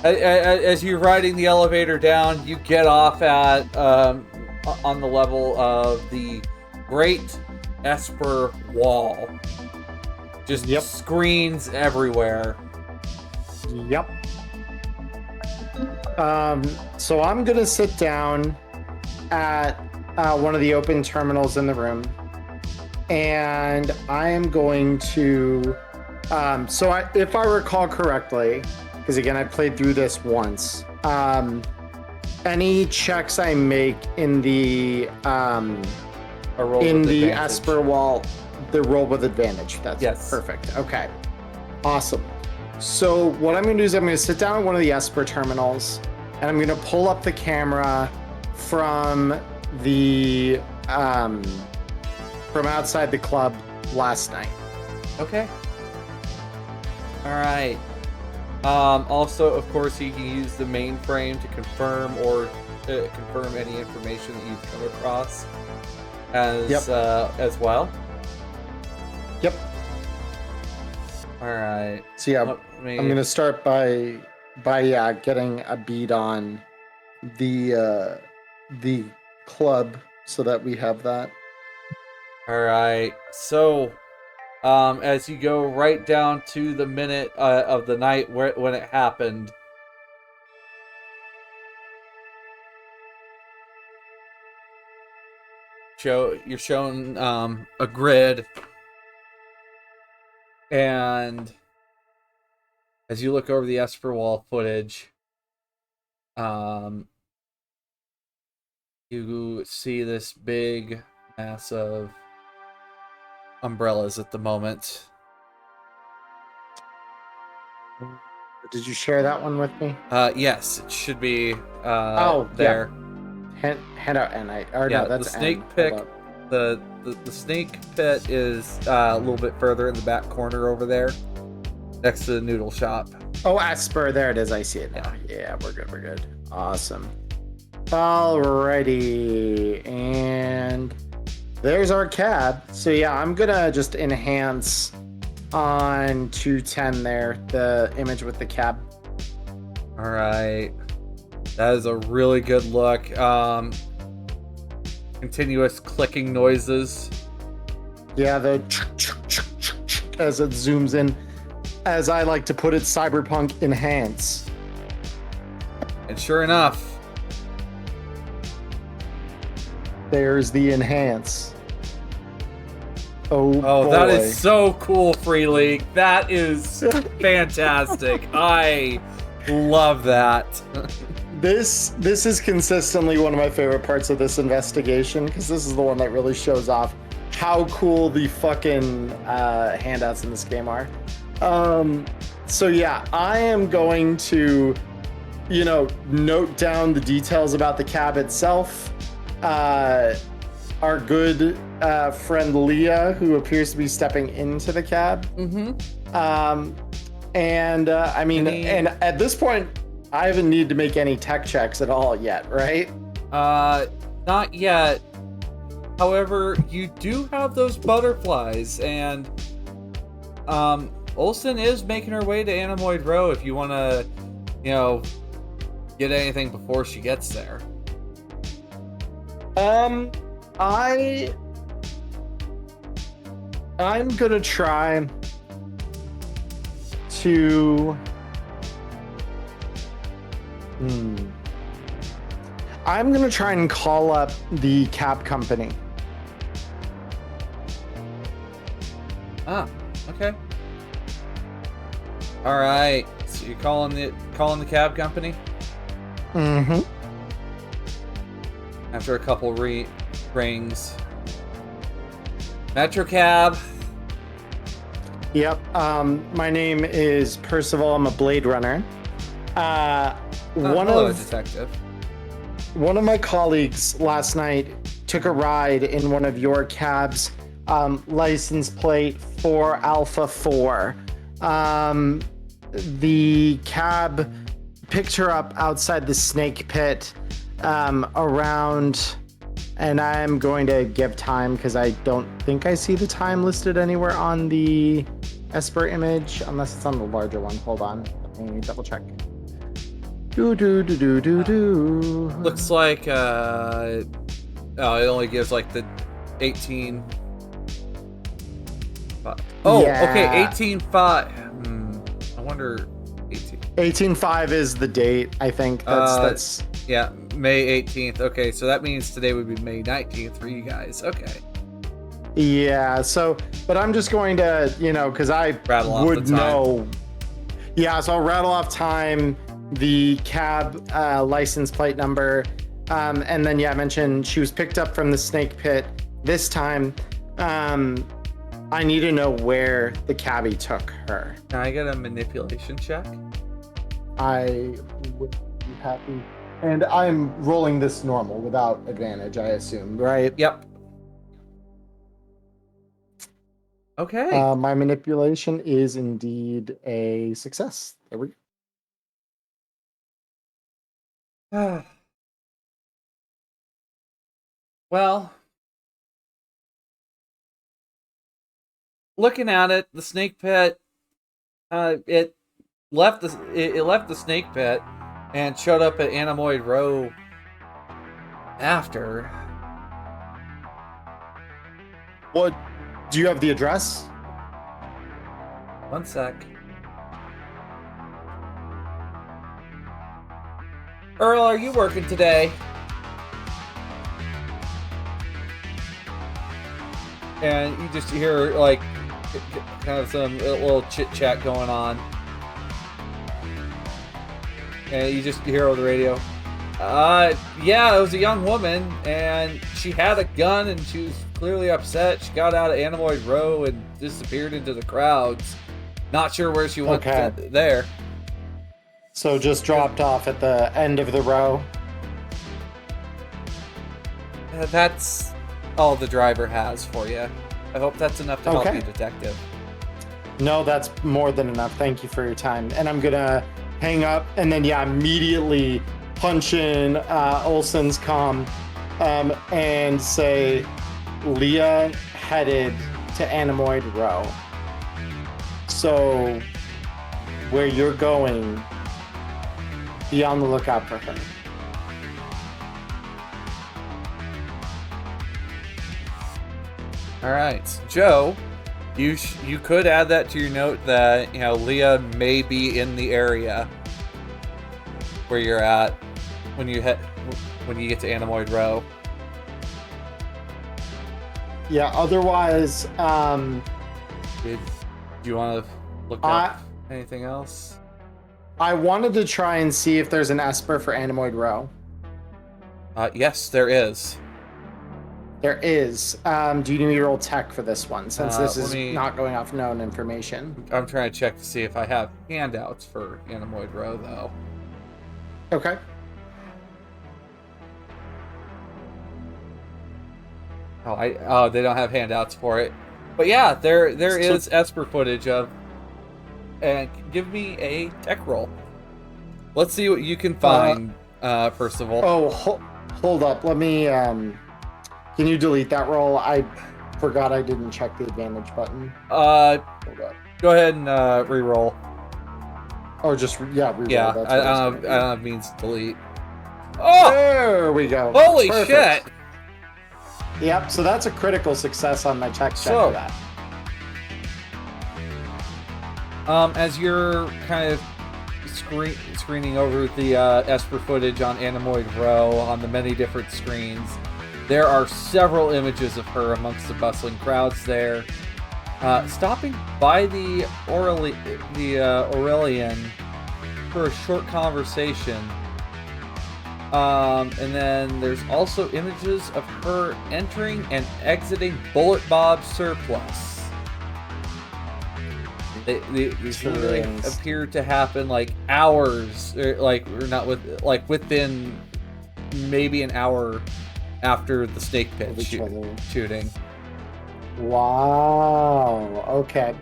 [SPEAKER 1] as you're riding the elevator down, you get off at on the level of the Great Esper Wall. Just screens everywhere.
[SPEAKER 2] Yep. So I'm gonna sit down at one of the open terminals in the room, and I am going to. If I recall correctly, because again I played through this once. Any checks I make in the Esper Wall, the roll with advantage. That's perfect. Okay, awesome. So what I'm going to do is I'm going to sit down at one of the Esper terminals, and I'm going to pull up the camera from the from outside the club last night.
[SPEAKER 1] Okay. All right. Also, of course, you can use the mainframe to confirm confirm any information that you've come across as well.
[SPEAKER 2] Yep.
[SPEAKER 1] All right.
[SPEAKER 2] So yeah, I'm gonna start by getting a beat on the club so that we have that.
[SPEAKER 1] All right. So, as you go right down to the minute of the night when it happened, you're shown a grid, and as you look over the Esper Wall footage, you see this big mass of umbrellas at the moment.
[SPEAKER 2] Did you share that one with me?
[SPEAKER 1] Yes, it should be
[SPEAKER 2] Yeah.
[SPEAKER 1] there.
[SPEAKER 2] Hand out N.
[SPEAKER 1] No, that's the snake pit. The snake pit is a little bit further in the back corner over there, next to the noodle shop.
[SPEAKER 2] Oh, Esper, there it is. I see it now. Yeah, we're good. We're good. Awesome. Alrighty, and there's our cab. So yeah, I'm gonna just enhance on 210 there, the image with the cab.
[SPEAKER 1] All right, that is a really good look. Continuous clicking noises.
[SPEAKER 2] Yeah, the as it zooms in, as I like to put it, cyberpunk enhance.
[SPEAKER 1] And sure enough,
[SPEAKER 2] there's the enhance. Oh boy.
[SPEAKER 1] That is so cool, Free League. That is fantastic. I love that.
[SPEAKER 2] This is consistently one of my favorite parts of this investigation, because this is the one that really shows off how cool the fucking handouts in this game are. So yeah, I am going to, note down the details about the cab itself. Our good friend Leah, who appears to be stepping into the cab.
[SPEAKER 1] Mm-hmm.
[SPEAKER 2] And at this point, I haven't need to make any tech checks at all yet, right?
[SPEAKER 1] Not yet. However, you do have those butterflies, and Olsen is making her way to Animoid Row if you want to, get anything before she gets there.
[SPEAKER 2] I'm gonna try to. I'm gonna try and call up the cab company.
[SPEAKER 1] Ah, okay. All right. So you're calling the cab company?
[SPEAKER 2] Mm-hmm.
[SPEAKER 1] After a couple rings. Metro Cab.
[SPEAKER 2] Yep. My name is Percival. I'm a Bladerunner.
[SPEAKER 1] Hello, detective.
[SPEAKER 2] One of my colleagues last night took a ride in one of your cabs, license plate 4 Alpha 4. the cab picked her up outside the snake pit around, and I'm going to give time because I don't think I see the time listed anywhere on the Esper image, unless it's on the larger one. Hold on, let me double check.
[SPEAKER 1] Looks like it only gives like the 18. Oh,
[SPEAKER 2] Yeah.
[SPEAKER 1] okay, 18.5. I wonder.
[SPEAKER 2] 18.5 is the date. I think that's
[SPEAKER 1] yeah, May 18th. Okay, so that means today would be May 19th for you guys. Okay.
[SPEAKER 2] Yeah. So, but I'm just going to, because I
[SPEAKER 1] Rattle off
[SPEAKER 2] would
[SPEAKER 1] the time.
[SPEAKER 2] know. Yeah. So I'll rattle off time, the cab license plate number, and then I mentioned she was picked up from the snake pit this time. I need to know where the cabbie took her.
[SPEAKER 1] Can I get a manipulation check?
[SPEAKER 2] I would be happy. And I'm rolling this normal without advantage, I assume, right?
[SPEAKER 1] Yep. Okay.
[SPEAKER 2] My manipulation is indeed a success. There we go.
[SPEAKER 1] Well, looking at it, the snake pit, it left the snake pit and showed up at Anemoid Row after.
[SPEAKER 2] What? Do you have the address?
[SPEAKER 1] One sec. Earl, are you working today? And you just hear like kind of some little chit chat going on, and you just hear over the radio, yeah, it was a young woman, and she had a gun, and she was clearly upset. She got out of Anemoid Row and disappeared into the crowds. Not sure where she went there.
[SPEAKER 2] So just dropped off at the end of the row.
[SPEAKER 1] That's all the driver has for you. I hope that's enough to help
[SPEAKER 2] Okay.
[SPEAKER 1] you, Detective.
[SPEAKER 2] No, that's more than enough. Thank you for your time. And I'm gonna hang up and then immediately punch in Olsen's comm and say Leah headed to Anemoid Row. So where you're going, be on the lookout for her.
[SPEAKER 1] All right, Joe, you could add that to your note that Leah may be in the area where you're at when you get to Anemoid Row.
[SPEAKER 2] Yeah. Otherwise,
[SPEAKER 1] Do you want to look up anything else?
[SPEAKER 2] I wanted to try and see if there's an Esper for Anemoid Row.
[SPEAKER 1] Yes, there is.
[SPEAKER 2] There is. Do you need me to roll tech for this one, since this is
[SPEAKER 1] let me-
[SPEAKER 2] not going off known information?
[SPEAKER 1] I'm trying to check to see if I have handouts for Anemoid Row, though.
[SPEAKER 2] Okay.
[SPEAKER 1] They don't have handouts for it. But yeah, there is Esper footage of. And give me a tech roll. Let's see what you can find. First of all.
[SPEAKER 2] Oh, hold up. Let me. Can you delete that roll? I forgot I didn't check the advantage button. Hold up.
[SPEAKER 1] Go ahead and re-roll.
[SPEAKER 2] Or just re-roll.
[SPEAKER 1] Yeah,
[SPEAKER 2] That's
[SPEAKER 1] I
[SPEAKER 2] what
[SPEAKER 1] don't
[SPEAKER 2] gonna
[SPEAKER 1] have means to delete. Oh!
[SPEAKER 2] There we go.
[SPEAKER 1] Holy
[SPEAKER 2] Perfect.
[SPEAKER 1] shit!
[SPEAKER 2] Yep. So that's a critical success on my check
[SPEAKER 1] So-
[SPEAKER 2] for that.
[SPEAKER 1] As you're kind of screening over the Esper footage on Anemoid Row on the many different screens, there are several images of her amongst the bustling crowds there. Stopping by the Aurelian for a short conversation. And then there's also images of her entering and exiting Bullet Bob's surplus. These really appear to happen like hours, within maybe an hour after the snake pit shooting.
[SPEAKER 2] Wow. Okay.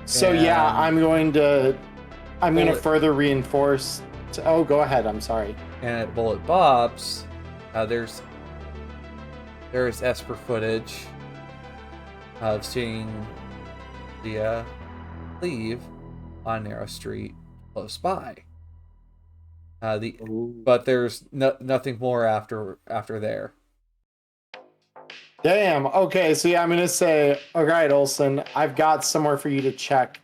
[SPEAKER 2] So
[SPEAKER 1] And-
[SPEAKER 2] I'm going to I'm going to
[SPEAKER 1] Bullet.
[SPEAKER 2] further reinforce. Oh, go ahead. I'm sorry.
[SPEAKER 1] And at Bullet Bob's, there's Esper footage of seeing the leave on Narrow Street close by. But there's nothing more after there.
[SPEAKER 2] Damn. Okay. So yeah, I'm gonna say, all right, Olsen, I've got somewhere for you to check.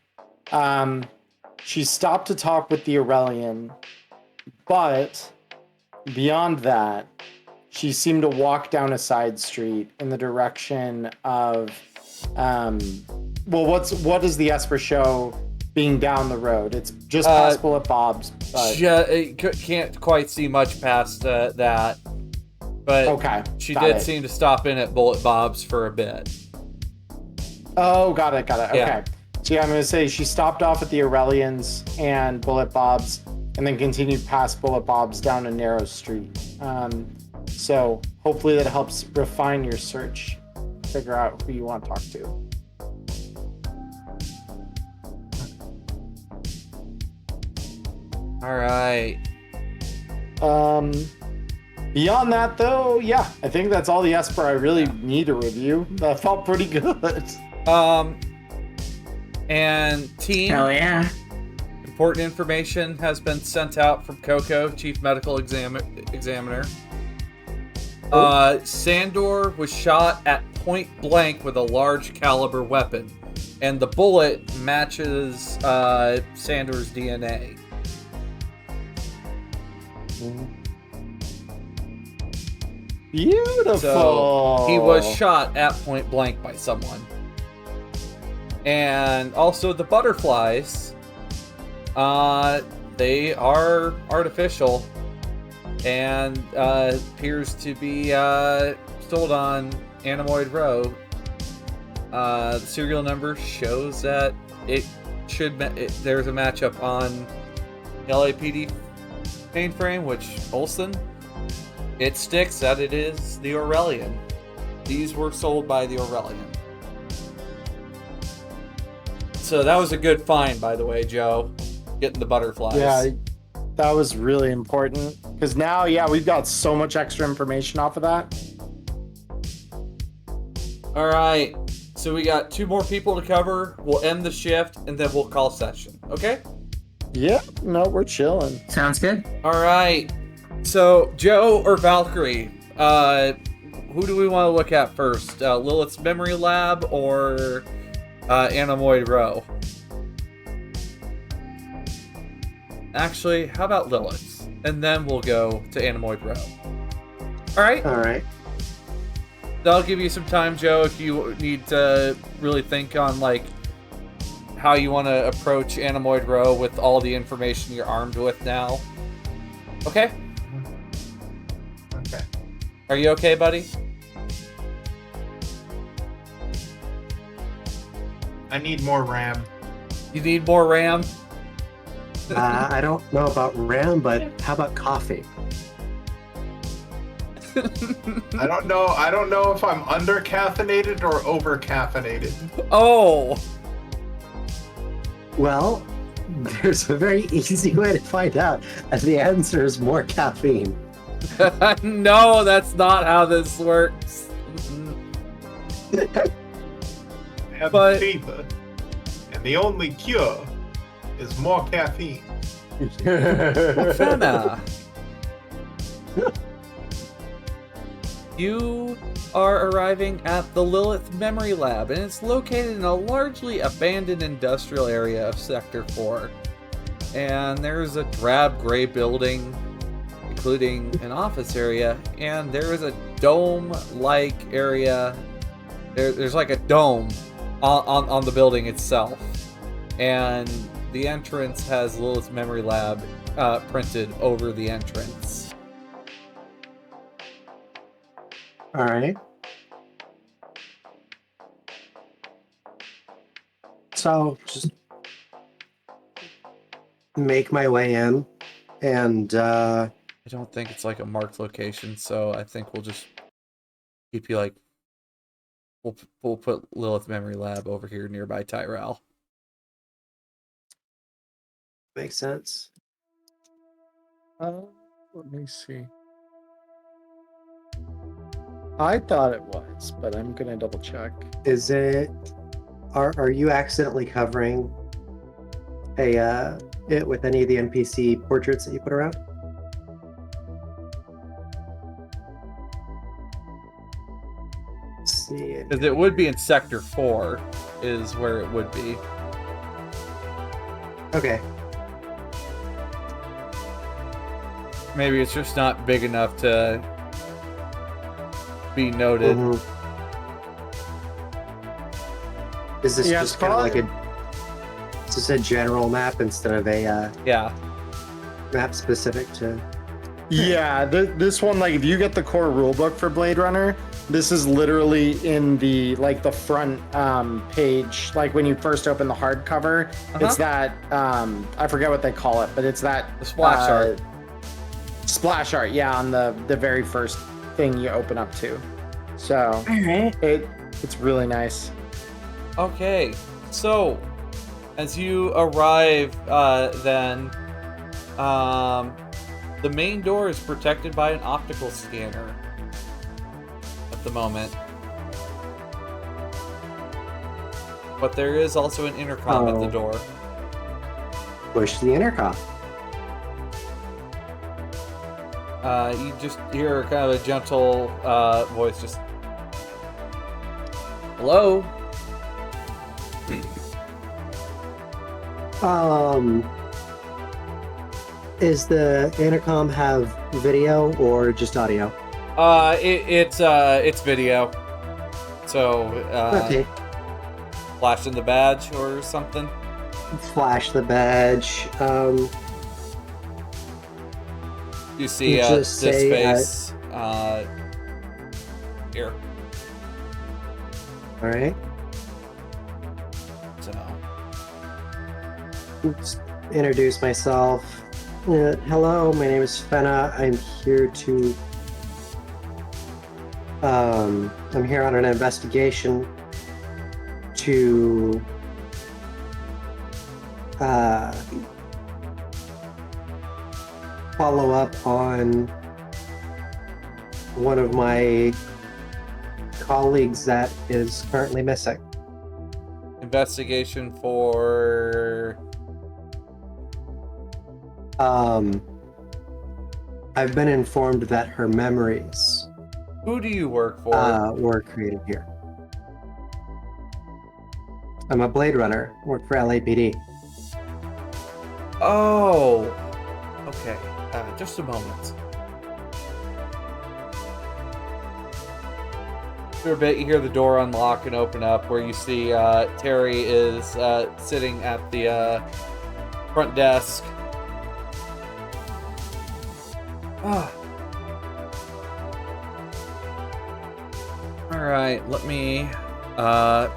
[SPEAKER 2] She stopped to talk with the Aurelian, but beyond that, she seemed to walk down a side street in the direction of, what is the Esper show being down the road? It's just past Bullet Bob's. But...
[SPEAKER 1] can't quite see much past that. But
[SPEAKER 2] okay,
[SPEAKER 1] she did seem to stop in at Bullet Bob's for a bit.
[SPEAKER 2] Oh, got it. Okay.
[SPEAKER 1] Yeah.
[SPEAKER 2] So yeah, I'm going to say she stopped off at the Aurelians and Bullet Bob's and then continued past Bullet Bob's down a narrow street. So hopefully that helps refine your search, figure out who you want to talk to.
[SPEAKER 1] All right.
[SPEAKER 2] Beyond that, though, yeah, I think that's all the Esper I really need to review. That felt pretty good.
[SPEAKER 1] And team.
[SPEAKER 6] Hell yeah.
[SPEAKER 1] Important information has been sent out from Coco, Chief Medical Examiner. Sandor was shot at point blank with a large caliber weapon, and the bullet matches Sandor's DNA.
[SPEAKER 2] Beautiful.
[SPEAKER 1] So he was shot at point blank by someone. And also the butterflies, they are artificial and appears to be sold on Anemoid Row. The serial number shows that it should there's a matchup on LAPD mainframe, which Olsen, it sticks that it is the Aurelian. These were sold by the Aurelian. So that was a good find, by the way, Joe. Getting the butterflies.
[SPEAKER 2] Yeah, that was really important. Because now, yeah, we've got so much extra information off of that.
[SPEAKER 1] All right. So we got 2 more people to cover. We'll end the shift, and then we'll call session. Okay?
[SPEAKER 2] Yeah, no, we're chilling.
[SPEAKER 6] Sounds good.
[SPEAKER 1] All right. So, Joe or Valkayrie, who do we want to look at first? Lilith's Memory Lab or Anemoid Row? Actually, how about Lilith's? And then we'll go to Anemoid Row. All right?
[SPEAKER 4] All right.
[SPEAKER 1] That'll give you some time, Joe, if you need to really think on, like, how you want to approach Anemoid Row with all the information you're armed with now. Okay?
[SPEAKER 5] Okay.
[SPEAKER 1] Are you okay, buddy?
[SPEAKER 5] I need more RAM.
[SPEAKER 1] You need more RAM?
[SPEAKER 4] I don't know about RAM, but how about coffee?
[SPEAKER 5] I don't know if I'm under caffeinated or over caffeinated.
[SPEAKER 1] Oh!
[SPEAKER 4] Well, there's a very easy way to find out, and the answer is more caffeine.
[SPEAKER 1] No, that's not how this works.
[SPEAKER 5] I have
[SPEAKER 1] But-
[SPEAKER 5] fever, and the only cure is more caffeine.
[SPEAKER 1] Fena. You are arriving at the Lilith Memory Lab, and it's located in a largely abandoned industrial area of Sector 4. And there's a drab gray building, including an office area, and there is a dome-like area. There's like a dome on the building itself. And the entrance has Lilith's Memory Lab printed over the entrance.
[SPEAKER 4] All right. So just make my way in, and
[SPEAKER 1] I don't think it's like a marked location, so I think we'll just keep you like we'll put Lilith Memory Lab over here nearby Tyrell.
[SPEAKER 4] Makes sense.
[SPEAKER 2] Let me see. I thought it was, but I'm gonna double check.
[SPEAKER 4] Is it? Are you accidentally covering it with any of the NPC portraits that you put around? Let's see.
[SPEAKER 1] Because it would be in Sector 4, is where it would be.
[SPEAKER 4] Okay.
[SPEAKER 1] Maybe it's just not big enough to be noted.
[SPEAKER 4] Mhm. Is this
[SPEAKER 2] Yeah,
[SPEAKER 4] just
[SPEAKER 2] it's
[SPEAKER 4] kind of
[SPEAKER 2] probably-
[SPEAKER 4] like is this a general map instead of a
[SPEAKER 1] Yeah.
[SPEAKER 4] map specific to?
[SPEAKER 2] Yeah, this one, like, if you get the core rulebook for Blade Runner, this is literally in the front page, like when you first open the hardcover. It's that I forget what they call it, but it's that
[SPEAKER 1] The splash art.
[SPEAKER 2] Splash art, yeah, on the very first thing you open up to. So it's really nice.
[SPEAKER 1] Okay, so as you arrive, then the main door is protected by an optical scanner at the moment. But there is also an intercom at the door.
[SPEAKER 4] Push the intercom.
[SPEAKER 1] You just hear kind of a gentle voice just, hello?
[SPEAKER 4] Is the intercom have video or just audio?
[SPEAKER 1] It's video. So,
[SPEAKER 4] Okay.
[SPEAKER 1] flashing the badge or something?
[SPEAKER 4] Flash the badge.
[SPEAKER 1] You see
[SPEAKER 4] You
[SPEAKER 1] this
[SPEAKER 4] just say,
[SPEAKER 1] face here.
[SPEAKER 4] All right.
[SPEAKER 1] So,
[SPEAKER 4] Let's introduce myself. Hello, my name is Fenna. I'm here to. I'm here on an investigation to follow up on one of my colleagues that is currently missing.
[SPEAKER 1] investigation for.
[SPEAKER 4] I've been informed that her memories
[SPEAKER 1] Who do you work for?
[SPEAKER 4] were created here. I'm a Blade Runner. Work for LAPD.
[SPEAKER 1] Oh, okay. Just a moment. For a bit, you hear the door unlock and open up, where you see Terry is sitting at the front desk. Ah. All right, let me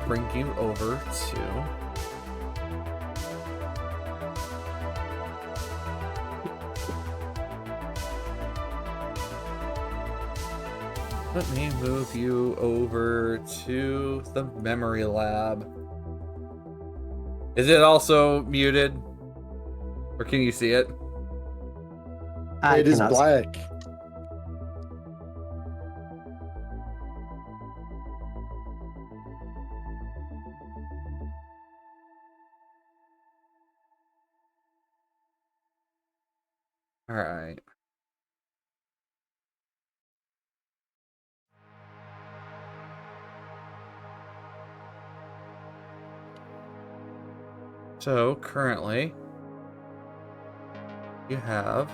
[SPEAKER 1] bring you over to. Let me move you over to the memory lab. Is it also muted? Or can you see it?
[SPEAKER 2] It is
[SPEAKER 4] cannot-
[SPEAKER 2] black.
[SPEAKER 1] All right. So currently, you have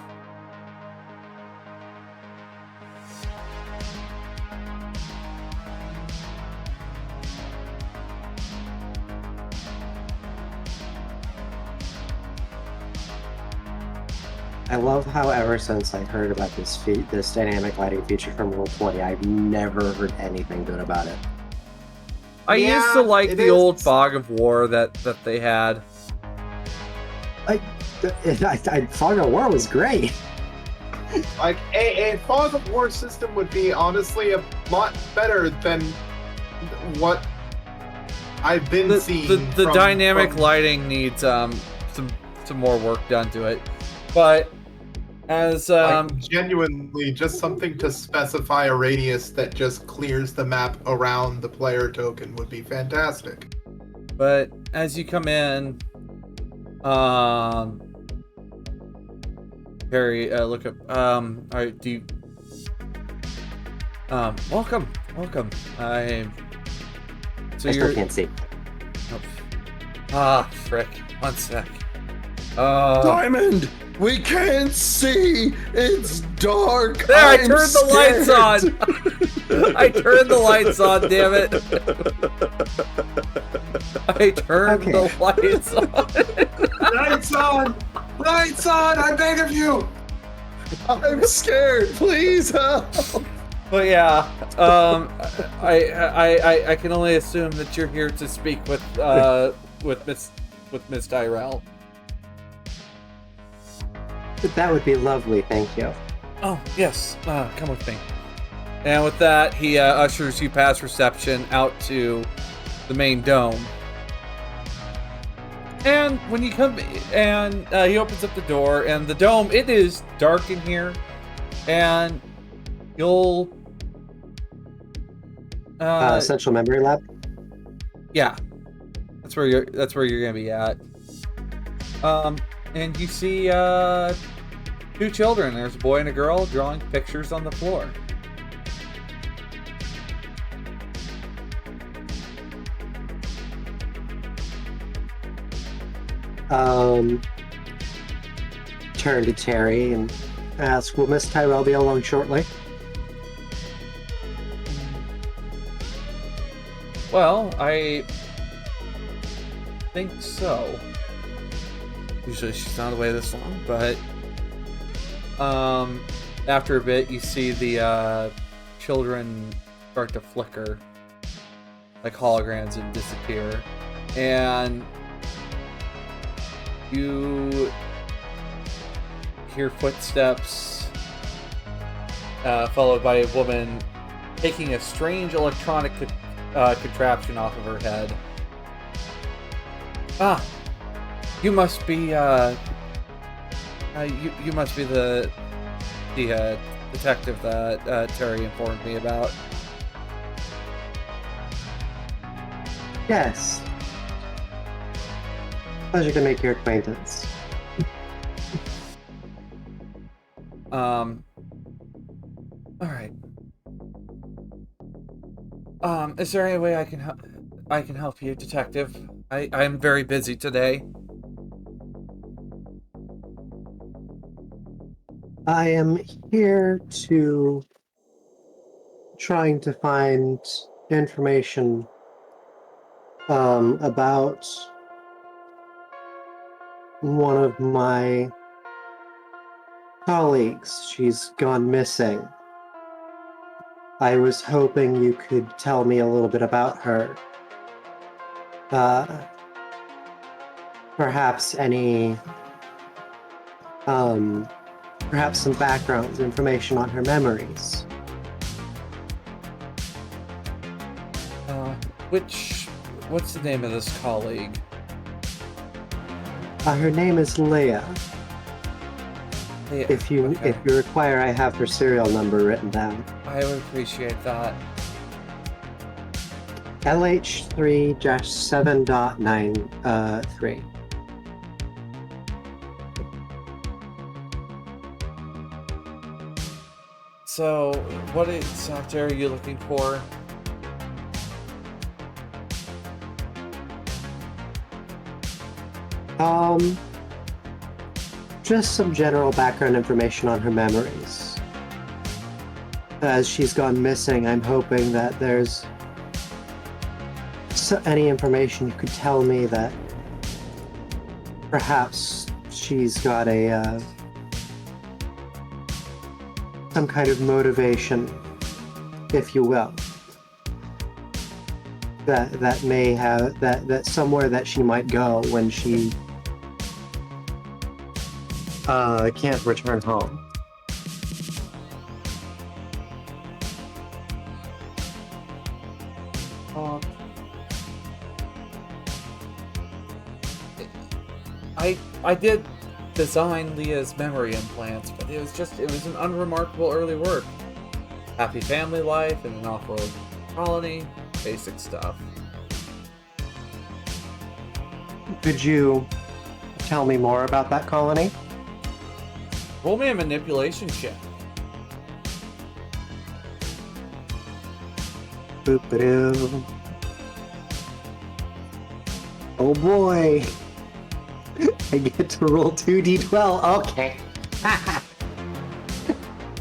[SPEAKER 4] I love how ever since I heard about this dynamic lighting feature from Roll20, I've never heard anything good about it.
[SPEAKER 1] I
[SPEAKER 5] Yeah,
[SPEAKER 1] used to like
[SPEAKER 5] it
[SPEAKER 1] the
[SPEAKER 5] is.
[SPEAKER 1] old Fog of War that they had.
[SPEAKER 4] Fog of War was great.
[SPEAKER 5] Like a Fog of War system would be honestly a lot better than what I've been seeing.
[SPEAKER 1] The
[SPEAKER 5] from-
[SPEAKER 1] dynamic
[SPEAKER 5] from-
[SPEAKER 1] lighting needs some some more work done to it. But as
[SPEAKER 5] Like, genuinely, just something to specify a radius that just clears the map around the player token would be fantastic.
[SPEAKER 1] But as you come in, Harry, look up. All right, do you? Welcome. So
[SPEAKER 4] I
[SPEAKER 1] you're.
[SPEAKER 4] still can't see.
[SPEAKER 1] Ah, frick. One sec.
[SPEAKER 2] Diamond, we can't see. It's dark.
[SPEAKER 1] There, I
[SPEAKER 2] I'm
[SPEAKER 1] turned the lights
[SPEAKER 2] scared.
[SPEAKER 1] on. I turned the lights on. Damn it! I turned the lights on.
[SPEAKER 5] Lights on! Lights on! I beg of you!
[SPEAKER 2] I'm scared. Please help.
[SPEAKER 1] But yeah, I can only assume that you're here to speak with Miss Tyrell.
[SPEAKER 4] That would be lovely, thank you.
[SPEAKER 1] Oh yes, come with me. And with that, he ushers you past reception out to the main dome. And when you come, and he opens up the door, and the dome, it is dark in here, and you'll
[SPEAKER 4] Central Memory Lab.
[SPEAKER 1] yeah, that's where you're gonna be at. And you see two children. There's a boy and a girl drawing pictures on the floor.
[SPEAKER 4] Turn to Terry and ask, will Miss Tyrell be along shortly?
[SPEAKER 1] Well, I think so. Usually she's not away this long, but after a bit you see the children start to flicker like holograms and disappear, and you hear footsteps followed by a woman taking a strange electronic contraption off of her head. Ah, you must be you must be the detective that Terry informed me about.
[SPEAKER 4] Yes. Pleasure to make your acquaintance.
[SPEAKER 1] All right. Is there any way I can help you, detective? I'm very busy today.
[SPEAKER 4] I am here to trying to find information about one of my colleagues. She's gone missing. I was hoping you could tell me a little bit about her. Perhaps perhaps some background information on her memories.
[SPEAKER 1] What's the name of this colleague?
[SPEAKER 4] Her name is Leah.
[SPEAKER 1] Yeah,
[SPEAKER 4] If you require, I have her serial number written down.
[SPEAKER 1] I would appreciate that.
[SPEAKER 4] LH3-7.93.
[SPEAKER 1] So, what exactly are you looking for?
[SPEAKER 4] Just some general background information on her memories. As she's gone missing, I'm hoping that there's any information you could tell me that perhaps she's got some kind of motivation, if you will, that may have that somewhere that she might go when she can't return home.
[SPEAKER 1] I did design Leah's memory implants, but it was an unremarkable early work. Happy family life in an off-world colony, basic stuff.
[SPEAKER 4] Could you tell me more about that colony?
[SPEAKER 1] Roll me a manipulation check.
[SPEAKER 4] Boop-a-doo. Oh boy. I get to roll 2d12. Okay.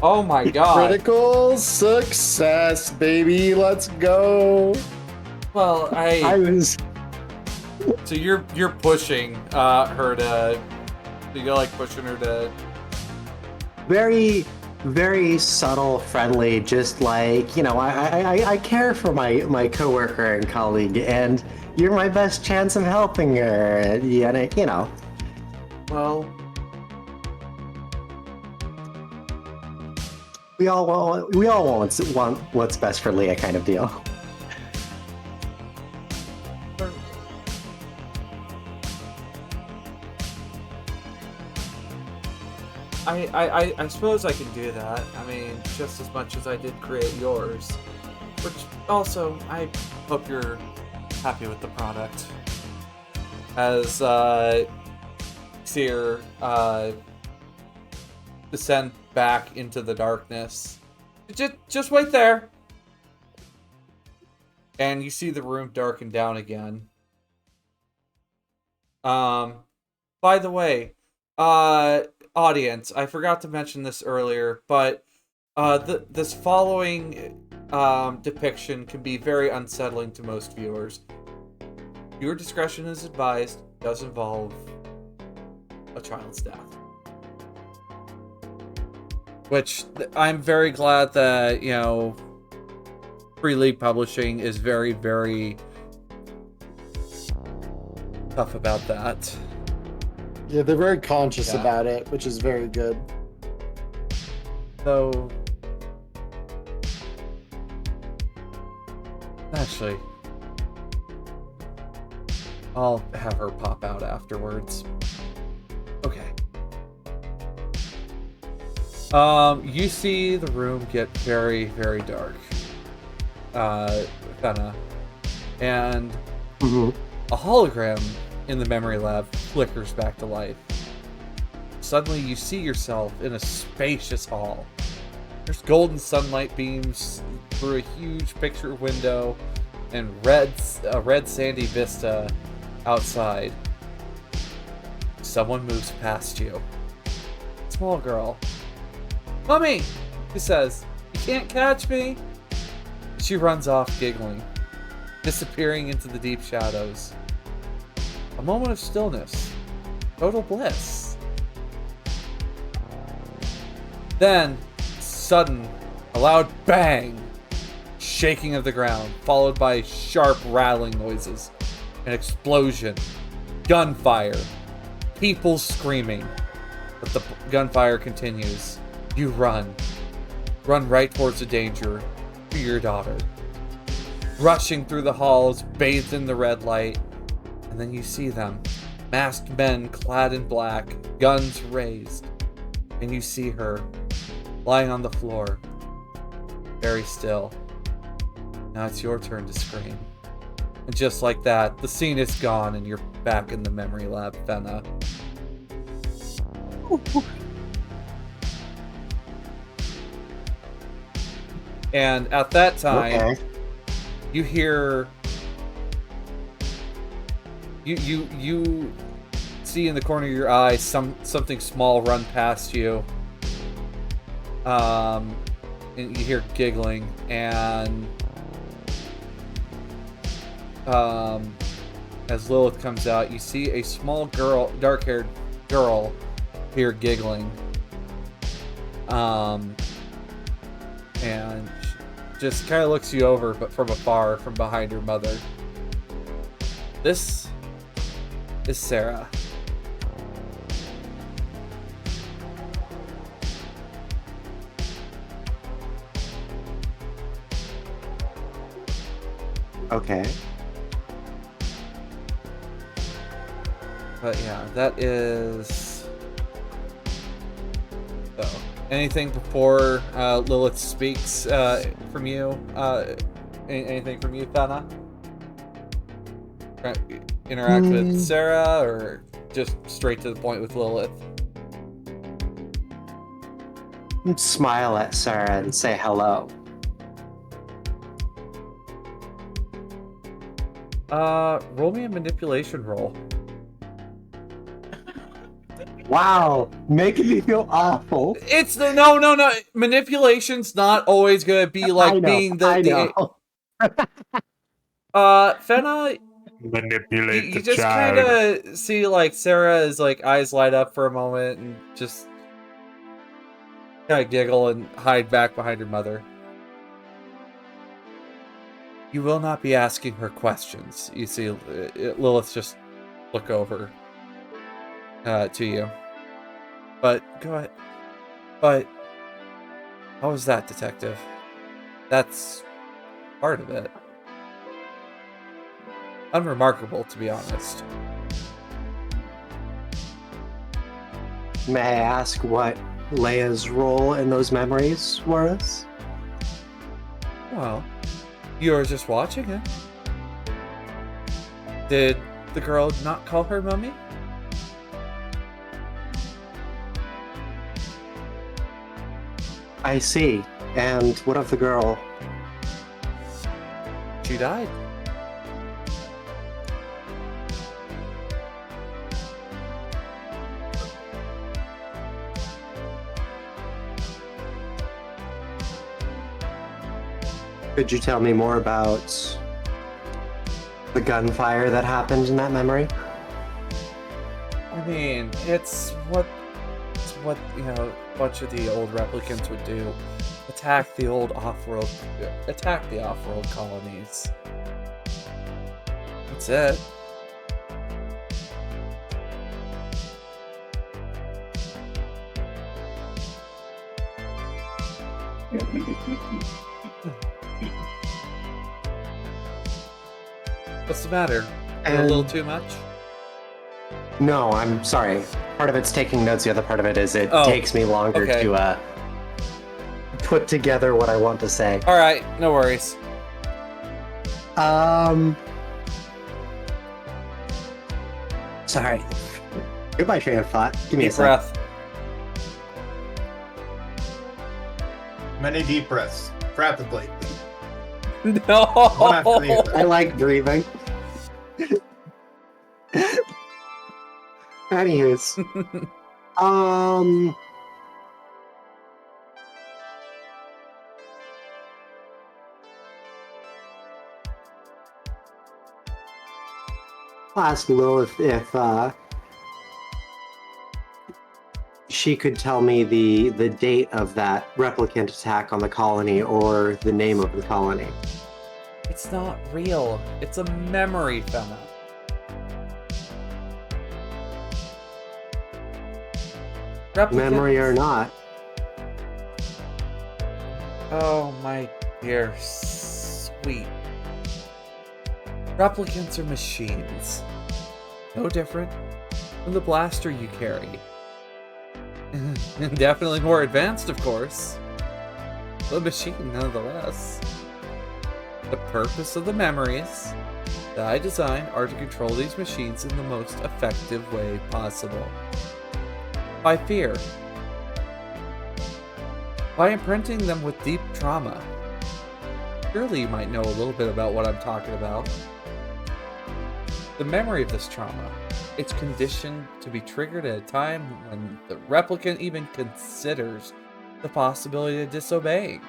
[SPEAKER 1] Oh my god.
[SPEAKER 2] Critical success, baby. Let's go.
[SPEAKER 1] Well,
[SPEAKER 4] I was...
[SPEAKER 1] So you're pushing her to... So you're like pushing her to...
[SPEAKER 4] Very, very subtle, friendly, just like, you know, I care for my coworker and colleague, and you're my best chance of helping her, you know.
[SPEAKER 1] Well...
[SPEAKER 4] We all want what's best for Leah kind of deal.
[SPEAKER 1] I suppose I can do that. I mean, just as much as I did create yours. Which, also, I hope you're happy with the product. As, see her, descend back into the darkness. Just wait there! And you see the room darken down again. By the way, audience, I forgot to mention this earlier, but this following depiction can be very unsettling to most viewers. Viewer discretion is advised. Does involve a child's death. Which I'm very glad that, you know, Free League Publishing is very, very tough about that.
[SPEAKER 2] Yeah, they're very conscious about it, which is very good.
[SPEAKER 1] So, actually, I'll have her pop out afterwards. Okay. You see the room get very, very dark. Kinda. And a hologram in the memory lab flickers back to life. Suddenly you see yourself in a spacious hall. There's golden sunlight beams through a huge picture window and a red sandy vista outside. Someone moves past you. Small girl. "Mummy!" she says. "You can't catch me!" She runs off giggling, disappearing into the deep shadows. A moment of stillness. Total bliss. Then, a loud bang! Shaking of the ground, followed by sharp rattling noises. An explosion. Gunfire. People screaming. But the gunfire continues. You run. Run right towards the danger. To your daughter. Rushing through the halls, bathed in the red light. And then you see them. Masked men clad in black, guns raised. And you see her, lying on the floor, very still. Now it's your turn to scream. And just like that, the scene is gone and you're back in the memory lab, Fenna. And at that time, you hear... You see in the corner of your eye something small run past you. And you hear giggling, and as Lilith comes out, you see a small girl, dark-haired girl, here giggling. And just kind of looks you over, but from afar, from behind her mother. This is Sarah.
[SPEAKER 4] Okay.
[SPEAKER 1] But yeah, that is... So, anything before Lilith speaks from you? Anything from you, Fana? Interact with Sarah, or just straight to the point with Lilith?
[SPEAKER 4] Smile at Sarah and say hello.
[SPEAKER 1] Roll me a manipulation roll.
[SPEAKER 4] Wow, making me feel awful.
[SPEAKER 1] It's the no. Manipulation's not always gonna be like being the.
[SPEAKER 4] I know.
[SPEAKER 1] Fena,
[SPEAKER 2] Manipulate
[SPEAKER 1] you
[SPEAKER 2] the
[SPEAKER 1] just
[SPEAKER 2] child.
[SPEAKER 1] kind of see like Sarah's like eyes light up for a moment and just kind of giggle and hide back behind her mother. You will not be asking her questions. You see Lilith just look over to you. But go ahead. But how was that, detective? That's part of it. Unremarkable, to be honest.
[SPEAKER 4] May I ask what Leia's role in those memories was?
[SPEAKER 1] Well, you were just watching it. Did the girl not call her mummy?
[SPEAKER 4] I see. And what of the girl?
[SPEAKER 1] She died.
[SPEAKER 4] Could you tell me more about the gunfire that happened in that memory?
[SPEAKER 1] I mean, it's what you know, a bunch of the old replicants would do. Attack the off-world colonies. That's it. What's the matter? A little too much?
[SPEAKER 4] No, I'm sorry. Part of it's taking notes, the other part of it is it takes me longer to put together what I want to say.
[SPEAKER 1] Alright, no worries.
[SPEAKER 4] Sorry. Goodbye, train of thought. Give me
[SPEAKER 1] Deep
[SPEAKER 4] a sec.
[SPEAKER 1] breath.
[SPEAKER 5] Many deep breaths, rapidly.
[SPEAKER 1] No!
[SPEAKER 5] One after the other.
[SPEAKER 4] I like breathing. Anywho's. I'll ask Lilith if she could tell me the date of that replicant attack on the colony or the name of the colony.
[SPEAKER 1] It's not real. It's a memory, Fena.
[SPEAKER 4] Memory or not.
[SPEAKER 1] Oh my dear sweet. Replicants are machines. No different from the blaster you carry. And definitely more advanced, of course. But a machine nonetheless. The purpose of the memories that I designed are to control these machines in the most effective way possible. By fear. By imprinting them with deep trauma. Surely you might know a little bit about what I'm talking about. The memory of this trauma, it's conditioned to be triggered at a time when the replicant even considers the possibility of disobeying.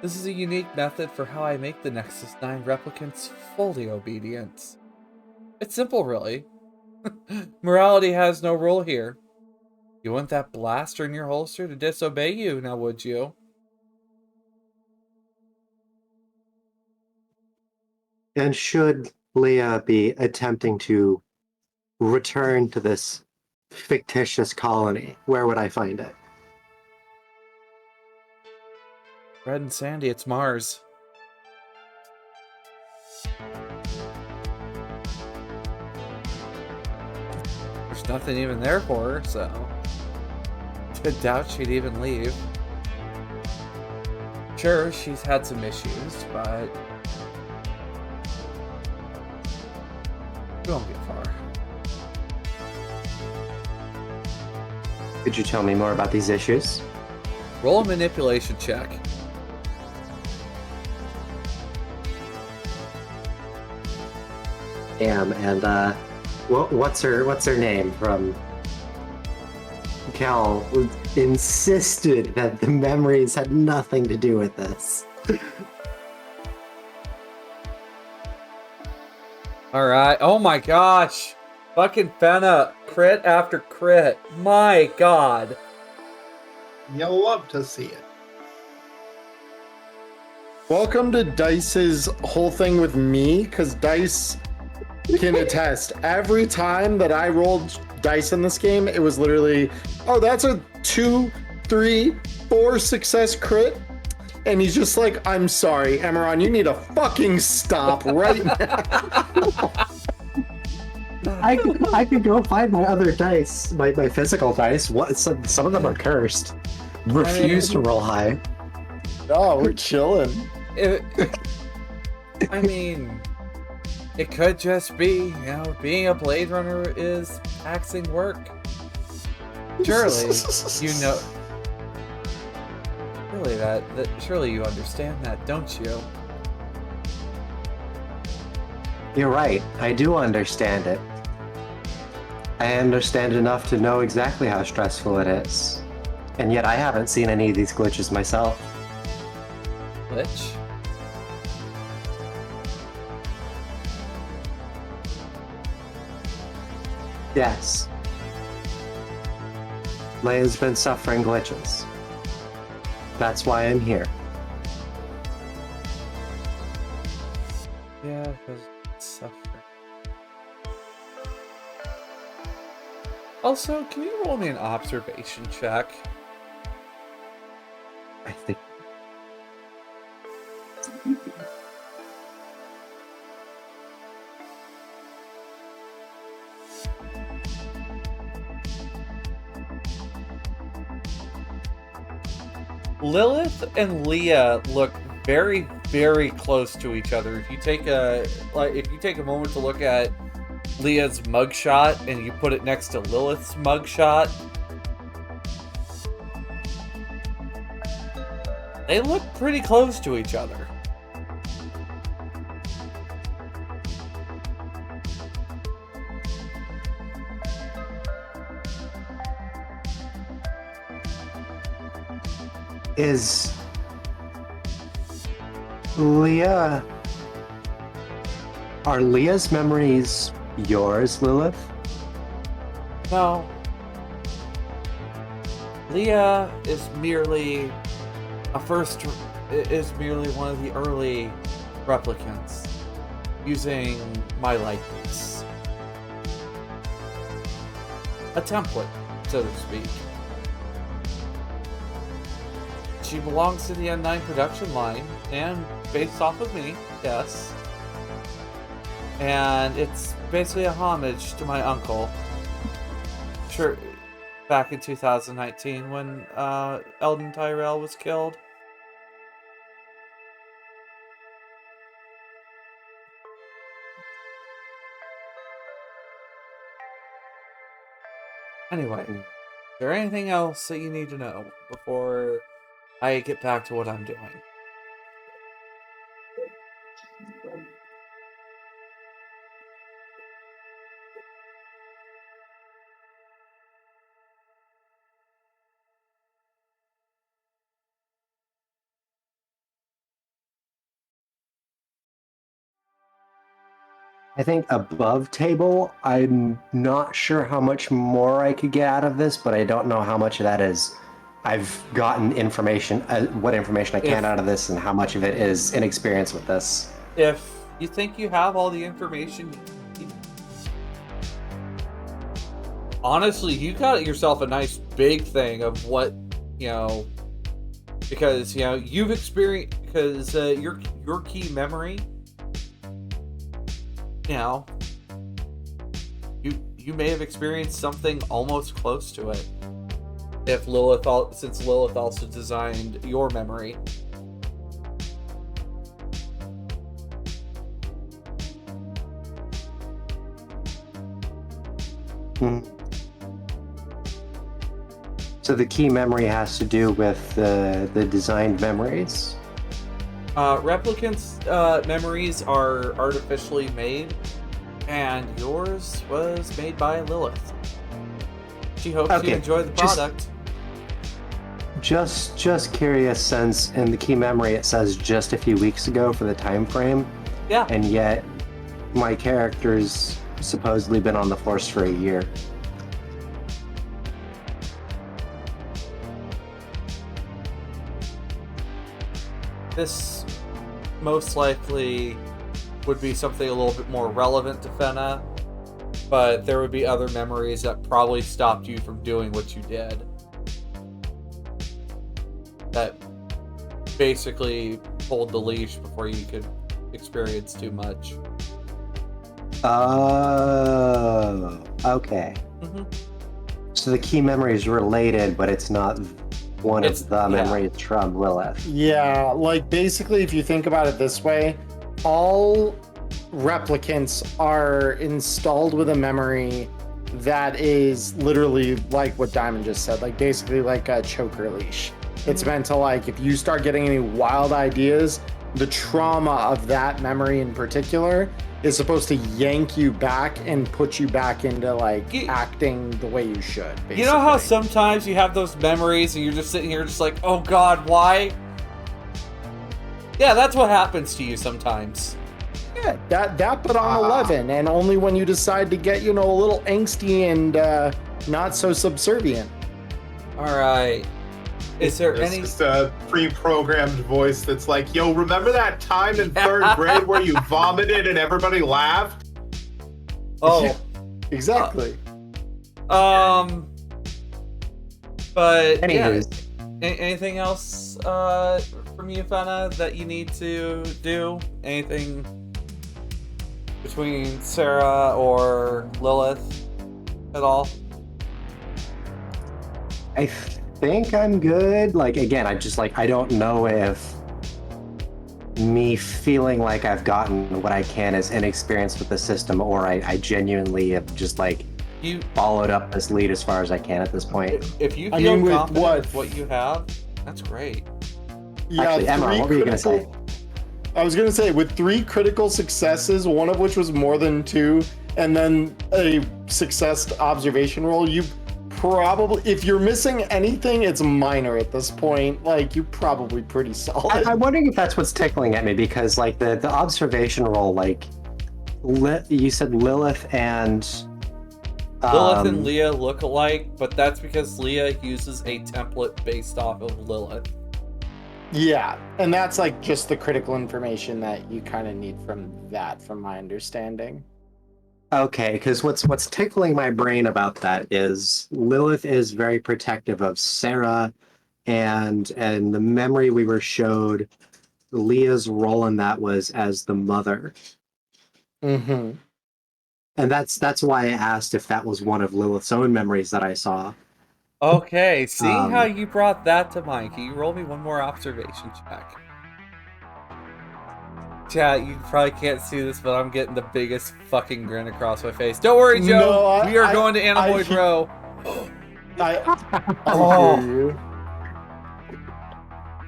[SPEAKER 1] This is a unique method for how I make the Nexus 9 replicants fully obedient. It's simple, really. Morality has no rule here. You want that blaster in your holster to disobey you, now would you?
[SPEAKER 4] And should Leia be attempting to return to this fictitious colony, where would I find it?
[SPEAKER 1] Red and Sandy, it's Mars. nothing even there for her, so I doubt she'd even leave. Sure, she's had some issues, but we won't get far.
[SPEAKER 4] Could you tell me more about these issues?
[SPEAKER 1] Roll a manipulation check.
[SPEAKER 4] Damn, and what's her name from Cal insisted that the memories had nothing to do with this.
[SPEAKER 1] Alright, oh my gosh! Fucking Fenna, crit after crit. My god.
[SPEAKER 5] You'll love to see it.
[SPEAKER 2] Welcome to Dice's whole thing with me, because Dice can attest. Every time that I rolled dice in this game, it was literally, oh, that's a 2, 3, 4 success crit. And he's just like, I'm sorry, Emeron, you need to fucking stop right now.
[SPEAKER 4] I could go find my other dice, my physical dice. Some of them are cursed. Refuse to roll high.
[SPEAKER 2] No, we're chilling.
[SPEAKER 1] I mean, it could just be, being a Blade Runner is taxing work. Surely, surely you understand that, don't you?
[SPEAKER 4] You're right. I do understand it. I understand enough to know exactly how stressful it is. And yet I haven't seen any of these glitches myself.
[SPEAKER 1] Glitch?
[SPEAKER 4] Yes. Leia's been suffering glitches. That's why I'm here.
[SPEAKER 1] Yeah, because it's suffering. Also, can you roll me an observation check?
[SPEAKER 4] I think.
[SPEAKER 1] Lilith and Leah look very, very close to each other. If you take a moment to look at Leah's mugshot and you put it next to Lilith's mugshot, they look pretty close to each other.
[SPEAKER 4] Is Leah... Are Leah's memories yours, Lilith?
[SPEAKER 1] No. Leah is merely merely one of the early replicants using my likeness. A template, so to speak. She belongs to the N9 production line, and based off of me, yes. And it's basically a homage to my uncle. Sure, back in 2019 when Eldon Tyrell was killed. Anyway, is there anything else that you need to know before I get back to what I'm doing?
[SPEAKER 4] I think above table, I'm not sure how much more I could get out of this, but I don't know how much of that is I've gotten information, what information I can out of this, and how much of it is inexperience with this.
[SPEAKER 1] If you think you have all the information, honestly, you got yourself a nice big thing of what, because, you've experienced, because your key memory, you you may have experienced something almost close to it. If since Lilith also designed your memory.
[SPEAKER 4] So the key memory has to do with the designed memories?
[SPEAKER 1] Replicants' memories are artificially made, and yours was made by Lilith. She hopes you enjoy the product.
[SPEAKER 4] Just curious, since in the key memory it says just a few weeks ago for the time frame.
[SPEAKER 1] Yeah.
[SPEAKER 4] And yet my character's supposedly been on the force for a year.
[SPEAKER 1] This most likely would be something a little bit more relevant to Fenna, but there would be other memories that probably stopped you from doing what you did. That basically pulled the leash before you could experience too much.
[SPEAKER 4] Oh, okay.
[SPEAKER 1] Mm-hmm.
[SPEAKER 4] So the key memory is related, but it's not one of the memories from Lilith.
[SPEAKER 2] Yeah, like basically, if you think about it this way, all replicants are installed with a memory that is literally like what Diamond just said, like basically like a choker leash. It's meant to, like, if you start getting any wild ideas, the trauma of that memory in particular is supposed to yank you back and put you back into, like, acting the way you should, basically.
[SPEAKER 1] You know how sometimes you have those memories and you're just sitting here just like, oh god, why? Yeah, that's what happens to you sometimes.
[SPEAKER 2] Yeah, that but on 11, and only when you decide to get, a little angsty and not so subservient.
[SPEAKER 1] Alright. Is there any...
[SPEAKER 5] It's just a pre-programmed voice that's like, yo, remember that time in third grade where you vomited and everybody laughed?
[SPEAKER 1] Oh.
[SPEAKER 2] Exactly.
[SPEAKER 1] But,
[SPEAKER 4] Anyways.
[SPEAKER 1] yeah. Anything else from you, Fenna, that you need to do? Anything between Sarah or Lilith at all?
[SPEAKER 4] I think I'm good. Like, again, I don't know if me feeling like I've gotten what I can as inexperienced with the system, or I genuinely have just followed up this lead as far as I can at this point.
[SPEAKER 1] If you feel confident with what you have, that's great.
[SPEAKER 2] Yeah,
[SPEAKER 4] actually, Emma, what were you gonna say?
[SPEAKER 2] I was gonna say, with 3 critical successes, one of which was more than 2, and then a successed observation roll, you probably, if you're missing anything, it's minor at this point. Like, you're probably pretty solid.
[SPEAKER 4] I'm wondering if that's what's tickling at me, because like the observation roll, like you said Lilith and
[SPEAKER 1] Leah look alike, but that's because Leah uses a template based off of Lilith.
[SPEAKER 2] Yeah, and that's like just the critical information that you kind of need from that, from my understanding.
[SPEAKER 4] Okay, because what's tickling my brain about that is Lilith is very protective of Sarah, and the memory we were showed, Leah's role in that was as the mother.
[SPEAKER 2] Mm-hmm.
[SPEAKER 4] And that's why I asked if that was one of Lilith's own memories that I saw.
[SPEAKER 1] Okay, seeing how you brought that to mind, can you roll me one more observation check? Chat, you probably can't see this, but I'm getting the biggest fucking grin across my face. Don't worry, Joe. We are going to Animoid Row.
[SPEAKER 2] I hear you.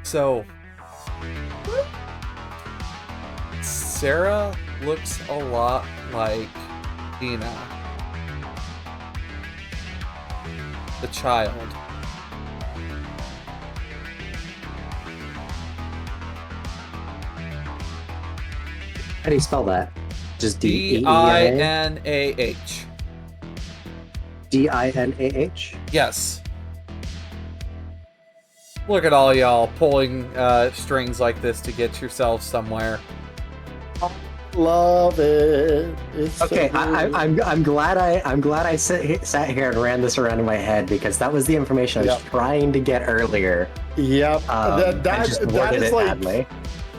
[SPEAKER 1] So, Sarah looks a lot like Dina, the child.
[SPEAKER 4] How do you spell that? Just
[SPEAKER 1] D-I-N-A-H.
[SPEAKER 4] D-I-N-A-H?
[SPEAKER 1] Yes. Look at all y'all pulling strings like this to get yourselves somewhere.
[SPEAKER 2] Love it. It's
[SPEAKER 4] okay,
[SPEAKER 2] so
[SPEAKER 4] I'm glad I sat here and ran this around in my head, because that was the information I was trying to get earlier.
[SPEAKER 2] Yep. That is like
[SPEAKER 4] badly.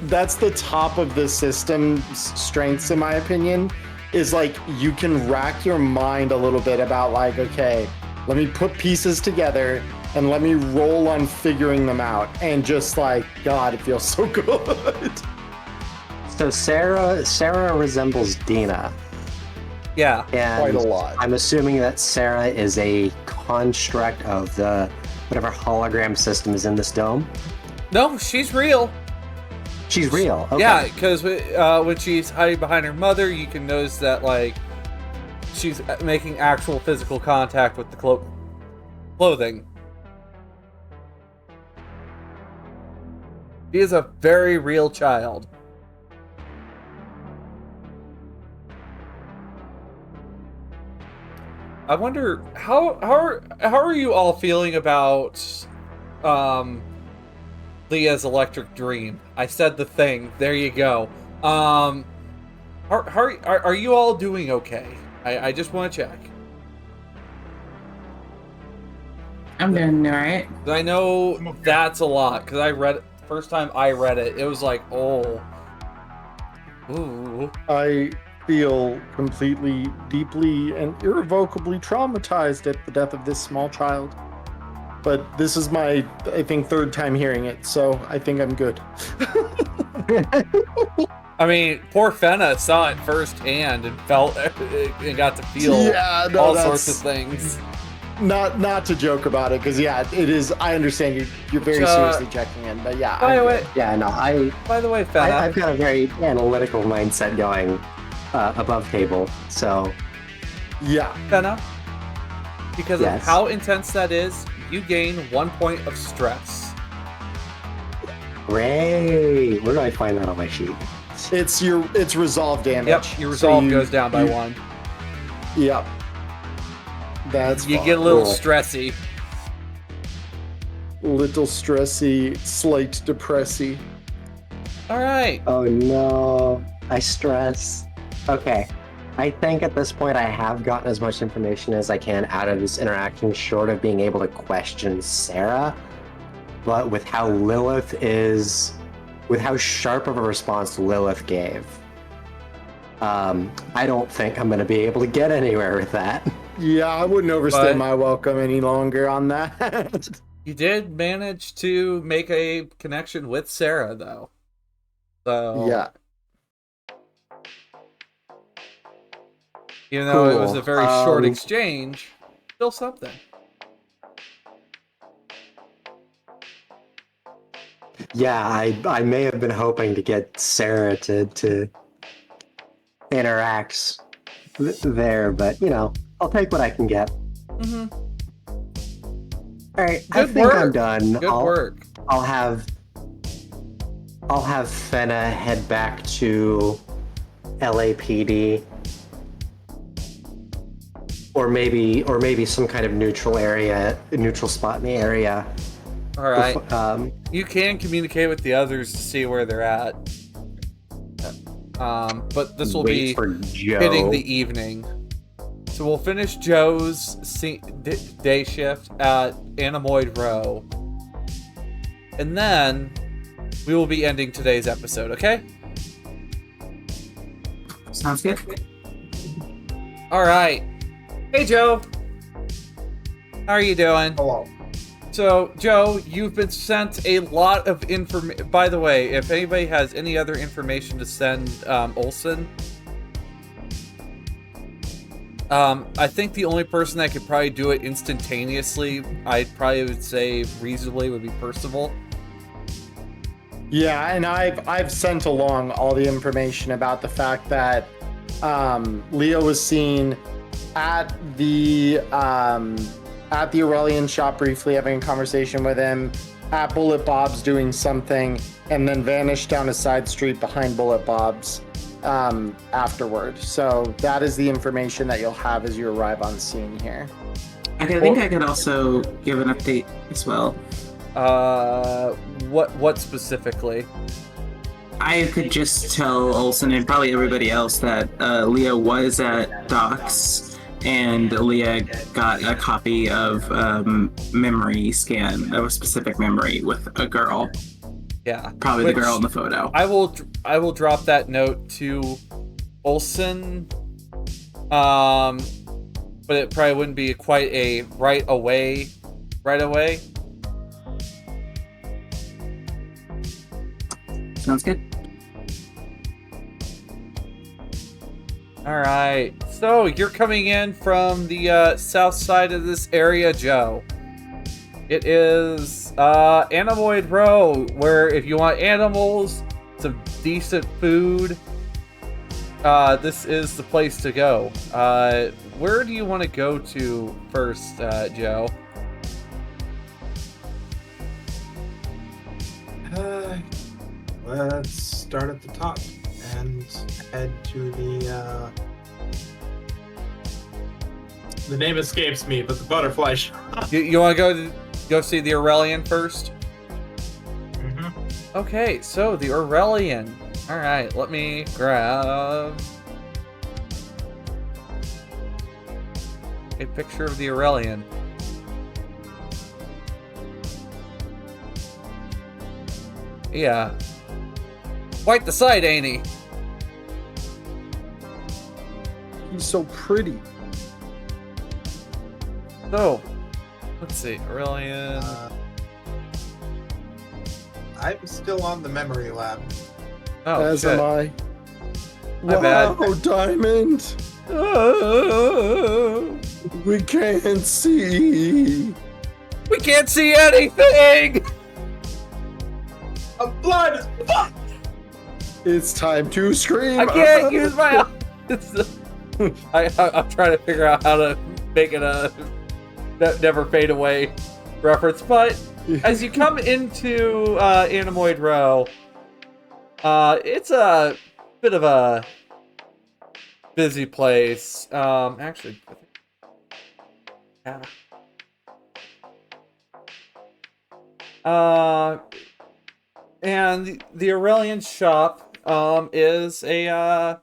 [SPEAKER 2] That's the top of the system's strengths, in my opinion, is like you can rack your mind a little bit about like, okay, let me put pieces together and let me roll on figuring them out. And just like, God, it feels so good.
[SPEAKER 4] So Sarah resembles Dina.
[SPEAKER 1] Yeah,
[SPEAKER 4] And
[SPEAKER 2] quite a lot.
[SPEAKER 4] I'm assuming that Sarah is a construct of the whatever hologram system is in this dome.
[SPEAKER 1] no, she's real.
[SPEAKER 4] She's real. Okay.
[SPEAKER 1] Yeah, because when she's hiding behind her mother, you can notice that like she's making actual physical contact with the clothing. She is a very real child. I wonder how are you all feeling about Leah's electric dream? I said the thing. There you go. Are you all doing okay? I just want to check.
[SPEAKER 6] I'm doing alright.
[SPEAKER 1] I know that's a lot because I read it first time I read it. It was like, oh, ooh.
[SPEAKER 2] I feel completely, deeply, and irrevocably traumatized at the death of this small child. But this is my, I think, third time hearing it, so I think I'm good.
[SPEAKER 1] I mean, poor Fenna saw it firsthand and felt and got to feel all sorts of things.
[SPEAKER 2] Not to joke about it, because yeah, it is. I understand you're very seriously checking in, but yeah.
[SPEAKER 1] By the way,
[SPEAKER 2] By
[SPEAKER 1] the way, Fenna,
[SPEAKER 4] I've got a very analytical mindset going above table, so
[SPEAKER 2] yeah,
[SPEAKER 1] Fenna, because of how intense that is, you gain 1 point of stress.
[SPEAKER 4] Great. Where do I find that on my sheet?
[SPEAKER 2] It's resolve damage.
[SPEAKER 1] Yep, your resolve goes down by 1.
[SPEAKER 2] Yep. That's
[SPEAKER 1] you get a little stressy.
[SPEAKER 2] Little stressy, slight depressy.
[SPEAKER 1] All right.
[SPEAKER 4] Oh no, I stress. Okay, I think at this point I have gotten as much information as I can out of this interaction, short of being able to question Sarah. But with how sharp of a response Lilith gave, I don't think I'm going to be able to get anywhere with that.
[SPEAKER 2] Yeah, I wouldn't overstay my welcome any longer on that.
[SPEAKER 1] You did manage to make a connection with Sarah, though. So
[SPEAKER 2] yeah.
[SPEAKER 1] Even though it was a very short exchange, still something.
[SPEAKER 4] Yeah, I may have been hoping to get Sarah to interact there, but you know, I'll take what I can get.
[SPEAKER 1] Mm-hmm.
[SPEAKER 4] All right, I think I'm done.
[SPEAKER 1] Good work.
[SPEAKER 4] I'll have Fenna head back to LAPD, or maybe some kind of neutral spot in the area.
[SPEAKER 1] All right. You can communicate with the others to see where they're at. But this will be hitting the evening. So we'll finish Joe's day shift at Anemoid Row. And then we will be ending today's episode, okay?
[SPEAKER 6] Sounds good.
[SPEAKER 1] All right. Hey, Joe. How are you doing?
[SPEAKER 5] Hello.
[SPEAKER 1] So, Joe, you've been sent a lot of information. By the way, if anybody has any other information to send Olsen, I think the only person that could probably do it instantaneously, I probably would say reasonably, would be Percival.
[SPEAKER 2] Yeah, and I've sent along all the information about the fact that Leo was seen at the Aurelian shop briefly, having a conversation with him, at Bullet Bob's doing something, and then vanished down a side street behind Bullet Bob's afterward. So that is the information that you'll have as you arrive on scene here.
[SPEAKER 6] I think I could also give an update as well.
[SPEAKER 1] What specifically?
[SPEAKER 6] I could just tell Olsen and probably everybody else that Leah was at Doc's, and Leah got a copy of memory scan of a specific memory with a girl.
[SPEAKER 1] Yeah,
[SPEAKER 6] probably the girl in the photo.
[SPEAKER 1] I will drop that note to Olsen But it probably wouldn't be quite a right away.
[SPEAKER 6] Sounds good.
[SPEAKER 1] Alright, so you're coming in from the south side of this area, Joe. It is Animoid Row, where if you want animals, some decent food, this is the place to go. Where do you want to go to first, Joe?
[SPEAKER 5] Let's start at the top and head to the name escapes me, but the butterfly shop.
[SPEAKER 1] You want to go see the Aurelian first?
[SPEAKER 5] Mm-hmm.
[SPEAKER 1] Okay, so the Aurelian. All right, let me grab a picture of the Aurelian. Yeah. Quite the sight, ain't he?
[SPEAKER 2] He's so pretty.
[SPEAKER 1] So, let's see, Aurelian.
[SPEAKER 5] I'm still on the memory lab.
[SPEAKER 1] Oh,
[SPEAKER 2] As
[SPEAKER 1] shit.
[SPEAKER 2] am I.
[SPEAKER 1] My
[SPEAKER 2] Wow,
[SPEAKER 1] bad.
[SPEAKER 2] Diamond! We can't see.
[SPEAKER 1] We can't see anything!
[SPEAKER 5] I'm blind as fuck!
[SPEAKER 2] It's time to scream.
[SPEAKER 1] I can't use my I'm trying to figure out how to make it a never fade away reference, but as you come into Animoid Row, it's a bit of a busy place. Actually, yeah. And the Aurelian shop is a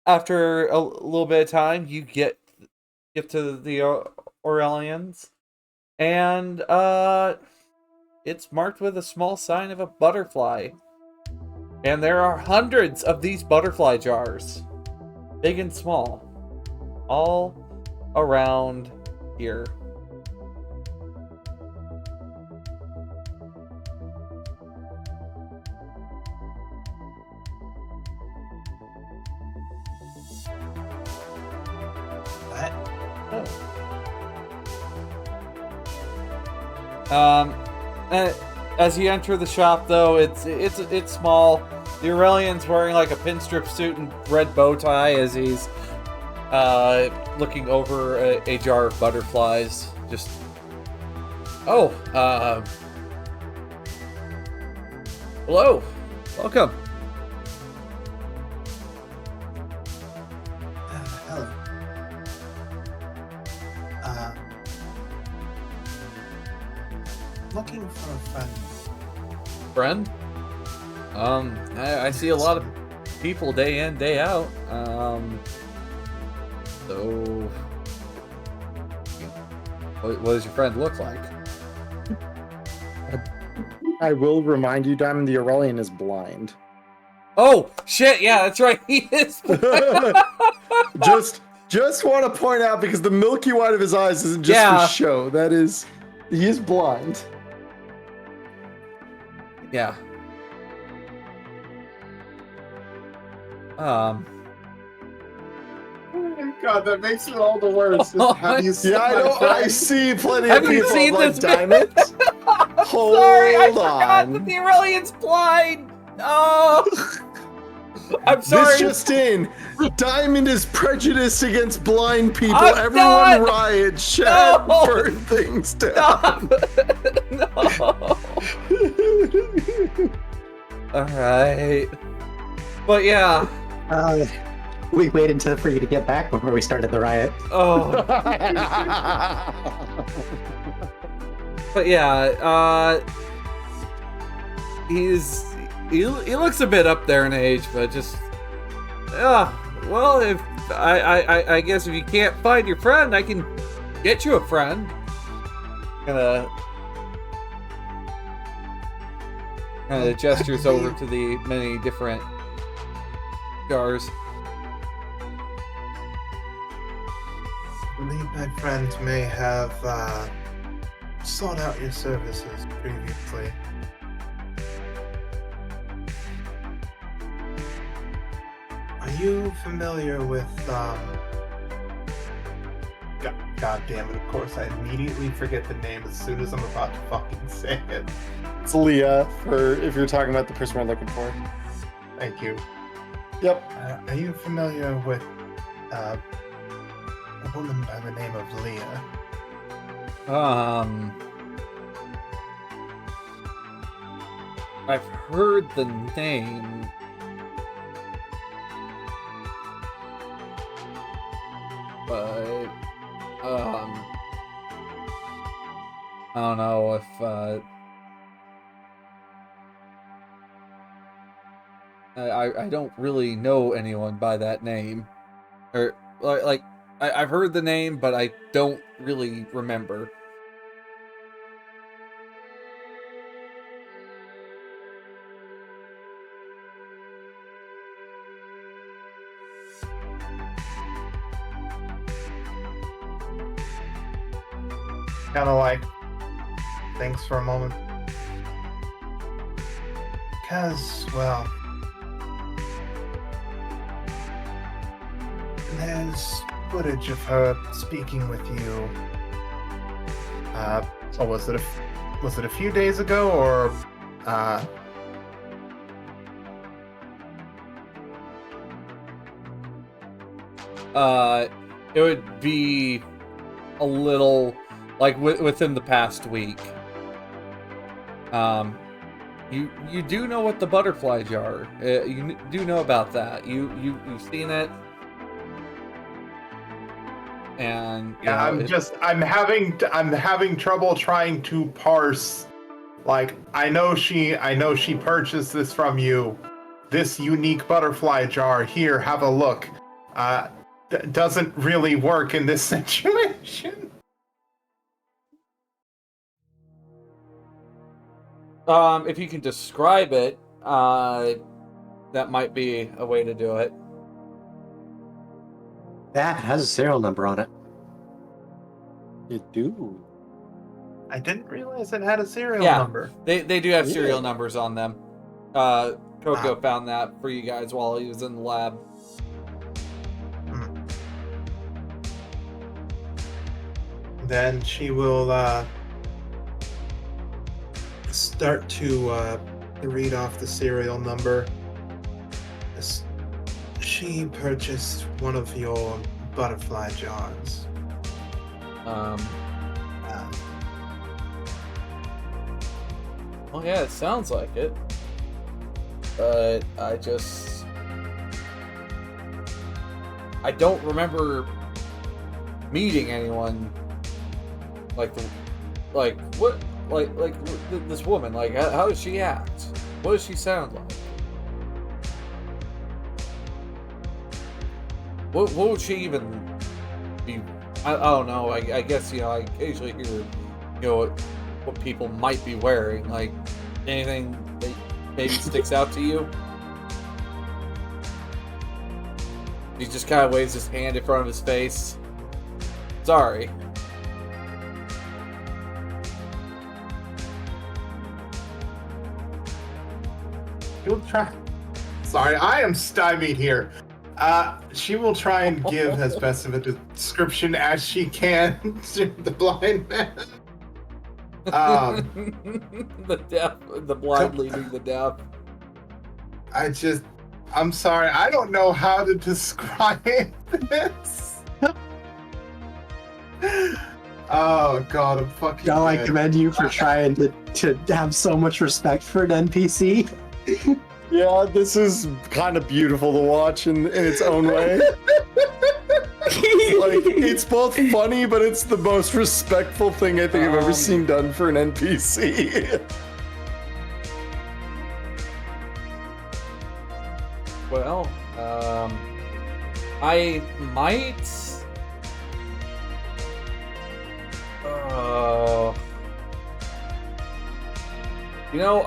[SPEAKER 1] after a little bit of time, you get to the Aurelians, and it's marked with a small sign of a butterfly. And there are hundreds of these butterfly jars, big and small, all around here. As you enter the shop, though, it's small. The Aurelian's wearing like a pinstrip suit and red bow tie as he's looking over a jar of butterflies. Just hello, welcome.
[SPEAKER 5] Hello. Looking for a friend.
[SPEAKER 1] Friend? I see a lot of people day in, day out. So what does your friend look like?
[SPEAKER 2] I will remind you, Diamond, the Aurelian is blind.
[SPEAKER 1] Oh shit! Yeah, that's right. He is.
[SPEAKER 2] just want to point out, because the milky white of his eyes isn't just for show. That is, he is blind.
[SPEAKER 1] Yeah.
[SPEAKER 5] Oh my god, that makes it all the worse. Have you seen
[SPEAKER 2] I know.
[SPEAKER 5] friend?
[SPEAKER 2] I see plenty
[SPEAKER 1] Have
[SPEAKER 2] of
[SPEAKER 1] you
[SPEAKER 2] people
[SPEAKER 1] seen
[SPEAKER 2] like
[SPEAKER 1] this
[SPEAKER 2] Diamond. Hold
[SPEAKER 1] Sorry, I forgot
[SPEAKER 2] on.
[SPEAKER 1] that the Aurelian's blind. Oh, I'm sorry.
[SPEAKER 2] This just in. Diamond is prejudiced against blind people.
[SPEAKER 1] I'm
[SPEAKER 2] Everyone
[SPEAKER 1] not.
[SPEAKER 2] riot, chat,
[SPEAKER 1] No.
[SPEAKER 2] burn things down.
[SPEAKER 1] Stop. No. All right. But yeah.
[SPEAKER 4] We waited for you to get back before we started the riot.
[SPEAKER 1] Oh. But yeah. He looks a bit up there in age, but just. Well, if I guess if you can't find your friend, I can get you a friend. Kind of gestures over to the many different jars.
[SPEAKER 9] believe my friend may have sought out your services previously. Are you familiar with
[SPEAKER 5] God damn it, of course I immediately forget the name as soon as I'm about to fucking say it.
[SPEAKER 2] It's Leah, for if you're talking about the person we're looking for.
[SPEAKER 5] Thank you.
[SPEAKER 2] Yep.
[SPEAKER 9] are you familiar with a woman by the name of Leah?
[SPEAKER 1] I've heard the name. But I don't know if I don't really know anyone by that name, or like I've heard the name, but I don't really remember.
[SPEAKER 9] Kind of like thinks for a moment. Because, well, there's footage of her speaking with you. Was it a few days ago, or
[SPEAKER 1] it would be a little like within the past week. You do know what the butterfly jar? You do know about that? You've seen it, and
[SPEAKER 5] Yeah, I'm having trouble trying to parse. Like, I know she purchased this from you, this unique butterfly jar. Here, have a look. Doesn't really work in this situation.
[SPEAKER 1] If you can describe it, that might be a way to do it.
[SPEAKER 4] That has a serial number on it.
[SPEAKER 2] You do.
[SPEAKER 5] I didn't realize it had a serial
[SPEAKER 1] Yeah,
[SPEAKER 5] number.
[SPEAKER 1] They do have serial numbers on them. Coco found that for you guys while he was in the lab.
[SPEAKER 9] then she will start to read off the serial number. She purchased one of your butterfly jars.
[SPEAKER 1] Well, yeah, it sounds like it. But I don't remember meeting anyone like this woman. Like, how does she act? What does she sound like? What would she even be? I don't know. I guess, I occasionally hear, what people might be wearing. Like, anything that maybe sticks out to you? He just kind of waves his hand in front of his face. Sorry.
[SPEAKER 5] She'll try. Sorry, I am stymied here. She will try and give as best of a description as she can to the blind man.
[SPEAKER 1] The deaf, the blind leading the deaf.
[SPEAKER 5] I'm sorry, I don't know how to describe this. Oh god, I'm fucking
[SPEAKER 4] Joe, I
[SPEAKER 5] dead.
[SPEAKER 4] commend you for trying to have so much respect for an NPC.
[SPEAKER 2] Yeah, this is kind of beautiful to watch in its own way. Like, it's both funny, but it's the most respectful thing I think I've ever seen done for an NPC.
[SPEAKER 1] Well, I might.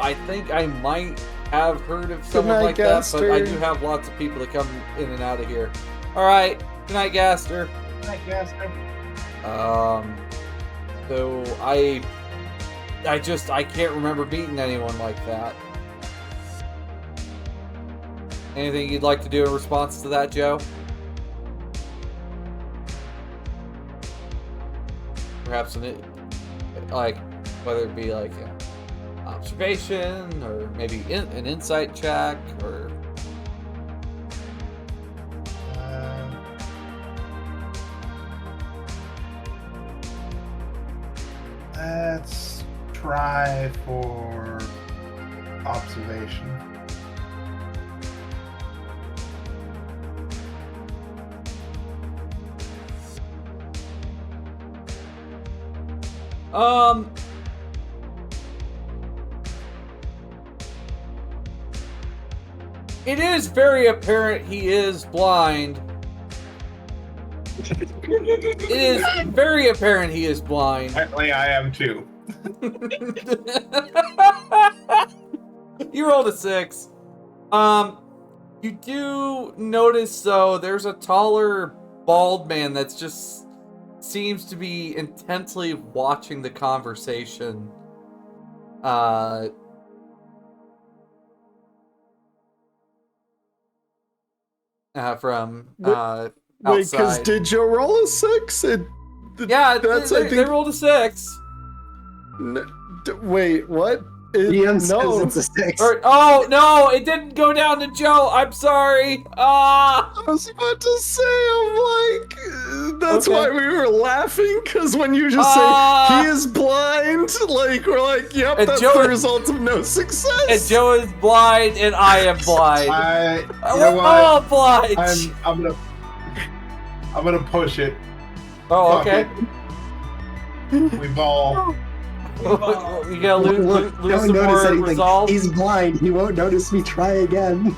[SPEAKER 1] I think I might have heard of someone
[SPEAKER 2] night,
[SPEAKER 1] like that, but I
[SPEAKER 2] Gaster.
[SPEAKER 1] do have lots of people that come in and out of here. All right, good night, Gaster.
[SPEAKER 5] Good night, Gaster.
[SPEAKER 1] So I can't remember beating anyone like that. Anything you'd like to do in response to that, Joe? Perhaps whether it be like observation or maybe an insight check or.
[SPEAKER 5] Let's try for observation.
[SPEAKER 1] It is very apparent he is blind. It is very apparent he is blind.
[SPEAKER 5] Apparently I am too.
[SPEAKER 1] You rolled a 6. You do notice though there's a taller bald man that's just seems to be intensely watching the conversation. From
[SPEAKER 2] Wait, because
[SPEAKER 1] outside.
[SPEAKER 2] did Joe roll a 6?
[SPEAKER 1] Yeah,
[SPEAKER 2] that's
[SPEAKER 1] they rolled a 6.
[SPEAKER 2] Wait, what?
[SPEAKER 4] DM says it's a 6.
[SPEAKER 1] Oh no, it didn't go down to Joe. I'm sorry.
[SPEAKER 2] I was about to say, I'm like, that's
[SPEAKER 1] Okay.
[SPEAKER 2] why we were laughing, because when you just say he is blind, like we're like, yep,
[SPEAKER 1] And
[SPEAKER 2] that's
[SPEAKER 1] Joe
[SPEAKER 2] the
[SPEAKER 1] is-
[SPEAKER 2] result of no success.
[SPEAKER 1] And Joe is blind, and I am blind.
[SPEAKER 5] You know
[SPEAKER 1] We're
[SPEAKER 5] what?
[SPEAKER 1] all blind.
[SPEAKER 5] I'm gonna push it.
[SPEAKER 1] Oh,
[SPEAKER 5] Fuck
[SPEAKER 1] okay.
[SPEAKER 5] it. We ball.
[SPEAKER 1] You gotta lose
[SPEAKER 4] Don't
[SPEAKER 1] some
[SPEAKER 4] notice
[SPEAKER 1] more
[SPEAKER 4] anything.
[SPEAKER 1] resolve.
[SPEAKER 4] He's blind. He won't notice me try again.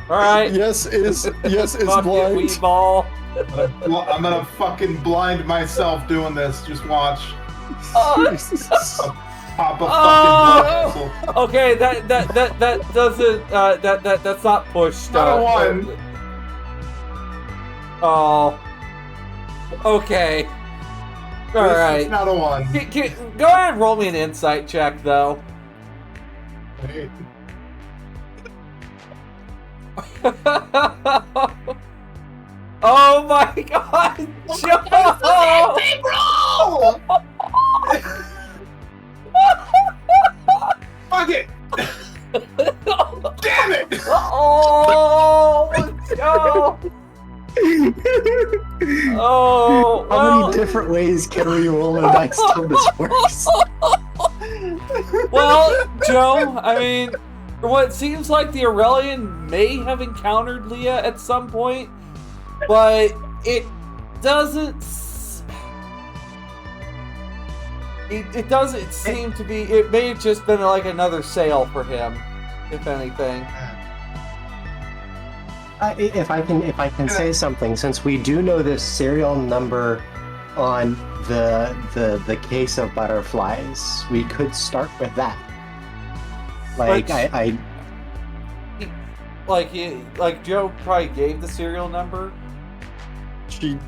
[SPEAKER 1] All right.
[SPEAKER 2] Yes, is
[SPEAKER 1] Fuck
[SPEAKER 2] blind.
[SPEAKER 1] it, we ball.
[SPEAKER 5] I'm gonna fucking blind myself doing this. Just watch.
[SPEAKER 2] Jesus.
[SPEAKER 5] Pop a fucking blood vessel.
[SPEAKER 1] Okay, that doesn't that's not pushed.
[SPEAKER 5] Not a 1.
[SPEAKER 1] Oh. Okay. All right.
[SPEAKER 5] It's not a 1.
[SPEAKER 1] Go ahead and roll me an insight check, though.
[SPEAKER 5] Wait.
[SPEAKER 1] Oh my God, Joe!
[SPEAKER 5] Fuck it! Damn it!
[SPEAKER 1] Oh, Joe! Oh,
[SPEAKER 4] How
[SPEAKER 1] well,
[SPEAKER 4] many different ways can we roll a dice till this works?
[SPEAKER 1] well, Joe, I mean, for what seems like the Aurelian may have encountered Leah at some point, but it doesn't. It doesn't seem to be. It may have just been like another sale for him, if anything.
[SPEAKER 4] If I can say something, since we do know the serial number on the case of butterflies, we could start with that. Like
[SPEAKER 1] Like Joe probably gave the serial number.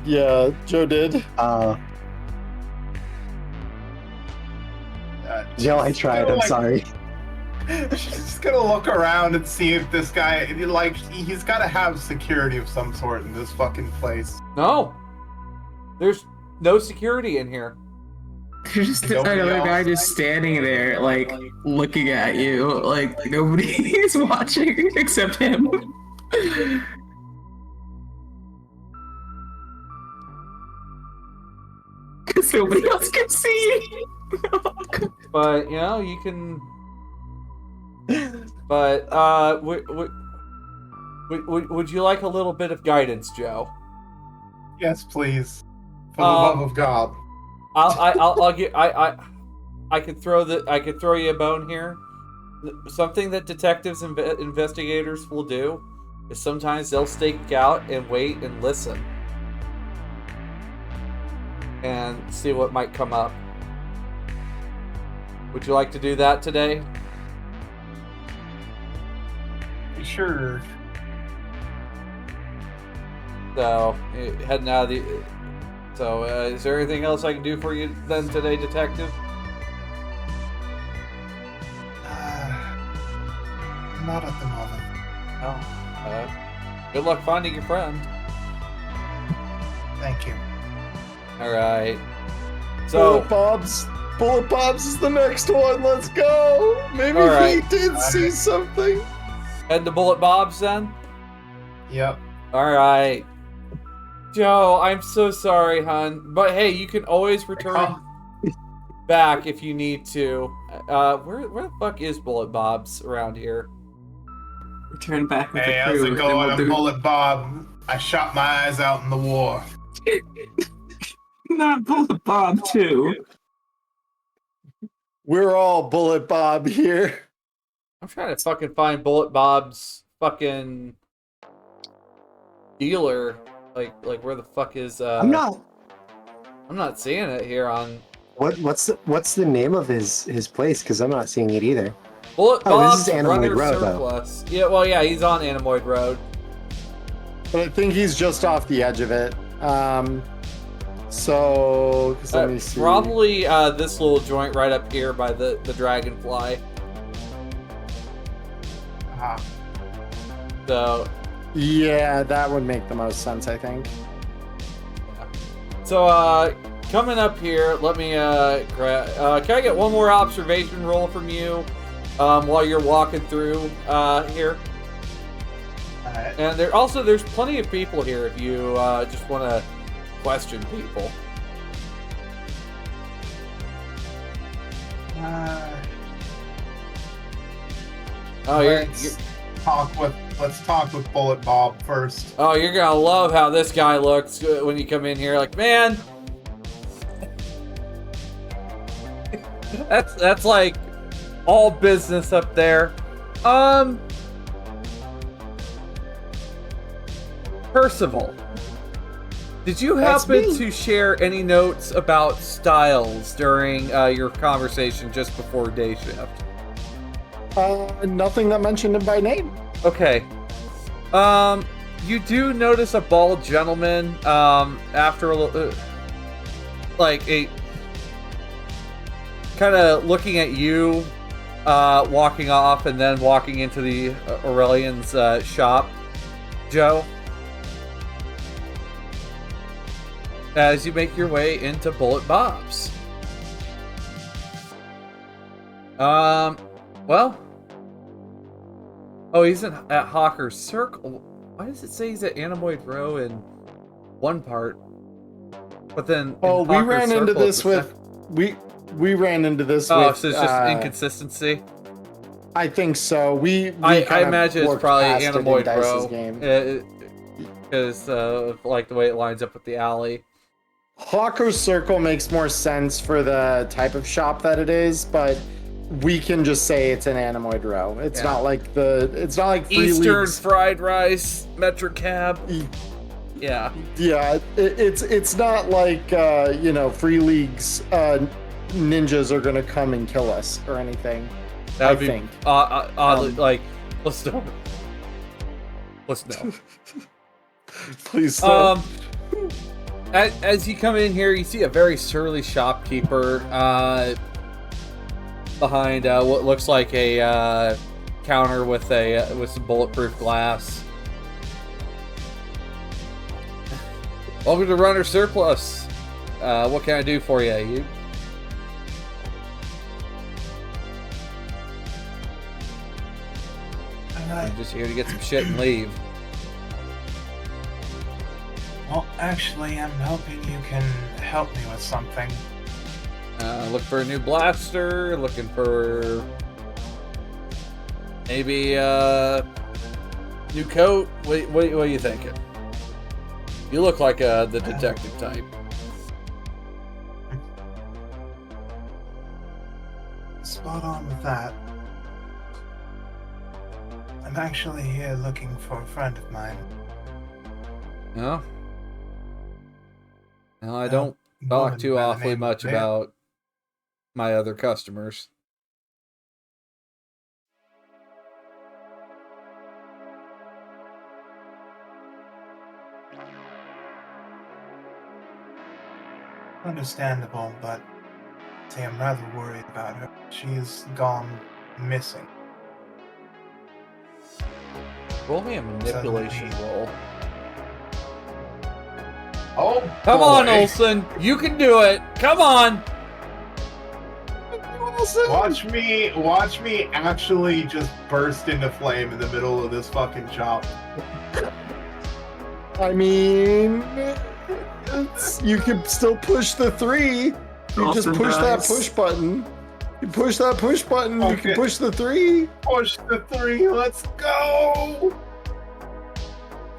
[SPEAKER 2] Yeah, Joe did.
[SPEAKER 4] Joe, I tried. I'm sorry.
[SPEAKER 5] She's just gonna look around and see if this guy, like, he's gotta have security of some sort in this fucking place.
[SPEAKER 1] No, there's no security in here.
[SPEAKER 6] There's just another guy just standing there, like, looking at you, like nobody is watching except him. Because nobody else can see.
[SPEAKER 1] But you know, you can. But would you like a little bit of guidance, Joe?
[SPEAKER 5] Yes, please. For the love of God.
[SPEAKER 1] I'll get. I could throw you a bone here. Something that detectives and investigators will do is sometimes they'll stake out and wait and listen and see what might come up. Would you like to do that today? So, is there anything else I can do for you then today, Detective?
[SPEAKER 9] Not at the moment.
[SPEAKER 1] Oh, good luck finding your friend.
[SPEAKER 9] Thank you.
[SPEAKER 1] All right. So,
[SPEAKER 2] Bullet Bob's is the next one. Let's go. Maybe
[SPEAKER 1] All right.
[SPEAKER 2] he did see something.
[SPEAKER 1] head to Bullet Bob's then.
[SPEAKER 9] Yep.
[SPEAKER 1] All right. Joe, I'm so sorry, hon. But hey, you can always return back if you need to. Where the fuck is Bullet Bob's around here?
[SPEAKER 6] Return back with
[SPEAKER 9] Hey,
[SPEAKER 6] the
[SPEAKER 9] how's
[SPEAKER 6] crew.
[SPEAKER 9] it
[SPEAKER 6] then
[SPEAKER 9] going?
[SPEAKER 6] we'll
[SPEAKER 9] I'm
[SPEAKER 6] do-
[SPEAKER 9] Bullet Bob. I shot my eyes out in the war.
[SPEAKER 6] Not Bullet Bob, too.
[SPEAKER 2] We're all Bullet Bob here.
[SPEAKER 1] I'm trying to fucking find Bullet Bob's fucking dealer. Like where the fuck is
[SPEAKER 4] I'm not.
[SPEAKER 1] I'm not seeing it here on
[SPEAKER 4] What's the name of his place? Because I'm not seeing it either.
[SPEAKER 1] Bullet
[SPEAKER 4] Oh, this
[SPEAKER 1] Bob's
[SPEAKER 4] is Anemoid
[SPEAKER 1] Runner
[SPEAKER 4] Road, though.
[SPEAKER 1] Surplus. Yeah, well, yeah, he's on Anemoid Road.
[SPEAKER 2] But I think he's just off the edge of it. So let me see.
[SPEAKER 1] Probably this little joint right up here by the Dragonfly. So
[SPEAKER 2] Yeah, that would make the most sense, I think.
[SPEAKER 1] So, coming up here, let me, can I get one more observation roll from you, while you're walking through, here?
[SPEAKER 9] Alright.
[SPEAKER 1] And there's plenty of people here if you, just want to question people. Oh,
[SPEAKER 9] Let's talk with Bullet Bob first.
[SPEAKER 1] oh, you're gonna love how this guy looks when you come in here. Like, man, that's like all business up there. Percival, did you
[SPEAKER 2] That's
[SPEAKER 1] happen
[SPEAKER 2] me.
[SPEAKER 1] to share any notes about styles during your conversation just before day shift?
[SPEAKER 2] Nothing that mentioned him by name.
[SPEAKER 1] Okay. You do notice a bald gentleman, after a little, like a kind of looking at you, walking off and then walking into the Aurelian's shop, Joe. As you make your way into Bullet Bob's. Well. Oh, he's at Hawker's Circle. Why does it say he's at Anemoid Row in one part? But then
[SPEAKER 2] Oh, we ran into this with we ran into this with.
[SPEAKER 1] Oh, so it's just inconsistency.
[SPEAKER 2] I think so.
[SPEAKER 1] I
[SPEAKER 2] kind of
[SPEAKER 1] imagine it's
[SPEAKER 2] worked
[SPEAKER 1] probably
[SPEAKER 2] past it in
[SPEAKER 1] Anemoid
[SPEAKER 2] Dice's
[SPEAKER 1] Row.
[SPEAKER 2] game.
[SPEAKER 1] Because like the way it lines up with the alley.
[SPEAKER 2] Hawker's Circle makes more sense for the type of shop that it is, but we can just say it's an Anemoid Row. It's not like
[SPEAKER 1] Eastern
[SPEAKER 2] FreeLeague's.
[SPEAKER 1] fried rice, Metro Cab. Yeah.
[SPEAKER 2] Yeah, it's not like FreeLeague's ninjas are gonna come and kill us or anything.
[SPEAKER 1] That would be
[SPEAKER 2] think.
[SPEAKER 1] oddly like let's no.
[SPEAKER 2] Please stop.
[SPEAKER 1] As you come in here, you see a very surly shopkeeper behind what looks like a counter with some bulletproof glass. Welcome to Runner Surplus. What can I do for you? I'm just here to get some shit and leave.
[SPEAKER 9] Well, actually, I'm hoping you can help me with something.
[SPEAKER 1] Look for a new blaster. Looking for maybe new coat. What are you thinking? You look like the detective type.
[SPEAKER 9] Spot on with that. I'm actually here looking for a friend of mine.
[SPEAKER 1] No. No, I don't talk too awfully much about my other customers.
[SPEAKER 9] Understandable, but say I'm rather worried about her. She's gone missing.
[SPEAKER 1] Roll me a manipulation roll.
[SPEAKER 5] Oh,
[SPEAKER 1] Come on,
[SPEAKER 5] boy.
[SPEAKER 1] Olsen. You can do it. Come on.
[SPEAKER 5] Watch me actually just burst into flame in the middle of this fucking shop.
[SPEAKER 2] I mean, you can still push the 3. You just
[SPEAKER 4] Olsen
[SPEAKER 2] push that
[SPEAKER 4] dies.
[SPEAKER 2] push button. You push that push button, you can
[SPEAKER 5] Okay.
[SPEAKER 2] push the 3.
[SPEAKER 5] Push the 3, let's go!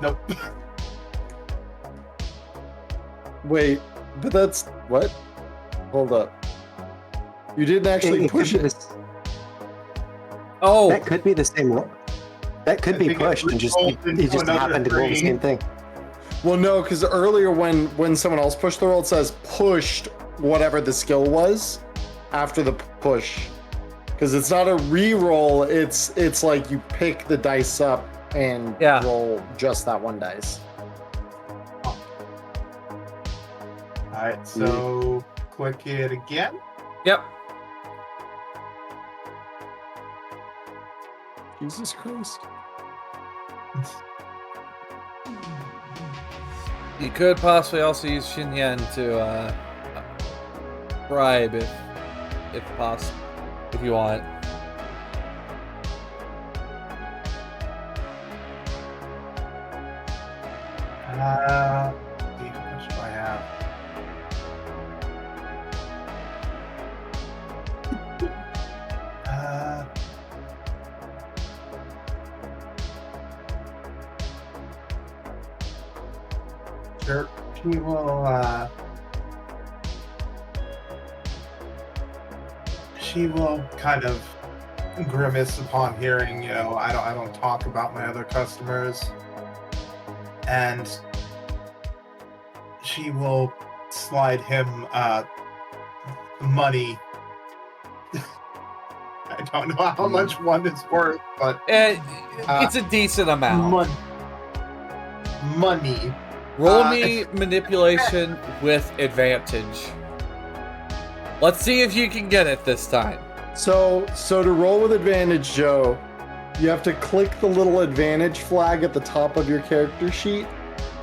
[SPEAKER 5] Nope.
[SPEAKER 2] Wait, but that's what? Hold up. You didn't actually push it.
[SPEAKER 1] Oh,
[SPEAKER 4] That could be the same one. That could
[SPEAKER 5] I
[SPEAKER 4] be
[SPEAKER 5] think it
[SPEAKER 4] pushed and just
[SPEAKER 5] rolled
[SPEAKER 4] it
[SPEAKER 5] into
[SPEAKER 4] just
[SPEAKER 5] another
[SPEAKER 4] happened to roll the
[SPEAKER 5] 3.
[SPEAKER 4] same thing.
[SPEAKER 2] Well, no, because earlier when someone else pushed the roll, it says pushed whatever the skill was after the push. Because it's not a re-roll, it's like you pick the dice up and
[SPEAKER 1] Yeah.
[SPEAKER 2] roll just that one dice.
[SPEAKER 5] Alright, so click it again.
[SPEAKER 1] yep.
[SPEAKER 2] Jesus Christ.
[SPEAKER 1] You could possibly also use Xinyan to bribe if possible, if you want.
[SPEAKER 5] Let's see, what should I have? Sure, she will kind of grimace upon hearing, I don't talk about my other customers. And she will slide him money. I don't know how much one is worth, but
[SPEAKER 1] It's a decent amount.
[SPEAKER 5] money.
[SPEAKER 1] Roll me manipulation with advantage. Let's see if you can get it this time.
[SPEAKER 2] So to roll with advantage, Joe, you have to click the little advantage flag at the top of your character sheet.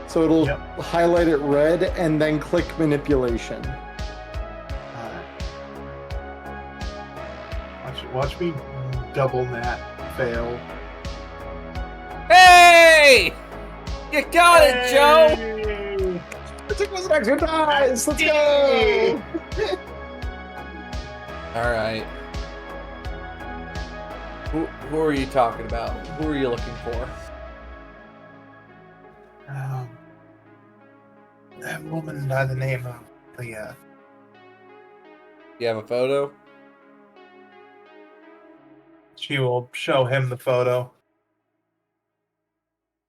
[SPEAKER 2] So it'll highlight it red and then click manipulation.
[SPEAKER 5] Watch me double that fail.
[SPEAKER 1] Hey! You got it, Joe!
[SPEAKER 2] It took us an extra dice. Let's go.
[SPEAKER 1] All right. Who are you talking about? Who are you looking for?
[SPEAKER 9] That woman by the name of Leah.
[SPEAKER 1] You have a photo?
[SPEAKER 9] She will show him the photo.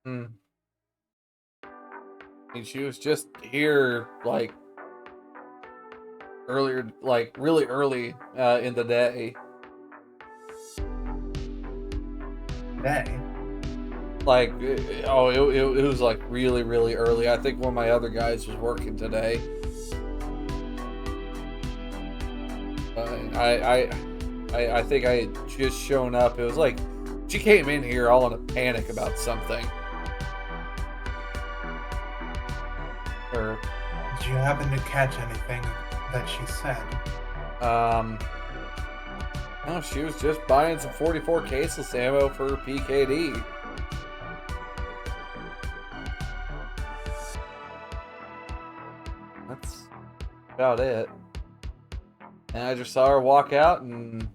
[SPEAKER 1] I mean, she was just here, like, earlier, like, really early in the day.
[SPEAKER 9] Day.
[SPEAKER 1] Like, it was, like, really, really early. I think one of my other guys was working today. I think I had just shown up. It was like, she came in here all in a panic about something. Or,
[SPEAKER 9] Did you happen to catch anything that she said?
[SPEAKER 1] no, she was just buying some 44 caseless ammo for PKD. That's about it. And I just saw her walk out and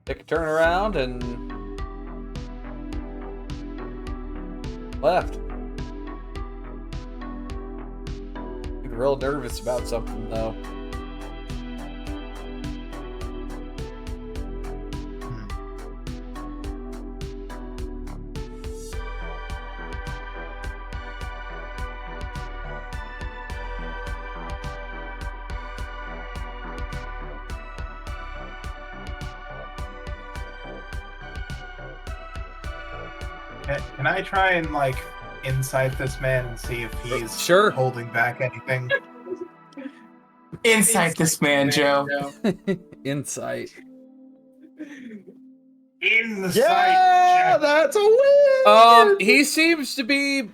[SPEAKER 1] take a turn around and left. I'm real nervous about something though.
[SPEAKER 9] Can I try and like insight this man and see if he's
[SPEAKER 1] Sure.
[SPEAKER 9] holding back anything?
[SPEAKER 6] Insight this man, Joe.
[SPEAKER 1] Insight.
[SPEAKER 2] Yeah, that's a win.
[SPEAKER 1] He seems to be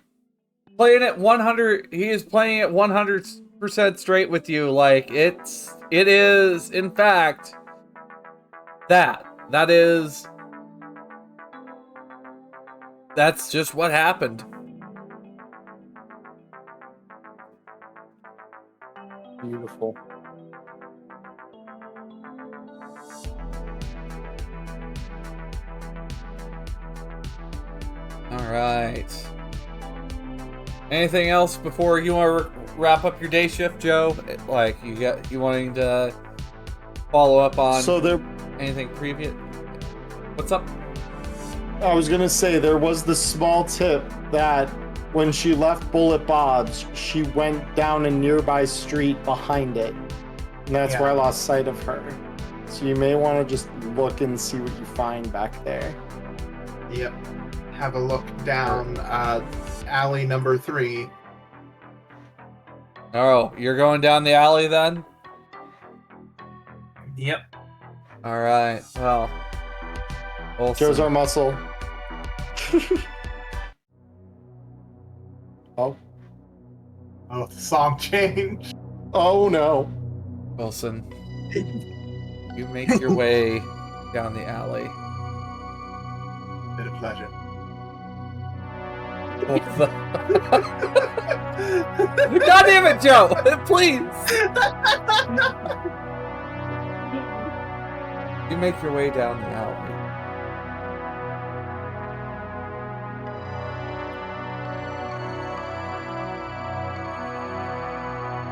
[SPEAKER 1] playing at 100. He is playing at 100% straight with you. Like it is, in fact, that's just what happened.
[SPEAKER 2] Beautiful.
[SPEAKER 1] All right. Anything else before you want to wrap up your day shift, Joe? Like you wanting to follow up on anything previous? What's up?
[SPEAKER 2] I was gonna say there was the small tip that when she left Bullet Bob's, she went down a nearby street behind it, and that's where I lost sight of her. So you may want to just look and see what you find back there.
[SPEAKER 5] Yep. Have a look down alley number 3.
[SPEAKER 1] Oh, you're going down the alley then?
[SPEAKER 3] Yep.
[SPEAKER 1] All right. Well,
[SPEAKER 2] Joe's our muscle. Oh,
[SPEAKER 5] the song changed.
[SPEAKER 2] Oh no.
[SPEAKER 1] Wilson, you make your way down the alley.
[SPEAKER 5] Been a pleasure.
[SPEAKER 1] God damn it, Joe! Please! You make your way down the alley.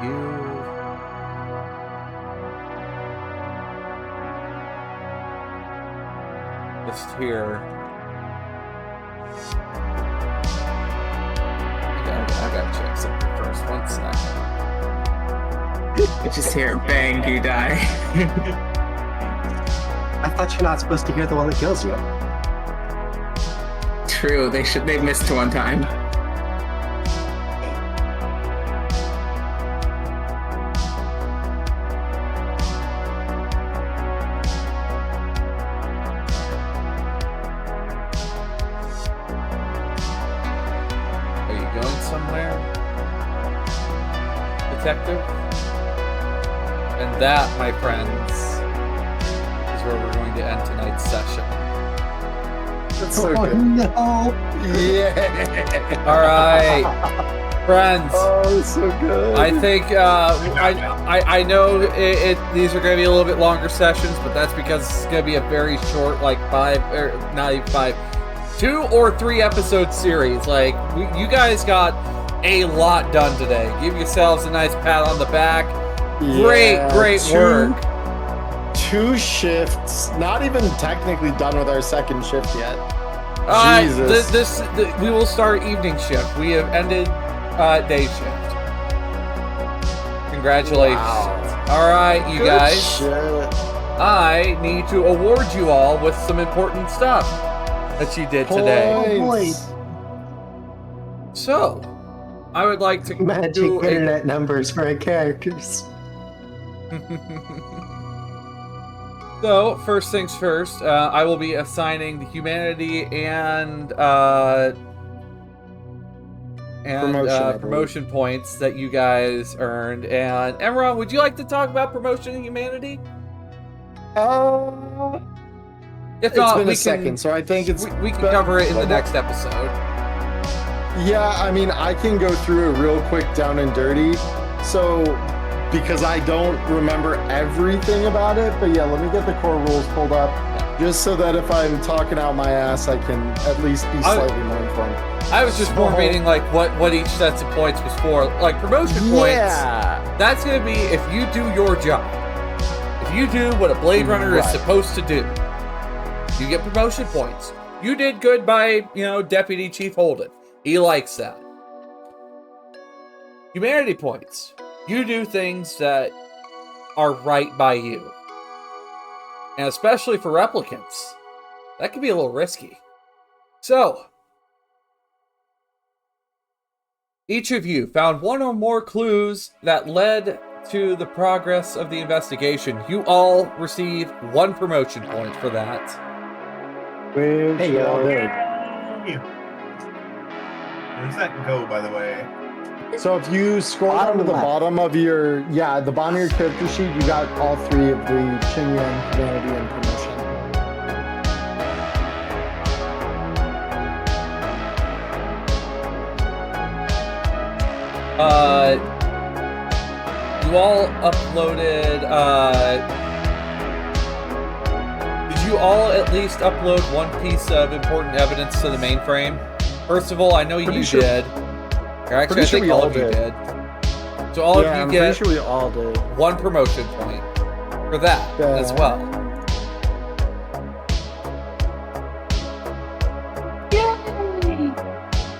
[SPEAKER 1] You just hear. I gotta check something first. 1 second.
[SPEAKER 6] You just hear bang, you die.
[SPEAKER 4] I thought you're not supposed to hear the one that kills you.
[SPEAKER 6] True, they missed one time.
[SPEAKER 1] Are you going somewhere, detective? And that, my friends, is where we're going to end tonight's session.
[SPEAKER 2] That's so good.
[SPEAKER 4] No.
[SPEAKER 2] Yeah.
[SPEAKER 1] All right, friends.
[SPEAKER 2] Oh, it's so good.
[SPEAKER 1] I think I know these are going to be a little bit longer sessions, but that's because it's going to be a very short, like 2 or 3 episode series. Like you guys got a lot done today. Give yourselves a nice pat on the back.
[SPEAKER 2] Yeah,
[SPEAKER 1] Great work.
[SPEAKER 2] 2 shifts. Not even technically done with our second shift yet.
[SPEAKER 1] Jesus. We will start evening shift. We have ended day shift. Congratulations.
[SPEAKER 2] Wow.
[SPEAKER 1] All right, you
[SPEAKER 2] Good
[SPEAKER 1] guys.
[SPEAKER 2] shit.
[SPEAKER 1] I need to award you all with some important stuff that you did today.
[SPEAKER 2] Points.
[SPEAKER 1] So, I would like to
[SPEAKER 4] Magic
[SPEAKER 1] do
[SPEAKER 4] internet numbers for our characters.
[SPEAKER 1] So, first things first, I will be assigning the humanity and promotion points that you guys earned. And Emron, would you like to talk about promotion and humanity? If not,
[SPEAKER 2] It's been
[SPEAKER 1] we
[SPEAKER 2] a second, so I think
[SPEAKER 1] we can cover it in the next episode.
[SPEAKER 2] Yeah, I mean, I can go through it real quick down and dirty. So, because I don't remember everything about it, but yeah, let me get the core rules pulled up, just so that if I'm talking out my ass, I can at least be slightly more informed.
[SPEAKER 1] I was just more meaning like what each set of points was for. Like promotion points, that's going to be if you do your job. If you do what a Blade Runner is supposed to do, you get promotion points. You did good by, Deputy Chief Holden. He likes that. Humanity points. You do things that are right by you. And especially for replicants, that can be a little risky. So, each of you found one or more clues that led to the progress of the investigation. You all receive 1 promotion point for that.
[SPEAKER 2] Hey, y'all did.
[SPEAKER 9] Where does that go, by the way?
[SPEAKER 2] So if you scroll down to the bottom of your, the bottom of your character sheet, you got all 3 of the Chinyan, Humanity, and Promotion.
[SPEAKER 1] You all uploaded, did you all at least upload 1 piece of important evidence to the mainframe? First of all, I know you did. Actually, I think all of you did. So all of you
[SPEAKER 2] I'm
[SPEAKER 1] get
[SPEAKER 2] pretty sure we all did.
[SPEAKER 1] 1 promotion point for that as well.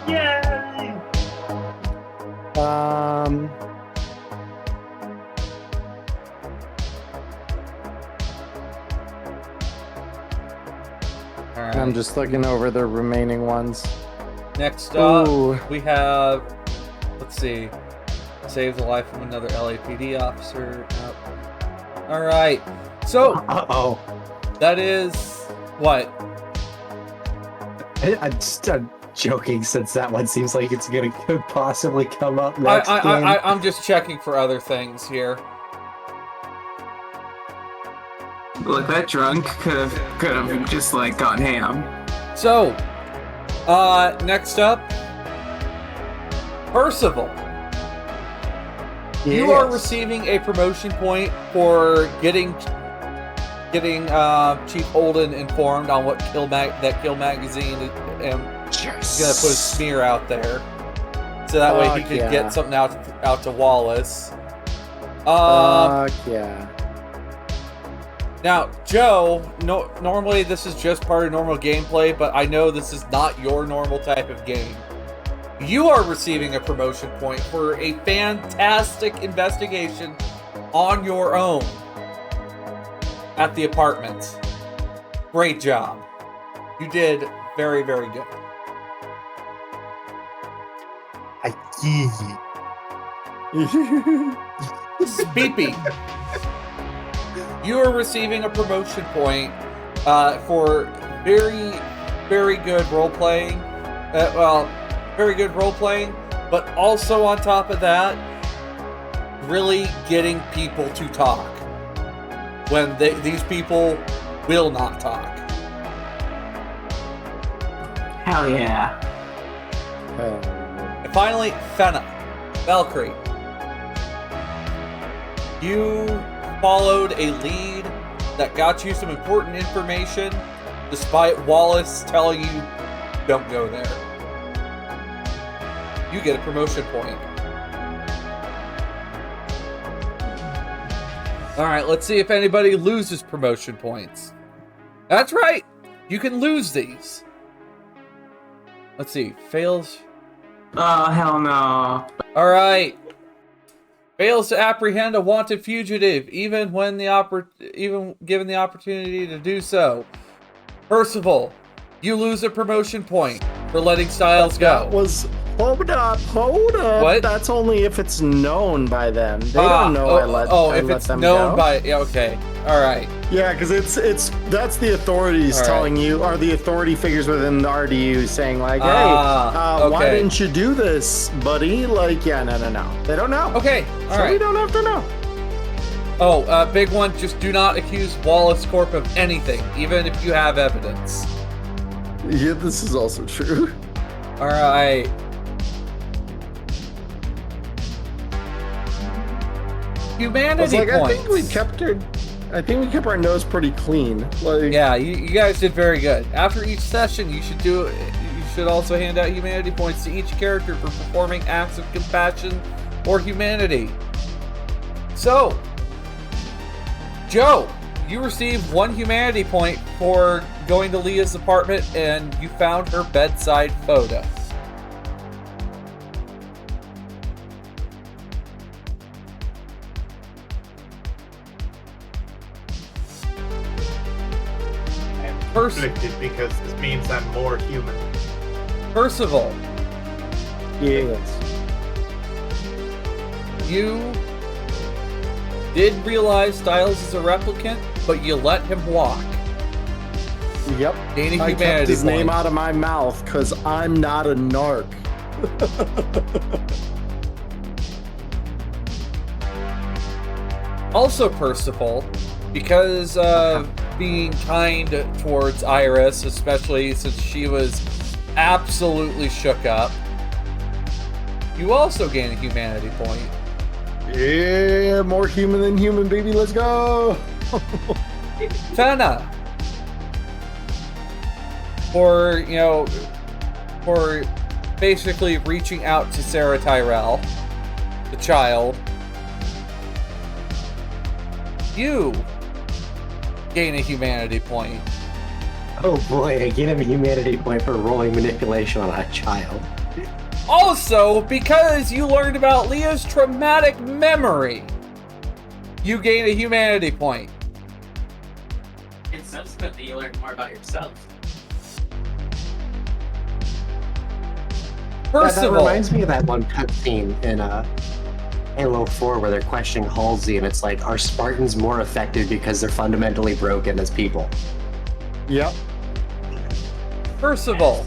[SPEAKER 9] Yay!
[SPEAKER 1] Alright.
[SPEAKER 2] I'm just looking over the remaining ones.
[SPEAKER 1] Next up,
[SPEAKER 2] Ooh.
[SPEAKER 1] we have, let's see, save the life of another LAPD officer. Nope. Alright, so, that is, what?
[SPEAKER 8] I'm joking, since that one seems like it's gonna could possibly come up next game.
[SPEAKER 1] I'm just checking for other things here.
[SPEAKER 6] Look, that drunk could have just like gone ham.
[SPEAKER 1] So, next up, Percival. You are receiving a promotion point for getting Chief Holden informed on what Kill Magazine is gonna put a smear out there, so that way he could get something out to Wallace.
[SPEAKER 2] Yeah.
[SPEAKER 1] Now, Joe, normally this is just part of normal gameplay, but I know this is not your normal type of game. You are receiving a promotion point for a fantastic investigation on your own at the apartment. Great job. You did very, very good. Speepy. You are receiving a promotion point for very, very good role-playing. Very good role-playing, but also on top of that, really getting people to talk when these people will not talk.
[SPEAKER 6] Hell yeah.
[SPEAKER 1] And finally, Fenna. Valkayrie. You followed a lead that got you some important information, despite Wallace telling you, don't go there. You get a promotion point. Alright, let's see if anybody loses promotion points. That's right! You can lose these. Let's see, fails.
[SPEAKER 6] Oh, hell no.
[SPEAKER 1] Alright. Fails to apprehend a wanted fugitive, even given the opportunity to do so. Percival, you lose a promotion point for letting Styles go.
[SPEAKER 2] Hold up.
[SPEAKER 1] What?
[SPEAKER 2] That's only if it's known by them. They don't know I let them go.
[SPEAKER 1] Okay. Alright.
[SPEAKER 2] Yeah, because that's the authorities telling you, or the authority figures within the RDU saying like, hey, why didn't you do this, buddy? Like, no. They don't know.
[SPEAKER 1] Okay, alright.
[SPEAKER 2] So we don't have to know.
[SPEAKER 1] Oh, big one, just do not accuse Wallace Corp of anything, even if you have evidence.
[SPEAKER 2] Yeah, this is also true.
[SPEAKER 1] Alright. Humanity points.
[SPEAKER 2] I think we kept our nose pretty clean. Like,
[SPEAKER 1] yeah, you guys did very good. After each session, you should also hand out humanity points to each character for performing acts of compassion or humanity. So, Joe, you received 1 humanity point for going to Leah's apartment and you found her bedside photo.
[SPEAKER 5] Conflicted because this means I'm more human.
[SPEAKER 1] did realize Styles is a replicant, but you let him walk.
[SPEAKER 2] Yep.
[SPEAKER 1] Gaining
[SPEAKER 2] I
[SPEAKER 1] humanity
[SPEAKER 2] kept his name
[SPEAKER 1] point.
[SPEAKER 2] out of my mouth because I'm not a narc.
[SPEAKER 1] Also, Percival, because of being kind towards Iris, especially since she was absolutely shook up, you also gain a humanity point.
[SPEAKER 2] Yeah, more human than human, baby. Let's go.
[SPEAKER 1] Fenna, for basically reaching out to Sarah Tyrell, the child. You gain a humanity point.
[SPEAKER 8] Oh boy, I get him a humanity point for rolling manipulation on a child.
[SPEAKER 1] Also, because you learned about Leah's traumatic memory, you gain a humanity point.
[SPEAKER 6] It's subsequent that you learn more about yourself.
[SPEAKER 1] First
[SPEAKER 8] that
[SPEAKER 1] of all,
[SPEAKER 8] reminds me of that one cutscene in Halo 4 where they're questioning Halsey, and it's like, are Spartans more effective because they're fundamentally broken as people?
[SPEAKER 2] Yep.
[SPEAKER 1] first of all,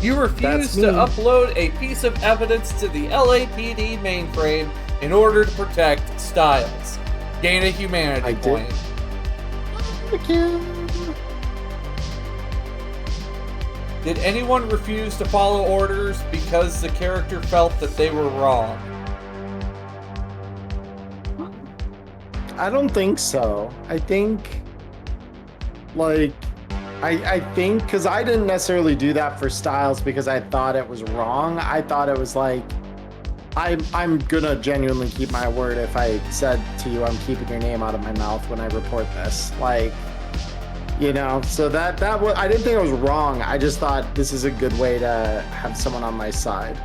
[SPEAKER 1] you refuse to upload a piece of evidence to the LAPD mainframe in order to protect Styles. Gain a humanity point.
[SPEAKER 2] Thank you.
[SPEAKER 1] Did anyone refuse to follow orders because the character felt that they were wrong?
[SPEAKER 2] I don't think so. I think, like, I think, because I didn't necessarily do that for Styles because I thought it was wrong. I thought it was like, I'm gonna genuinely keep my word if I said to you, I'm keeping your name out of my mouth when I report this. Like, you know, so that was, I didn't think it was wrong. I just thought this is a good way to have someone on my side.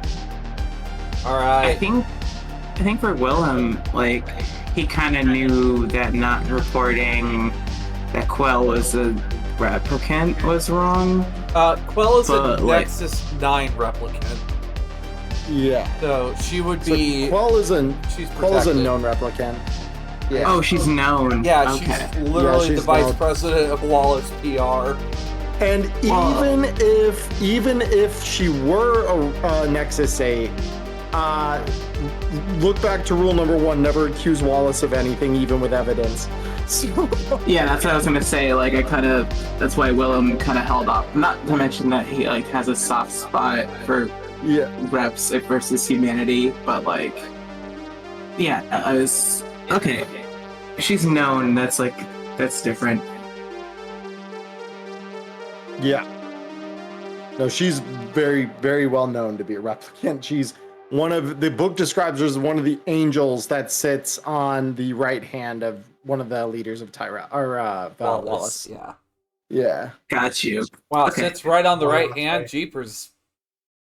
[SPEAKER 1] All right.
[SPEAKER 6] I think for Willem, like, he kind of knew that not reporting that Quell was a replicant was wrong.
[SPEAKER 1] Quell is a
[SPEAKER 6] But, like-
[SPEAKER 1] Nexus 9 replicant.
[SPEAKER 2] Yeah.
[SPEAKER 1] So she would be.
[SPEAKER 2] Quell is a
[SPEAKER 1] protected.
[SPEAKER 2] known replicant. Yeah.
[SPEAKER 6] Oh, she's known.
[SPEAKER 1] Yeah,
[SPEAKER 6] Okay.
[SPEAKER 1] she's literally
[SPEAKER 2] she's
[SPEAKER 1] the vice
[SPEAKER 2] known.
[SPEAKER 1] president of Wallace PR.
[SPEAKER 2] And even if she were a Nexus 8, look back to rule number 1: never accuse Wallace of anything, even with evidence. So,
[SPEAKER 6] Yeah, that's what I was gonna say. Like, that's why Willem kind of held off. Not to mention that he like has a soft spot for
[SPEAKER 2] yeah.
[SPEAKER 6] reps versus humanity, but like, yeah, I was okay. She's known. That's different.
[SPEAKER 2] Yeah. No, she's very, very well known to be a replicant. She's the book describes her as one of the angels that sits on the right hand of one of the leaders of Tyrell, or Wallace.
[SPEAKER 1] Yeah.
[SPEAKER 2] Yeah.
[SPEAKER 6] Got you.
[SPEAKER 1] Wow,
[SPEAKER 6] Okay.
[SPEAKER 1] sits right on the right
[SPEAKER 5] that's
[SPEAKER 1] hand.
[SPEAKER 5] right.
[SPEAKER 1] Jeepers.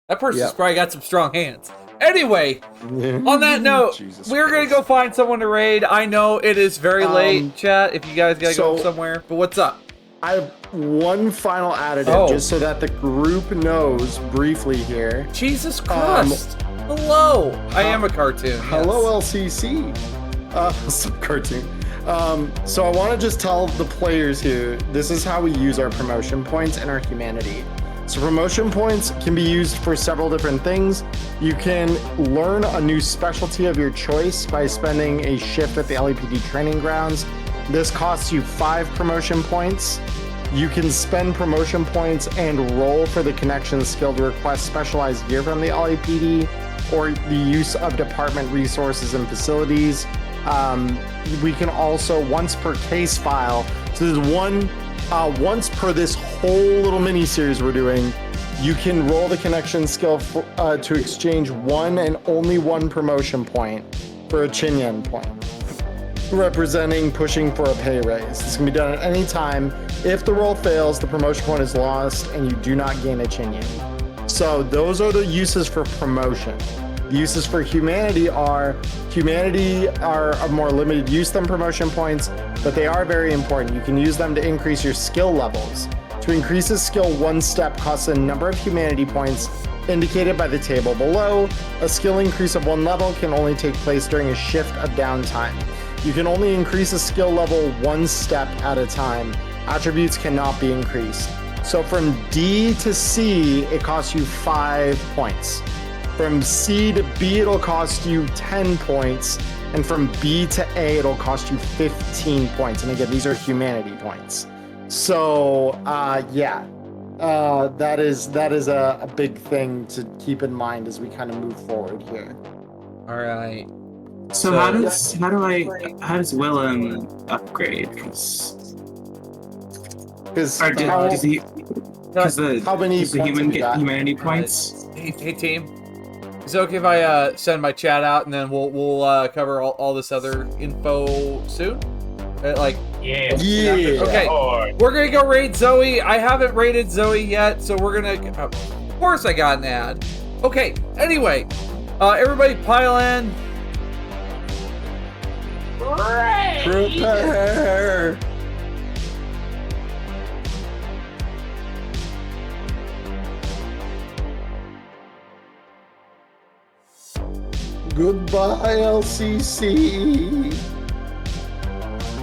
[SPEAKER 1] That person's
[SPEAKER 2] Yep.
[SPEAKER 1] probably got some strong hands. Anyway, on that note,
[SPEAKER 2] Jesus
[SPEAKER 1] we're going to
[SPEAKER 2] Christ.
[SPEAKER 1] go find someone to raid. I know it is very late, chat, if you guys got to go
[SPEAKER 2] so-
[SPEAKER 1] somewhere. But what's up?
[SPEAKER 2] I have one final additive,
[SPEAKER 1] Oh.
[SPEAKER 2] just so that the group knows briefly here.
[SPEAKER 1] Jesus Christ. Hello. I am a cartoon.
[SPEAKER 2] Hello,
[SPEAKER 1] yes.
[SPEAKER 2] LCC. Some cartoon. So I want to just tell the players here, this is how we use our promotion points and our humanity. So promotion points can be used for several different things. You can learn a new specialty of your choice by spending a shift at the LAPD training grounds. This costs you 5 promotion points. You can spend promotion points and roll for the connection skill to request specialized gear from the LAPD or the use of department resources and facilities. We can also, once per case file, so there's once per this whole little mini series we're doing, you can roll the connection skill to exchange one and only one promotion point for a Chinyan point, representing pushing for a pay raise. This can be done at any time. If the roll fails, the promotion point is lost and you do not gain a Chinyan. So those are the uses for promotion. The uses for humanity are a more limited use than promotion points, but they are very important. You can use them to increase your skill levels. To increase a skill, one step costs a number of humanity points indicated by the table below. A skill increase of 1 level can only take place during a shift of downtime. You can only increase a skill level one step at a time. Attributes cannot be increased. So from D to C, it costs you 5 points. From C to B, it'll cost you 10 points. And from B to A, it'll cost you 15 points. And again, these are humanity points. So, that is a big thing to keep in mind as we kind of move forward here.
[SPEAKER 1] All right.
[SPEAKER 6] So how does Willem upgrade? Does the human get humanity points?
[SPEAKER 1] Hey team, is it okay if I send my chat out and then we'll cover all this other info soon?
[SPEAKER 10] Yeah.
[SPEAKER 1] Okay, we're gonna go raid Zoe. I haven't raided Zoe yet, so we're gonna. Of course, I got an ad. Okay. Anyway, everybody pile in.
[SPEAKER 2] Prepare. Goodbye, LCC.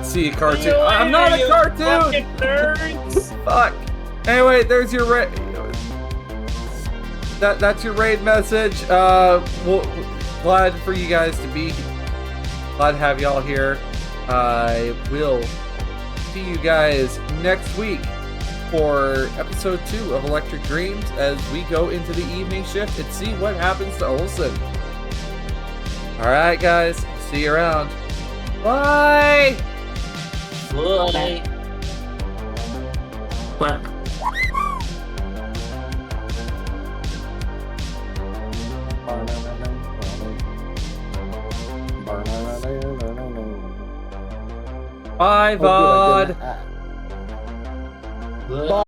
[SPEAKER 1] See a cartoon. I'm not a cartoon. Fuck. Anyway, there's your raid. That's your raid message. Glad for you guys to be. Glad to have y'all here. I will see you guys next week for episode 2 of Electric Dreams as we go into the evening shift and see what happens to Olsen. Alright guys, see you around. Bye!
[SPEAKER 10] Bye.
[SPEAKER 6] What?
[SPEAKER 1] Bye, VOD!
[SPEAKER 2] Bye.